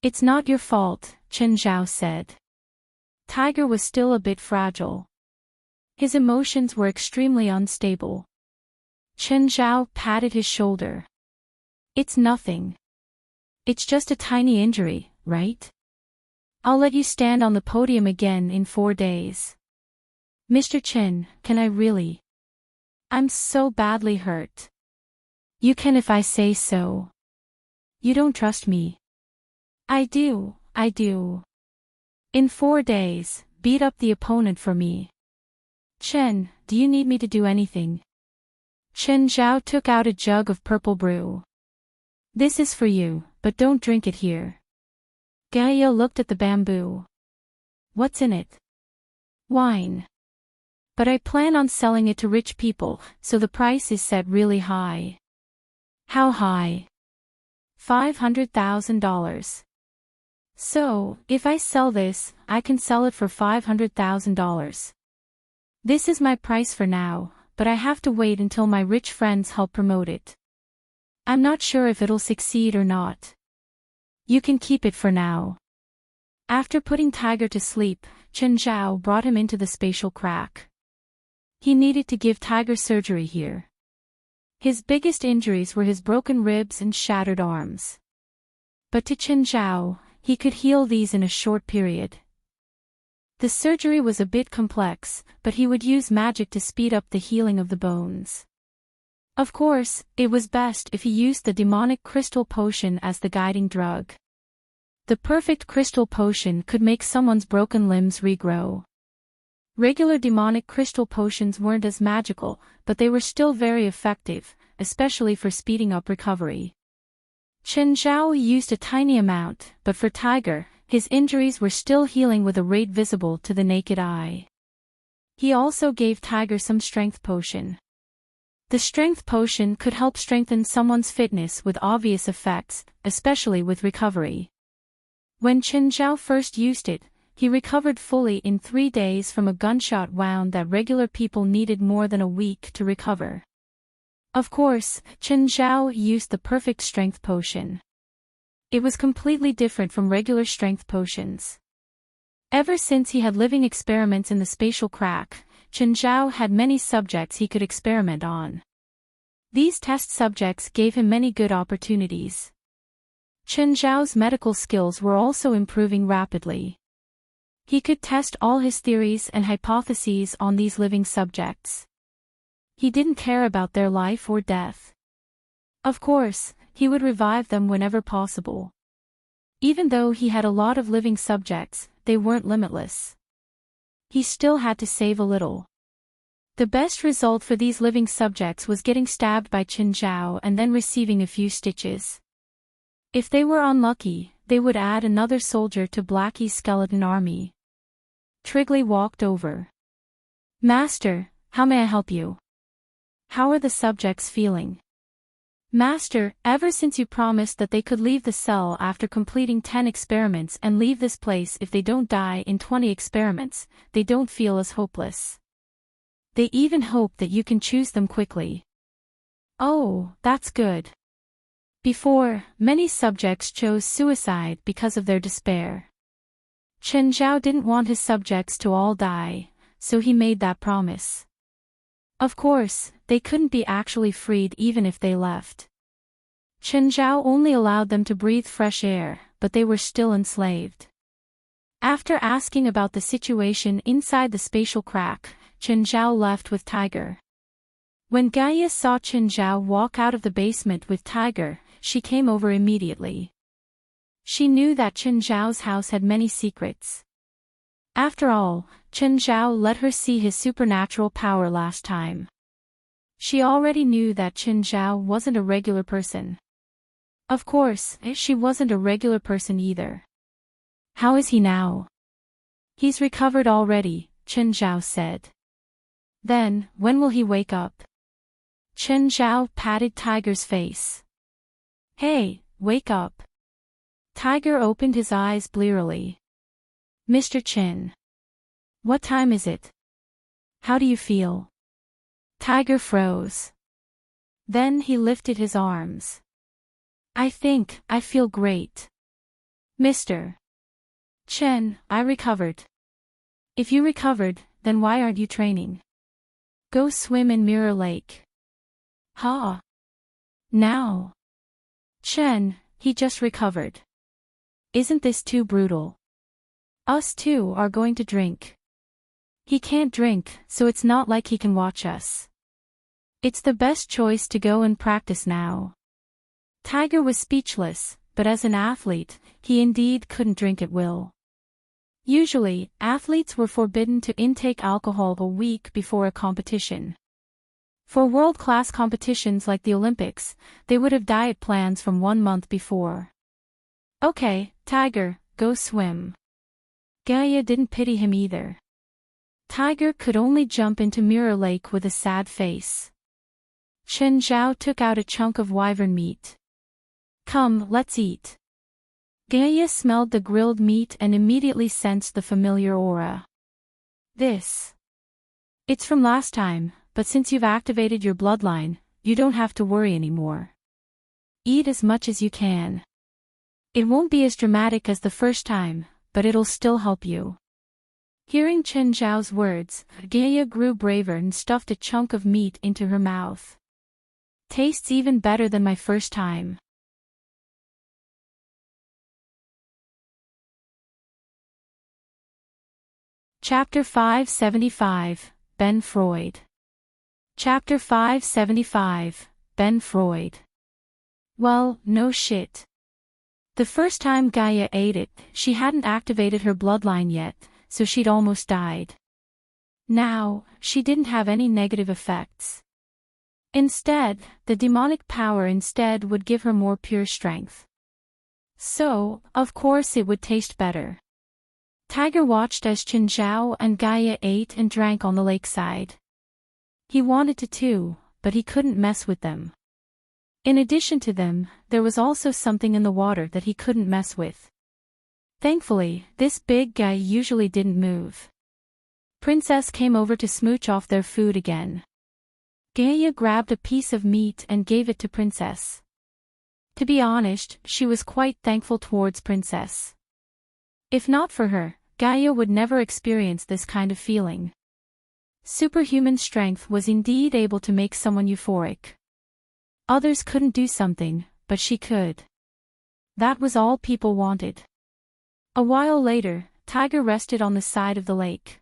It's not your fault, Chen Zhao said. Tiger was still a bit fragile. His emotions were extremely unstable. Chen Zhao patted his shoulder. It's nothing. It's just a tiny injury, right? I'll let you stand on the podium again in 4 days. Mr. Chen, can I really? I'm so badly hurt. You can if I say so. You don't trust me. I do. In 4 days, beat up the opponent for me. Chen, do you need me to do anything? Chen Zhao took out a jug of purple brew. This is for you, but don't drink it here. Gaia looked at the bamboo. What's in it? Wine. But I plan on selling it to rich people, so the price is set really high. How high? $500,000. So, if I sell this, I can sell it for $500,000. This is my price for now, but I have to wait until my rich friends help promote it. I'm not sure if it'll succeed or not. You can keep it for now. After putting Tiger to sleep, Chen Zhao brought him into the spatial crack. He needed to give Tiger surgery here. His biggest injuries were his broken ribs and shattered arms. But to Chen Zhao, he could heal these in a short period. The surgery was a bit complex, but he would use magic to speed up the healing of the bones. Of course, it was best if he used the demonic crystal potion as the guiding drug. The perfect crystal potion could make someone's broken limbs regrow. Regular demonic crystal potions weren't as magical, but they were still very effective, especially for speeding up recovery. Chen Zhao used a tiny amount, but for Tiger, his injuries were still healing with a rate visible to the naked eye. He also gave Tiger some strength potion. The strength potion could help strengthen someone's fitness with obvious effects, especially with recovery. When Chen Zhao first used it, he recovered fully in 3 days from a gunshot wound that regular people needed more than a week to recover. Of course, Chen Zhao used the perfect strength potion. It was completely different from regular strength potions. Ever since he had living experiments in the spatial crack, Chen Zhao had many subjects he could experiment on. These test subjects gave him many good opportunities. Chen Zhao's medical skills were also improving rapidly. He could test all his theories and hypotheses on these living subjects. He didn't care about their life or death. Of course, he would revive them whenever possible. Even though he had a lot of living subjects, they weren't limitless. He still had to save a little. The best result for these living subjects was getting stabbed by Qin Zhao and then receiving a few stitches. If they were unlucky, they would add another soldier to Blackie's skeleton army. Trigley walked over. "Master, how may I help you? How are the subjects feeling?" "Master, ever since you promised that they could leave the cell after completing 10 experiments and leave this place if they don't die in 20 experiments, they don't feel as hopeless. They even hope that you can choose them quickly." "Oh, that's good." Before, many subjects chose suicide because of their despair. Chen Zhao didn't want his subjects to all die, so he made that promise. Of course, they couldn't be actually freed even if they left. Chen Zhao only allowed them to breathe fresh air, but they were still enslaved. After asking about the situation inside the spatial crack, Chen Zhao left with Tiger. When Gaia saw Chen Zhao walk out of the basement with Tiger, she came over immediately. She knew that Chen Zhao's house had many secrets. After all, Chen Zhao let her see his supernatural power last time. She already knew that Chen Zhao wasn't a regular person. Of course, she wasn't a regular person either. "How is he now?" "He's recovered already," Chen Zhao said. "Then, when will he wake up?" Chen Zhao patted Tiger's face. "Hey, wake up." Tiger opened his eyes blearily. "Mr. Chen. What time is it? How do you feel?" Tiger froze. Then he lifted his arms. I feel great. Mr. Chen, I recovered." "If you recovered, then why aren't you training? Go swim in Mirror Lake." "Huh? Now?" "Chen, he just recovered. Isn't this too brutal? Us two are going to drink." "He can't drink, so it's not like he can watch us. It's the best choice to go and practice now." Tiger was speechless, but as an athlete, he indeed couldn't drink at will. Usually, athletes were forbidden to intake alcohol a week before a competition. For world-class competitions like the Olympics, they would have diet plans from 1 month before. "Okay, Tiger, go swim." Gaia didn't pity him either. Tiger could only jump into Mirror Lake with a sad face. Chen Zhao took out a chunk of wyvern meat. "Come, let's eat." Gaia smelled the grilled meat and immediately sensed the familiar aura. It's from last time, but since you've activated your bloodline, you don't have to worry anymore. Eat as much as you can. It won't be as dramatic as the first time, but it'll still help you." Hearing Chen Zhao's words, Gaia grew braver and stuffed a chunk of meat into her mouth. "Tastes even better than my first time." Chapter 575, Ben Freud. Chapter 575, Ben Freud. Well, no shit. The first time Gaia ate it, she hadn't activated her bloodline yet, so she'd almost died. Now, she didn't have any negative effects. Instead, the demonic power would give her more pure strength. So, of course it would taste better. Tiger watched as Chen Zhao and Gaia ate and drank on the lakeside. He wanted to too, but he couldn't mess with them. In addition to them, there was also something in the water that he couldn't mess with. Thankfully, this big guy usually didn't move. Princess came over to smooch off their food again. Gaia grabbed a piece of meat and gave it to Princess. To be honest, she was quite thankful towards Princess. If not for her, Gaia would never experience this kind of feeling. Superhuman strength was indeed able to make someone euphoric. Others couldn't do something, but she could. That was all people wanted. A while later, Tiger rested on the side of the lake.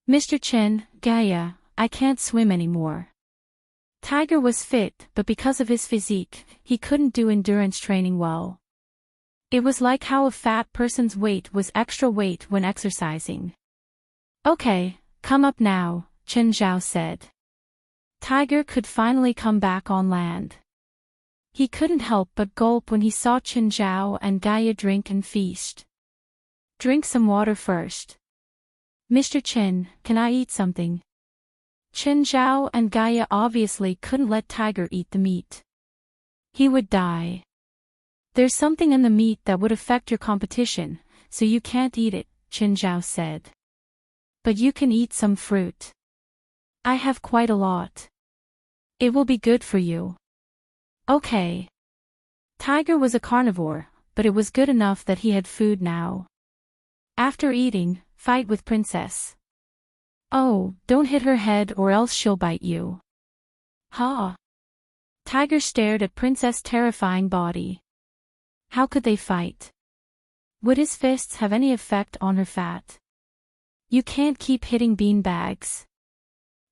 "Mr. Chen, Gaia, I can't swim anymore. Tiger was fit, but because of his physique, he couldn't do endurance training well. It was like how a fat person's weight was extra weight when exercising. Okay, come up now, Chen Zhao said. Tiger could finally come back on land. He couldn't help but gulp when he saw Chen Zhao and Gaia drink and feast. Drink some water first. Mr. Chen, can I eat something? Chen Zhao and Gaia obviously couldn't let Tiger eat the meat. He would die. There's something in the meat that would affect your competition, so you can't eat it, Chen Zhao said. But you can eat some fruit. I have quite a lot. It will be good for you. Okay. Tiger was a carnivore, but it was good enough that he had food now. After eating, fight with Princess. Oh, don't hit her head or else she'll bite you. Ha! Tiger stared at Princess' terrifying body. How could they fight? Would his fists have any effect on her fat? You can't keep hitting beanbags.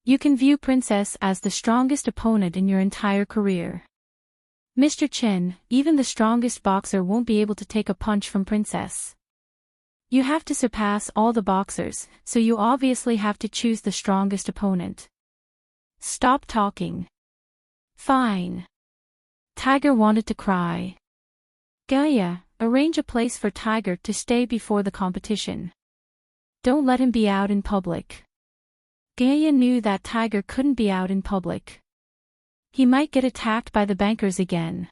You can view Princess as the strongest opponent in your entire career. Mr. Chen, even the strongest boxer won't be able to take a punch from Princess. You have to surpass all the boxers, so you obviously have to choose the strongest opponent. Stop talking. Fine. Tiger wanted to cry. Gaia, arrange a place for Tiger to stay before the competition. Don't let him be out in public. Gaia knew that Tiger couldn't be out in public. He might get attacked by the bankers again.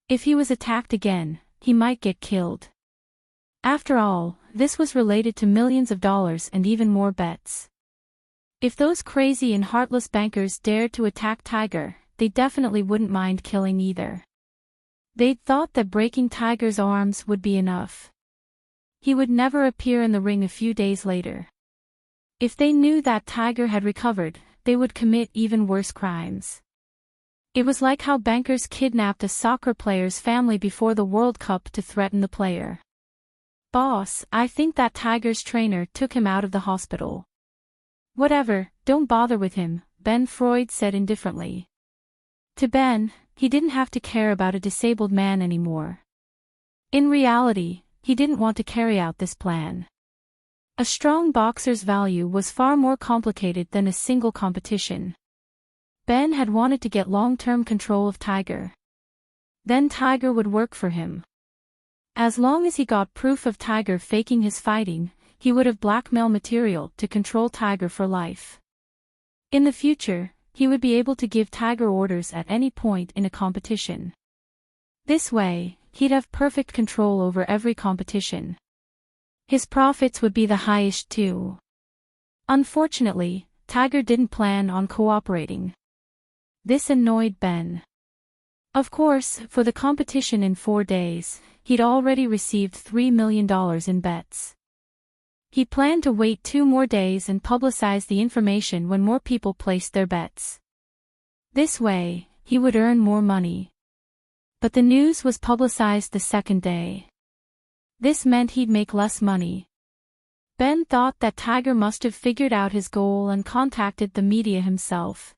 If he was attacked again, he might get killed. After all, this was related to millions of dollars and even more bets. If those crazy and heartless bankers dared to attack Tiger, they definitely wouldn't mind killing either. They'd thought that breaking Tiger's arms would be enough. He would never appear in the ring a few days later. If they knew that Tiger had recovered, they would commit even worse crimes. It was like how bankers kidnapped a soccer player's family before the World Cup to threaten the player. Boss, I think that Tiger's trainer took him out of the hospital. Whatever, don't bother with him, Ben Freud said indifferently. To Ben, he didn't have to care about a disabled man anymore. In reality, he didn't want to carry out this plan. A strong boxer's value was far more complicated than a single competition. Ben had wanted to get long-term control of Tiger. Then Tiger would work for him. As long as he got proof of Tiger faking his fighting, he would have blackmail material to control Tiger for life. In the future, he would be able to give Tiger orders at any point in a competition. This way, he'd have perfect control over every competition. His profits would be the highest too. Unfortunately, Tiger didn't plan on cooperating. This annoyed Ben. Of course, for the competition in 4 days, he'd already received $3 million in bets. He planned to wait 2 more days and publicize the information when more people placed their bets. This way, he would earn more money. But the news was publicized the 2nd day. This meant he'd make less money. Ben thought that Tiger must have figured out his goal and contacted the media himself.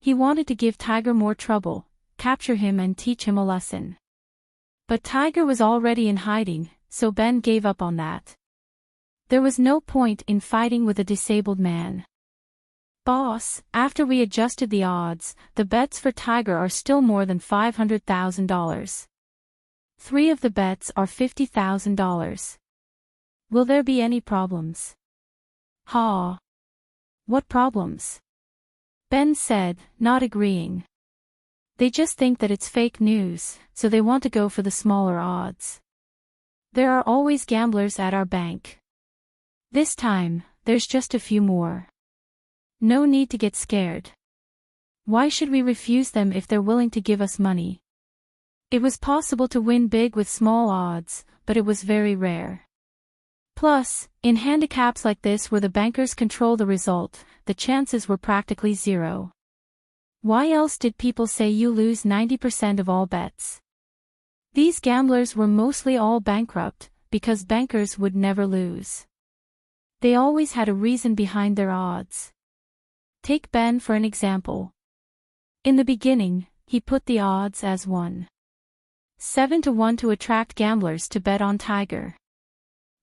He wanted to give Tiger more trouble, capture him and teach him a lesson. But Tiger was already in hiding, so Ben gave up on that. There was no point in fighting with a disabled man. Boss, after we adjusted the odds, the bets for Tiger are still more than $500,000. 3 of the bets are $50,000. Will there be any problems? Ha! What problems? Ben said, not agreeing. They just think that it's fake news, so they want to go for the smaller odds. There are always gamblers at our bank. This time, there's just a few more. No need to get scared. Why should we refuse them if they're willing to give us money? It was possible to win big with small odds, but it was very rare. Plus, in handicaps like this where the bankers control the result, the chances were practically zero. Why else did people say you lose 90% of all bets? These gamblers were mostly all bankrupt, because bankers would never lose. They always had a reason behind their odds. Take Ben for an example. In the beginning, he put the odds as 7 to 1 to attract gamblers to bet on Tiger.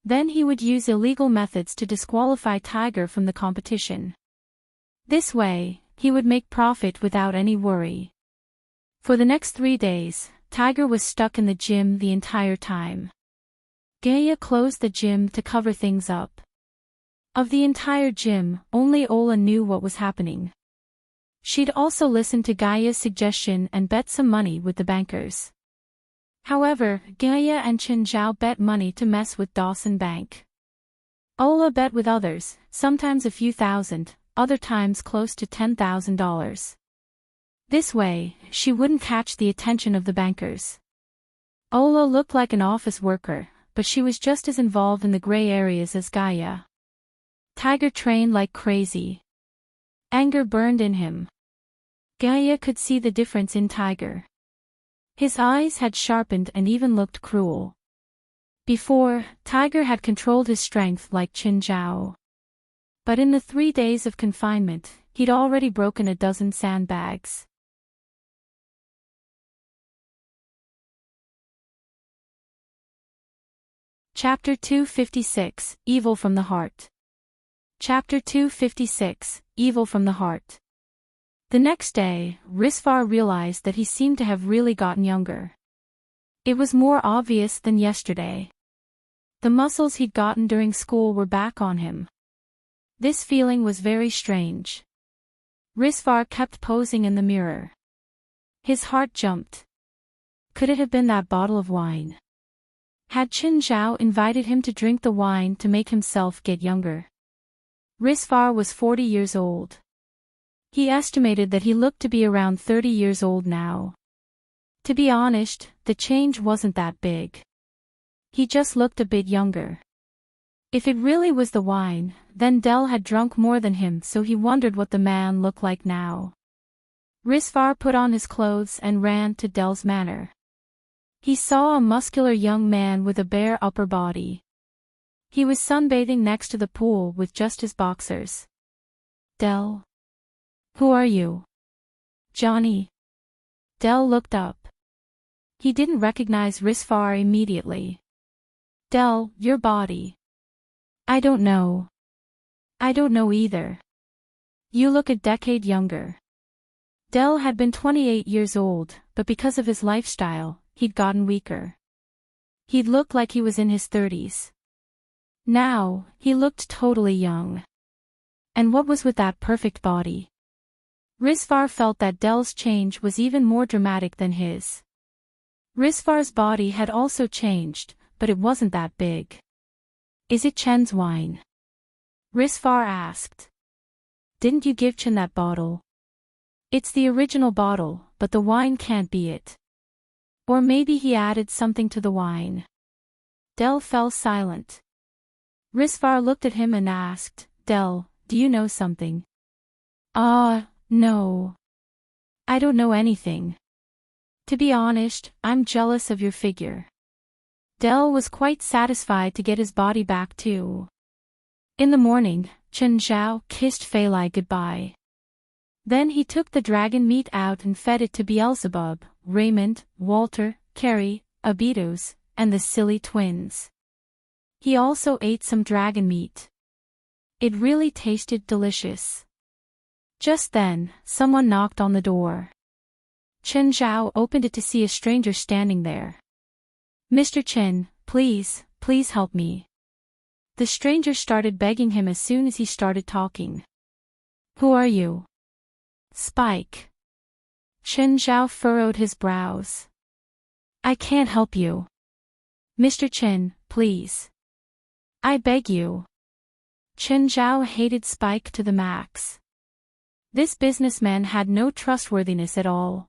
Then he would use illegal methods to disqualify Tiger from the competition. This way, he would make profit without any worry. For the next 3 days, Tiger was stuck in the gym the entire time. Gaia closed the gym to cover things up. Of the entire gym, only Ola knew what was happening. She'd also listened to Gaia's suggestion and bet some money with the bankers. However, Gaia and Chen Zhao bet money to mess with Dawson Bank. Ola bet with others, sometimes a few thousand, other times close to $10,000. This way, she wouldn't catch the attention of the bankers. Ola looked like an office worker, but she was just as involved in the gray areas as Gaia. Tiger trained like crazy. Anger burned in him. Gaia could see the difference in Tiger. His eyes had sharpened and even looked cruel. Before, Tiger had controlled his strength like Qin Zhao. But in the 3 days of confinement, he'd already broken a dozen sandbags. Chapter 256, Evil from the Heart. Chapter 256, Evil from the Heart. The next day, Risvar realized that he seemed to have really gotten younger. It was more obvious than yesterday. The muscles he'd gotten during school were back on him. This feeling was very strange. Risvar kept posing in the mirror. His heart jumped. Could it have been that bottle of wine? Had Qin Zhao invited him to drink the wine to make himself get younger? Risvar was 40 years old. He estimated that he looked to be around 30 years old now. To be honest, the change wasn't that big. He just looked a bit younger. If it really was the wine, then Del had drunk more than him, so he wondered what the man looked like now. Risvar put on his clothes and ran to Del's manor. He saw a muscular young man with a bare upper body. He was sunbathing next to the pool with just his boxers. Del? Who are you? Johnny. Del looked up. He didn't recognize Risvar immediately. Del, your body. I don't know. I don't know either. You look a decade younger. Del had been 28 years old, but because of his lifestyle, he'd gotten weaker. He'd looked like he was in his 30s. Now, he looked totally young. And what was with that perfect body? Risvar felt that Del's change was even more dramatic than his. Risvar's body had also changed, but it wasn't that big. Is it Chen's wine? Risvar asked. Didn't you give Chen that bottle? It's the original bottle, but the wine can't be it. Or maybe he added something to the wine. Del fell silent. Risvar looked at him and asked, Del, do you know something? No. I don't know anything. To be honest, I'm jealous of your figure. Del was quite satisfied to get his body back too. In the morning, Chen Zhao kissed Fei Lai goodbye. Then he took the dragon meat out and fed it to Beelzebub, Raymond, Walter, Carrie, Abitos, and the silly twins. He also ate some dragon meat. It really tasted delicious. Just then, someone knocked on the door. Chen Zhao opened it to see a stranger standing there. Mr. Chen, please help me. The stranger started begging him as soon as he started talking. Who are you? Spike. Chen Zhao furrowed his brows. I can't help you. Mr. Chen, please. I beg you. Chen Zhao hated Spike to the max. This businessman had no trustworthiness at all.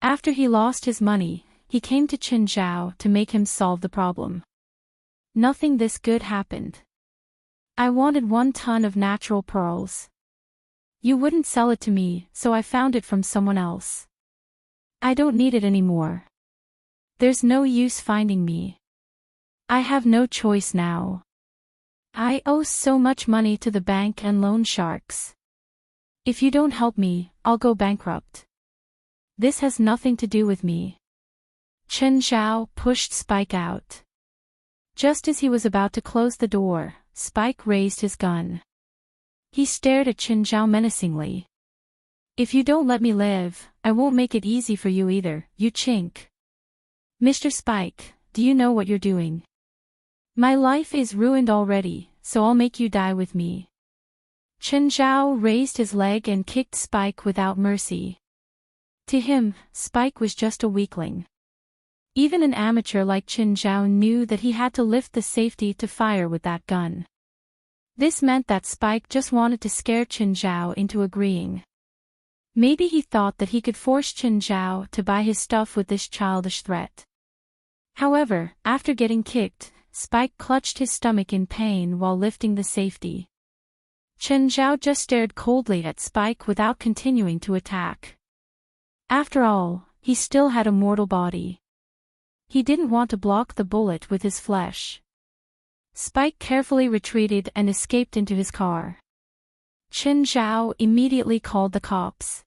After he lost his money, he came to Chen Zhao to make him solve the problem. Nothing this good happened. I wanted 1 ton of natural pearls. You wouldn't sell it to me, so I found it from someone else. I don't need it anymore. There's no use finding me. I have no choice now. I owe so much money to the bank and loan sharks. If you don't help me, I'll go bankrupt. This has nothing to do with me. Chen Zhao pushed Spike out. Just as he was about to close the door, Spike raised his gun. He stared at Chen Zhao menacingly. If you don't let me live, I won't make it easy for you either, you chink. Mr. Spike, do you know what you're doing? My life is ruined already, so I'll make you die with me. Chen Zhao raised his leg and kicked Spike without mercy. To him, Spike was just a weakling. Even an amateur like Chen Zhao knew that he had to lift the safety to fire with that gun. This meant that Spike just wanted to scare Chen Zhao into agreeing. Maybe he thought that he could force Chen Zhao to buy his stuff with this childish threat. However, after getting kicked, Spike clutched his stomach in pain while lifting the safety. Chen Zhao just stared coldly at Spike without continuing to attack. After all, he still had a mortal body. He didn't want to block the bullet with his flesh. Spike carefully retreated and escaped into his car. Chen Zhao immediately called the cops.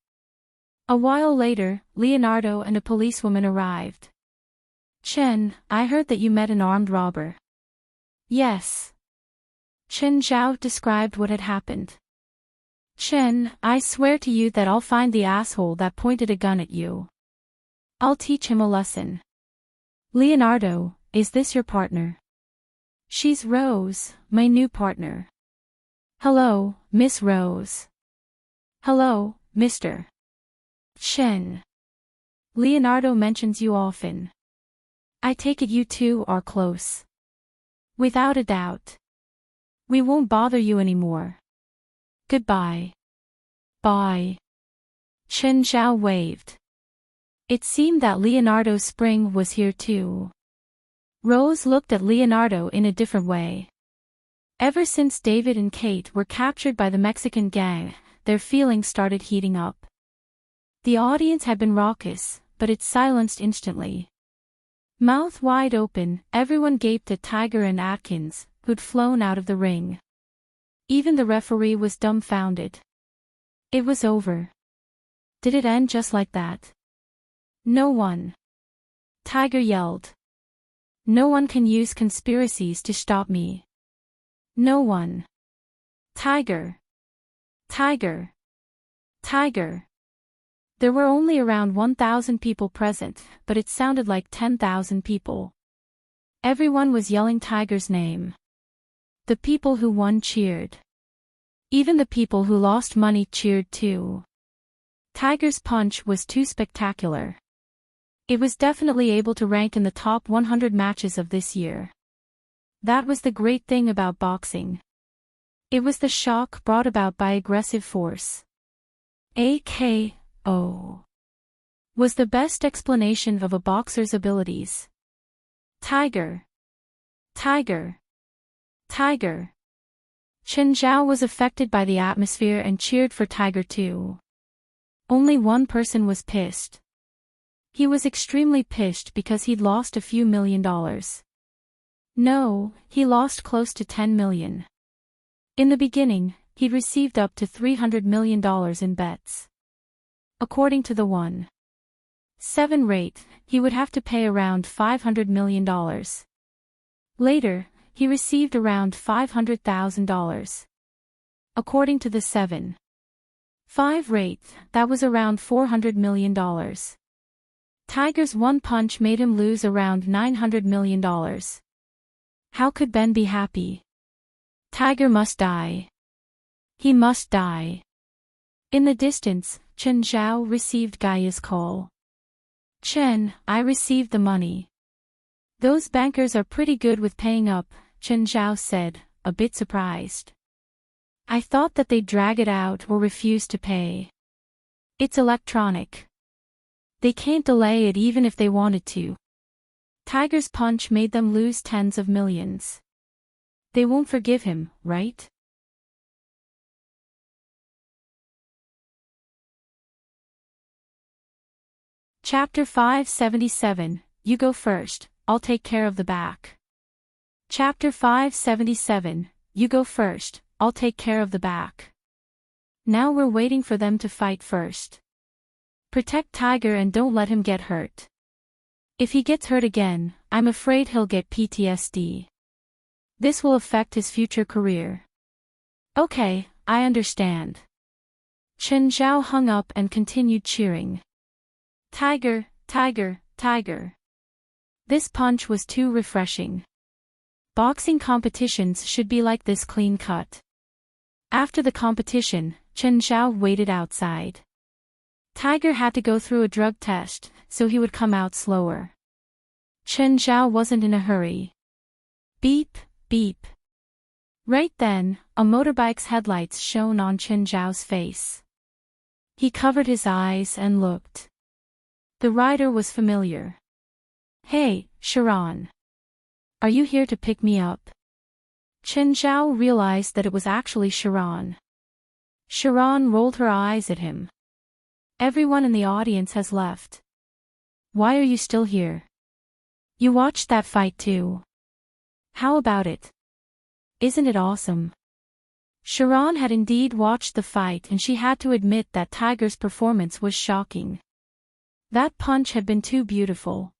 A while later, Leonardo and a policewoman arrived. Chen, I heard that you met an armed robber. Yes. Chen Zhao described what had happened. Chen, I swear to you that I'll find the asshole that pointed a gun at you. I'll teach him a lesson. Leonardo, is this your partner? She's Rose, my new partner. Hello, Miss Rose. Hello, Mr. Chen. Leonardo mentions you often. I take it you two are close. Without a doubt. We won't bother you anymore. Goodbye. Bye. Chen Zhao waved. It seemed that Leonardo's spring was here too. Rose looked at Leonardo in a different way. Ever since David and Kate were captured by the Mexican gang, their feelings started heating up. The audience had been raucous, but it silenced instantly. Mouth wide open, everyone gaped at Tiger and Atkins, who'd flown out of the ring. Even the referee was dumbfounded. It was over. Did it end just like that? No one. Tiger yelled. No one can use conspiracies to stop me. No one. Tiger. Tiger. Tiger. There were only around 1,000 people present, but it sounded like 10,000 people. Everyone was yelling Tiger's name. The people who won cheered. Even the people who lost money cheered too. Tiger's punch was too spectacular. It was definitely able to rank in the top 100 matches of this year. That was the great thing about boxing. It was the shock brought about by aggressive force. AKO was the best explanation of a boxer's abilities. Tiger. Tiger. Tiger. Chen Zhao was affected by the atmosphere and cheered for Tiger too. Only one person was pissed. He was extremely pissed because he'd lost a few $1,000,000. No, he lost close to 10 million. In the beginning, he'd received up to $300 million in bets. According to the 1/7 rate, he would have to pay around $500 million. Later, he received around $500,000. According to the 7/5 rate, that was around $400 million. Tiger's one punch made him lose around $900 million. How could Ben be happy? Tiger must die. He must die. In the distance, Chen Zhao received Gaia's call. Chen, I received the money. Those bankers are pretty good with paying up, Chen Zhao said, a bit surprised. I thought that they'd drag it out or refuse to pay. It's electronic. They can't delay it even if they wanted to. Tiger's punch made them lose tens of millions. They won't forgive him, right? Chapter 577, You go first, I'll take care of the back. Chapter 577, You go first, I'll take care of the back. Now we're waiting for them to fight first. Protect Tiger and don't let him get hurt. If he gets hurt again, I'm afraid he'll get PTSD. This will affect his future career. Okay, I understand. Chen Zhao hung up and continued cheering. Tiger, Tiger, Tiger. This punch was too refreshing. Boxing competitions should be like this clean cut. After the competition, Chen Zhao waited outside. Tiger had to go through a drug test, so he would come out slower. Chen Zhao wasn't in a hurry. Beep, beep. Right then, a motorbike's headlights shone on Chen Zhao's face. He covered his eyes and looked. The rider was familiar. Hey, Sharon. Are you here to pick me up? Chen Zhao realized that it was actually Sharon. Sharon rolled her eyes at him. Everyone in the audience has left. Why are you still here? You watched that fight too. How about it? Isn't it awesome? Sharon had indeed watched the fight and she had to admit that Tiger's performance was shocking. That punch had been too beautiful.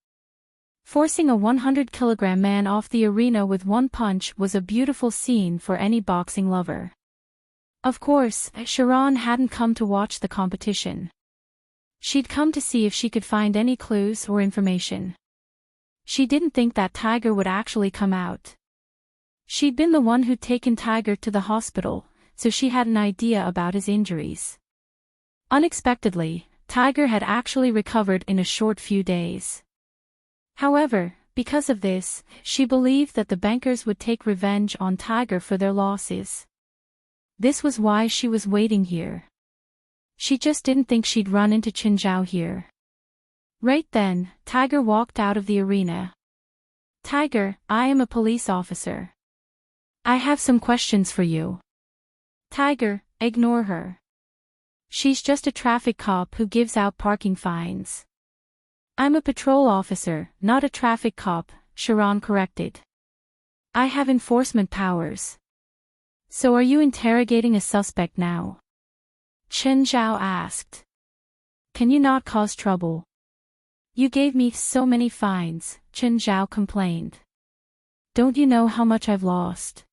Forcing a 100-kilogram man off the arena with one punch was a beautiful scene for any boxing lover. Of course, Sharon hadn't come to watch the competition. She'd come to see if she could find any clues or information. She didn't think that Tiger would actually come out. She'd been the one who'd taken Tiger to the hospital, so she had an idea about his injuries. Unexpectedly, Tiger had actually recovered in a short few days. However, because of this, she believed that the bankers would take revenge on Tiger for their losses. This was why she was waiting here. She just didn't think she'd run into Chen Zhao here. Right then, Tiger walked out of the arena. Tiger, I am a police officer. I have some questions for you. Tiger, ignore her. She's just a traffic cop who gives out parking fines. I'm a patrol officer, not a traffic cop, Sharon corrected. I have enforcement powers. So are you interrogating a suspect now? Chen Zhao asked. Can you not cause trouble? You gave me so many fines, Chen Zhao complained. Don't you know how much I've lost?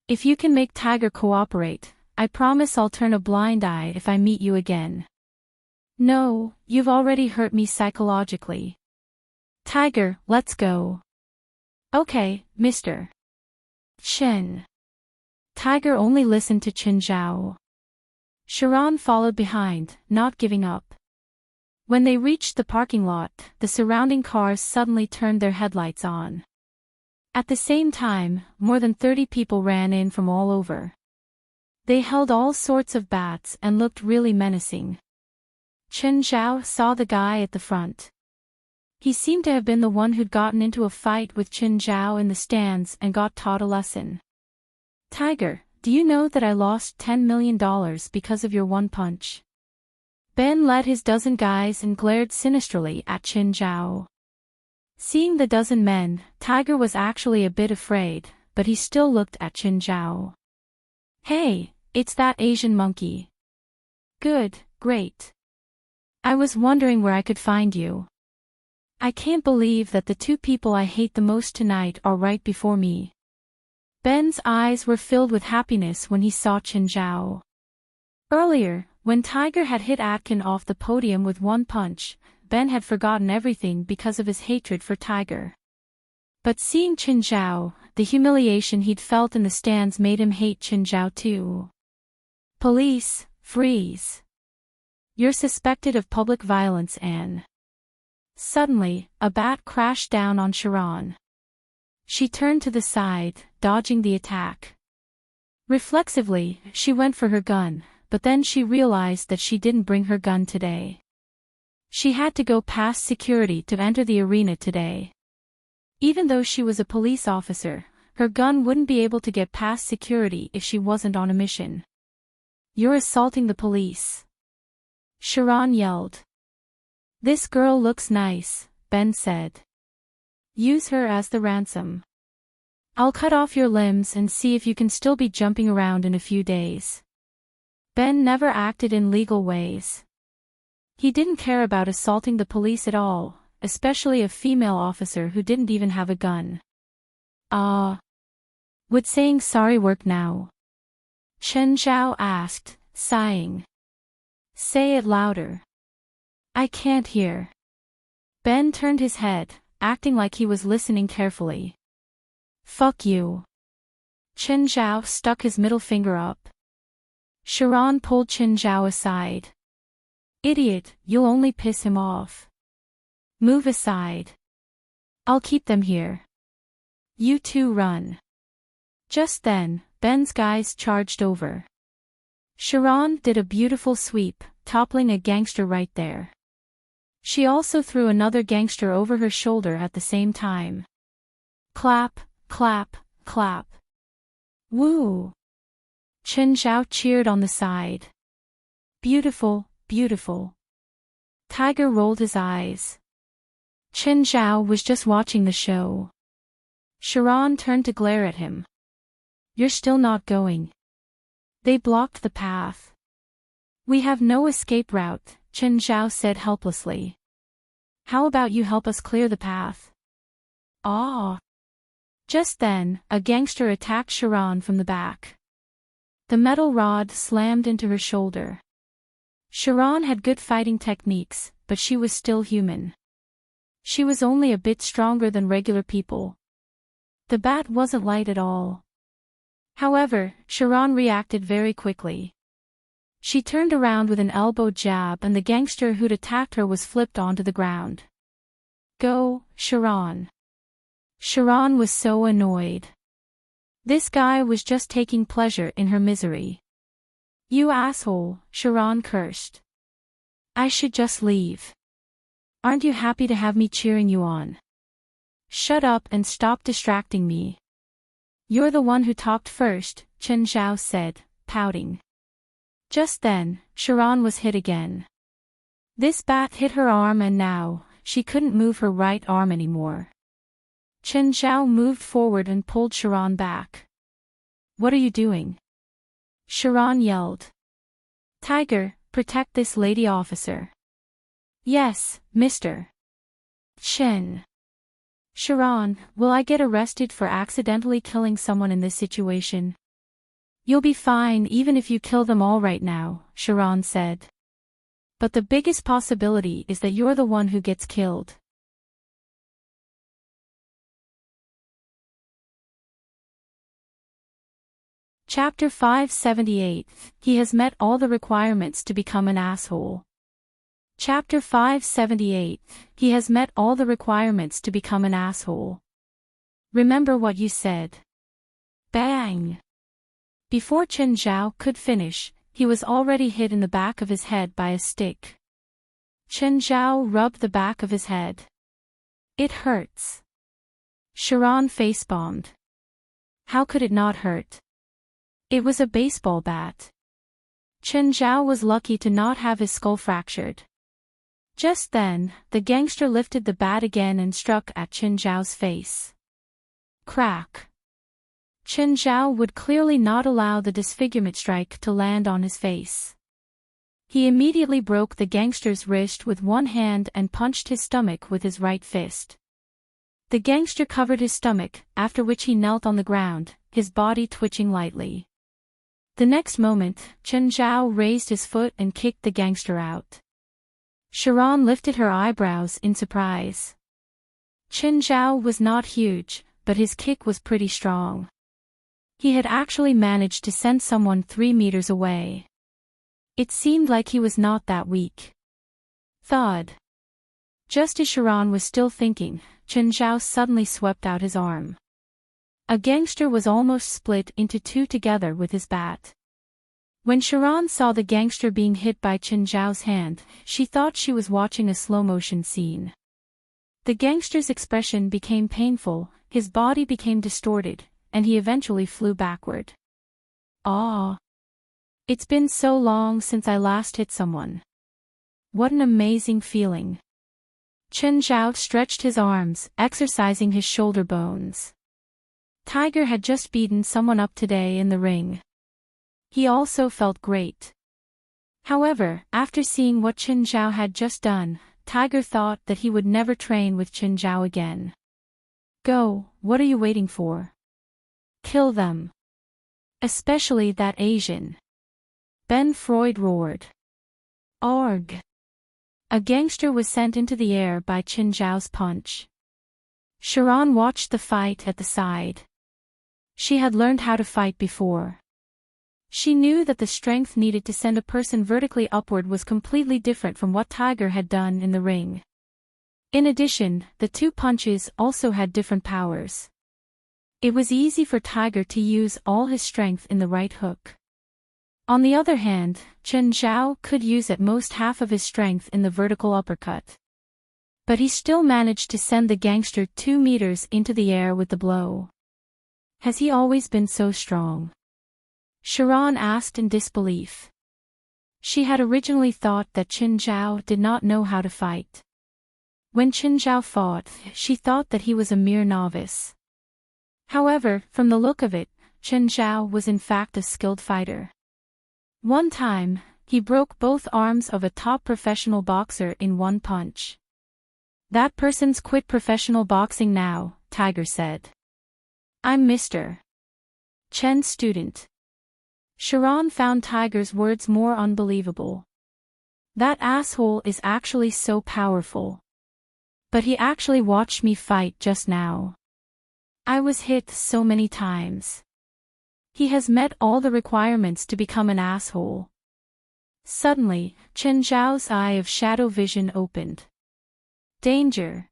If you can make Tiger cooperate, I promise I'll turn a blind eye if I meet you again. No, you've already hurt me psychologically. Tiger, let's go. Okay, Mr. Chen. Tiger only listened to Chen Zhao. Sharon followed behind, not giving up. When they reached the parking lot, the surrounding cars suddenly turned their headlights on. At the same time, more than 30 people ran in from all over. They held all sorts of bats and looked really menacing. Chen Zhao saw the guy at the front. He seemed to have been the one who'd gotten into a fight with Chen Zhao in the stands and got taught a lesson. Tiger, do you know that I lost $10 million because of your one punch? Ben led his dozen guys and glared sinisterly at Chen Zhao. Seeing the dozen men, Tiger was actually a bit afraid, but he still looked at Chen Zhao. Hey, it's that Asian monkey. Good, great. I was wondering where I could find you. I can't believe that the two people I hate the most tonight are right before me. Ben's eyes were filled with happiness when he saw Chen Zhao. Earlier, when Tiger had hit Atkin off the podium with one punch, Ben had forgotten everything because of his hatred for Tiger. But seeing Chen Zhao, the humiliation he'd felt in the stands made him hate Chen Zhao too. Police, freeze. You're suspected of public violence, Anne. Suddenly, a bat crashed down on Sharon. She turned to the side, dodging the attack. Reflexively, she went for her gun, but then she realized that she didn't bring her gun today. She had to go past security to enter the arena today. Even though she was a police officer, her gun wouldn't be able to get past security if she wasn't on a mission. You're assaulting the police. Sharon yelled. This girl looks nice, Ben said. Use her as the ransom. I'll cut off your limbs and see if you can still be jumping around in a few days. Ben never acted in legal ways. He didn't care about assaulting the police at all, especially a female officer who didn't even have a gun. Would saying sorry work now? Chen Zhao asked, sighing. Say it louder. I can't hear. Ben turned his head, acting like he was listening carefully. Fuck you. Chen Zhao stuck his middle finger up. Sharon pulled Chen Zhao aside. Idiot, you'll only piss him off. Move aside. I'll keep them here. You two run. Just then, Ben's guys charged over. Sharon did a beautiful sweep, toppling a gangster right there. She also threw another gangster over her shoulder at the same time. Clap, clap, clap. Woo! Chen Zhao cheered on the side. Beautiful, beautiful. Tiger rolled his eyes. Chen Zhao was just watching the show. Sharon turned to glare at him. You're still not going. They blocked the path. We have no escape route, Chen Zhao said helplessly. How about you help us clear the path? Ah! Just then, a gangster attacked Sharon from the back. The metal rod slammed into her shoulder. Sharon had good fighting techniques, but she was still human. She was only a bit stronger than regular people. The bat wasn't light at all. However, Sharon reacted very quickly. She turned around with an elbow jab and the gangster who'd attacked her was flipped onto the ground. Go, Sharon. Sharon was so annoyed. This guy was just taking pleasure in her misery. You asshole, Sharon cursed. I should just leave. Aren't you happy to have me cheering you on? Shut up and stop distracting me. You're the one who talked first, Chen Zhao said, pouting. Just then, Sharon was hit again. This bat hit her arm and now, she couldn't move her right arm anymore. Chen Zhao moved forward and pulled Sharon back. What are you doing? Sharon yelled. Tiger, protect this lady officer. Yes, mister. Chen. Sharon, will I get arrested for accidentally killing someone in this situation? You'll be fine even if you kill them all right now, Sharon said. But the biggest possibility is that you're the one who gets killed. Chapter 578, He has met all the requirements to become an asshole. Chapter 578, He has met all the requirements to become an asshole. Remember what you said. Bang! Before Chen Zhao could finish, he was already hit in the back of his head by a stick. Chen Zhao rubbed the back of his head. It hurts. Sharon face-bombed. How could it not hurt? It was a baseball bat. Chen Zhao was lucky to not have his skull fractured. Just then, the gangster lifted the bat again and struck at Chen Zhao's face. Crack. Chen Zhao would clearly not allow the disfigurement strike to land on his face. He immediately broke the gangster's wrist with one hand and punched his stomach with his right fist. The gangster covered his stomach, after which he knelt on the ground, his body twitching lightly. The next moment, Chen Zhao raised his foot and kicked the gangster out. Sharon lifted her eyebrows in surprise. Chen Zhao was not huge, but his kick was pretty strong. He had actually managed to send someone 3 meters away. It seemed like he was not that weak. Thud. Just as Sharon was still thinking, Chen Zhao suddenly swept out his arm. A gangster was almost split into two together with his bat. When Sharon saw the gangster being hit by Chen Zhao's hand, she thought she was watching a slow-motion scene. The gangster's expression became painful, his body became distorted, and he eventually flew backward. Ah! It's been so long since I last hit someone. What an amazing feeling. Chen Zhao stretched his arms, exercising his shoulder bones. Tiger had just beaten someone up today in the ring. He also felt great. However, after seeing what Qin Zhao had just done, Tiger thought that he would never train with Qin Zhao again. Go, what are you waiting for? Kill them. Especially that Asian. Ben Freud roared. Arg! A gangster was sent into the air by Qin Zhao's punch. Sharon watched the fight at the side. She had learned how to fight before. She knew that the strength needed to send a person vertically upward was completely different from what Tiger had done in the ring. In addition, the two punches also had different powers. It was easy for Tiger to use all his strength in the right hook. On the other hand, Qin Zhao could use at most half of his strength in the vertical uppercut. But he still managed to send the gangster 2 meters into the air with the blow. Has he always been so strong? Sharon asked in disbelief. She had originally thought that Qin Zhao did not know how to fight. When Qin Zhao fought, she thought that he was a mere novice. However, from the look of it, Qin Zhao was in fact a skilled fighter. One time, he broke both arms of a top professional boxer in one punch. That person's quit professional boxing now, Tiger said. I'm Mr. Chen's student. Sharon found Tiger's words more unbelievable. That asshole is actually so powerful. But he actually watched me fight just now. I was hit so many times. He has met all the requirements to become an asshole. Suddenly, Qin Zhao's eye of shadow vision opened. Danger.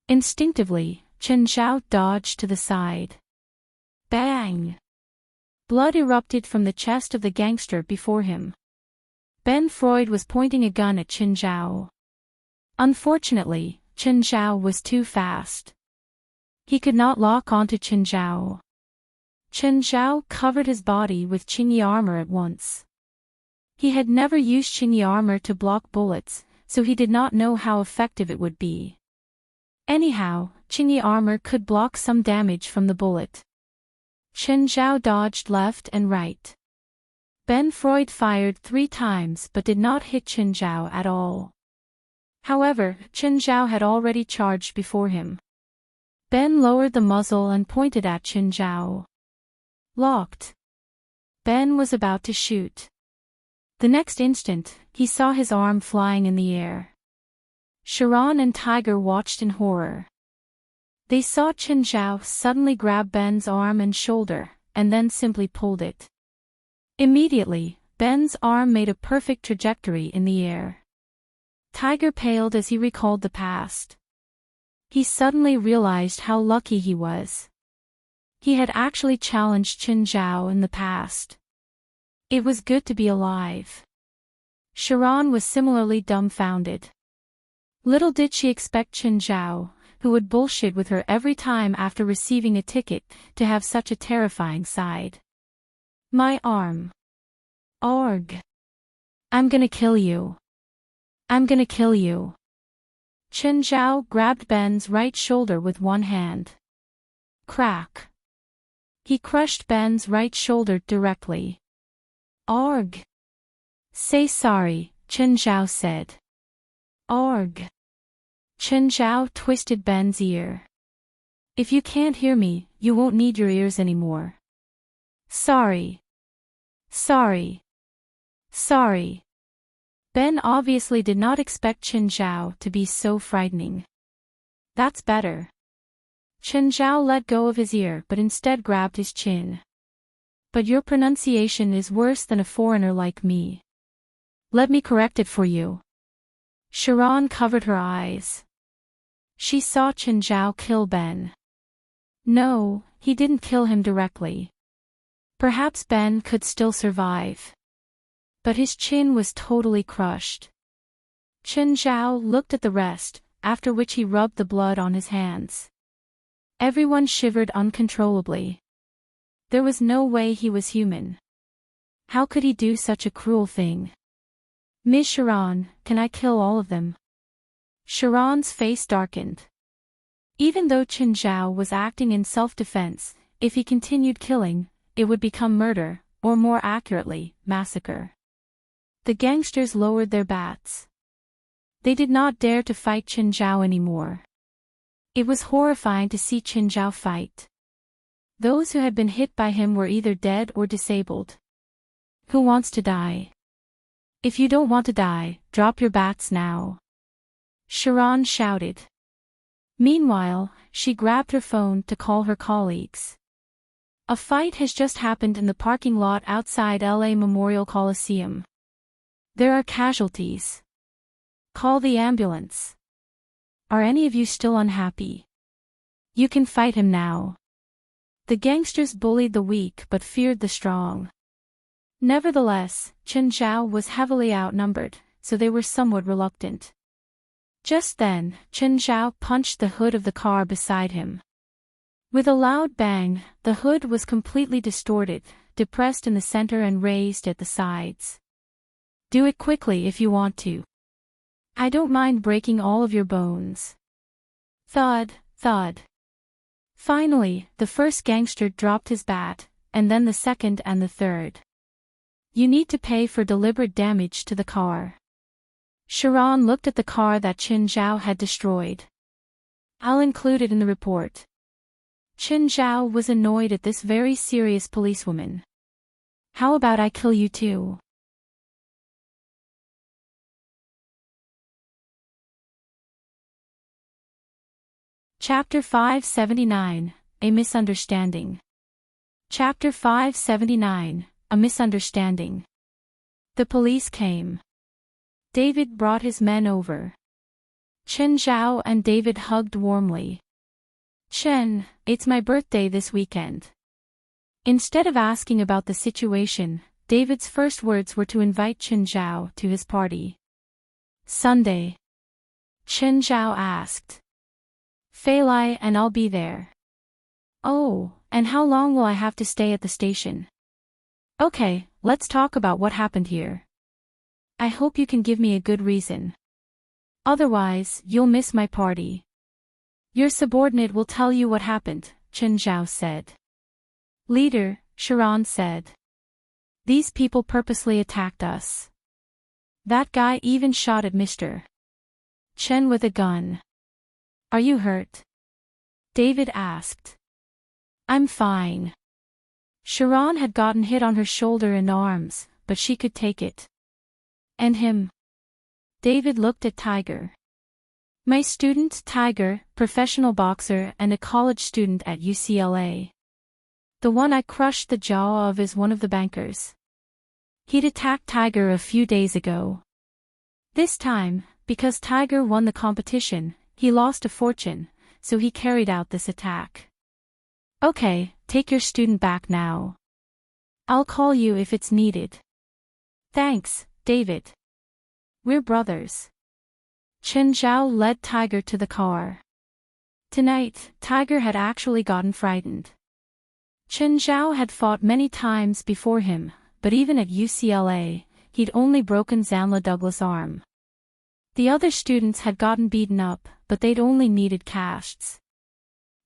Instinctively, Qin Zhao dodged to the side. Bang! Blood erupted from the chest of the gangster before him. Ben Freud was pointing a gun at Qin Zhao. Unfortunately, Qin Zhao was too fast. He could not lock onto Qin Zhao. Qin Zhao covered his body with Qingyi armor at once. He had never used Qingyi armor to block bullets, so he did not know how effective it would be. Anyhow, Qingyi armor could block some damage from the bullet. Qin Zhao dodged left and right. Ben Freud fired 3 times but did not hit Qin Zhao at all. However, Qin Zhao had already charged before him. Ben lowered the muzzle and pointed at Qin Zhao. Locked. Ben was about to shoot. The next instant, he saw his arm flying in the air. Sharon and Tiger watched in horror. They saw Qin Zhao suddenly grab Ben's arm and shoulder, and then simply pulled it. Immediately, Ben's arm made a perfect trajectory in the air. Tiger paled as he recalled the past. He suddenly realized how lucky he was. He had actually challenged Qin Zhao in the past. It was good to be alive. Sharon was similarly dumbfounded. Little did she expect Qin Zhao, who would bullshit with her every time after receiving a ticket, to have such a terrifying side. My arm. Arg. I'm gonna kill you. I'm gonna kill you. Qin Zhao grabbed Ben's right shoulder with one hand. Crack. He crushed Ben's right shoulder directly. Arg. Say sorry, Qin Zhao said. Arg. Qin Zhao twisted Ben's ear. If you can't hear me, you won't need your ears anymore. Sorry. Sorry. Sorry. Ben obviously did not expect Qin Zhao to be so frightening. That's better. Qin Zhao let go of his ear but instead grabbed his chin. But your pronunciation is worse than a foreigner like me. Let me correct it for you. Sharon covered her eyes. She saw Qin Zhao kill Ben. No, he didn't kill him directly. Perhaps Ben could still survive. But his chin was totally crushed. Qin Zhao looked at the rest, after which he rubbed the blood on his hands. Everyone shivered uncontrollably. There was no way he was human. How could he do such a cruel thing? Miss Sharon, can I kill all of them? Sharon's face darkened. Even though Qin Zhao was acting in self-defense, if he continued killing, it would become murder, or more accurately, massacre. The gangsters lowered their bats. They did not dare to fight Chen Zhao anymore. It was horrifying to see Chen Zhao fight. Those who had been hit by him were either dead or disabled. Who wants to die? If you don't want to die, drop your bats now. Sharon shouted. Meanwhile, she grabbed her phone to call her colleagues. A fight has just happened in the parking lot outside LA Memorial Coliseum. There are casualties. Call the ambulance. Are any of you still unhappy? You can fight him now. The gangsters bullied the weak but feared the strong. Nevertheless, Chen Zhao was heavily outnumbered, so they were somewhat reluctant. Just then, Chen Zhao punched the hood of the car beside him. With a loud bang, the hood was completely distorted, depressed in the center and raised at the sides. Do it quickly if you want to. I don't mind breaking all of your bones. Thud, thud. Finally, the first gangster dropped his bat, and then the second and the third. You need to pay for deliberate damage to the car. Sharon looked at the car that Chen Zhao had destroyed. I'll include it in the report. Chen Zhao was annoyed at this very serious policewoman. How about I kill you too? Chapter 579, A Misunderstanding. Chapter 579, A Misunderstanding. The police came. David brought his men over. Chen Zhao and David hugged warmly. Chen, it's my birthday this weekend. Instead of asking about the situation, David's first words were to invite Chen Zhao to his party. Sunday. Chen Zhao asked. Feilai and I'll be there. Oh, and how long will I have to stay at the station? Okay, let's talk about what happened here. I hope you can give me a good reason. Otherwise, you'll miss my party. Your subordinate will tell you what happened, Chen Zhao said. Leader, Sharon said. These people purposely attacked us. That guy even shot at Mr. Chen with a gun. Are you hurt? David asked. I'm fine. Sharon had gotten hit on her shoulder and arms, but she could take it. And him? David looked at Tiger. My student Tiger, professional boxer and a college student at UCLA. The one I crushed the jaw of is one of the bankers. He'd attacked Tiger a few days ago. This time, because Tiger won the competition, he lost a fortune, so he carried out this attack. Okay, take your student back now. I'll call you if it's needed. Thanks, David. We're brothers. Chen Zhao led Tiger to the car. Tonight, Tiger had actually gotten frightened. Chen Zhao had fought many times before him, but even at UCLA, he'd only broken Zanla Douglas' arm. The other students had gotten beaten up, but they'd only needed casts.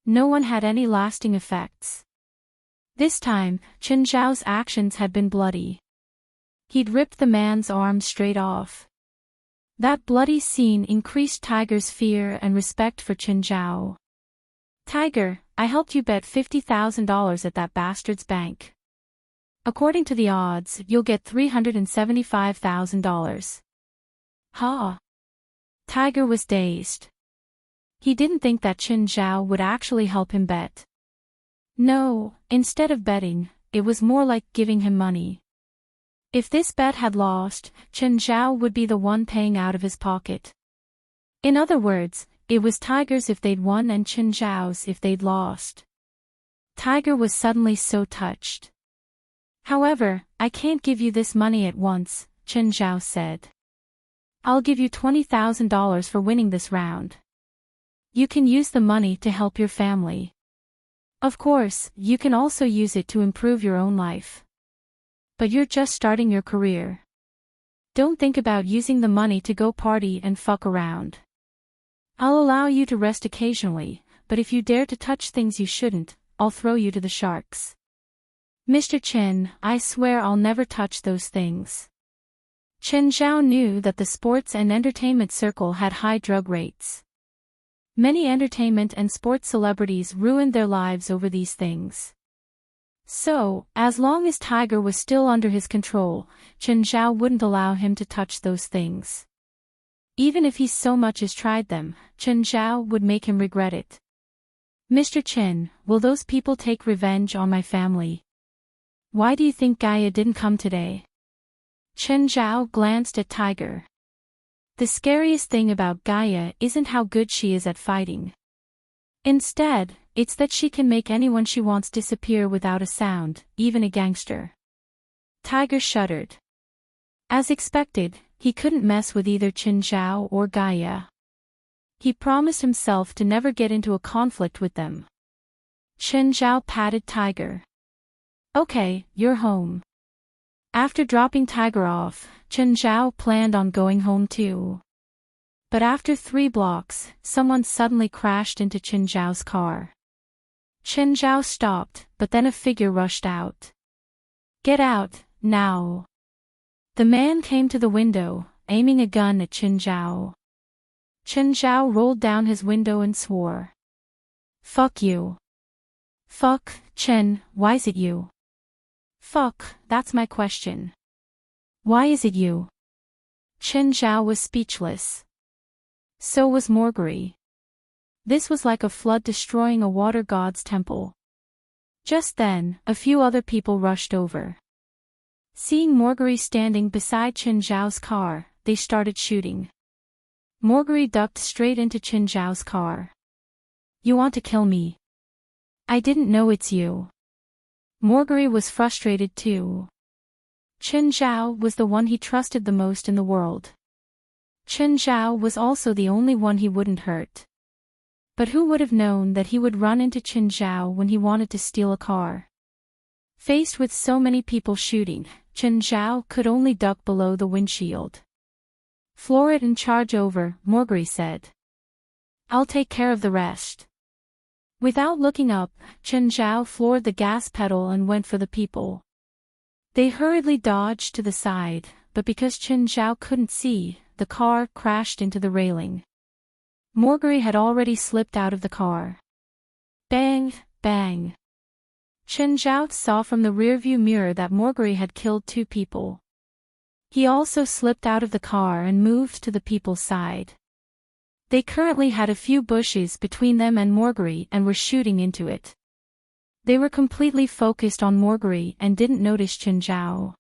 No one had any lasting effects. This time, Chen Zhao's actions had been bloody. He'd ripped the man's arm straight off. That bloody scene increased Tiger's fear and respect for Chen Zhao. Tiger, I helped you bet $50,000 at that bastard's bank. According to the odds, you'll get $375,000. Ha! Tiger was dazed. He didn't think that Chen Zhao would actually help him bet. No, instead of betting, it was more like giving him money. If this bet had lost, Chen Zhao would be the one paying out of his pocket. In other words, it was Tiger's if they'd won and Chen Zhao's if they'd lost. Tiger was suddenly so touched. However, I can't give you this money at once, Chen Zhao said. I'll give you $20,000 for winning this round. You can use the money to help your family. Of course, you can also use it to improve your own life. But you're just starting your career. Don't think about using the money to go party and fuck around. I'll allow you to rest occasionally, but if you dare to touch things you shouldn't, I'll throw you to the sharks. Mr. Chen, I swear I'll never touch those things. Chen Zhao knew that the sports and entertainment circle had high drug rates. Many entertainment and sports celebrities ruined their lives over these things. So, as long as Tiger was still under his control, Chen Zhao wouldn't allow him to touch those things. Even if he so much as tried them, Chen Zhao would make him regret it. Mr. Chen, will those people take revenge on my family? Why do you think Gaia didn't come today? Chen Zhao glanced at Tiger. The scariest thing about Gaia isn't how good she is at fighting. Instead, it's that she can make anyone she wants disappear without a sound, even a gangster. Tiger shuddered. As expected, he couldn't mess with either Chen Zhao or Gaia. He promised himself to never get into a conflict with them. Chen Zhao patted Tiger. Okay, you're home. After dropping Tiger off, Chen Zhao planned on going home too. But after 3 blocks, someone suddenly crashed into Chen Zhao's car. Chen Zhao stopped, but then a figure rushed out. Get out, now. The man came to the window, aiming a gun at Chen Zhao. Chen Zhao rolled down his window and swore. Fuck you. Fuck, Chen, why's it you? Fuck, that's my question. Why is it you? Chen Zhao was speechless. So was Marguerite. This was like a flood destroying a water god's temple. Just then, a few other people rushed over. Seeing Marguerite standing beside Chen Zhao's car, they started shooting. Marguerite ducked straight into Chen Zhao's car. You want to kill me? I didn't know it's you. Marguerite was frustrated too. Chen Zhao was the one he trusted the most in the world. Chen Zhao was also the only one he wouldn't hurt. But who would have known that he would run into Chen Zhao when he wanted to steal a car? Faced with so many people shooting, Chen Zhao could only duck below the windshield. Floor it and charge over, Marguerite said. I'll take care of the rest. Without looking up, Chen Zhao floored the gas pedal and went for the people. They hurriedly dodged to the side, but because Chen Zhao couldn't see, the car crashed into the railing. Marguerite had already slipped out of the car. Bang, bang. Chen Zhao saw from the rearview mirror that Marguerite had killed 2 people. He also slipped out of the car and moved to the people's side. They currently had a few bushes between them and Marguerite and were shooting into it. They were completely focused on Marguerite and didn't notice Chen Zhao.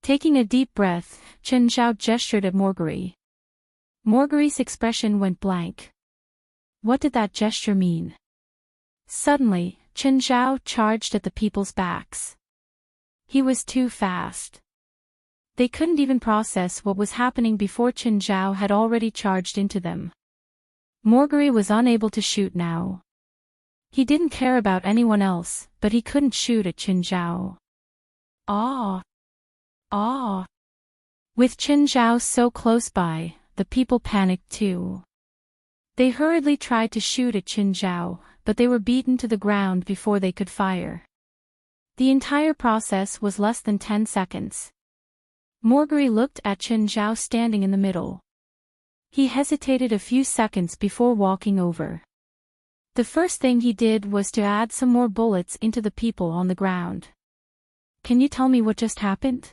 Taking a deep breath, Chen Zhao gestured at Marguerite. Marguerite's expression went blank. What did that gesture mean? Suddenly, Chen Zhao charged at the people's backs. He was too fast. They couldn't even process what was happening before Chen Zhao had already charged into them. Marguerite was unable to shoot now. He didn't care about anyone else, but he couldn't shoot at Chen Zhao. Ah! Ah! With Chen Zhao so close by, the people panicked too. They hurriedly tried to shoot at Chen Zhao, but they were beaten to the ground before they could fire. The entire process was less than 10 seconds. Marguerite looked at Chen Zhao standing in the middle. He hesitated a few seconds before walking over. The first thing he did was to add some more bullets into the people on the ground. Can you tell me what just happened?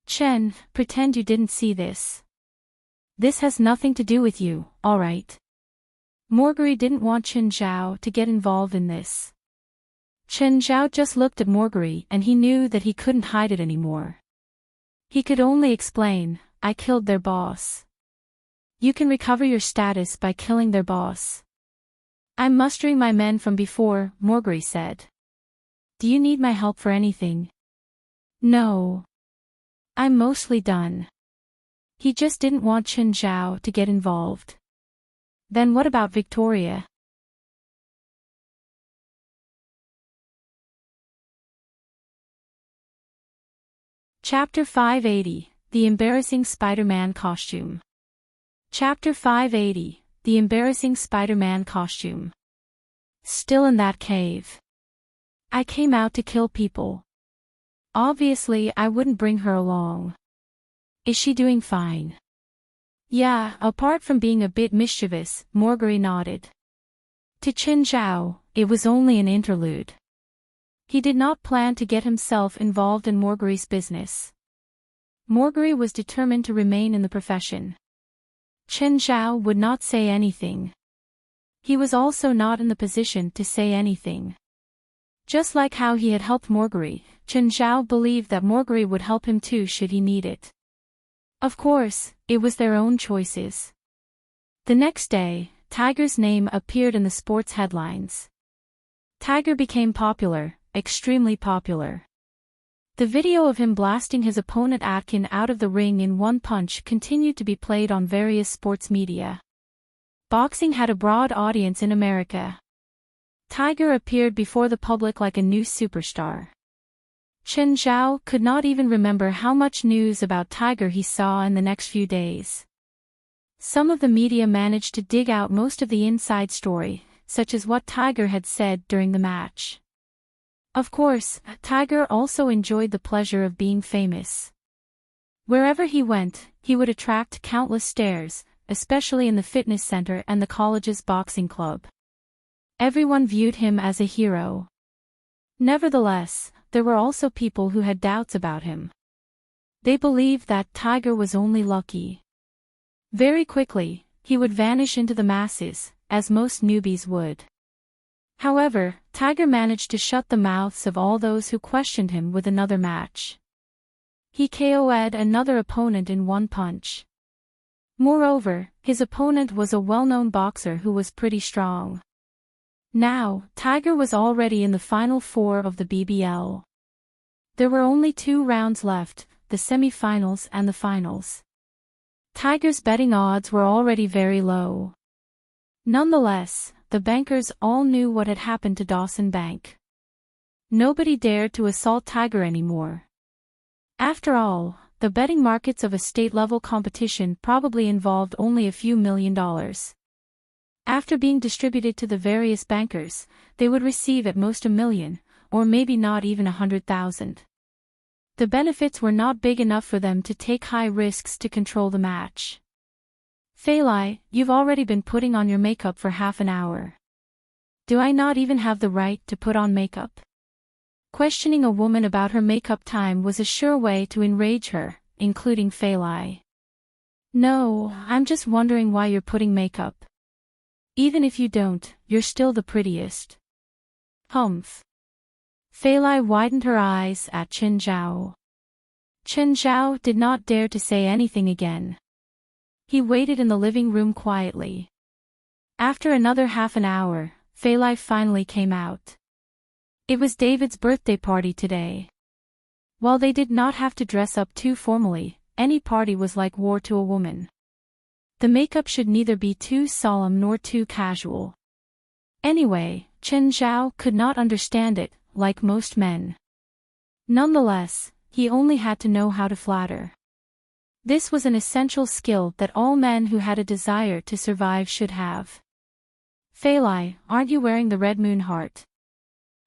Chen, pretend you didn't see this. This has nothing to do with you, alright? Marguerite didn't want Chen Zhao to get involved in this. Chen Zhao just looked at Marguerite and he knew that he couldn't hide it anymore. He could only explain, I killed their boss. You can recover your status by killing their boss. I'm mustering my men from before, Marguerite said. Do you need my help for anything? No. I'm mostly done. He just didn't want Chen Zhao to get involved. Then what about Victoria? Chapter 580, The Embarrassing Spider-Man Costume. Chapter 580, The Embarrassing Spider-Man Costume. Still in that cave. I came out to kill people. Obviously I wouldn't bring her along. Is she doing fine? Yeah, apart from being a bit mischievous, Marguerite nodded. To Chen Zhao, it was only an interlude. He did not plan to get himself involved in Marguerite's business. Marguerite was determined to remain in the profession. Chen Zhao would not say anything. He was also not in the position to say anything. Just like how he had helped Marguerite, Chen Zhao believed that Marguerite would help him too should he need it. Of course, it was their own choices. The next day, Tiger's name appeared in the sports headlines. Tiger became popular, extremely popular. The video of him blasting his opponent Atkin out of the ring in one punch continued to be played on various sports media. Boxing had a broad audience in America. Tiger appeared before the public like a new superstar. Chen Zhao could not even remember how much news about Tiger he saw in the next few days. Some of the media managed to dig out most of the inside story, such as what Tiger had said during the match. Of course, Tiger also enjoyed the pleasure of being famous. Wherever he went, he would attract countless stares, especially in the fitness center and the college's boxing club. Everyone viewed him as a hero. Nevertheless, there were also people who had doubts about him. They believed that Tiger was only lucky. Very quickly, he would vanish into the masses, as most newbies would. However, Tiger managed to shut the mouths of all those who questioned him with another match. He KO'd another opponent in one punch. Moreover, his opponent was a well-known boxer who was pretty strong. Now, Tiger was already in the final four of the BBL. There were only 2 rounds left, the semi-finals and the finals. Tiger's betting odds were already very low. Nonetheless, the bankers all knew what had happened to Dawson Bank. Nobody dared to assault Tiger anymore. After all, the betting markets of a state-level competition probably involved only a few $1,000,000. After being distributed to the various bankers, they would receive at most $1 million, or maybe not even 100,000. The benefits were not big enough for them to take high risks to control the match. Fei Lai, you've already been putting on your makeup for half an hour. Do I not even have the right to put on makeup? Questioning a woman about her makeup time was a sure way to enrage her, including Fei Lai. No, I'm just wondering why you're putting makeup. Even if you don't, you're still the prettiest. Humph. Fei Lai widened her eyes at Chen Zhao. Chen Zhao did not dare to say anything again. He waited in the living room quietly. After another half an hour, Fei Lai finally came out. It was David's birthday party today. While they did not have to dress up too formally, any party was like war to a woman. The makeup should neither be too solemn nor too casual. Anyway, Chen Zhao could not understand it, like most men. Nonetheless, he only had to know how to flatter. This was an essential skill that all men who had a desire to survive should have. Fei Lai, aren't you wearing the red moon heart?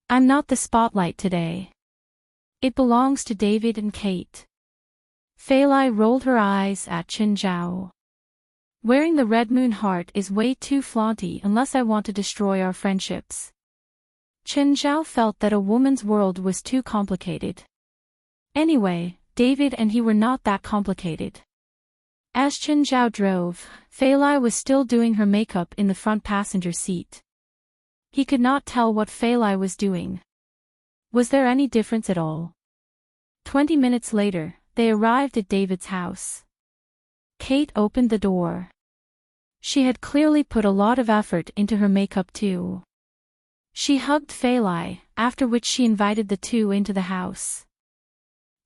I'm not the spotlight today. It belongs to David and Kate. Fei Lai rolled her eyes at Chen Zhao. Wearing the red moon heart is way too flaunty unless I want to destroy our friendships. Chen Zhao felt that a woman's world was too complicated. Anyway, David and he were not that complicated. As Chen Zhao drove, Fei Lai was still doing her makeup in the front passenger seat. He could not tell what Fei Lai was doing. Was there any difference at all? 20 minutes later, they arrived at David's house. Kate opened the door. She had clearly put a lot of effort into her makeup too. She hugged Fei Lai, after which she invited the two into the house.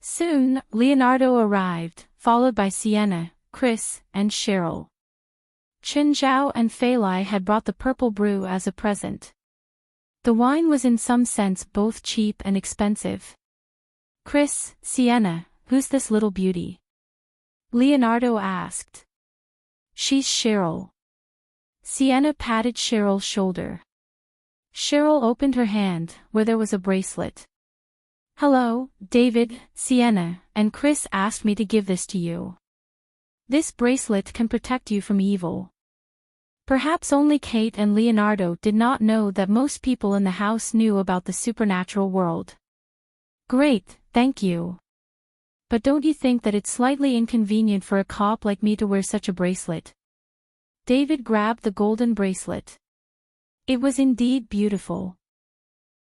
Soon, Leonardo arrived, followed by Sienna, Chris, and Cheryl. Chen Zhao and Fei Lai had brought the purple brew as a present. The wine was in some sense both cheap and expensive. Chris, Sienna, who's this little beauty? Leonardo asked. She's Cheryl. Sienna patted Cheryl's shoulder. Cheryl opened her hand, where there was a bracelet. Hello, David, Sienna, and Chris asked me to give this to you. This bracelet can protect you from evil. Perhaps only Kate and Leonardo did not know that most people in the house knew about the supernatural world. Great, thank you. But don't you think that it's slightly inconvenient for a cop like me to wear such a bracelet? David grabbed the golden bracelet. It was indeed beautiful.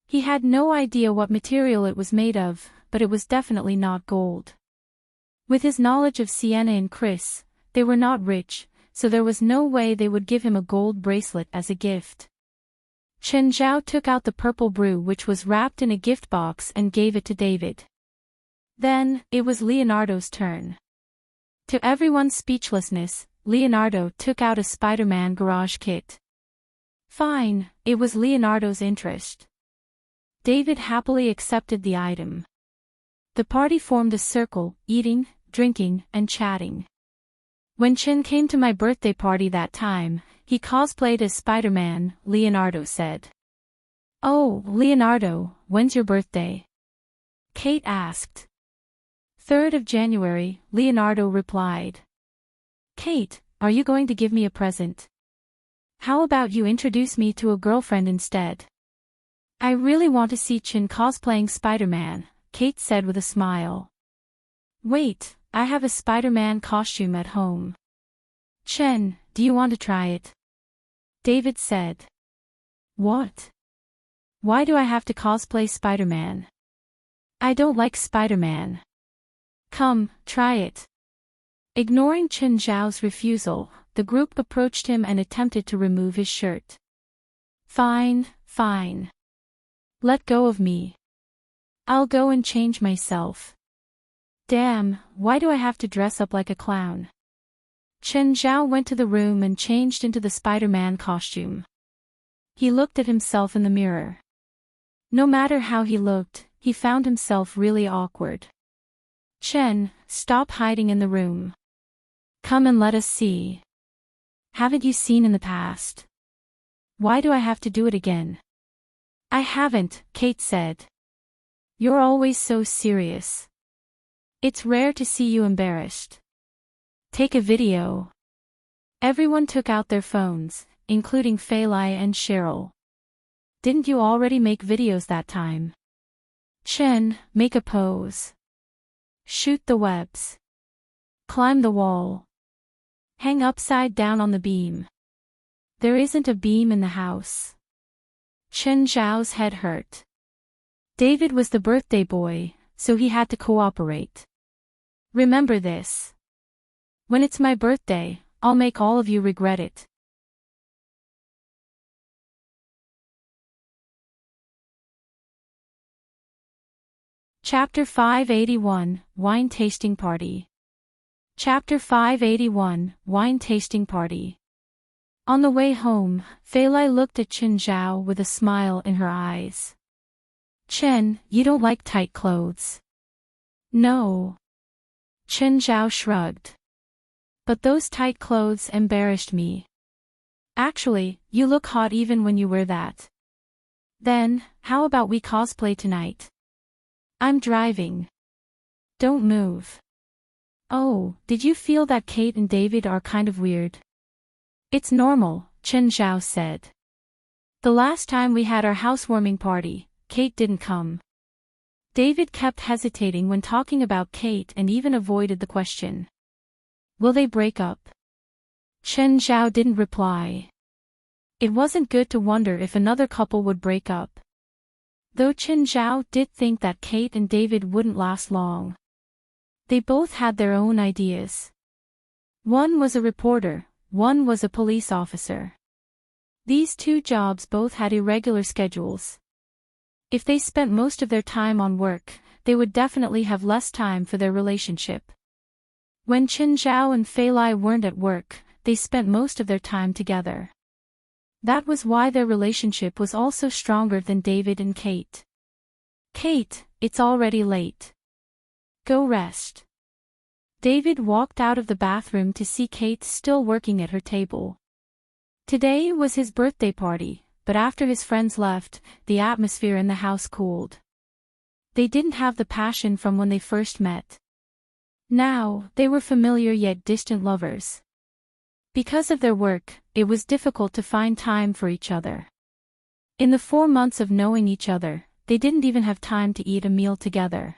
He had no idea what material it was made of, but it was definitely not gold. With his knowledge of Sienna and Chris, they were not rich, so there was no way they would give him a gold bracelet as a gift. Chen Zhao took out the purple brew which was wrapped in a gift box and gave it to David. Then, it was Leonardo's turn. To everyone's speechlessness, Leonardo took out a Spider-Man garage kit. Fine, it was Leonardo's interest. David happily accepted the item. The party formed a circle, eating, drinking, and chatting. When Chen came to my birthday party that time, he cosplayed as Spider-Man, Leonardo said. Oh, Leonardo, when's your birthday? Kate asked. 3rd of January, Leonardo replied. Kate, are you going to give me a present? How about you introduce me to a girlfriend instead? I really want to see Chen cosplaying Spider-Man, Kate said with a smile. Wait, I have a Spider-Man costume at home. Chen, do you want to try it? David said. What? Why do I have to cosplay Spider-Man? I don't like Spider-Man. Come, try it. Ignoring Chen Zhao's refusal, the group approached him and attempted to remove his shirt. Fine, fine. Let go of me. I'll go and change myself. Damn, why do I have to dress up like a clown? Chen Zhao went to the room and changed into the Spider-Man costume. He looked at himself in the mirror. No matter how he looked, he found himself really awkward. Chen, stop hiding in the room. Come and let us see. Haven't you seen in the past? Why do I have to do it again? I haven't, Kate said. You're always so serious. It's rare to see you embarrassed. Take a video. Everyone took out their phones, including Feilai and Cheryl. Didn't you already make videos that time? Chen, make a pose. Shoot the webs. Climb the wall. Hang upside down on the beam. There isn't a beam in the house. Chen Zhao's head hurt. David was the birthday boy, so he had to cooperate. Remember this. When it's my birthday, I'll make all of you regret it. Chapter 581, Wine Tasting Party. Chapter 581, Wine Tasting Party. On the way home, Feilai looked at Chen Zhao with a smile in her eyes. Chen, you don't like tight clothes. No. Chen Zhao shrugged. But those tight clothes embarrassed me. Actually, you look hot even when you wear that. Then, how about we cosplay tonight? I'm driving. Don't move. Oh, did you feel that Kate and David are kind of weird? It's normal, Chen Zhao said. The last time we had our housewarming party, Kate didn't come. David kept hesitating when talking about Kate and even avoided the question. Will they break up? Chen Zhao didn't reply. It wasn't good to wonder if another couple would break up. Though Chen Zhao did think that Kate and David wouldn't last long. They both had their own ideas. One was a reporter, one was a police officer. These two jobs both had irregular schedules. If they spent most of their time on work, they would definitely have less time for their relationship. When Chen Zhao and Feilai weren't at work, they spent most of their time together. That was why their relationship was also stronger than David and Kate. Kate, it's already late. Go rest. David walked out of the bathroom to see Kate still working at her table. Today was his birthday party, but after his friends left, the atmosphere in the house cooled. They didn't have the passion from when they first met. Now, they were familiar yet distant lovers. Because of their work, it was difficult to find time for each other. In the 4 months of knowing each other, they didn't even have time to eat a meal together.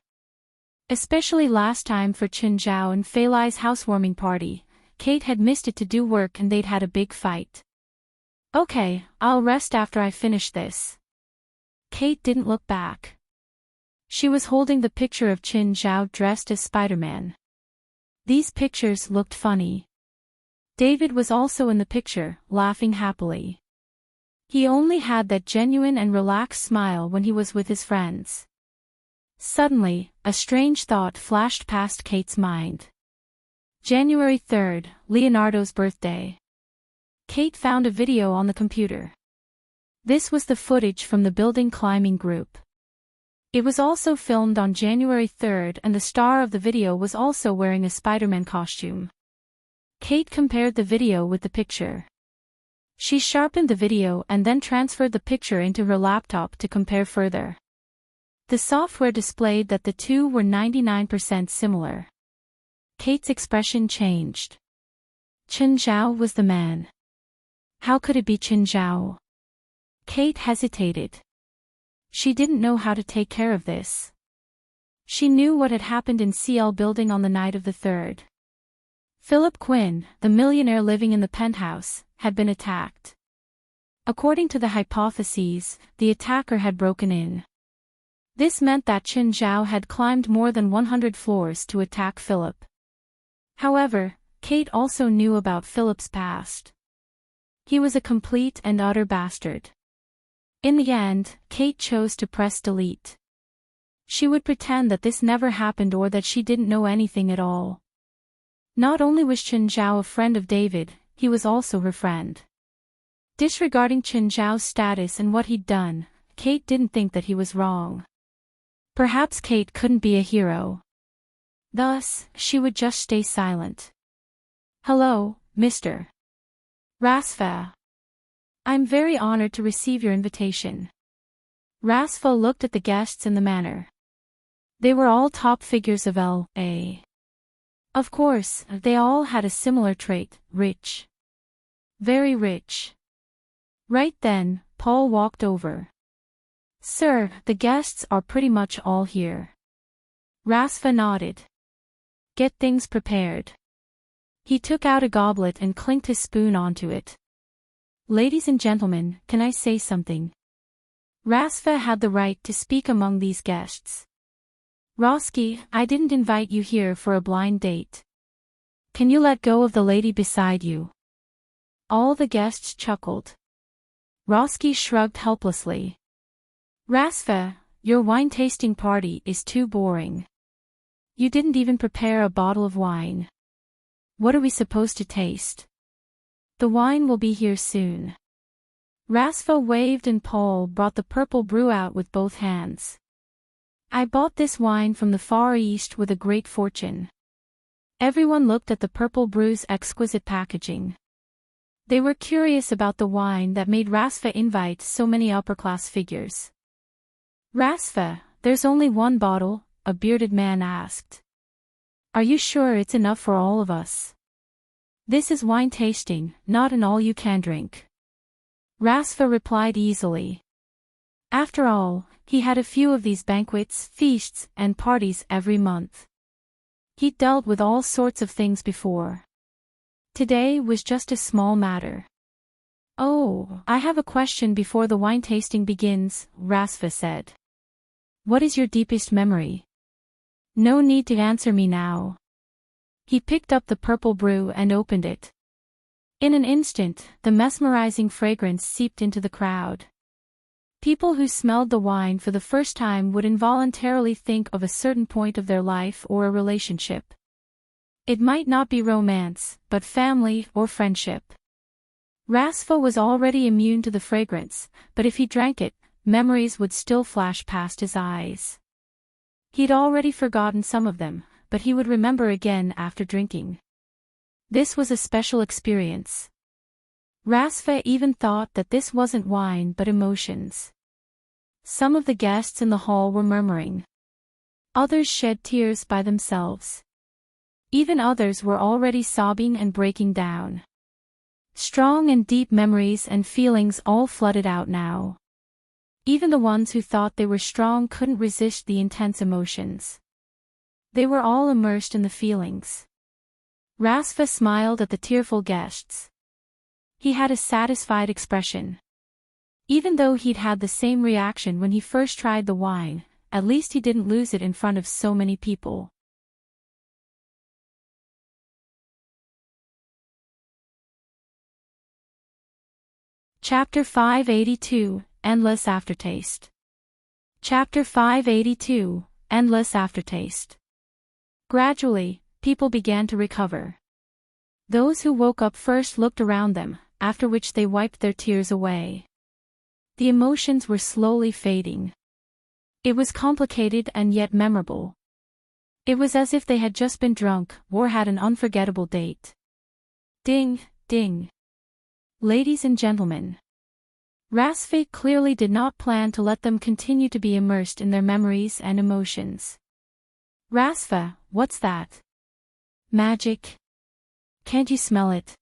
Especially last time for Chen Zhao and Fei Lai's housewarming party, Kate had missed it to do work and they'd had a big fight. Okay, I'll rest after I finish this. Kate didn't look back. She was holding the picture of Chen Zhao dressed as Spider-Man. These pictures looked funny. David was also in the picture, laughing happily. He only had that genuine and relaxed smile when he was with his friends. Suddenly, a strange thought flashed past Kate's mind. January 3rd, Leonardo's birthday. Kate found a video on the computer. This was the footage from the building climbing group. It was also filmed on January 3rd and the star of the video was also wearing a Spider-Man costume. Kate compared the video with the picture. She sharpened the video and then transferred the picture into her laptop to compare further. The software displayed that the two were 99% similar. Kate's expression changed. Chen Zhao was the man. How could it be Chen Zhao? Kate hesitated. She didn't know how to take care of this. She knew what had happened in CL building on the night of the 3rd. Philip Quinn, the millionaire living in the penthouse, had been attacked. According to the hypotheses, the attacker had broken in. This meant that Chen Zhao had climbed more than 100 floors to attack Philip. However, Kate also knew about Philip's past. He was a complete and utter bastard. In the end, Kate chose to press delete. She would pretend that this never happened or that she didn't know anything at all. Not only was Chen Zhao a friend of David, he was also her friend. Disregarding Chen Zhao's status and what he'd done, Kate didn't think that he was wrong. Perhaps Kate couldn't be a hero. Thus, she would just stay silent. Hello, Mr. Rasfa. I'm very honored to receive your invitation. Rasfa looked at the guests in the manner. They were all top figures of L.A. Of course, they all had a similar trait, rich. Very rich. Right then, Paul walked over. Sir, the guests are pretty much all here. Rasfa nodded. Get things prepared. He took out a goblet and clinked his spoon onto it. Ladies and gentlemen, can I say something? Rasfa had the right to speak among these guests. Roski, I didn't invite you here for a blind date. Can you let go of the lady beside you? All the guests chuckled. Roski shrugged helplessly. Rasfa, your wine tasting party is too boring. You didn't even prepare a bottle of wine. What are we supposed to taste? The wine will be here soon. Rasfa waved and Paul brought the purple brew out with both hands. I bought this wine from the Far East with a great fortune. Everyone looked at the purple brew's exquisite packaging. They were curious about the wine that made Rasfa invite so many upper-class figures. Rasfa, there's only one bottle, a bearded man asked. Are you sure it's enough for all of us? This is wine tasting, not an all-you-can-drink. Rasfa replied easily. After all, he had a few of these banquets, feasts, and parties every month. He'd dealt with all sorts of things before. Today was just a small matter. Oh, I have a question before the wine tasting begins, Rasfa said. What is your deepest memory? No need to answer me now. He picked up the purple brew and opened it. In an instant, the mesmerizing fragrance seeped into the crowd. People who smelled the wine for the first time would involuntarily think of a certain point of their life or a relationship. It might not be romance, but family or friendship. Rasfa was already immune to the fragrance, but if he drank it, memories would still flash past his eyes. He'd already forgotten some of them, but he would remember again after drinking. This was a special experience. Rasfa even thought that this wasn't wine but emotions. Some of the guests in the hall were murmuring. Others shed tears by themselves. Even others were already sobbing and breaking down. Strong and deep memories and feelings all flooded out now. Even the ones who thought they were strong couldn't resist the intense emotions. They were all immersed in the feelings. Rasfa smiled at the tearful guests. He had a satisfied expression. Even though he'd had the same reaction when he first tried the wine, at least he didn't lose it in front of so many people. Chapter 582, Endless Aftertaste. Chapter 582, Endless Aftertaste. Gradually, people began to recover. Those who woke up first looked around them, after which they wiped their tears away. The emotions were slowly fading. It was complicated and yet memorable. It was as if they had just been drunk or had an unforgettable date. Ding, ding. Ladies and gentlemen. Rasfa clearly did not plan to let them continue to be immersed in their memories and emotions. Rasfa, what's that? Magic? Can't you smell it?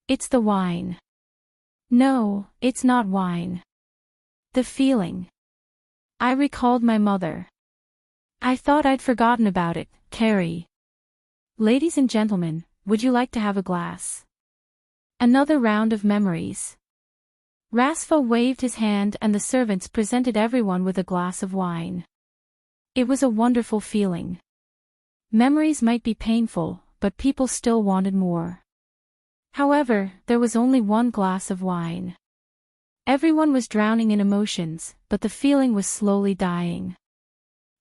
It's the wine. No, it's not wine. The feeling. I recalled my mother. I thought I'd forgotten about it, Carrie. Ladies and gentlemen, would you like to have a glass? Another round of memories. Rasfa waved his hand and the servants presented everyone with a glass of wine. It was a wonderful feeling. Memories might be painful, but people still wanted more. However, there was only one glass of wine. Everyone was drowning in emotions, but the feeling was slowly dying.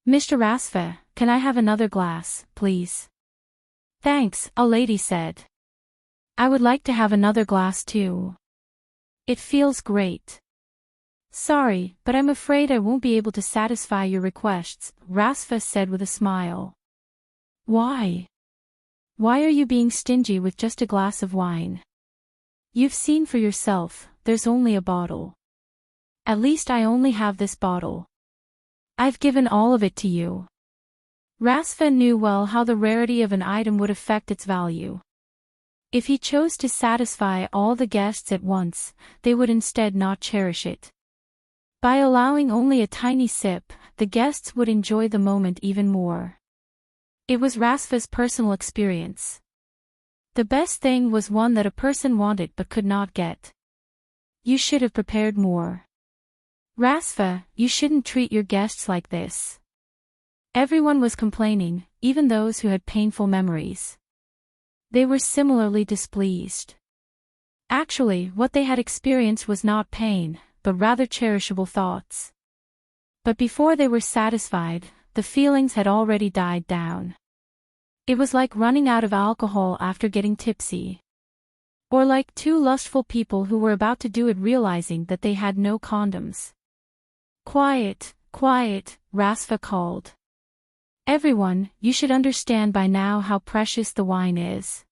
Mr. Rasfa, can I have another glass, please? Thanks, a lady said. I would like to have another glass too. It feels great. Sorry, but I'm afraid I won't be able to satisfy your requests, Rasfa said with a smile. Why? Why are you being stingy with just a glass of wine? You've seen for yourself, there's only a bottle. At least I only have this bottle. I've given all of it to you. Rasfa knew well how the rarity of an item would affect its value. If he chose to satisfy all the guests at once, they would instead not cherish it. By allowing only a tiny sip, the guests would enjoy the moment even more. It was Rasfa's personal experience. The best thing was one that a person wanted but could not get. You should have prepared more. Rasfa, you shouldn't treat your guests like this. Everyone was complaining, even those who had painful memories. They were similarly displeased. Actually, what they had experienced was not pain, but rather cherishable thoughts. But before they were satisfied, the feelings had already died down. It was like running out of alcohol after getting tipsy. Or like two lustful people who were about to do it realizing that they had no condoms. Quiet, quiet, Rasfa called. Everyone, you should understand by now how precious the wine is.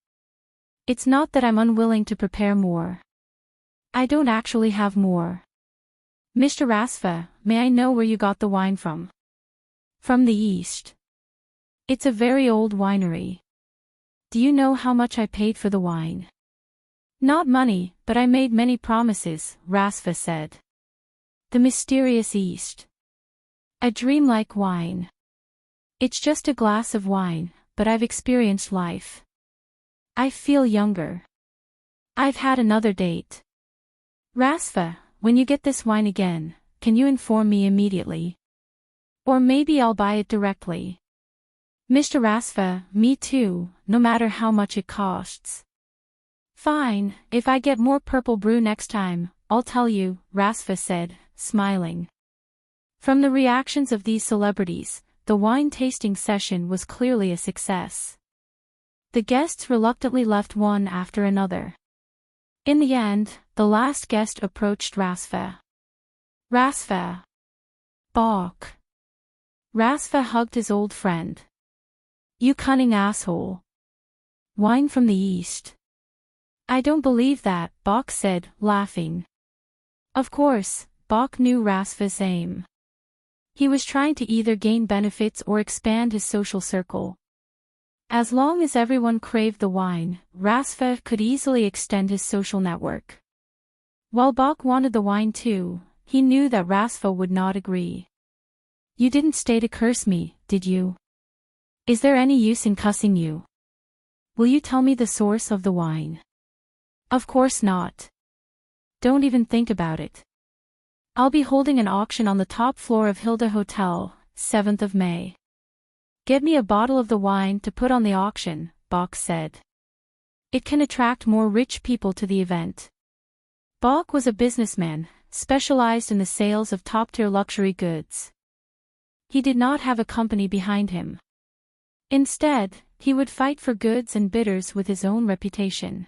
It's not that I'm unwilling to prepare more. I don't actually have more. Mr. Rasfa, may I know where you got the wine from? From the East. It's a very old winery. Do you know how much I paid for the wine? Not money, but I made many promises, Rasfa said. The mysterious East. A dreamlike wine. It's just a glass of wine, but I've experienced life. I feel younger. I've had another date. Rasfa, when you get this wine again, can you inform me immediately? Or maybe I'll buy it directly. Mr. Rasfa, me too, no matter how much it costs. Fine, if I get more purple brew next time, I'll tell you, Rasfa said, smiling. From the reactions of these celebrities, the wine tasting session was clearly a success. The guests reluctantly left one after another. In the end, the last guest approached Rasfa. Rasfa. Balk. Rasfa hugged his old friend. You cunning asshole. Wine from the East. I don't believe that, Bok said, laughing. Of course, Bok knew Rasfa's aim. He was trying to either gain benefits or expand his social circle. As long as everyone craved the wine, Rasfa could easily extend his social network. While Bach wanted the wine too, he knew that Rasfa would not agree. "You didn't stay to curse me, did you? Is there any use in cussing you? Will you tell me the source of the wine?" "Of course not. Don't even think about it. I'll be holding an auction on the top floor of Hilda Hotel, 7th of May. Get me a bottle of the wine to put on the auction," Bach said. "It can attract more rich people to the event." Bach was a businessman, specialized in the sales of top-tier luxury goods. He did not have a company behind him. Instead, he would fight for goods and bidders with his own reputation.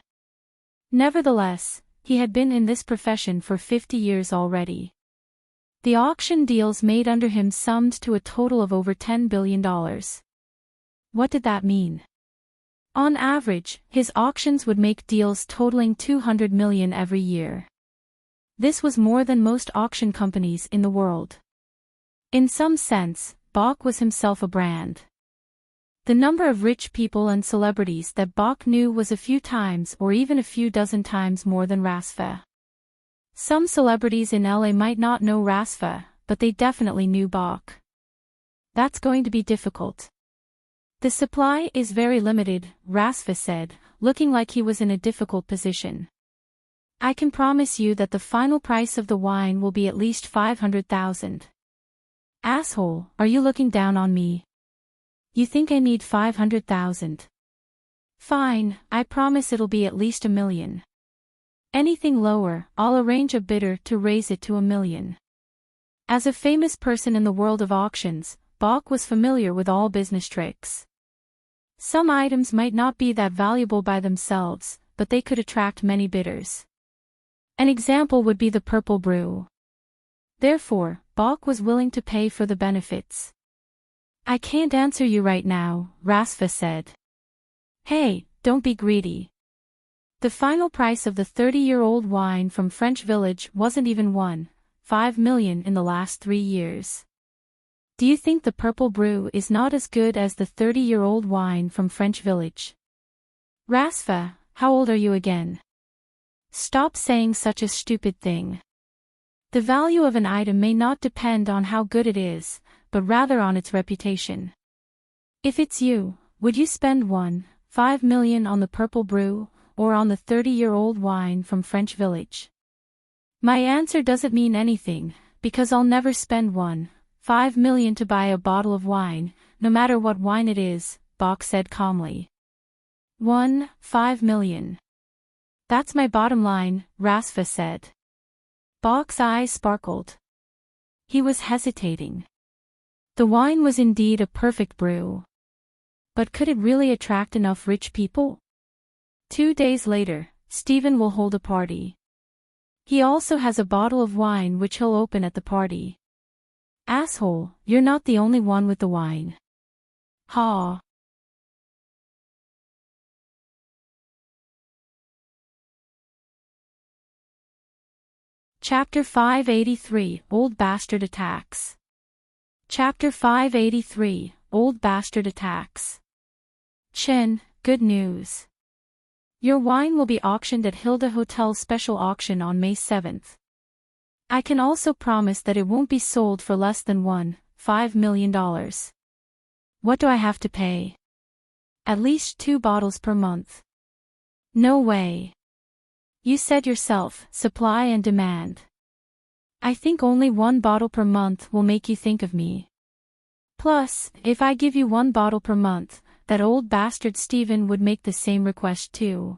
Nevertheless, he had been in this profession for 50 years already. The auction deals made under him summed to a total of over $10 billion. What did that mean? On average, his auctions would make deals totaling $200 million every year. This was more than most auction companies in the world. In some sense, Bach was himself a brand. The number of rich people and celebrities that Bach knew was a few times or even a few dozen times more than Rasfa. Some celebrities in LA might not know Rasfa, but they definitely knew Bach. "That's going to be difficult. The supply is very limited," Rasfa said, looking like he was in a difficult position. "I can promise you that the final price of the wine will be at least $500,000. "Asshole, are you looking down on me? You think I need $500,000? Fine, I promise it'll be at least $1 million. Anything lower, I'll arrange a bidder to raise it to $1 million. As a famous person in the world of auctions, Bach was familiar with all business tricks. Some items might not be that valuable by themselves, but they could attract many bidders. An example would be the purple brew. Therefore, Bach was willing to pay for the benefits. "I can't answer you right now," Rasfa said. "Hey, don't be greedy. The final price of the 30-year-old wine from French Village wasn't even $1.5 million in the last 3 years. Do you think the purple brew is not as good as the 30-year-old wine from French Village?" "Rasfa, how old are you again? Stop saying such a stupid thing. The value of an item may not depend on how good it is, but rather on its reputation. If it's you, would you spend $1.5 million on the purple brew, or on the 30-year-old wine from French Village?" "My answer doesn't mean anything, because I'll never spend $1.5 million to buy a bottle of wine, no matter what wine it is," Bach said calmly. $1.5 million. "That's my bottom line," Rasfa said. Bach's eyes sparkled. He was hesitating. The wine was indeed a perfect brew. But could it really attract enough rich people? 2 days later, Stephen will hold a party. He also has a bottle of wine which he'll open at the party. "Asshole, you're not the only one with the wine. Ha." Chapter 583, Old Bastard Attacks. Chapter 583, Old Bastard Attacks. Chen, good news. Your wine will be auctioned at Hilda Hotel's special auction on May 7th. I can also promise that it won't be sold for less than $1.5 million. What do I have to pay? At least 2 bottles per month. No way. You said yourself, supply and demand. I think only 1 bottle per month will make you think of me. Plus, if I give you 1 bottle per month, that old bastard Stephen would make the same request too.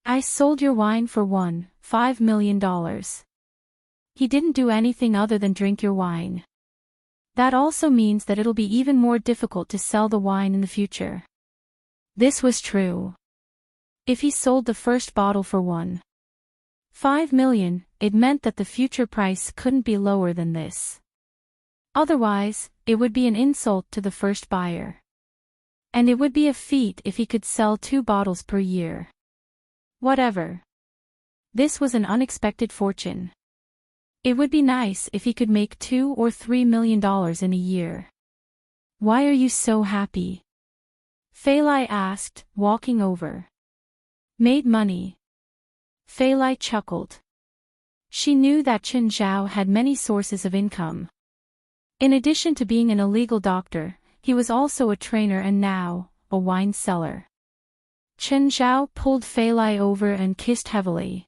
I sold your wine for $1.5 million. He didn't do anything other than drink your wine. That also means that it'll be even more difficult to sell the wine in the future. This was true. If he sold the first bottle for $1.5 million, it meant that the future price couldn't be lower than this. Otherwise, it would be an insult to the first buyer. And it would be a feat if he could sell 2 bottles per year. Whatever. This was an unexpected fortune. It would be nice if he could make $2 or $3 million in a year. Why are you so happy? Fei Lai asked, walking over. Made money. Fei Lai chuckled. She knew that Chen Zhao had many sources of income. In addition to being an illegal doctor, he was also a trainer and now, a wine seller. Chen Zhao pulled Fei Lai over and kissed heavily.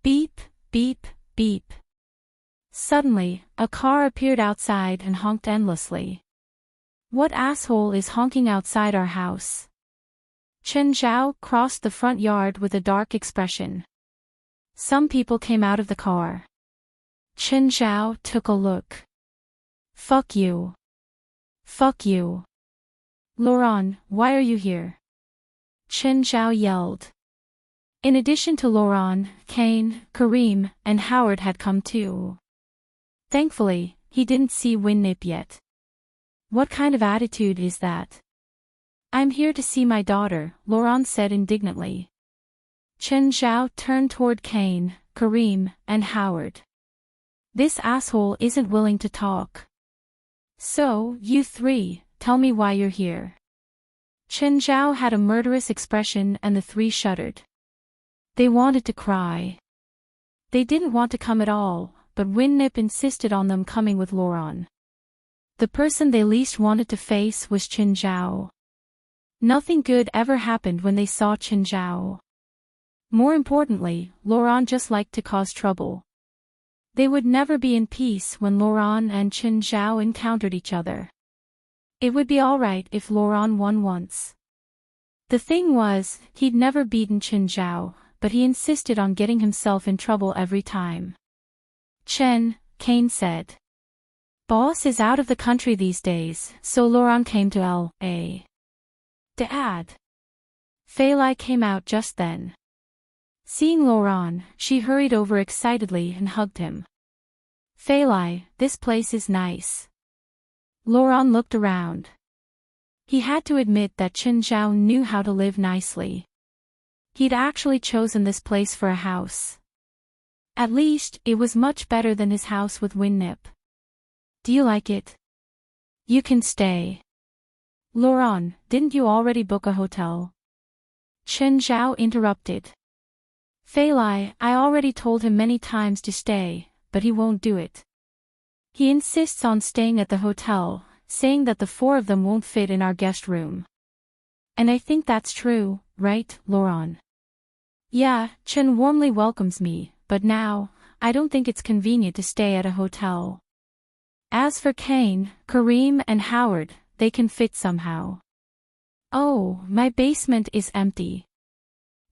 Beep, beep, beep. Suddenly, a car appeared outside and honked endlessly. What asshole is honking outside our house? Chen Zhao crossed the front yard with a dark expression. Some people came out of the car. Chen Zhao took a look. Fuck you. Fuck you. Laurent, why are you here? Chen Zhao yelled. In addition to Laurent, Kane, Karim, and Howard had come too. Thankfully, he didn't see Winnip yet. What kind of attitude is that? I'm here to see my daughter, Laurent said indignantly. Chen Zhao turned toward Kane, Karim, and Howard. This asshole isn't willing to talk. So, you three, tell me why you're here. Chen Zhao had a murderous expression and the three shuddered. They wanted to cry. They didn't want to come at all, but Winnip insisted on them coming with Laurent. The person they least wanted to face was Chen Zhao. Nothing good ever happened when they saw Chen Zhao. More importantly, Laurent just liked to cause trouble. They would never be in peace when Laurent and Chen Zhao encountered each other. It would be alright if Laurent won once. The thing was, he'd never beaten Chen Zhao, but he insisted on getting himself in trouble every time. Chen, Kane said. Boss is out of the country these days, so Laurent came to L.A. Dad. Fei Lai came out just then. Seeing Laurent, she hurried over excitedly and hugged him. Fei Lai, this place is nice. Laurent looked around. He had to admit that Chen Zhao knew how to live nicely. He'd actually chosen this place for a house. At least, it was much better than his house with Winnip. Do you like it? You can stay. Laurent, didn't you already book a hotel? Chen Zhao interrupted. Fei Lai, I already told him many times to stay, but he won't do it. He insists on staying at the hotel, saying that the four of them won't fit in our guest room. And I think that's true, right, Laurent? Yeah, Chen warmly welcomes me, but now, I don't think it's convenient to stay at a hotel. As for Kane, Karim and Howard, they can fit somehow. Oh, my basement is empty.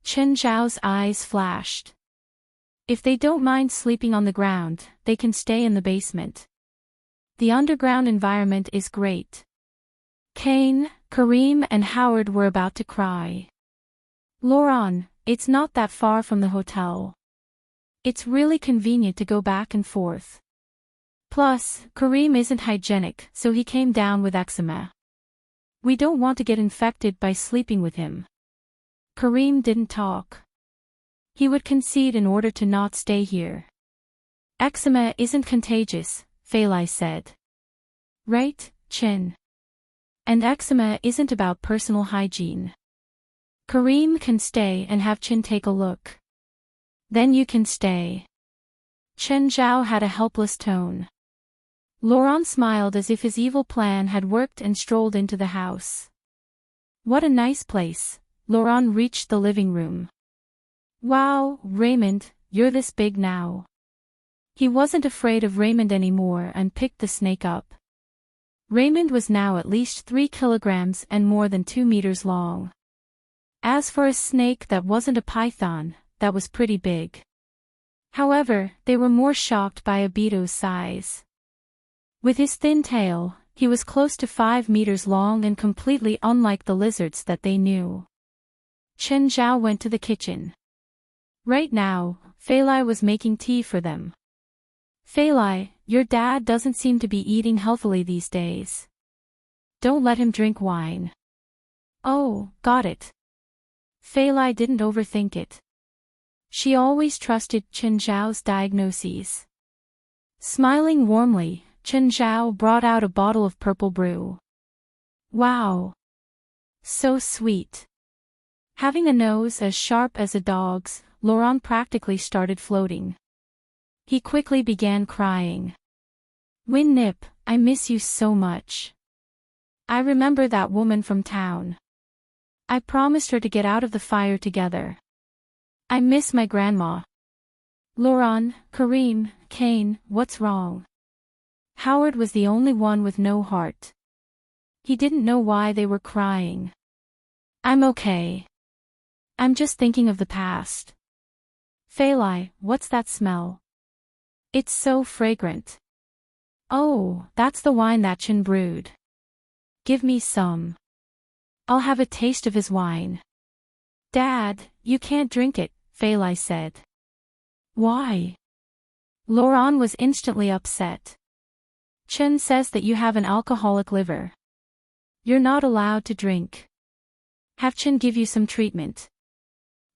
Chen Zhao's eyes flashed. If they don't mind sleeping on the ground, they can stay in the basement. The underground environment is great. Kane, Karim and Howard were about to cry. Laurent, it's not that far from the hotel. It's really convenient to go back and forth. Plus, Karim isn't hygienic, so he came down with eczema. We don't want to get infected by sleeping with him. Karim didn't talk. He would concede in order to not stay here. Eczema isn't contagious, Fei Lai said. Right, Chen? And eczema isn't about personal hygiene. Karim can stay and have Chen take a look. Then you can stay. Chen Zhao had a helpless tone. Laurent smiled as if his evil plan had worked and strolled into the house. What a nice place. Laurent reached the living room. Wow, Raymond, you're this big now. He wasn't afraid of Raymond anymore and picked the snake up. Raymond was now at least 3 kilograms and more than 2 meters long. As for a snake that wasn't a python, that was pretty big. However, they were more shocked by Obito's size. With his thin tail, he was close to 5 meters long and completely unlike the lizards that they knew. Chen Zhao went to the kitchen. Right now, Fei Lai was making tea for them. Fei Lai, your dad doesn't seem to be eating healthily these days. Don't let him drink wine. Oh, got it. Fei Lai didn't overthink it. She always trusted Chen Zhao's diagnoses. Smiling warmly, Chen Zhao brought out a bottle of purple brew. Wow! So sweet. Having a nose as sharp as a dog's, Laurent practically started floating. He quickly began crying. Win-Nip, I miss you so much. I remember that woman from town. I promised her to get out of the fire together. I miss my grandma. Laurent, Karim, Kane, what's wrong? Howard was the only one with no heart. He didn't know why they were crying. I'm okay. I'm just thinking of the past. Failai, what's that smell? It's so fragrant. Oh, that's the wine that Chen brewed. Give me some. I'll have a taste of his wine. Dad, you can't drink it, Failai said. Why? Laurent was instantly upset. Chen says that you have an alcoholic liver. You're not allowed to drink. Have Chen give you some treatment.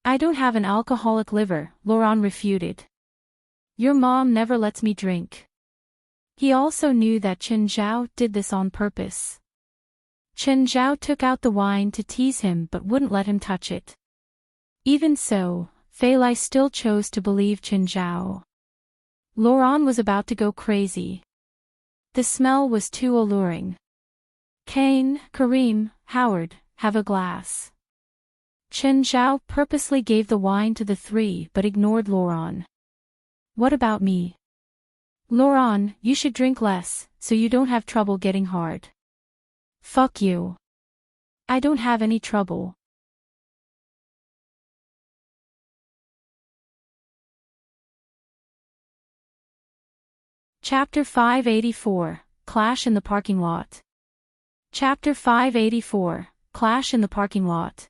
I don't have an alcoholic liver, Laurent refuted. Your mom never lets me drink. He also knew that Chen Zhao did this on purpose. Chen Zhao took out the wine to tease him but wouldn't let him touch it. Even so, Failai still chose to believe Chen Zhao. Laurent was about to go crazy. The smell was too alluring. Kane, Karim, Howard, have a glass. Chen Zhao purposely gave the wine to the three but ignored Laurent. What about me? Laurent, you should drink less, so you don't have trouble getting hard. Fuck you. I don't have any trouble. Chapter 584, Clash in the Parking Lot. Chapter 584, Clash in the Parking Lot.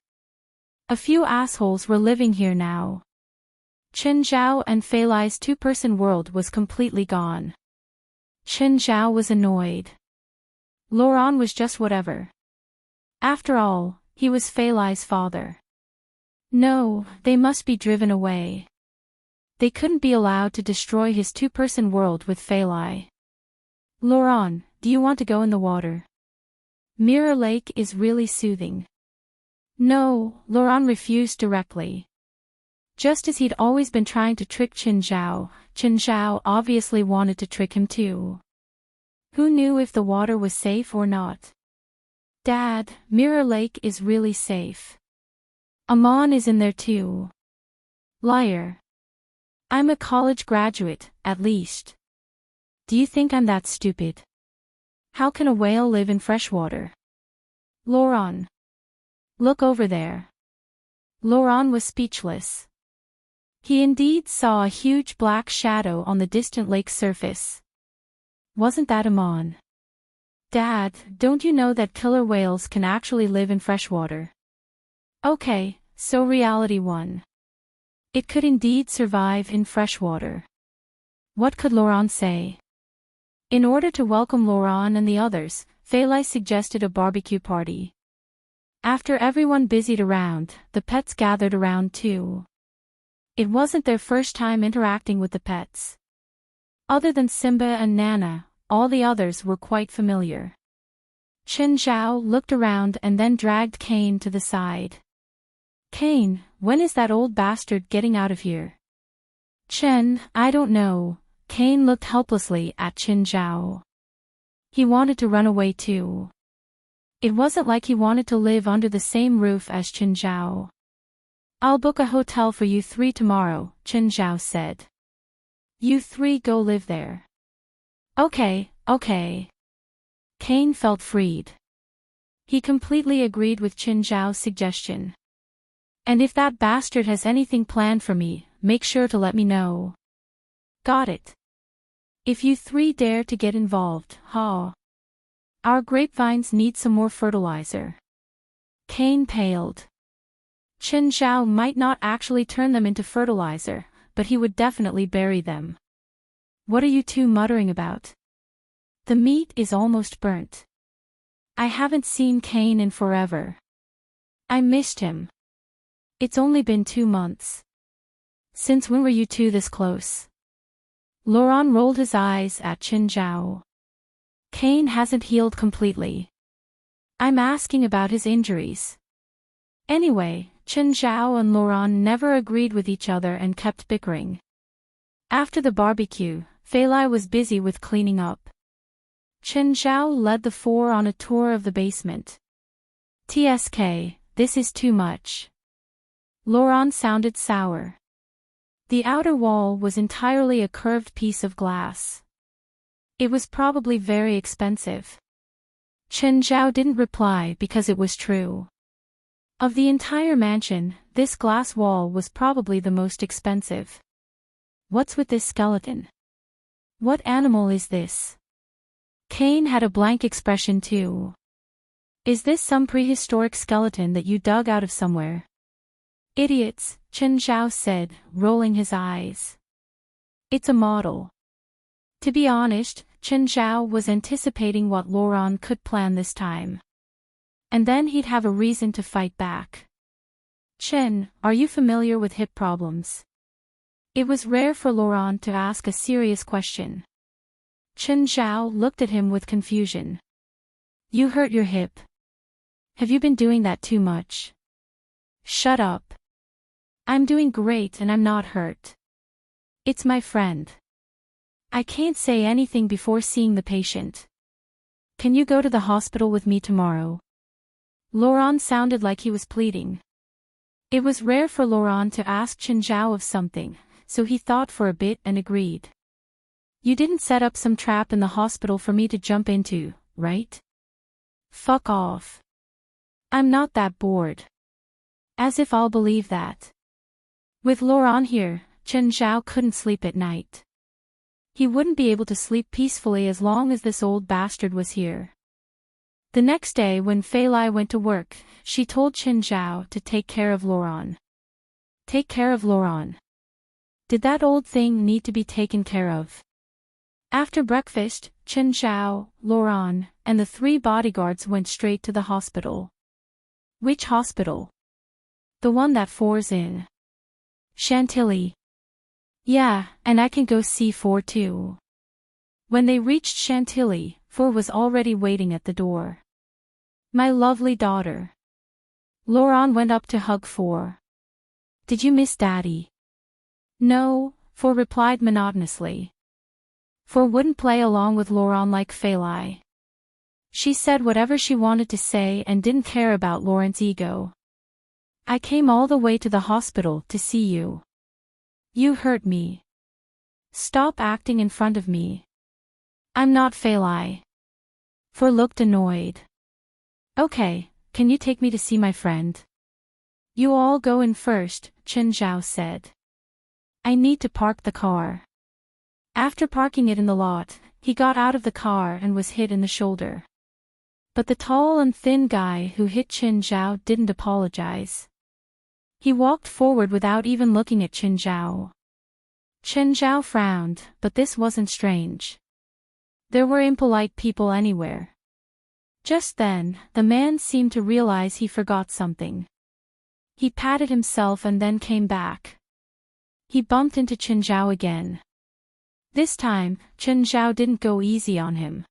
A few assholes were living here now. Chen Zhao and Failai's two-person world was completely gone. Chen Zhao was annoyed. Laurent was just whatever. After all, he was Failai's father. No, they must be driven away. They couldn't be allowed to destroy his two-person world with Failai. Laurent, do you want to go in the water? Mirror Lake is really soothing. No, Laurent refused directly. Just as he'd always been trying to trick Chen Zhao obviously wanted to trick him too. Who knew if the water was safe or not? Dad, Mirror Lake is really safe. Amon is in there too. Liar. I'm a college graduate, at least. Do you think I'm that stupid? How can a whale live in freshwater? Laurent. Look over there. Laurent was speechless. He indeed saw a huge black shadow on the distant lake's surface. Wasn't that Amon? Dad, don't you know that killer whales can actually live in freshwater? Okay, so reality won. It could indeed survive in freshwater. What could Laurent say? In order to welcome Laurent and the others, Failai suggested a barbecue party. After everyone busied around, the pets gathered around too. It wasn't their first time interacting with the pets. Other than Simba and Nana, all the others were quite familiar. Chen Zhao looked around and then dragged Kane to the side. Kane, when is that old bastard getting out of here? Chen, I don't know. Kane looked helplessly at Chen Zhao. He wanted to run away too. It wasn't like he wanted to live under the same roof as Chen Zhao. I'll book a hotel for you three tomorrow, Chen Zhao said. You three go live there. Okay. Kane felt freed. He completely agreed with Chen Zhao's suggestion. And if that bastard has anything planned for me, make sure to let me know. Got it. If you three dare to get involved, Our grapevines need some more fertilizer. Kane paled. Chen Zhao might not actually turn them into fertilizer, but he would definitely bury them. What are you two muttering about? The meat is almost burnt. I haven't seen Kane in forever. I missed him. It's only been 2 months. Since when were you two this close? Laurent rolled his eyes at Chen Zhao. Kane hasn't healed completely. I'm asking about his injuries. Anyway, Chen Zhao and Laurent never agreed with each other and kept bickering. After the barbecue, Fei Lai was busy with cleaning up. Chen Zhao led the four on a tour of the basement. TSK, this is too much. Laurent sounded sour. The outer wall was entirely a curved piece of glass. It was probably very expensive. Chen Zhao didn't reply because it was true. Of the entire mansion, this glass wall was probably the most expensive. What's with this skeleton? What animal is this? Kane had a blank expression too. Is this some prehistoric skeleton that you dug out of somewhere? Idiots, Chen Zhao said, rolling his eyes. It's a model. To be honest, Chen Zhao was anticipating what Laurent could plan this time. And then he'd have a reason to fight back. Chen, are you familiar with hip problems? It was rare for Laurent to ask a serious question. Chen Zhao looked at him with confusion. You hurt your hip. Have you been doing that too much? Shut up. I'm doing great and I'm not hurt. It's my friend. I can't say anything before seeing the patient. Can you go to the hospital with me tomorrow? Laurent sounded like he was pleading. It was rare for Laurent to ask Chen Zhao of something, so he thought for a bit and agreed. You didn't set up some trap in the hospital for me to jump into, right? Fuck off. I'm not that bored. As if I'll believe that. With Laurent here, Chen Zhao couldn't sleep at night. He wouldn't be able to sleep peacefully as long as this old bastard was here. The next day when Fei Lai went to work, she told Chen Zhao to take care of Laurent. Take care of Laurent. Did that old thing need to be taken care of? After breakfast, Chen Zhao, Laurent, and the 3 bodyguards went straight to the hospital. Which hospital? The one that Four's in. Chantilly. Yeah, and I can go see Four too. When they reached Chantilly, Four was already waiting at the door. My lovely daughter. Laurent went up to hug Four. Did you miss Daddy? No, Four replied monotonously. Four wouldn't play along with Laurent like Fei Lai. She said whatever she wanted to say and didn't care about Laurent's ego. I came all the way to the hospital to see you. You hurt me. Stop acting in front of me. I'm not Fei Lai. Four looked annoyed. Okay, can you take me to see my friend? You all go in first, Chen Zhao said. I need to park the car. After parking it in the lot, he got out of the car and was hit in the shoulder. But the tall and thin guy who hit Chen Zhao didn't apologize. He walked forward without even looking at Chen Zhao. Chen Zhao frowned, but this wasn't strange. There were impolite people anywhere. Just then, the man seemed to realize he forgot something. He patted himself and then came back. He bumped into Chen Zhao again. This time, Chen Zhao didn't go easy on him.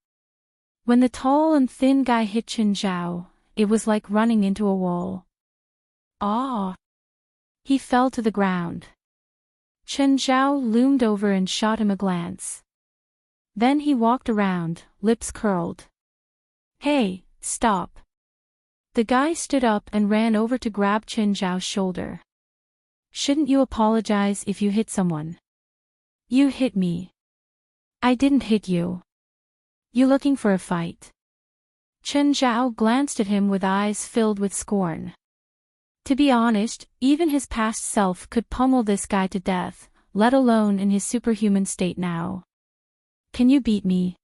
When the tall and thin guy hit Chen Zhao, it was like running into a wall. Ah! He fell to the ground. Chen Zhao loomed over and shot him a glance. Then he walked around, lips curled. Hey, stop. The guy stood up and ran over to grab Chen Zhao's shoulder. Shouldn't you apologize if you hit someone? You hit me. I didn't hit you. You looking for a fight? Chen Zhao glanced at him with eyes filled with scorn. To be honest, even his past self could pummel this guy to death, let alone in his superhuman state now. Can you beat me?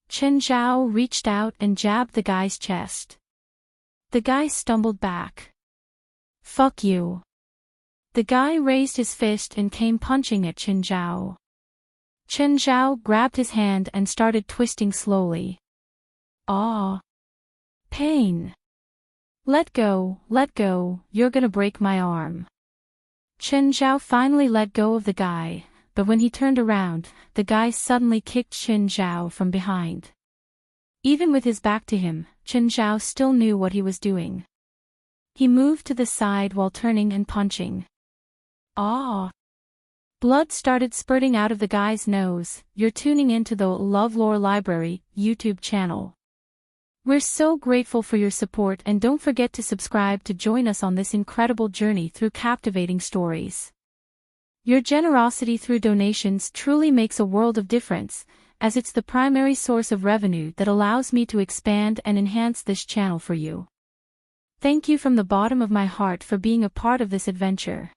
Chen Zhao reached out and jabbed the guy's chest. The guy stumbled back. Fuck you. The guy raised his fist and came punching at Chen Zhao. Chen Zhao grabbed his hand and started twisting slowly. Ah! Pain! Let go, you're gonna break my arm. Chen Zhao finally let go of the guy, but when he turned around, the guy suddenly kicked Chen Zhao from behind. Even with his back to him, Chen Zhao still knew what he was doing. He moved to the side while turning and punching. Ah! Blood started spurting out of the guy's nose. You're tuning into the LoveLore Library YouTube channel. We're so grateful for your support, and don't forget to subscribe to join us on this incredible journey through captivating stories. Your generosity through donations truly makes a world of difference, as it's the primary source of revenue that allows me to expand and enhance this channel for you. Thank you from the bottom of my heart for being a part of this adventure.